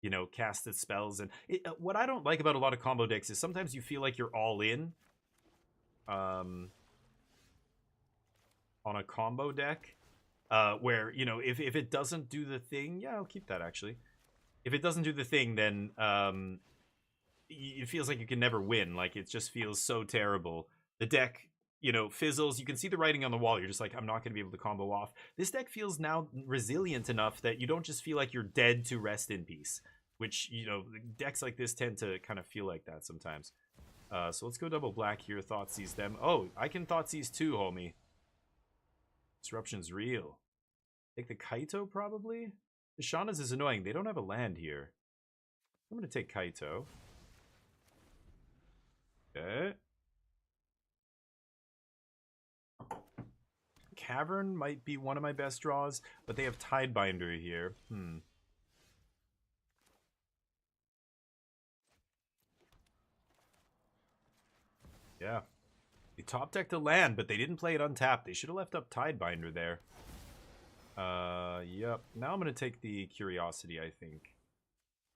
you know, casts its spells. And what I don't like about a lot of combo decks is sometimes you feel like you're all in, on a combo deck, where, you know, if it doesn't do the thing, yeah, I'll keep that actually. If it doesn't do the thing, then it feels like you can never win. Like, it just feels so terrible. The deck, you know, fizzles. You can see the writing on the wall. You're just like, I'm not going to be able to combo off. This deck feels now resilient enough that you don't just feel like you're dead to rest in peace, which, you know, decks like this tend to kind of feel like that sometimes. So let's go double black here. Thoughtseize them. Oh, I can Thoughtseize too, homie. Disruption's real. Take the Kaito, probably? The Shaunas is annoying. They don't have a land here. I'm going to take Kaito. Okay. Cavern might be one of my best draws, but they have Tidebinder here. Yeah. They top decked a land, but they didn't play it untapped. They should have left up Tidebinder there. Yep. Now I'm going to take the Curiosity, I think.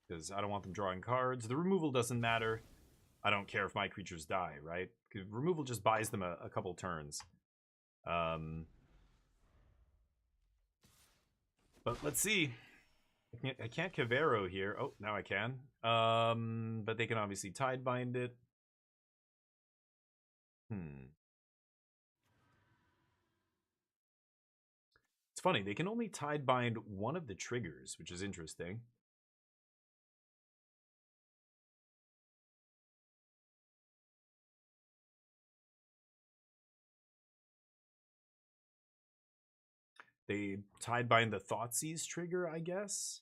Because I don't want them drawing cards. The removal doesn't matter. I don't care if my creatures die, right? Removal just buys them a couple turns. But let's see. I can't Cavero here. Oh, now I can. But they can obviously Tidebind it. It's funny, they can only Tidebind one of the triggers, which is interesting. They Tidebind the Thoughtseize trigger, I guess.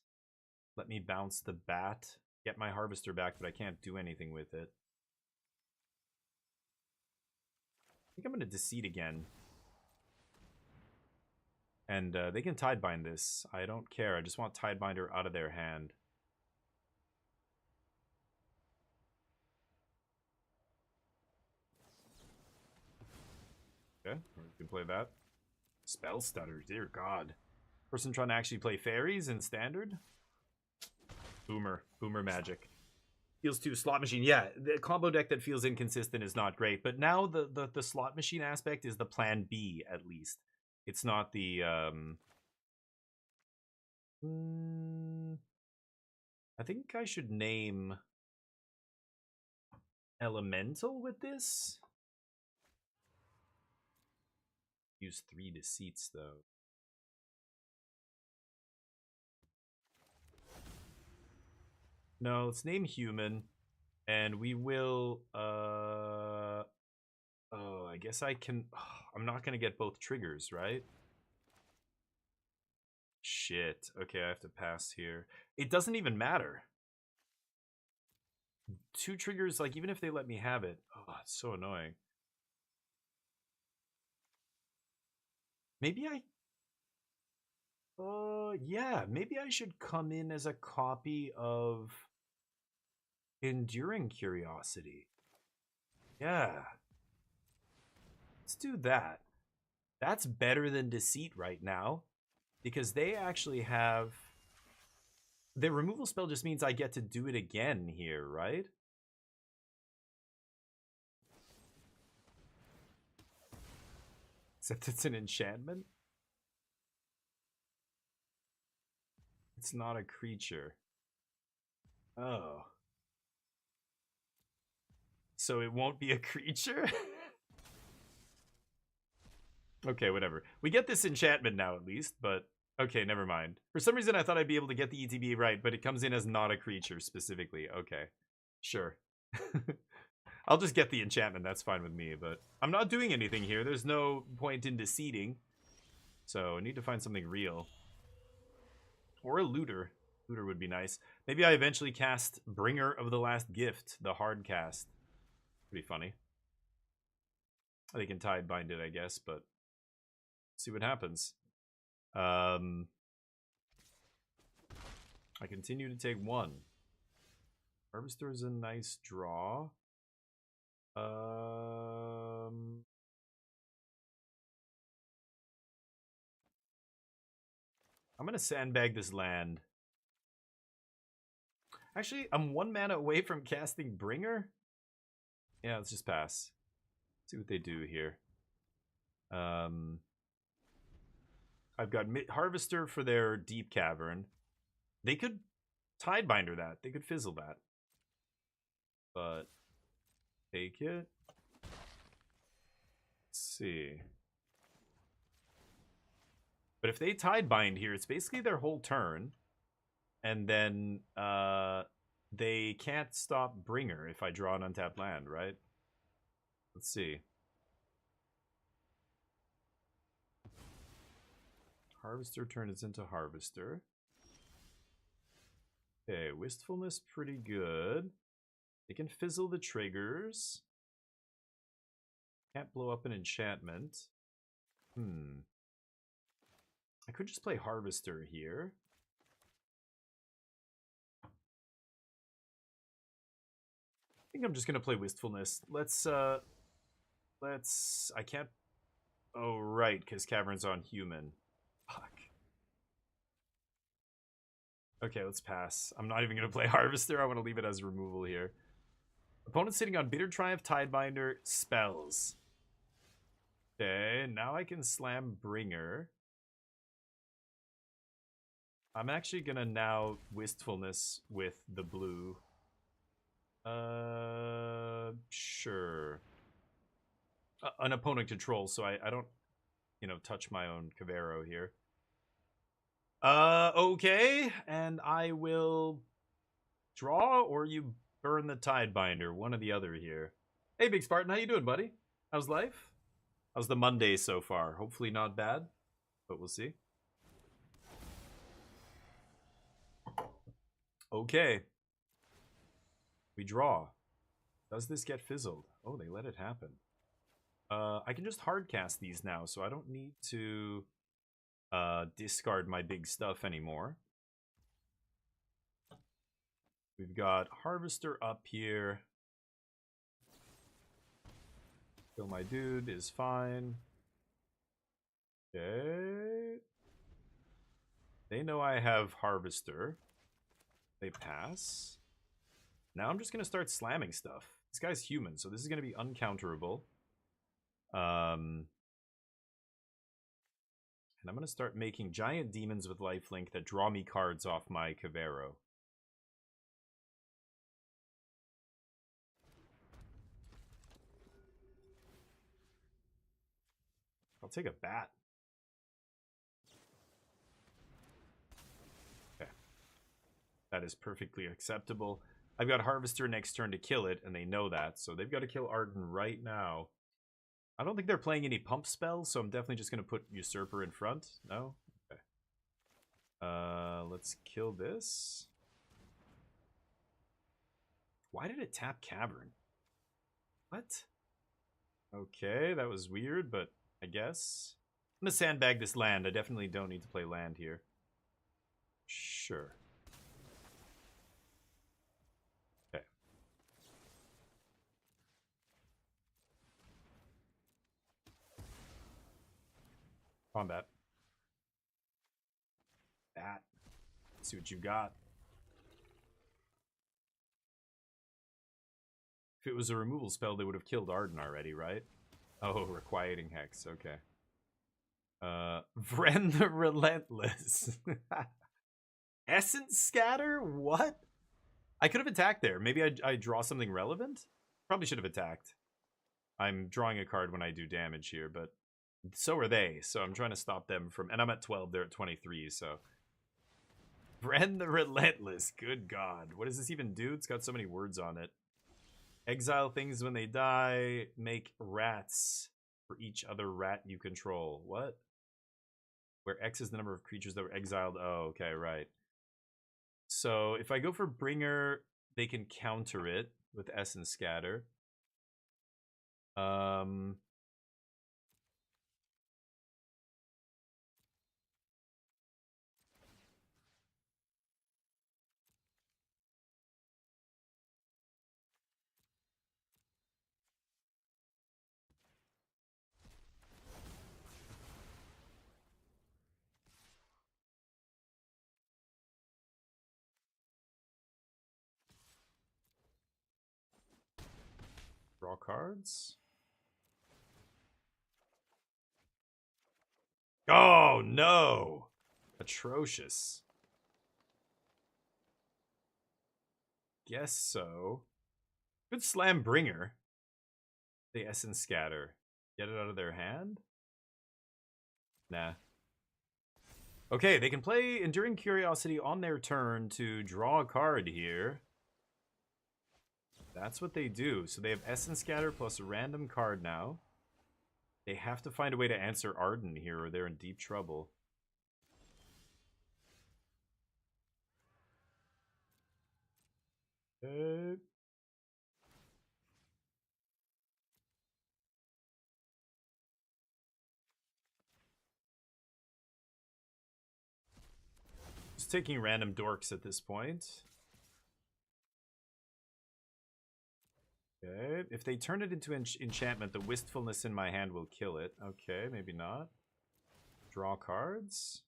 Let me bounce the bat. Get my Harvester back, but I can't do anything with it. I think I'm going to Deceit again. And they can Tidebind this. I don't care. I just want Tidebinder out of their hand. Okay, we can play that. Spell Stutter, dear God. Person trying to actually play fairies in standard? Boomer magic. Feels too slot machine. Yeah, the combo deck that feels inconsistent is not great. But now the slot machine aspect is the plan B, at least. It's not the I think I should name Elemental with this. Use 3 Deceits though. No, let's name Human, and we will oh, I guess I can. I'm not gonna get both triggers, right? Shit. Okay, I have to pass here. It doesn't even matter. 2 triggers, like, even if they let me have it. Oh, it's so annoying. Maybe yeah, maybe I should come in as a copy of Enduring Curiosity. Yeah. Let's do that. That's better than Deceit right now, because they actually have... Their removal spell just means I get to do it again here, right? Except it's an enchantment? It's not a creature. Oh. So it won't be a creature? Okay, whatever. We get this enchantment now, at least, but... Okay, never mind. For some reason, I thought I'd be able to get the ETB right, but it comes in as not a creature, specifically. Okay. Sure. I'll just get the enchantment, that's fine with me, but... I'm not doing anything here. There's no point in deceiving. So, I need to find something real. Or a looter. Looter would be nice. Maybe I eventually cast Bringer of the Last Gift, the hard cast. Pretty funny. They can Tidebind it, I guess, but... See what happens. I continue to take 1. Harvester is a nice draw. I'm gonna sandbag this land. Actually, I'm 1 mana away from casting Bringer. Yeah, let's just pass. See what they do here. I've got Harvester for their Deep Cavern. They could Tidebinder that. They could fizzle that. But take it. Let's see. But if they Tidebind here, it's basically their whole turn. And then they can't stop Bringer if I draw an untapped land, right? Let's see. Harvester turns into Harvester. Okay, Wistfulness pretty good. They can fizzle the triggers. Can't blow up an enchantment. I could just play Harvester here. I think I'm just gonna play Wistfulness. I can't. Oh right, because Cavern's on human. Fuck. Okay, let's pass. I'm not even gonna play Harvester. I want to leave it as removal here. Opponent sitting on Bitter Triumph, Tidebinder, spells. Okay, now I can slam Bringer. I'm actually gonna now Wistfulness with the blue. Sure. An opponent controls, so I don't, touch my own Cavero here. Okay, and I will draw, or you burn the Tidebinder, one or the other here. Hey, Big Spartan, how you doing, buddy? How's life? How's the Monday so far? Hopefully not bad, but we'll see. Okay. We draw. Does this get fizzled? Oh, they let it happen. I can just hardcast these now, so I don't need to discard my big stuff anymore. We've got Harvester up here. Kill my dude is fine. Okay. They know I have Harvester. They pass. Now I'm just going to start slamming stuff. This guy's human, so this is going to be uncounterable. And I'm going to start making giant demons with lifelink that draw me cards off my Cavero. I'll take a bat. Okay. That is perfectly acceptable. I've got Harvester next turn to kill it, and they know that, so they've got to kill Arden right now. I don't think they're playing any pump spells, so I'm definitely just going to put Usurper in front. No? Okay. Let's kill this. Why did it tap Cavern? What? Okay, that was weird, but I guess. I'm going to sandbag this land. I definitely don't need to play land here. Sure. Okay. Combat. That. Let's see what you got. If it was a removal spell, they would have killed Arden already, right? Oh, Requiting Hex. Okay. Vren the Relentless. Essence Scatter? What? I could have attacked there. Maybe I draw something relevant? Probably should have attacked. I'm drawing a card when I do damage here, but so are they. So I'm trying to stop them from... And I'm at 12, they're at 23, so... Vren the Relentless. Good God. What does this even do? It's got so many words on it. Exile things when they die. Make rats for each other rat you control. What? Where X is the number of creatures that were exiled. Oh, okay, right. So if I go for Bringer, they can counter it with Essence Scatter. Draw cards. Oh, no. Atrocious. Guess so. Good slam bringer. The essence scatter. Get it out of their hand? Nah. Okay, they can play Enduring Curiosity on their turn to draw a card here. That's what they do. So they have Essence Scatter plus a random card now. They have to find a way to answer Arden here or they're in deep trouble. Just taking random dorks at this point. Okay, if they turn it into enchantment, the wistfulness in my hand will kill it. Okay, maybe not. Draw cards.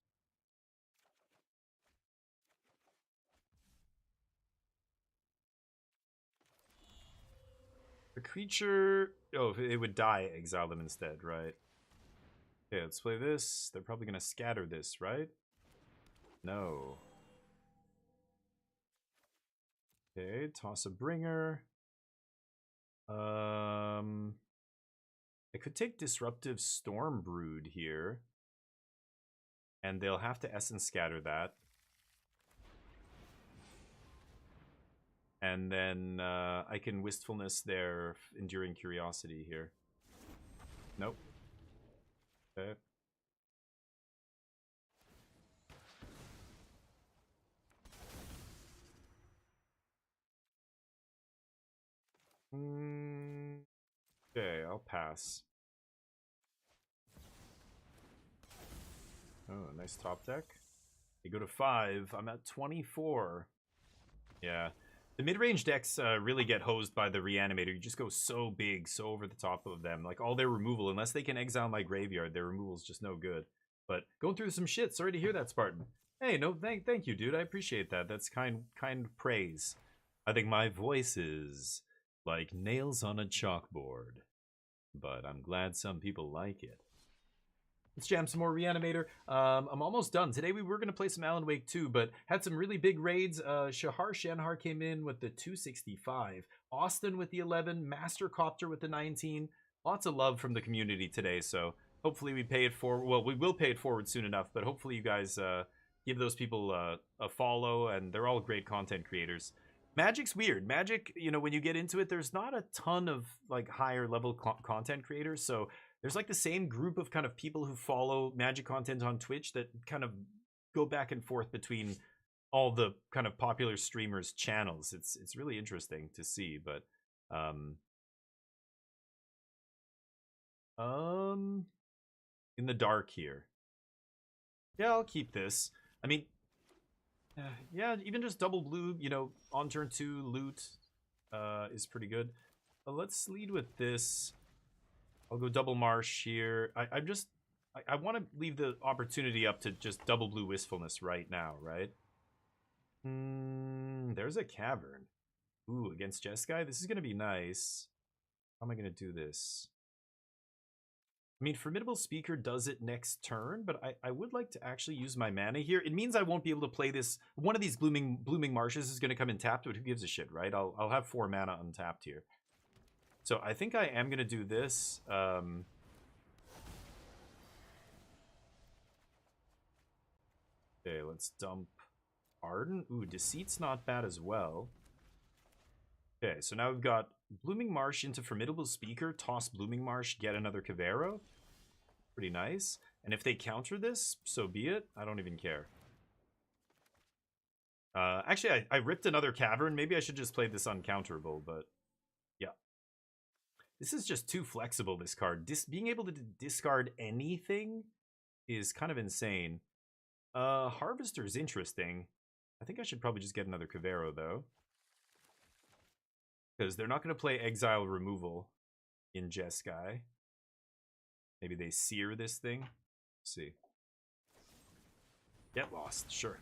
The creature... Oh, it would die, exile them instead, right? Okay, let's play this. They're probably going to scatter this, right? No. Okay, toss a bringer. I could take Disruptive Stormbrood here. And they'll have to Essence Scatter that. And then I can Wistfulness their Enduring Curiosity here. Nope. Okay. Okay, I'll pass. Oh, nice top deck. You go to 5. I'm at 24. Yeah. The mid-range decks really get hosed by the Reanimator. You just go so big, so over the top of them. Like, all their removal, unless they can exile my graveyard, their removal is just no good. But going through some shit. Sorry to hear that, Spartan. Hey, no, thank you, dude. I appreciate that. That's kind praise. I think my voice is like nails on a chalkboard. But I'm glad some people like it. Let's jam some more Reanimator. I'm almost done. Today we were going to play some Alan Wake 2, but had some really big raids. Shahar Shanhar came in with the 265. Austin with the 11. Master Copter with the 19. Lots of love from the community today, so hopefully we pay it forward. Well, we will pay it forward soon enough, but hopefully you guys give those people a follow, and they're all great content creators. Magic's weird. Magic, you know, when you get into it, there's not a ton of like higher level content creators, so there's like the same group of kind of people who follow Magic content on Twitch that kind of go back and forth between all the kind of popular streamers' channels. It's really interesting to see, but in the dark here. Yeah, I'll keep this. I mean, yeah, even just double blue, you know, on turn 2 loot is pretty good. But let's lead with this. I'll go double marsh here. I want to leave the opportunity up to just double blue wistfulness right now, right? There's a cavern. Ooh, against Jeskai? This is going to be nice. How am I going to do this? I mean, Formidable Speaker does it next turn, but I would like to actually use my mana here. It means I won't be able to play this. One of these blooming marshes is going to come in tapped, but who gives a shit, right? I'll have 4 mana untapped here. So I think I am going to do this. Okay, let's dump Arden. Ooh, Deceit's not bad as well. Okay, so now we've got Blooming Marsh into Formidable Speaker, toss Blooming Marsh, get another Cavero. Pretty nice. And if they counter this, so be it. I don't even care. Actually, I ripped another Cavern. Maybe I should just play this uncounterable, but yeah. This is just too flexible, this card. Being able to discard anything is kind of insane. Harvester is interesting. I think I should probably just get another Cavero, though. Because they're not going to play Exile Removal in Jeskai. Maybe they sear this thing. Let's see. Get lost, sure.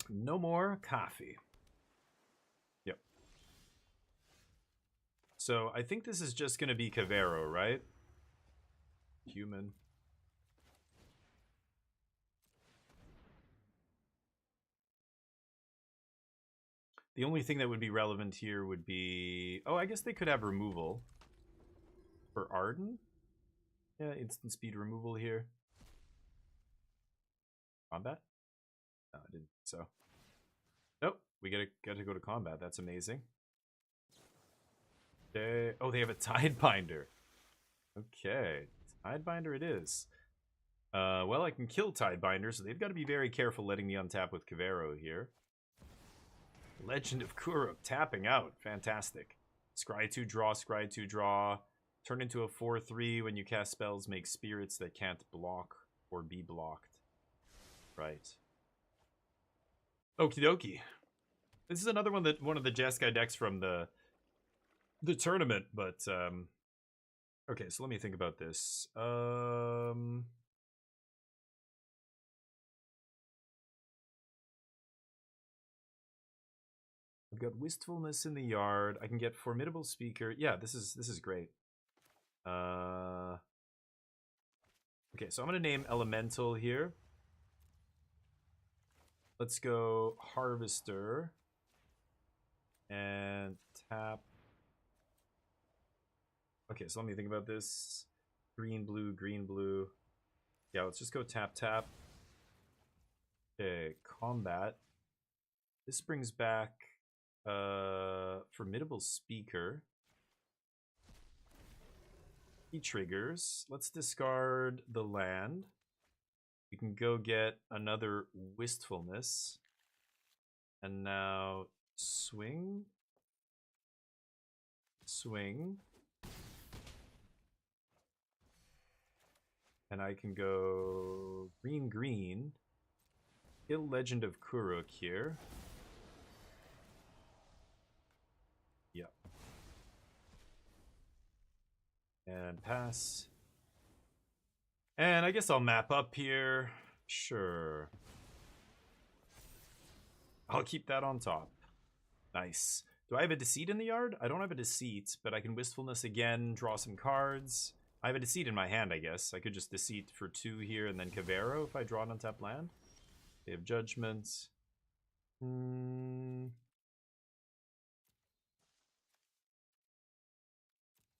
No more coffee. Yep. So I think this is just going to be Cavero, right? Human. The only thing that would be relevant here would be... Oh, I guess they could have removal. For Arden? Yeah, instant speed removal here. Combat? No, I didn't think so. Nope, we gotta go to combat. That's amazing. Oh, they have a Tidebinder. Okay, Tidebinder it is. Well, I can kill Tidebinder, so they've got to be very careful letting me untap with Kavero here. Legend of Kuruk tapping out. Fantastic. Scry 2 draw, Scry 2 draw. Turn into a 4-3 when you cast spells. Make spirits that can't block or be blocked. Right. Okie dokie. This is another one one of the Jeskai decks from the tournament, but okay, so let me think about this. I've got Wistfulness in the yard. I can get Formidable Speaker. Yeah, this is great. Okay, so I'm gonna name Elemental here. Let's go Harvester and tap. Okay, so let me think about this. Green, blue, green, blue. Yeah, let's just go tap, tap. Okay, combat. This brings back Formidable Speaker. He triggers. Let's discard the land. We can go get another Wistfulness. And now swing. Swing. And I can go green, green. Kill Legend of Kuruk here. Yep. And pass. And I guess I'll map up here. Sure. I'll keep that on top. Nice. Do I have a Deceit in the yard? I don't have a Deceit, but I can Wistfulness again, draw some cards. I have a Deceit in my hand, I guess. I could just Deceit for 2 here and then Kavero if I draw an untapped land. They have Judgment.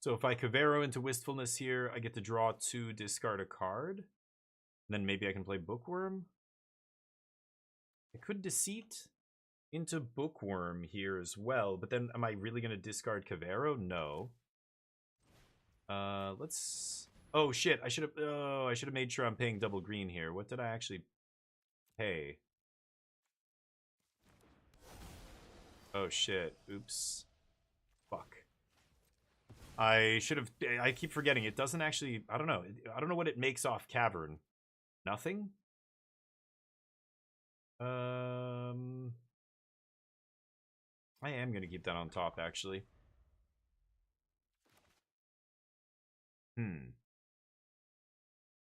So if I Kavero into Wistfulness here, I get to draw 2, discard a card. And then maybe I can play Bookworm. I could Deceit into Bookworm here as well, but then am I really going to discard Kavero? No. Let's... Oh shit, I should have made sure I'm paying double green here. What did I actually pay? Oh shit, oops. Fuck. I should have... I keep forgetting. It doesn't actually... I don't know. I don't know what it makes off Cavern. Nothing? I am going to keep that on top, actually.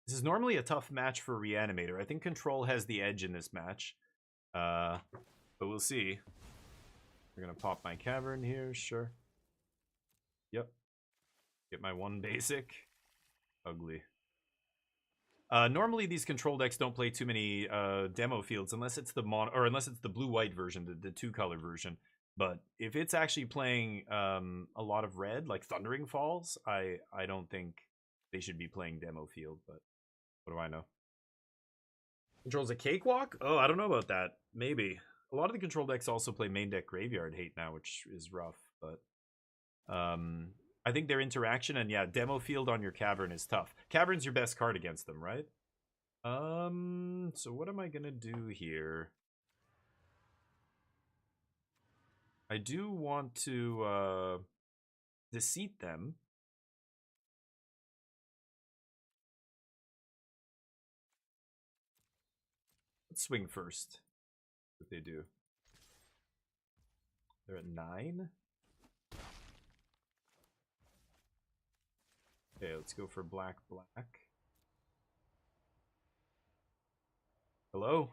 This is normally a tough match for Reanimator. I think Control has the edge in this match. But we'll see. We're going to pop my Cavern here, sure. Yep. Get my 1 basic. Ugly. Normally these control decks don't play too many demo fields unless it's the unless it's the blue-white version, the 2-color version. But if it's actually playing a lot of red, like Thundering Falls, I don't think they should be playing demo field, but what do I know? Controls a cakewalk? Oh, I don't know about that. Maybe. A lot of the control decks also play main deck Graveyard Hate now, which is rough, but I think their interaction and yeah, demo field on your Cavern is tough. Cavern's your best card against them, right? So what am I gonna do here? I do want to Deceit them. Let's swing first. What they do. They're at 9. Okay, let's go for black, black. Hello?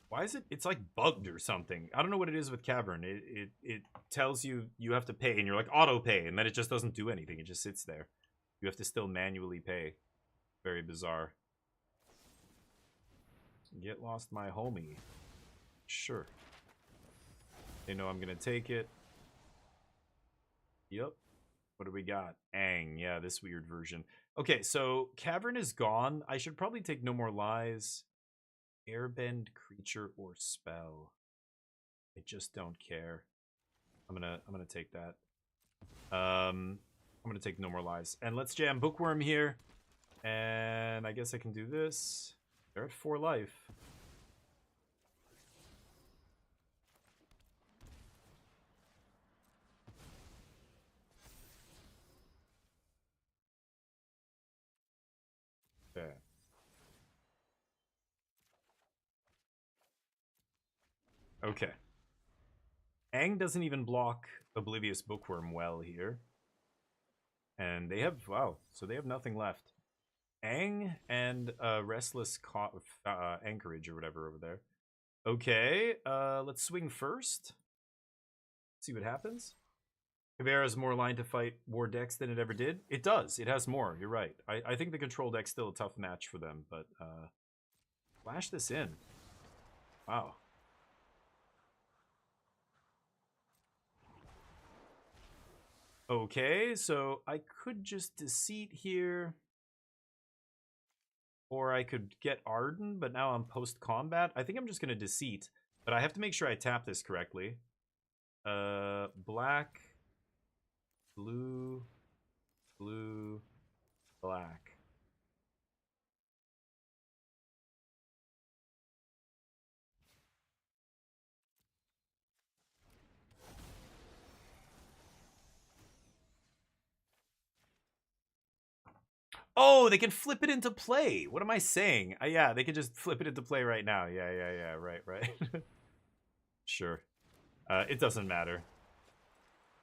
Why is it? It's like bugged or something. I don't know what it is with Cavern. It tells you you have to pay, and you're like auto pay, and then it just doesn't do anything. It just sits there. You have to still manually pay. Very bizarre. Get lost, my homie. Sure. They know I'm gonna take it. Yep. What do we got? Aang. Yeah, this weird version. Okay, so Cavern is gone. I should probably take No More Lies. Airbend, creature, or spell. I just don't care. I'm gonna take that. I'm gonna take No More Lies. And let's jam Bookworm here. And I guess I can do this. They're at 4 life. Okay. Okay. Aang doesn't even block Oblivious Bookworm well here. And they have, wow, so they have nothing left. Aang and Restless Anchorage or whatever over there. Okay, let's swing first. See what happens. Kavera has more line to fight war decks than it ever did. It does. It has more. You're right. I think the control deck's still a tough match for them, but flash this in. Wow. Okay, so I could just Deceit here. Or I could get Arden, but now I'm post-combat. I think I'm just going to Deceit. But I have to make sure I tap this correctly. Black, blue, blue, black. Oh, they can flip it into play. What am I saying? Yeah, they can just flip it into play right now. Yeah. Right. Sure. It doesn't matter.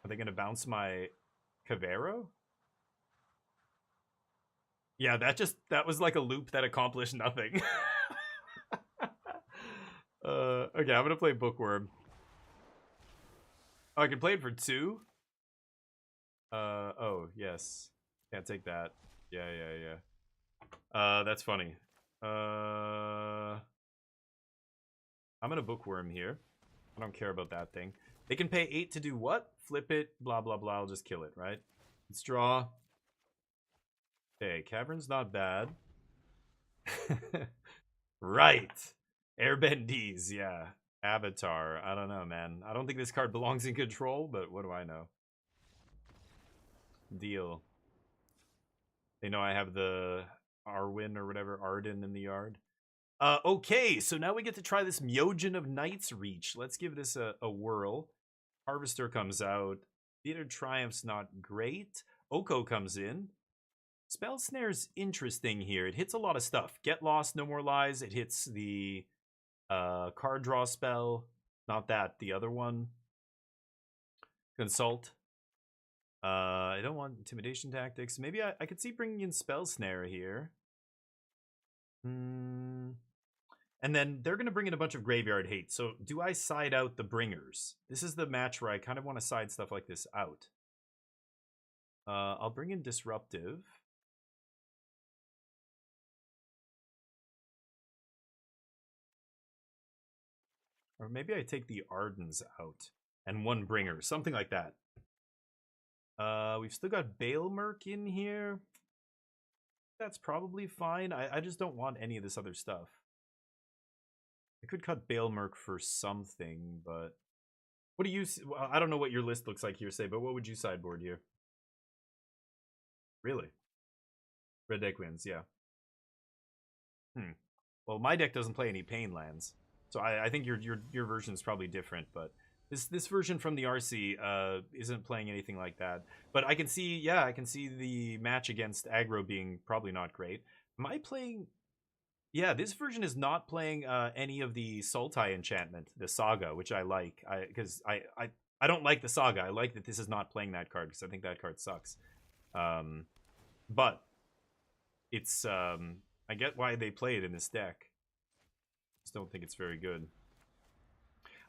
Are they going to bounce my Cavero? Yeah, that was like a loop that accomplished nothing. Okay, I'm going to play Bookworm. Oh, I can play it for 2? Oh, yes. Can't take that. Yeah. That's funny. I'm gonna Bookworm here. I don't care about that thing. They can pay 8 to do what? Flip it, blah, blah, blah. I'll just kill it, right? Let's draw. Okay, Cavern's not bad. Right. Airbendies, yeah. Avatar. I don't know, man. I don't think this card belongs in control, but what do I know? Deal. They know I have the Arwen or whatever, Arden in the yard. Okay, so now we get to try this Myojin of Night's Reach. Let's give this a whirl. Harvester comes out. Theater Triumph's not great. Oko comes in. Spell Snare's interesting here. It hits a lot of stuff. Get Lost, No More Lies. It hits the card draw spell. Not that, the other one. Consult. I don't want Intimidation Tactics. Maybe I could see bringing in Spell Snare here. And then they're going to bring in a bunch of Graveyard Hate. So do I side out the Bringers? This is the match where I kind of want to side stuff like this out. I'll bring in Disruptive. Or maybe I take the Ardens out and 1 Bringer. Something like that. We've still got Baelmerk in here. That's probably fine. I just don't want any of this other stuff. I could cut Baelmerk for something, but... What do you... Well, I don't know what your list looks like here, say, but what would you sideboard here? Really? Red deck wins, yeah. Well, my deck doesn't play any Pain lands. So I think your version is probably different, but... This version from the RC isn't playing anything like that. But I can see, yeah, I can see the match against aggro being probably not great. Am I playing... Yeah, this version is not playing any of the Sultai enchantment, the Saga, which I like. Because I don't like the Saga. I like that this is not playing that card, because I think that card sucks. But it's... I get why they play it in this deck. Just don't think it's very good.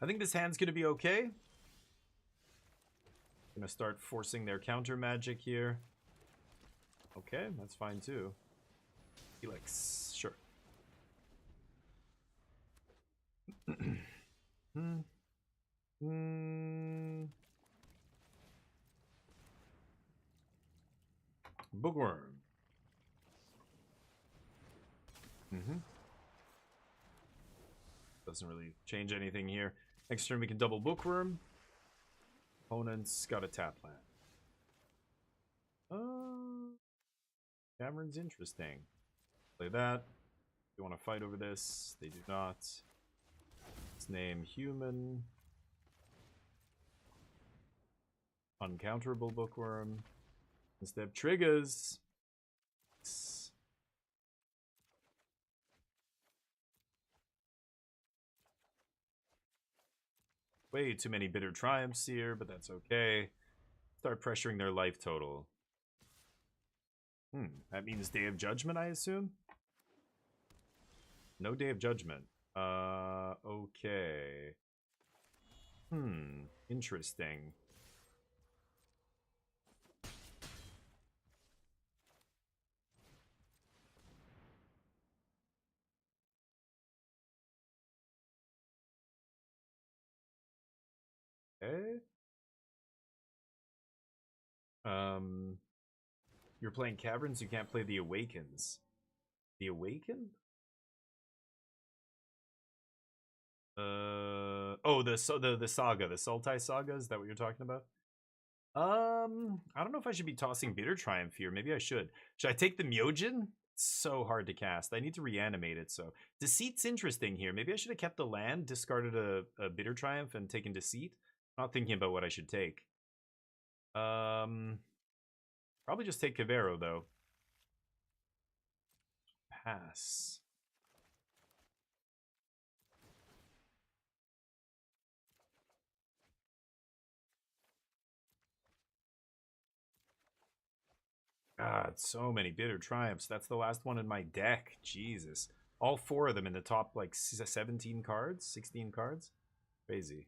I think this hand's going to be okay. Going to start forcing their counter magic here. Okay, that's fine too. Helix, sure. Bookworm. Doesn't really change anything here. Next turn we can double bookworm. Opponent's got a tap land. Cameron's interesting. Play that. You want to fight over this? They do not. Let's name human. Uncounterable bookworm. Instead triggers. Way too many bitter triumphs here, but that's okay. Start pressuring their life total. That means Day of Judgment, I assume? No Day of Judgment. Okay. Interesting. Okay. You're playing Caverns, you can't play the Awakens. The Awaken? Oh, the saga, the Sultai saga, is that what you're talking about? I don't know if I should be tossing Bitter Triumph here. Maybe I should. Should I take the Myojin? It's so hard to cast. I need to reanimate it, so. Deceit's interesting here. Maybe I should have kept the land, discarded a Bitter Triumph, and taken Deceit. Not thinking about what I should take. Probably just take Cavero, though. Pass. God, so many Bitter Triumphs. That's the last one in my deck. Jesus. All 4 of them in the top, like, 17 cards? 16 cards? Crazy.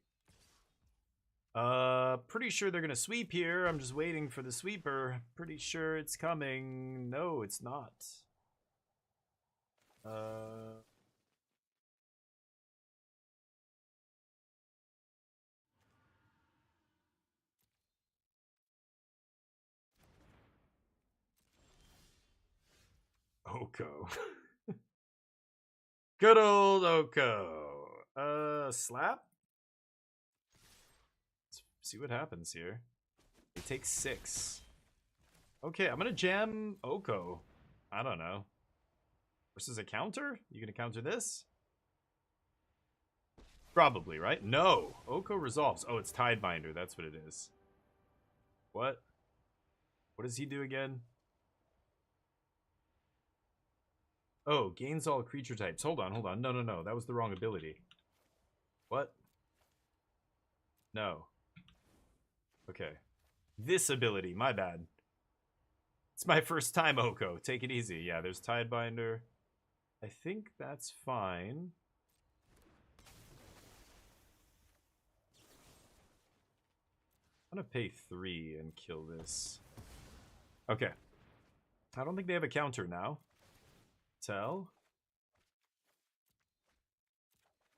Pretty sure they're gonna sweep here. I'm just waiting for the sweeper. Pretty sure it's coming. No, it's not. Oko. Good old Oko. Slap? Let's see what happens here. It takes 6. Okay, I'm gonna jam Oko. I don't know. Versus a counter? You gonna counter this? Probably, right? No! Oko resolves. Oh, it's Tidebinder. That's what it is. What? What does he do again? Oh, gains all creature types. Hold on, hold on. No. That was the wrong ability. What? No. Okay. This ability. My bad. It's my first time, Oko. Take it easy. Yeah, there's Tidebinder. I think that's fine. I'm gonna pay 3 and kill this. Okay. I don't think they have a counter now. Tell.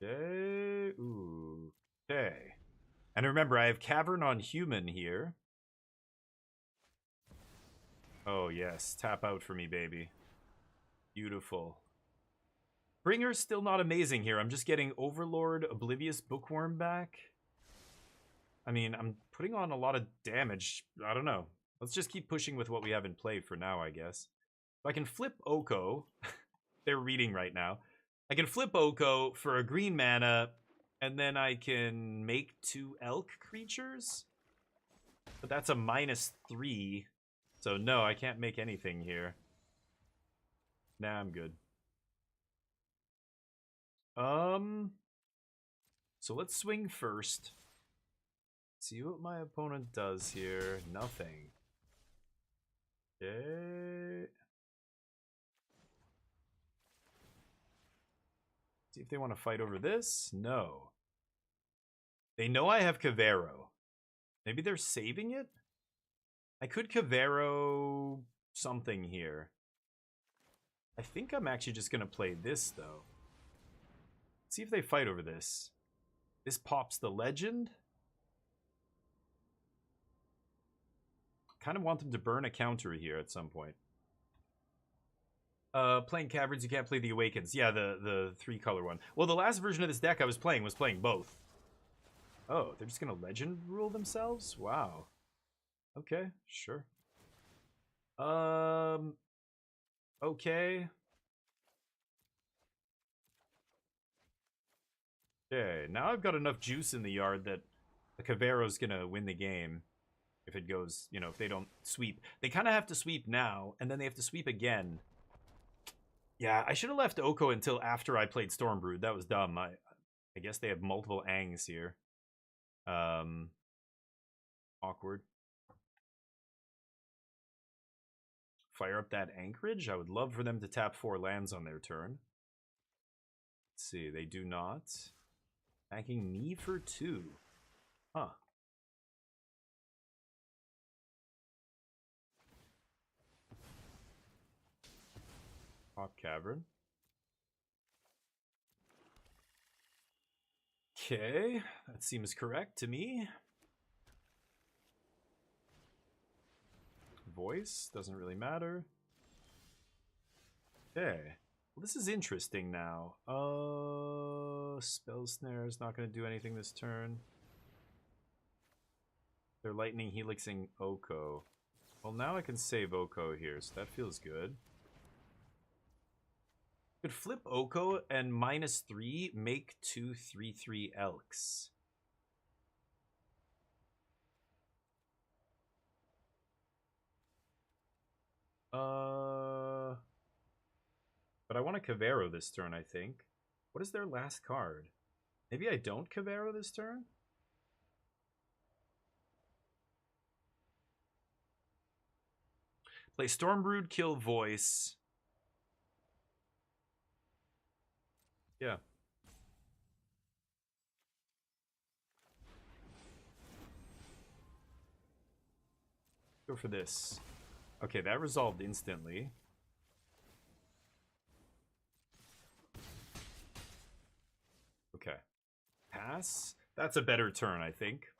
Okay. Ooh. Okay. And remember, I have Cavern on Human here. Oh, yes. Tap out for me, baby. Beautiful. Bringer's still not amazing here. I'm just getting Overlord, Oblivious Bookworm back. I mean, I'm putting on a lot of damage. I don't know. Let's just keep pushing with what we have in play for now, I guess. If I can flip Oko, they're reading right now. I can flip Oko for a green mana, and then I can make 2 elk creatures. But that's a -3. So no, I can't make anything here. Nah, I'm good. So let's swing first. See what my opponent does here. Nothing. Okay. See if they want to fight over this. No. They know I have Cavero. Maybe they're saving it? I could Cavero something here. I think I'm actually just going to play this, though. See if they fight over this. This pops the legend. Kind of want them to burn a counter here at some point. Playing Caverns, you can't play the Awakens. Yeah, the 3-color one. Well, the last version of this deck I was playing both. Oh, they're just going to legend rule themselves? Wow. Okay, sure. Okay. Okay, now I've got enough juice in the yard that the Cavero's gonna win the game. If it goes, you know, if they don't sweep. They kind of have to sweep now, and then they have to sweep again. Yeah, I should have left Oko until after I played Stormbrood. That was dumb. I guess they have multiple Angs here. Awkward. Fire up that Anchorage. I would love for them to tap 4 lands on their turn. Let's see, they do not. Attacking me for 2. Huh. Pop Cavern. Okay, that seems correct to me. Voice, doesn't really matter. Okay. Well, this is interesting now. Spell Snare is not going to do anything this turn. They're Lightning Helixing Oko. Well, now I can save Oko here, so that feels good. Could flip Oko and -3 make 2 3/3 Elks. But I want to Cavero this turn, I think. What is their last card? Maybe I don't Cavero this turn? Play Stormbrood, kill Voice. Yeah. Go for this. Okay, that resolved instantly. Okay. Pass. That's a better turn, I think.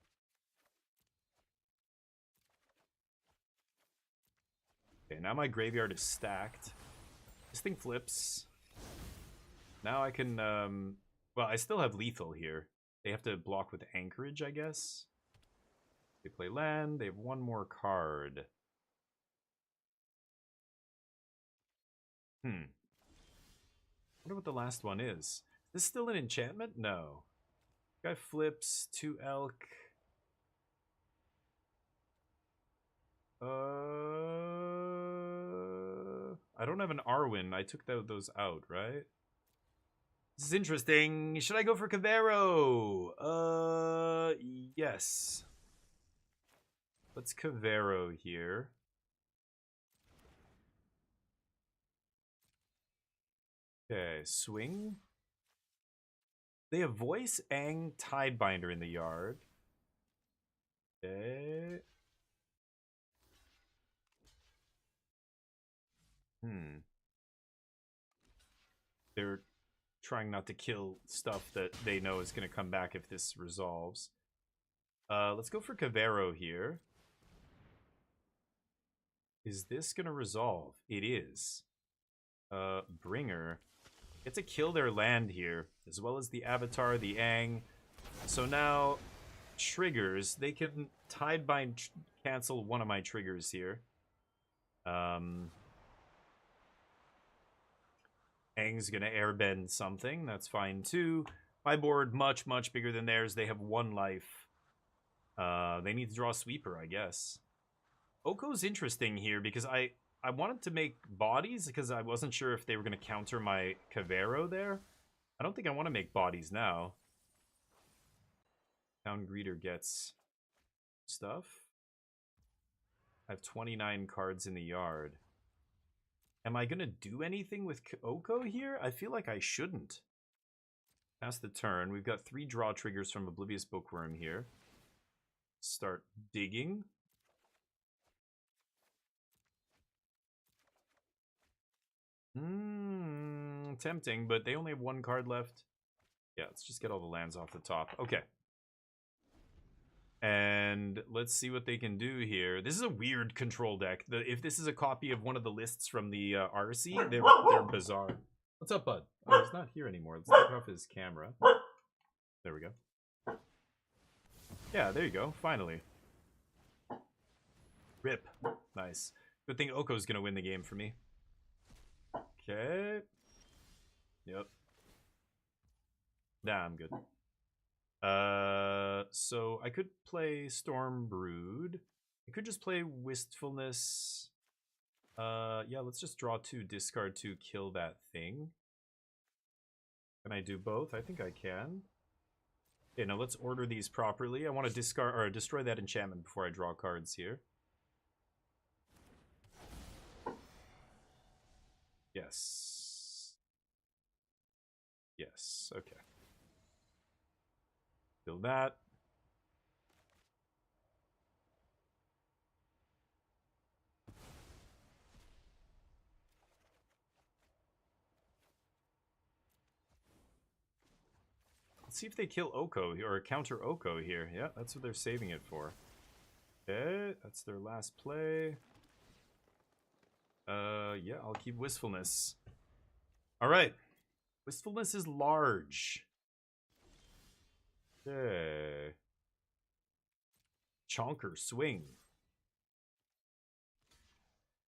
Okay, now my graveyard is stacked. This thing flips. Now I can, well, I still have lethal here. They have to block with Anchorage, I guess. They play land. They have 1 more card. I wonder what the last one is. Is this still an enchantment? No. Guy flips 2 elk. I don't have an Arwen. I took those out, right? This is interesting. Should I go for Cavero? Yes. Let's Cavero here. Okay, swing. They have Voice, Ang, Tidebinder in the yard. Okay. They're trying not to kill stuff that they know is going to come back if this resolves. Let's go for Cavero here. Is this going to resolve? It is. Bringer. Get to kill their land here, as well as the Avatar, the Ang. So now, triggers. They can Tidebind cancel one of my triggers here. Ang's gonna airbend something. That's fine too. My board much, much bigger than theirs. They have 1 life. They need to draw a sweeper, I guess. Oko's interesting here because I wanted to make bodies because I wasn't sure if they were going to counter my Cavero there. I don't think I want to make bodies now. Town Greeter gets stuff. I have 29 cards in the yard. Am I going to do anything with Oko here? I feel like I shouldn't. Pass the turn. We've got 3 draw triggers from Oblivious Bookworm here. Start digging. Tempting, but they only have one card left. Yeah, let's just get all the lands off the top. Okay. And let's see what they can do here. This is a weird control deck. If this is a copy of one of the lists from the RC, they're bizarre. What's up, bud? Oh, he's not here anymore. Let's take off his camera. There we go. Yeah, there you go. Finally. Rip. Nice. Good thing Oko's gonna win the game for me. Okay. Yep. Nah, I'm good. So I could play Storm Brood. I could just play Wistfulness. Yeah, let's just draw 2, discard 2, kill that thing. Can I do both? I think I can. Okay, now let's order these properly. I want to discard or destroy that enchantment before I draw cards here. Yes. Yes, okay. Kill that. Let's see if they kill Oko or counter Oko here. Yeah, that's what they're saving it for. Okay, that's their last play. Yeah, I'll keep Wistfulness. All right. Wistfulness is large. Okay. Chonker, swing.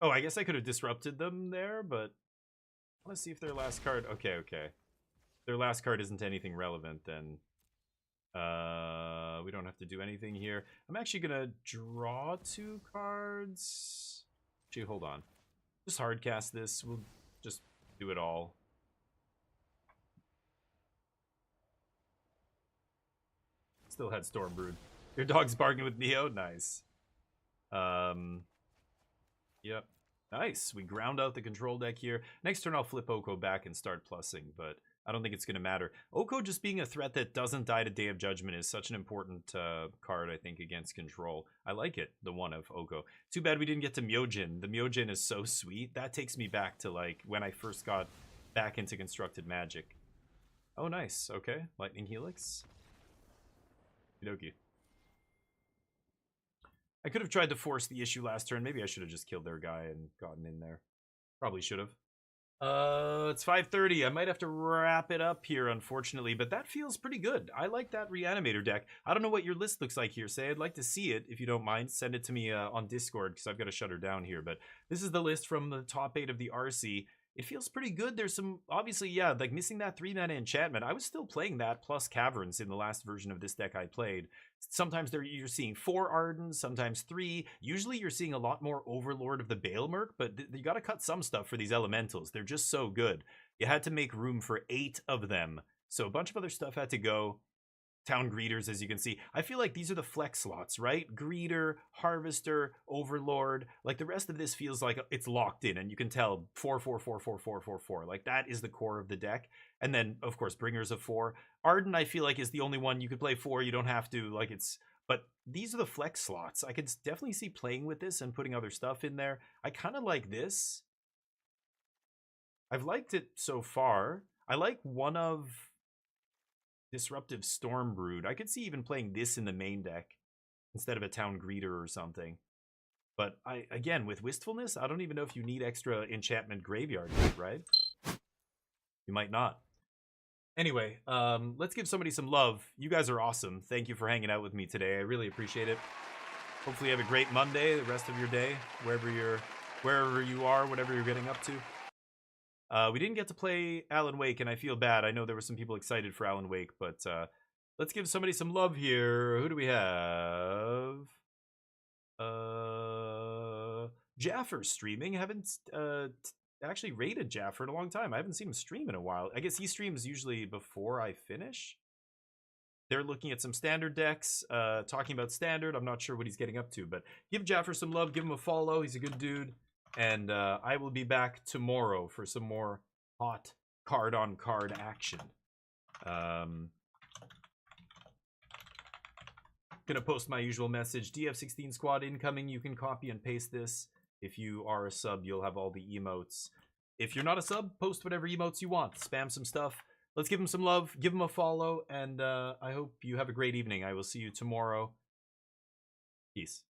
Oh, I guess I could have disrupted them there, but I want to see if their last card... Okay, okay. Their last card isn't anything relevant, then we don't have to do anything here. I'm actually going to draw 2 cards. Actually, hold on. Just hardcast this. We'll just do it all. Still had Stormbrood. Your dog's barking with Neo? Nice. Yep. Nice. We ground out the control deck here. Next turn I'll flip Oko back and start plussing, but I don't think it's going to matter. Oko just being a threat that doesn't die to Day of Judgment is such an important card, I think, against control. I like it, the one of Oko. Too bad we didn't get to Myojin. The Myojin is so sweet. That takes me back to, like, when I first got back into Constructed Magic. Oh, nice. Okay. Lightning Helix. Okie. I could have tried to force the issue last turn. Maybe I should have just killed their guy and gotten in there. Probably should have. It's 5:30. I might have to wrap it up here, unfortunately, but that feels pretty good. I like that Reanimator deck. I don't know what your list looks like here, Say. I'd like to see it, if you don't mind. Send it to me on Discord, because I've got to shut her down here, but this is the list from the top 8 of the RC. It feels pretty good. There's some, obviously, yeah, like missing that 3-mana enchantment. I was still playing that plus Caverns in the last version of this deck I played. Sometimes you're seeing 4 Ardens, sometimes 3. Usually you're seeing a lot more Overlord of the Balemerc, but you got to cut some stuff for these elementals. They're just so good. You had to make room for 8 of them. So a bunch of other stuff had to go. Town Greeters, as you can see. I feel like these are the flex slots, right? Greeter, Harvester, Overlord. Like, the rest of this feels like it's locked in, and you can tell 4, 4, 4, 4, 4, 4, 4. Like, that is the core of the deck. And then, of course, Bringers of 4. Arden, I feel like, is the only one you could play 4. You don't have to, like, it's... But these are the flex slots. I could definitely see playing with this and putting other stuff in there. I kind of like this. I've liked it so far. I like one of... Disruptive Stormbrood. I could see even playing this in the main deck instead of a Town Greeter or something. But again, with Wistfulness, I don't even know if you need extra enchantment graveyard, right? You might not. Anyway, let's give somebody some love. You guys are awesome. Thank you for hanging out with me today. I really appreciate it. Hopefully you have a great Monday, the rest of your day, wherever you are, whatever you're getting up to. We didn't get to play Alan Wake, and I feel bad. I know there were some people excited for Alan Wake, but let's give somebody some love here. Who do we have? Jaffer's streaming. Haven't actually rated Jaffer in a long time. I haven't seen him stream in a while. I guess he streams usually before I finish. They're looking at some standard decks, talking about standard. I'm not sure what he's getting up to, but give Jaffer some love. Give him a follow. He's a good dude. And I will be back tomorrow for some more hot card-on-card action. Gonna post my usual message. DF16 squad incoming. You can copy and paste this. If you are a sub, you'll have all the emotes. If you're not a sub, post whatever emotes you want. Spam some stuff. Let's give him some love. Give him a follow. And I hope you have a great evening. I will see you tomorrow. Peace.